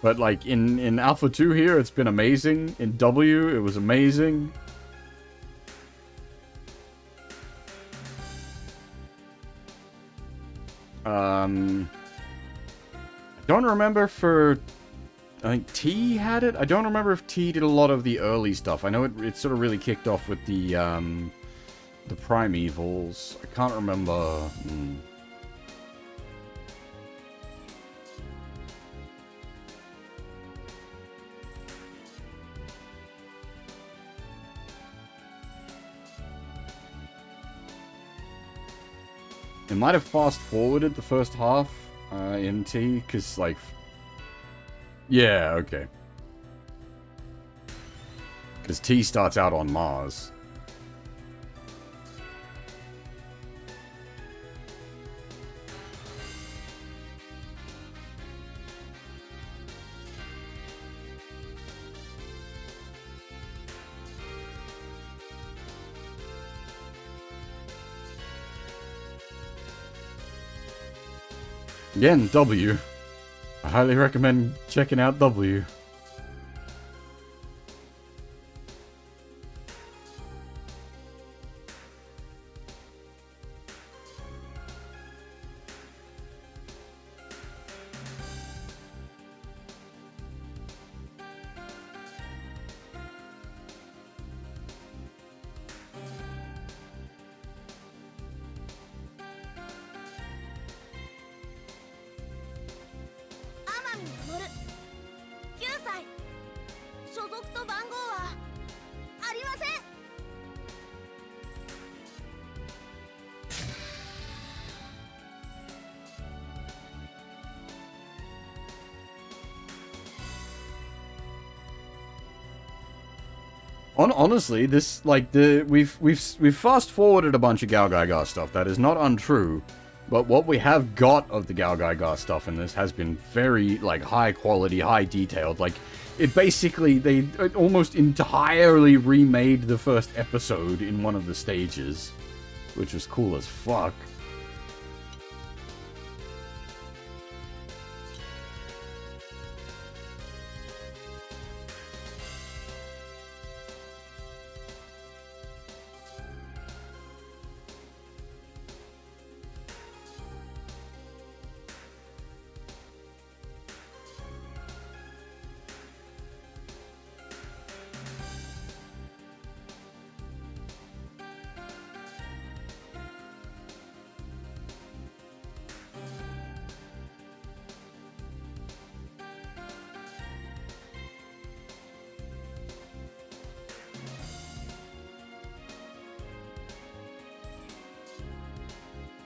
But like in Alpha 2 here, it's been amazing. In W, it was amazing. I don't remember for I think T had it. I don't remember if T did a lot of the early stuff. I know it sort of really kicked off with the Primevals. I can't remember. It might have fast-forwarded the first half in T, because, like... Yeah, okay. Because T starts out on Mars. Again, W. I highly recommend checking out W. Honestly, this, like, we've fast forwarded a bunch of GaoGaiGar stuff. That is not untrue, but what we have got of the GaoGaiGar stuff in this has been very, like, high quality, high detailed. Like, it basically, they almost entirely remade the first episode in one of the stages, which was cool as fuck.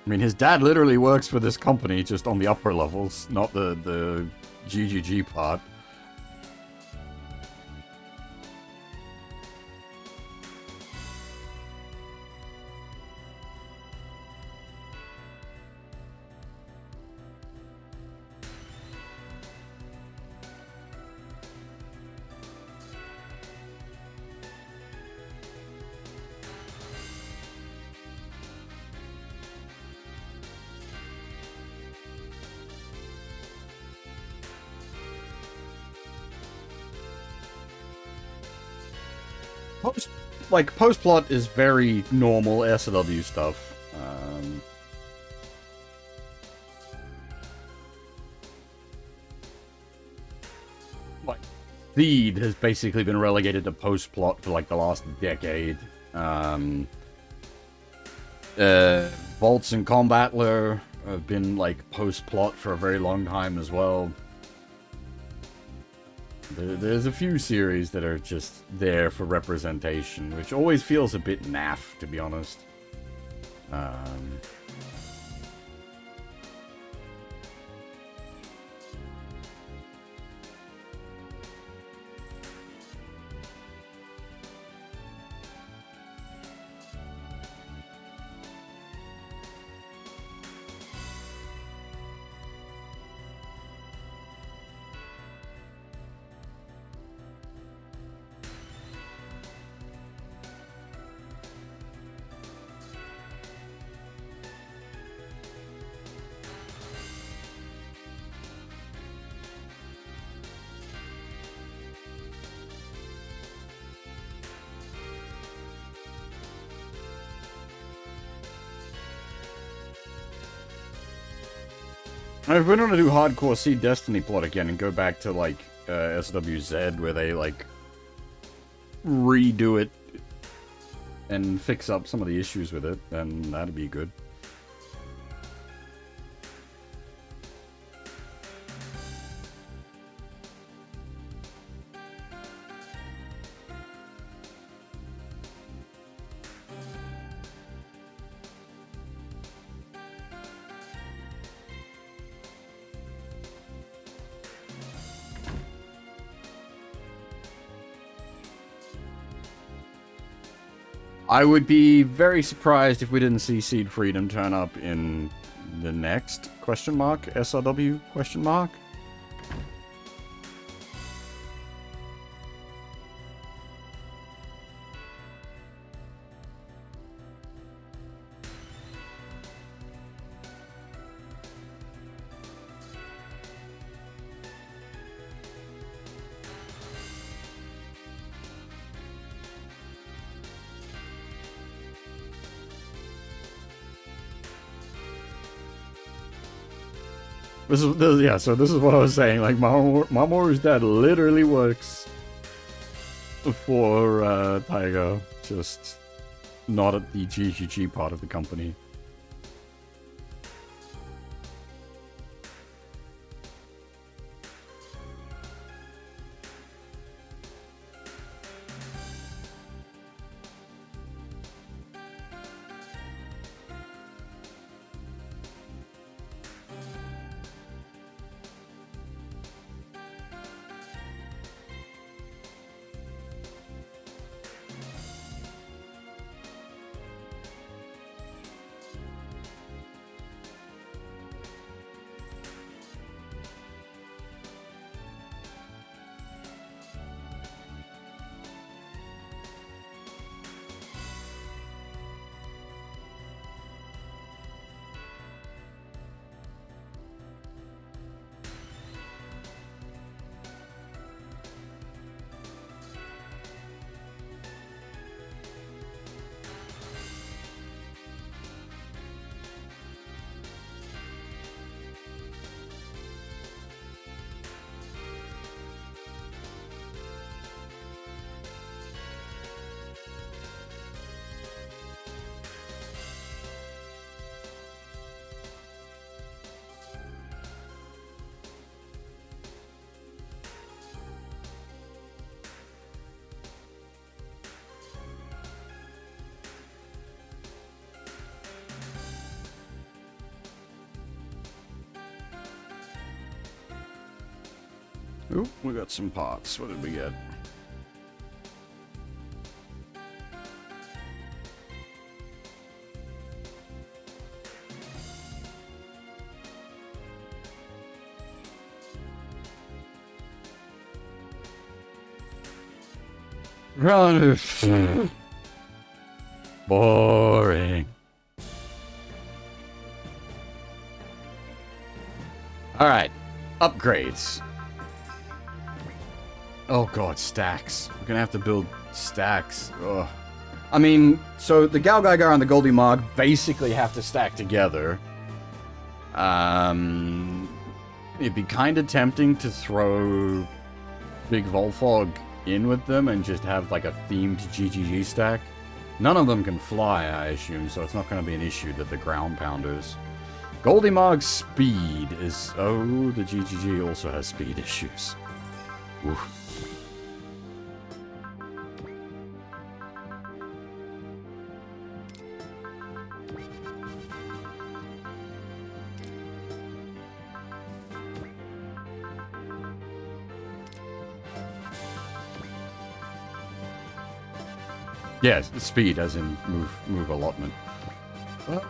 I mean, his dad literally works for this company, just on the upper levels, not the GGG part. Post-plot is very normal SW stuff. Like, Seed has basically been relegated to post-plot for, like, the last decade. Volts and Combatler have been, like, post-plot for a very long time as well. There's a few series that are just there for representation, which always feels a bit naff, to be honest. If we're gonna do hardcore Seed Destiny plot again and go back to, like, SWZ, where they like redo it and fix up some of the issues with it, then that'd be good. I would be very surprised if we didn't see Seed Freedom turn up in the next question mark SRW question mark. Yeah, so this is what I was saying. Like, Mamoru's dad literally works for Tiger, just not at the GGG part of the company. Ooh, we got some pots. What did we get? Boring. Alright, upgrades. Oh god, stacks. We're gonna have to build stacks. Ugh. I mean, so the GaoGaiGar and the Goldie Mog basically have to stack together. It'd be kind of tempting to throw Big Volfog in with them and just have like a themed GGG stack. None of them can fly, I assume, so it's not going to be an issue that the ground pounders. Goldie Mog's speed is... Oh, the GGG also has speed issues. Oof. Yes, speed as in move allotment. Well,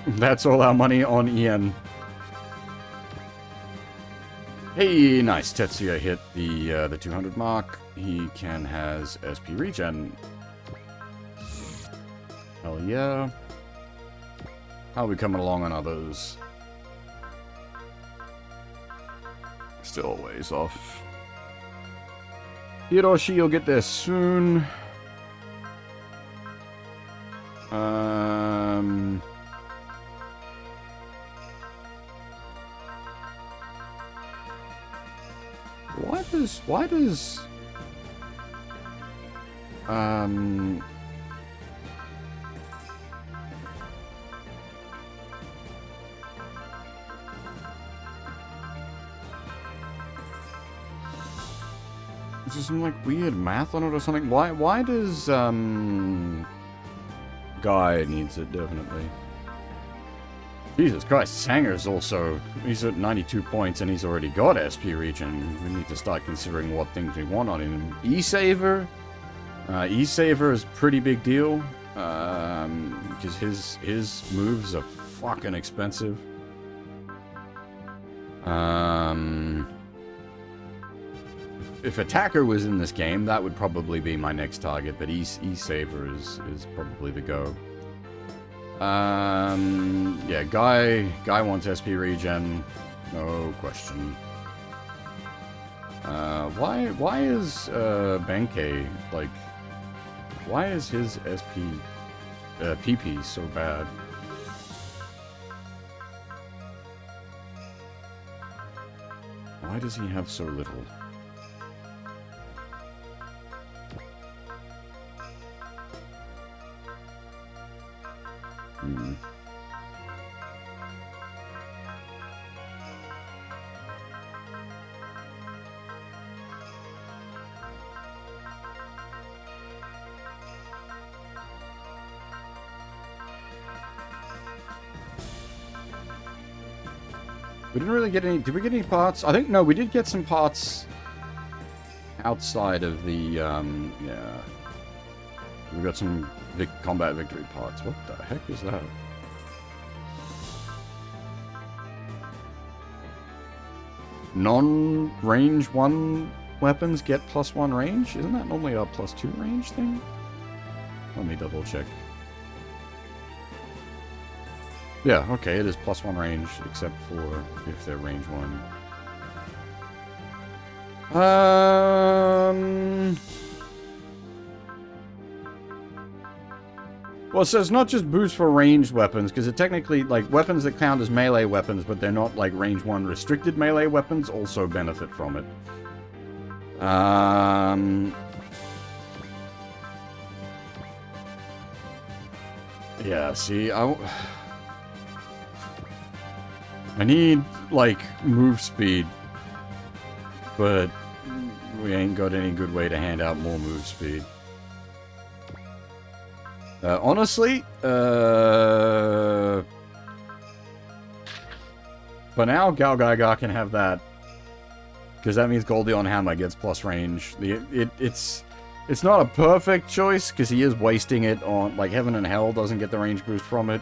that's all our money on EN. Hey, nice. Tetsuya hit the 200 mark. He has SP regen. Hell yeah. How are we coming along on others? Still a ways off. Hiroshi, you'll get there soon. Why does is there some like weird math on it or something? Why does Guy needs it definitely? Jesus Christ, Sanger's also, he's at 92 points and he's already got SP region. We need to start considering what things we want on him. E-Saver? E-Saver is a pretty big deal. Because his moves are fucking expensive. If Attacker was in this game, that would probably be my next target, but E-Saver is probably the go. Yeah, Guy wants SP regen, no question. Why is Benkei, like, why is his PP so bad? Why does he have so little? We didn't really get any... Did we get any parts? I think, no, we did get some parts outside of the, yeah. We got some combat victory parts. What the heck is that? Non-range 1 weapons get +1 range? Isn't that normally a +2 range thing? Let me double check. Yeah, okay, it is +1 range, except for if they're range 1. Well, so it's not just boost for ranged weapons, because it technically, like, weapons that count as melee weapons, but they're not, like, range 1 restricted melee weapons, also benefit from it. Yeah, see, I need, like, move speed, but we ain't got any good way to hand out more move speed. Honestly, for now, GaoGaiGar can have that, because that means Goldion Hammer gets plus range. It's not a perfect choice, because he is wasting it on, like, Heaven and Hell doesn't get the range boost from it.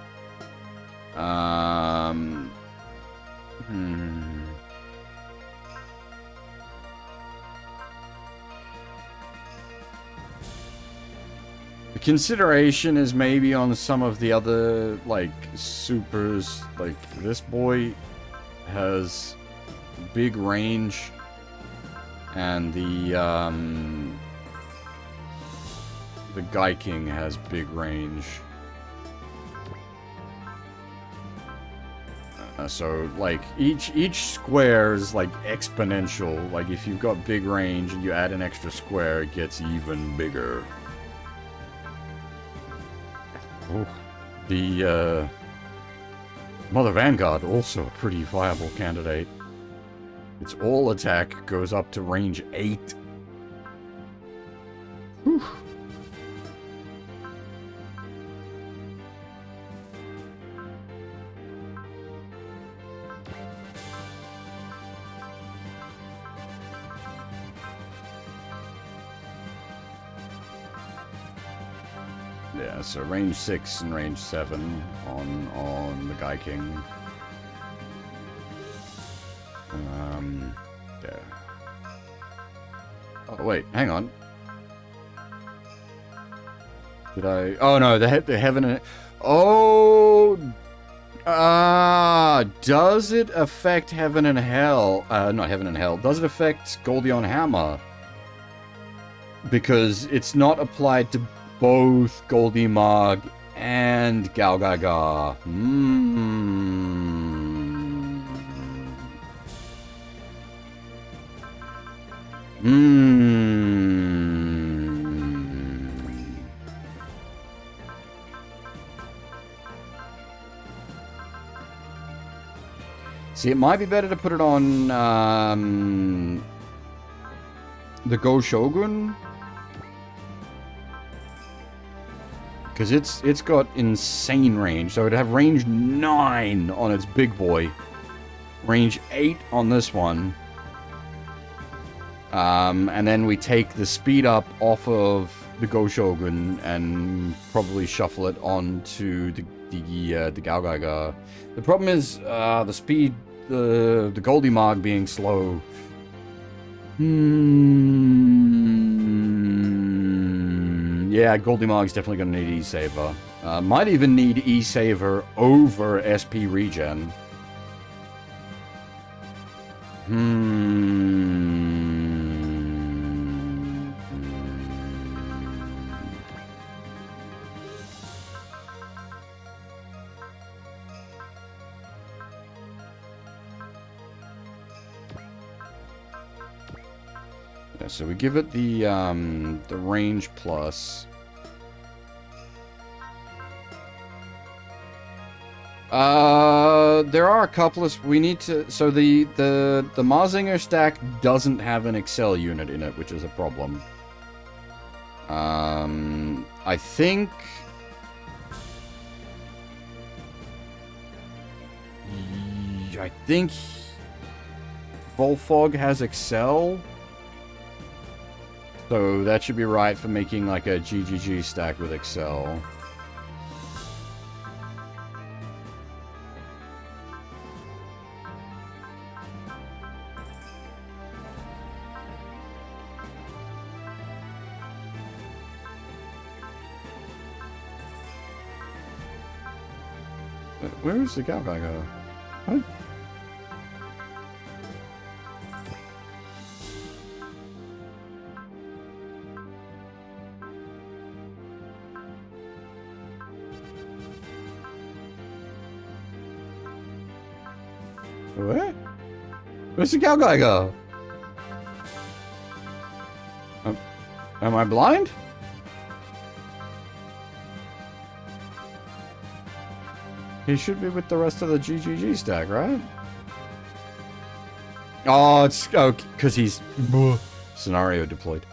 The consideration is maybe on some of the other, like, supers. Like, this boy has big range, and the Guy King has big range. So, like, each square is, like, exponential. Like, if you've got big range and you add an extra square, it gets even bigger. Oh, the, Mother Vanguard, also a pretty viable candidate. Its all attack goes up to range 8. Whew. Yeah, so range 6 and range 7 on the Guy King. Yeah. Oh, wait, hang on. Did I... Oh, no, the Heaven and... Oh! Does it affect Heaven and Hell? Not Heaven and Hell. Does it affect Goldion Hammer? Because it's not applied to both Goldimog and GaoGaiGar. See, it might be better to put it on the Go Shogun, because it's got insane range. So it'd have range 9 on its big boy, range 8 on this one, and then we take the speed up off of the Go Shogun and probably shuffle it onto the GaoGaiGar. The problem is the speed. The Goldie Mog being slow. Yeah, Goldie Mog's definitely going to need E-Saver. Might even need E-Saver over SP Regen. Yeah, so we give it the range plus. There are a couple of we need to. So the Mazinger stack doesn't have an Excel unit in it, which is a problem. I think. Volfog has Excel. So that should be right for making like a GGG stack with Excel. Where is the GaoGaiGar? What? Where? Where's the GaoGaiGar? Am I blind? He should be with the rest of the GGG stack, right? Oh, it's... Oh, because he's... Scenario deployed.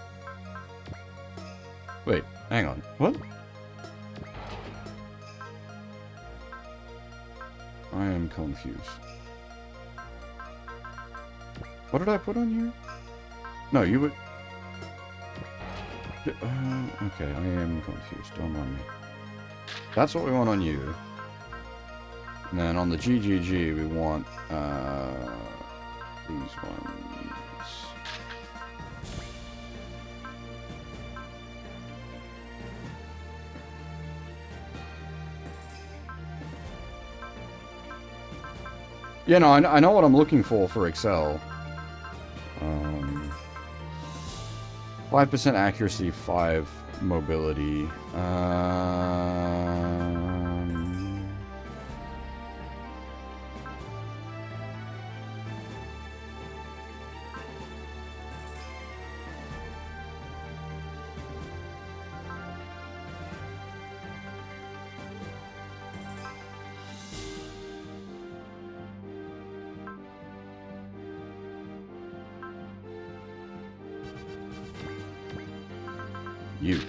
Wait, hang on. What? I am confused. What did I put on here? No, you would... okay, I am confused. Don't mind me. That's what we want on you. And then on the GGG, we want these ones. Yeah, no, I know what I'm looking for Excel. 5% accuracy, 5 mobility. You.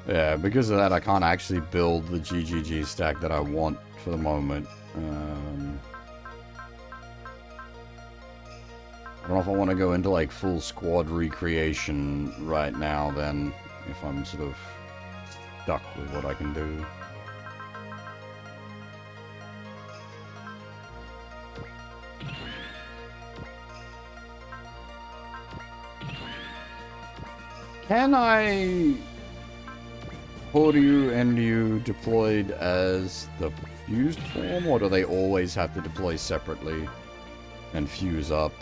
Yeah, because of that, I can't actually build the GGG stack that I want for the moment. I don't know if I want to go into like full squad recreation right now then, if I'm sort of stuck with what I can do. Can I put you and you deployed as the fused form, or do they always have to deploy separately and fuse up?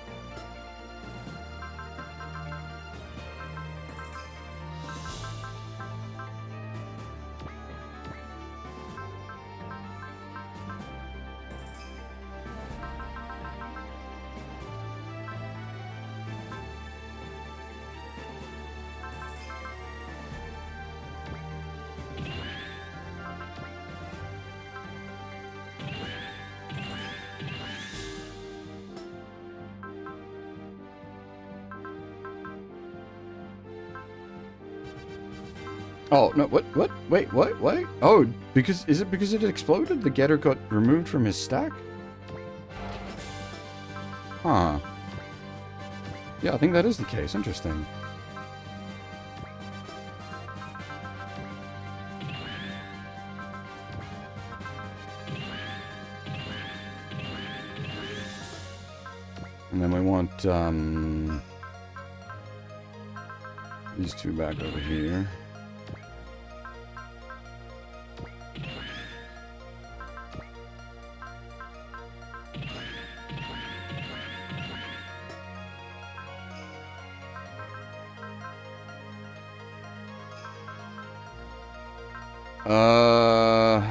Oh, no, what? Wait, what? Oh, is it because it exploded? The getter got removed from his stack? Huh. Yeah, I think that is the case. Interesting. And then we want, these two back over here.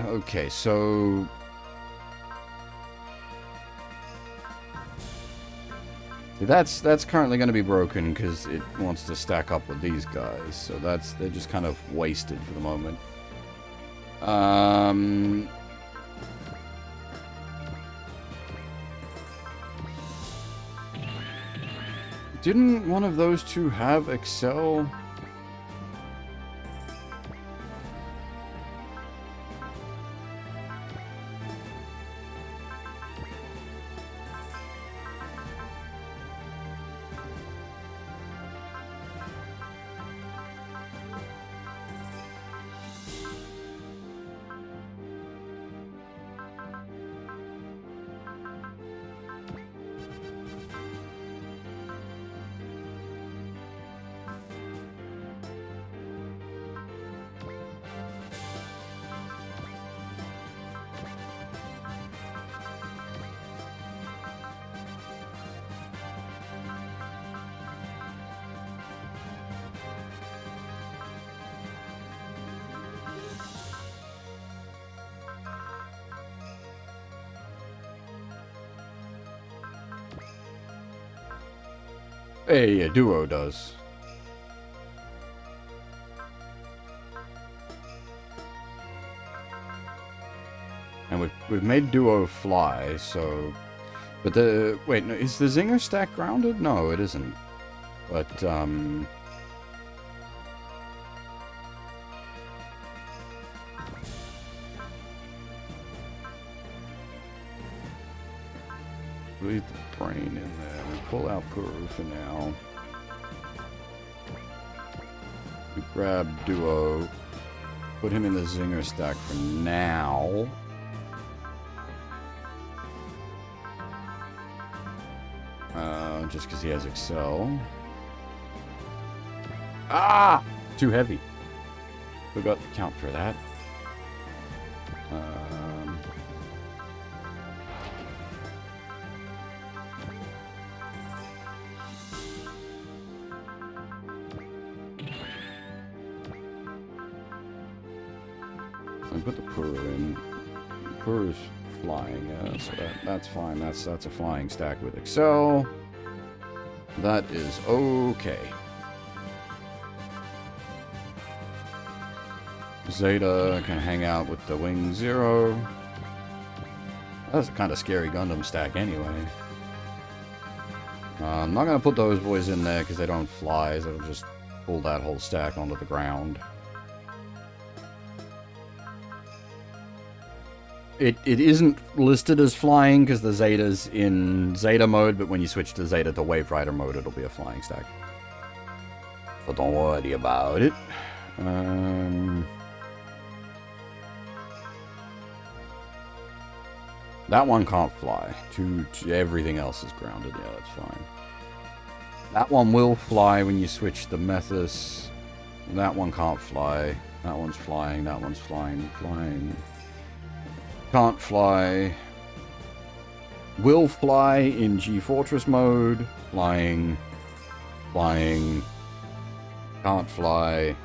Okay, so... That's currently going to be broken because it wants to stack up with these guys. So they're just kind of wasted for the moment. Didn't one of those two have Excel? Hey, a duo does. And we've made duo fly, so... But the... Wait, no, is the Zinger stack grounded? No, it isn't. But, leave the brain in there. We pull out Puru for now. We grab Duo. Put him in the Zinger stack for now. Just because he has Excel. Ah! Too heavy. Forgot to count for that. Put the Puru in. Puru's flying, so that's fine. That's a flying stack with Excel. That is okay. Zeta can hang out with the Wing Zero. That's a kind of scary Gundam stack anyway. I'm not going to put those boys in there because they don't fly, so it'll just pull that whole stack onto the ground. It isn't listed as flying because the Zeta's in Zeta mode, but when you switch to Zeta to Wave Rider mode, it'll be a flying stack. So don't worry about it. That one can't fly. Everything else is grounded. Yeah, that's fine. That one will fly when you switch the Methus. That one can't fly. That one's flying. That one's flying. Can't fly. Will fly in G-Fortress mode. Flying. Flying. Can't fly.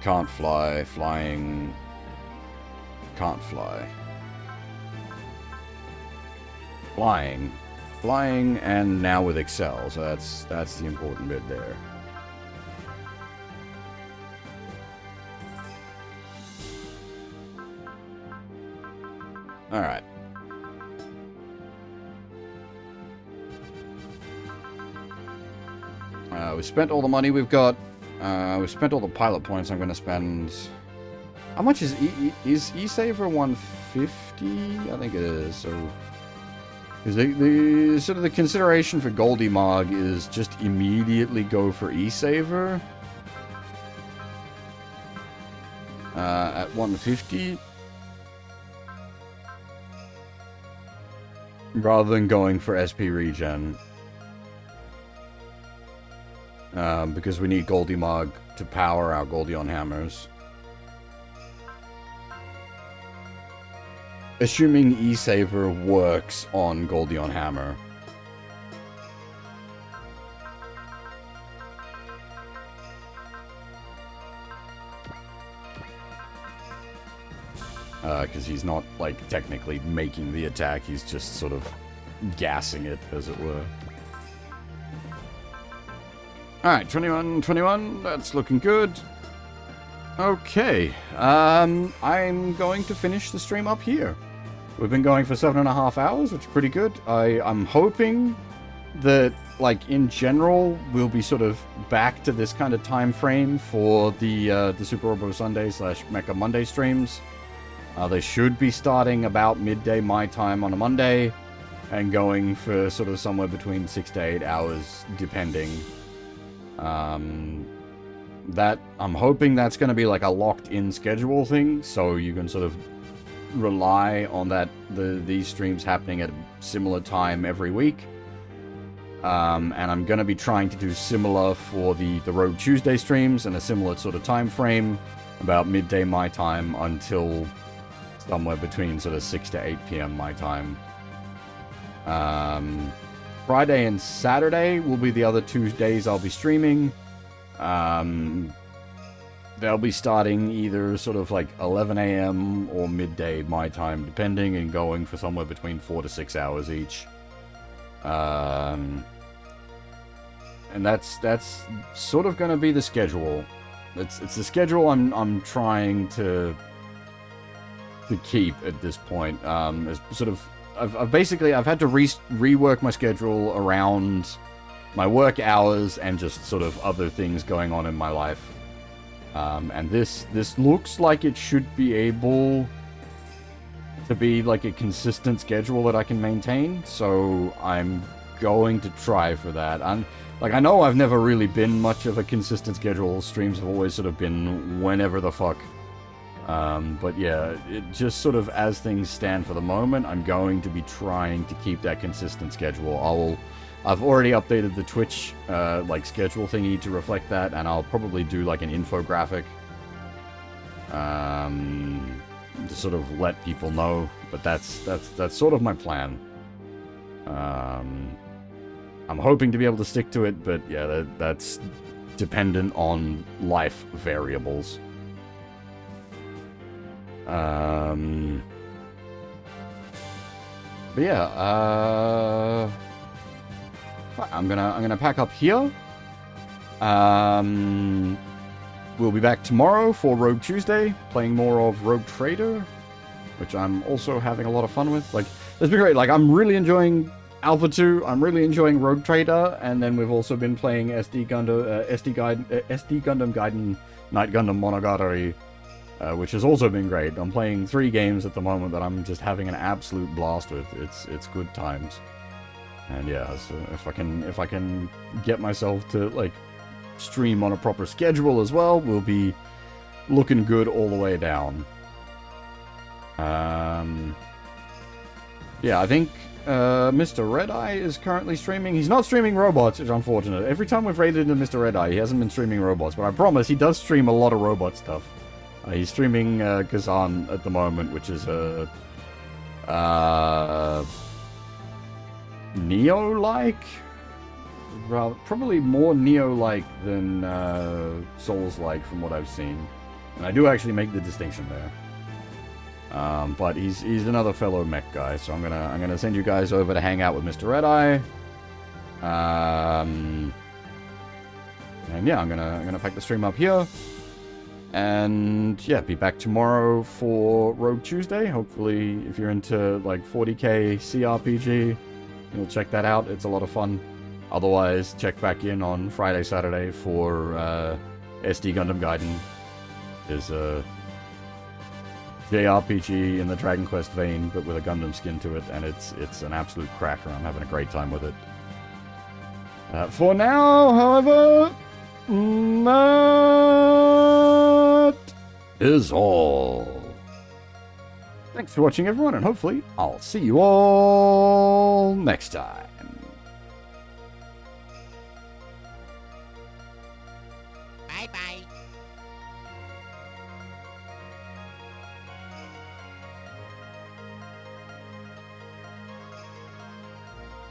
Can't fly. Flying. Can't fly. Flying. Flying, and now with Excel, so that's the important bit there. Alright. We spent all the money we've got. We spent all the pilot points I'm going to spend. How much is eSaver? 150? I think it is. So, the sort of the consideration for Goldie Mog is just immediately go for eSaver. At 150. Rather than going for SP regen. Because we need Goldie Mog to power our Goldion hammers. Assuming eSaver works on Goldion hammer. Because he's not, like, technically making the attack, he's just sort of gassing it, as it were. Alright, 21, that's looking good. Okay, I'm going to finish the stream up here. We've been going for 7.5 hours, which is pretty good. I'm hoping that, like, in general, we'll be sort of back to this kind of time frame for the Super Robo Sunday / Mecha Monday streams. They should be starting about midday my time on a Monday, and going for sort of somewhere between 6 to 8 hours, depending. That I'm hoping that's going to be like a locked-in schedule thing, so you can sort of rely on that these streams happening at a similar time every week. And I'm going to be trying to do similar for the Road Tuesday streams and a similar sort of time frame, about midday my time until somewhere between sort of 6 to 8 p.m. my time. Friday and Saturday will be the other 2 days I'll be streaming. They'll be starting either sort of like 11 a.m. or midday my time, depending, and going for somewhere between 4 to 6 hours each. And that's sort of going to be the schedule. It's the schedule I'm trying to keep at this point. It's sort of I've had to rework my schedule around my work hours and just sort of other things going on in my life. And this looks like it should be able to be like a consistent schedule that I can maintain. So I'm going to try for that. I know I've never really been much of a consistent schedule. Streams have always sort of been whenever the fuck. But yeah, it just sort of as things stand for the moment, I'm going to be trying to keep that consistent schedule. I've already updated the Twitch, like, schedule thingy to reflect that, and I'll probably do, like, an infographic, to sort of let people know, but that's sort of my plan. I'm hoping to be able to stick to it, but yeah, that's dependent on life variables. But yeah, I'm gonna pack up here. We'll be back tomorrow for Rogue Tuesday, playing more of Rogue Trader, which I'm also having a lot of fun with. Like, it's been great. Like, I'm really enjoying Alpha 2. I'm really enjoying Rogue Trader, and then we've also been playing SD Gundam Gaiden Night Gundam Monogatari, which has also been great. I'm playing 3 games at the moment that I'm just having an absolute blast with. It's good times. And yeah, so if I can get myself to, like, stream on a proper schedule as well, we'll be looking good all the way down. Yeah, I think Mr. Redeye is currently streaming. He's not streaming robots, which is unfortunate. Every time we've raided into Mr. Redeye, he hasn't been streaming robots, but I promise he does stream a lot of robot stuff. He's streaming Kazan at the moment, which is a Neo-like? Probably more Neo-like than Souls-like from what I've seen. And I do actually make the distinction there. But he's another fellow mech guy, so I'm gonna send you guys over to hang out with Mr. Red-Eye. And yeah, I'm gonna pack the stream up here. And yeah, be back tomorrow for Rogue Tuesday. Hopefully, if you're into like 40k CRPG, you'll check that out. It's a lot of fun. Otherwise, check back in on Friday, Saturday for SD Gundam Gaiden. Is a JRPG in the Dragon Quest vein, but with a Gundam skin to it, and it's an absolute cracker. I'm having a great time with it. For now, however, that is all. Thanks for watching, everyone, and hopefully I'll see you all next time.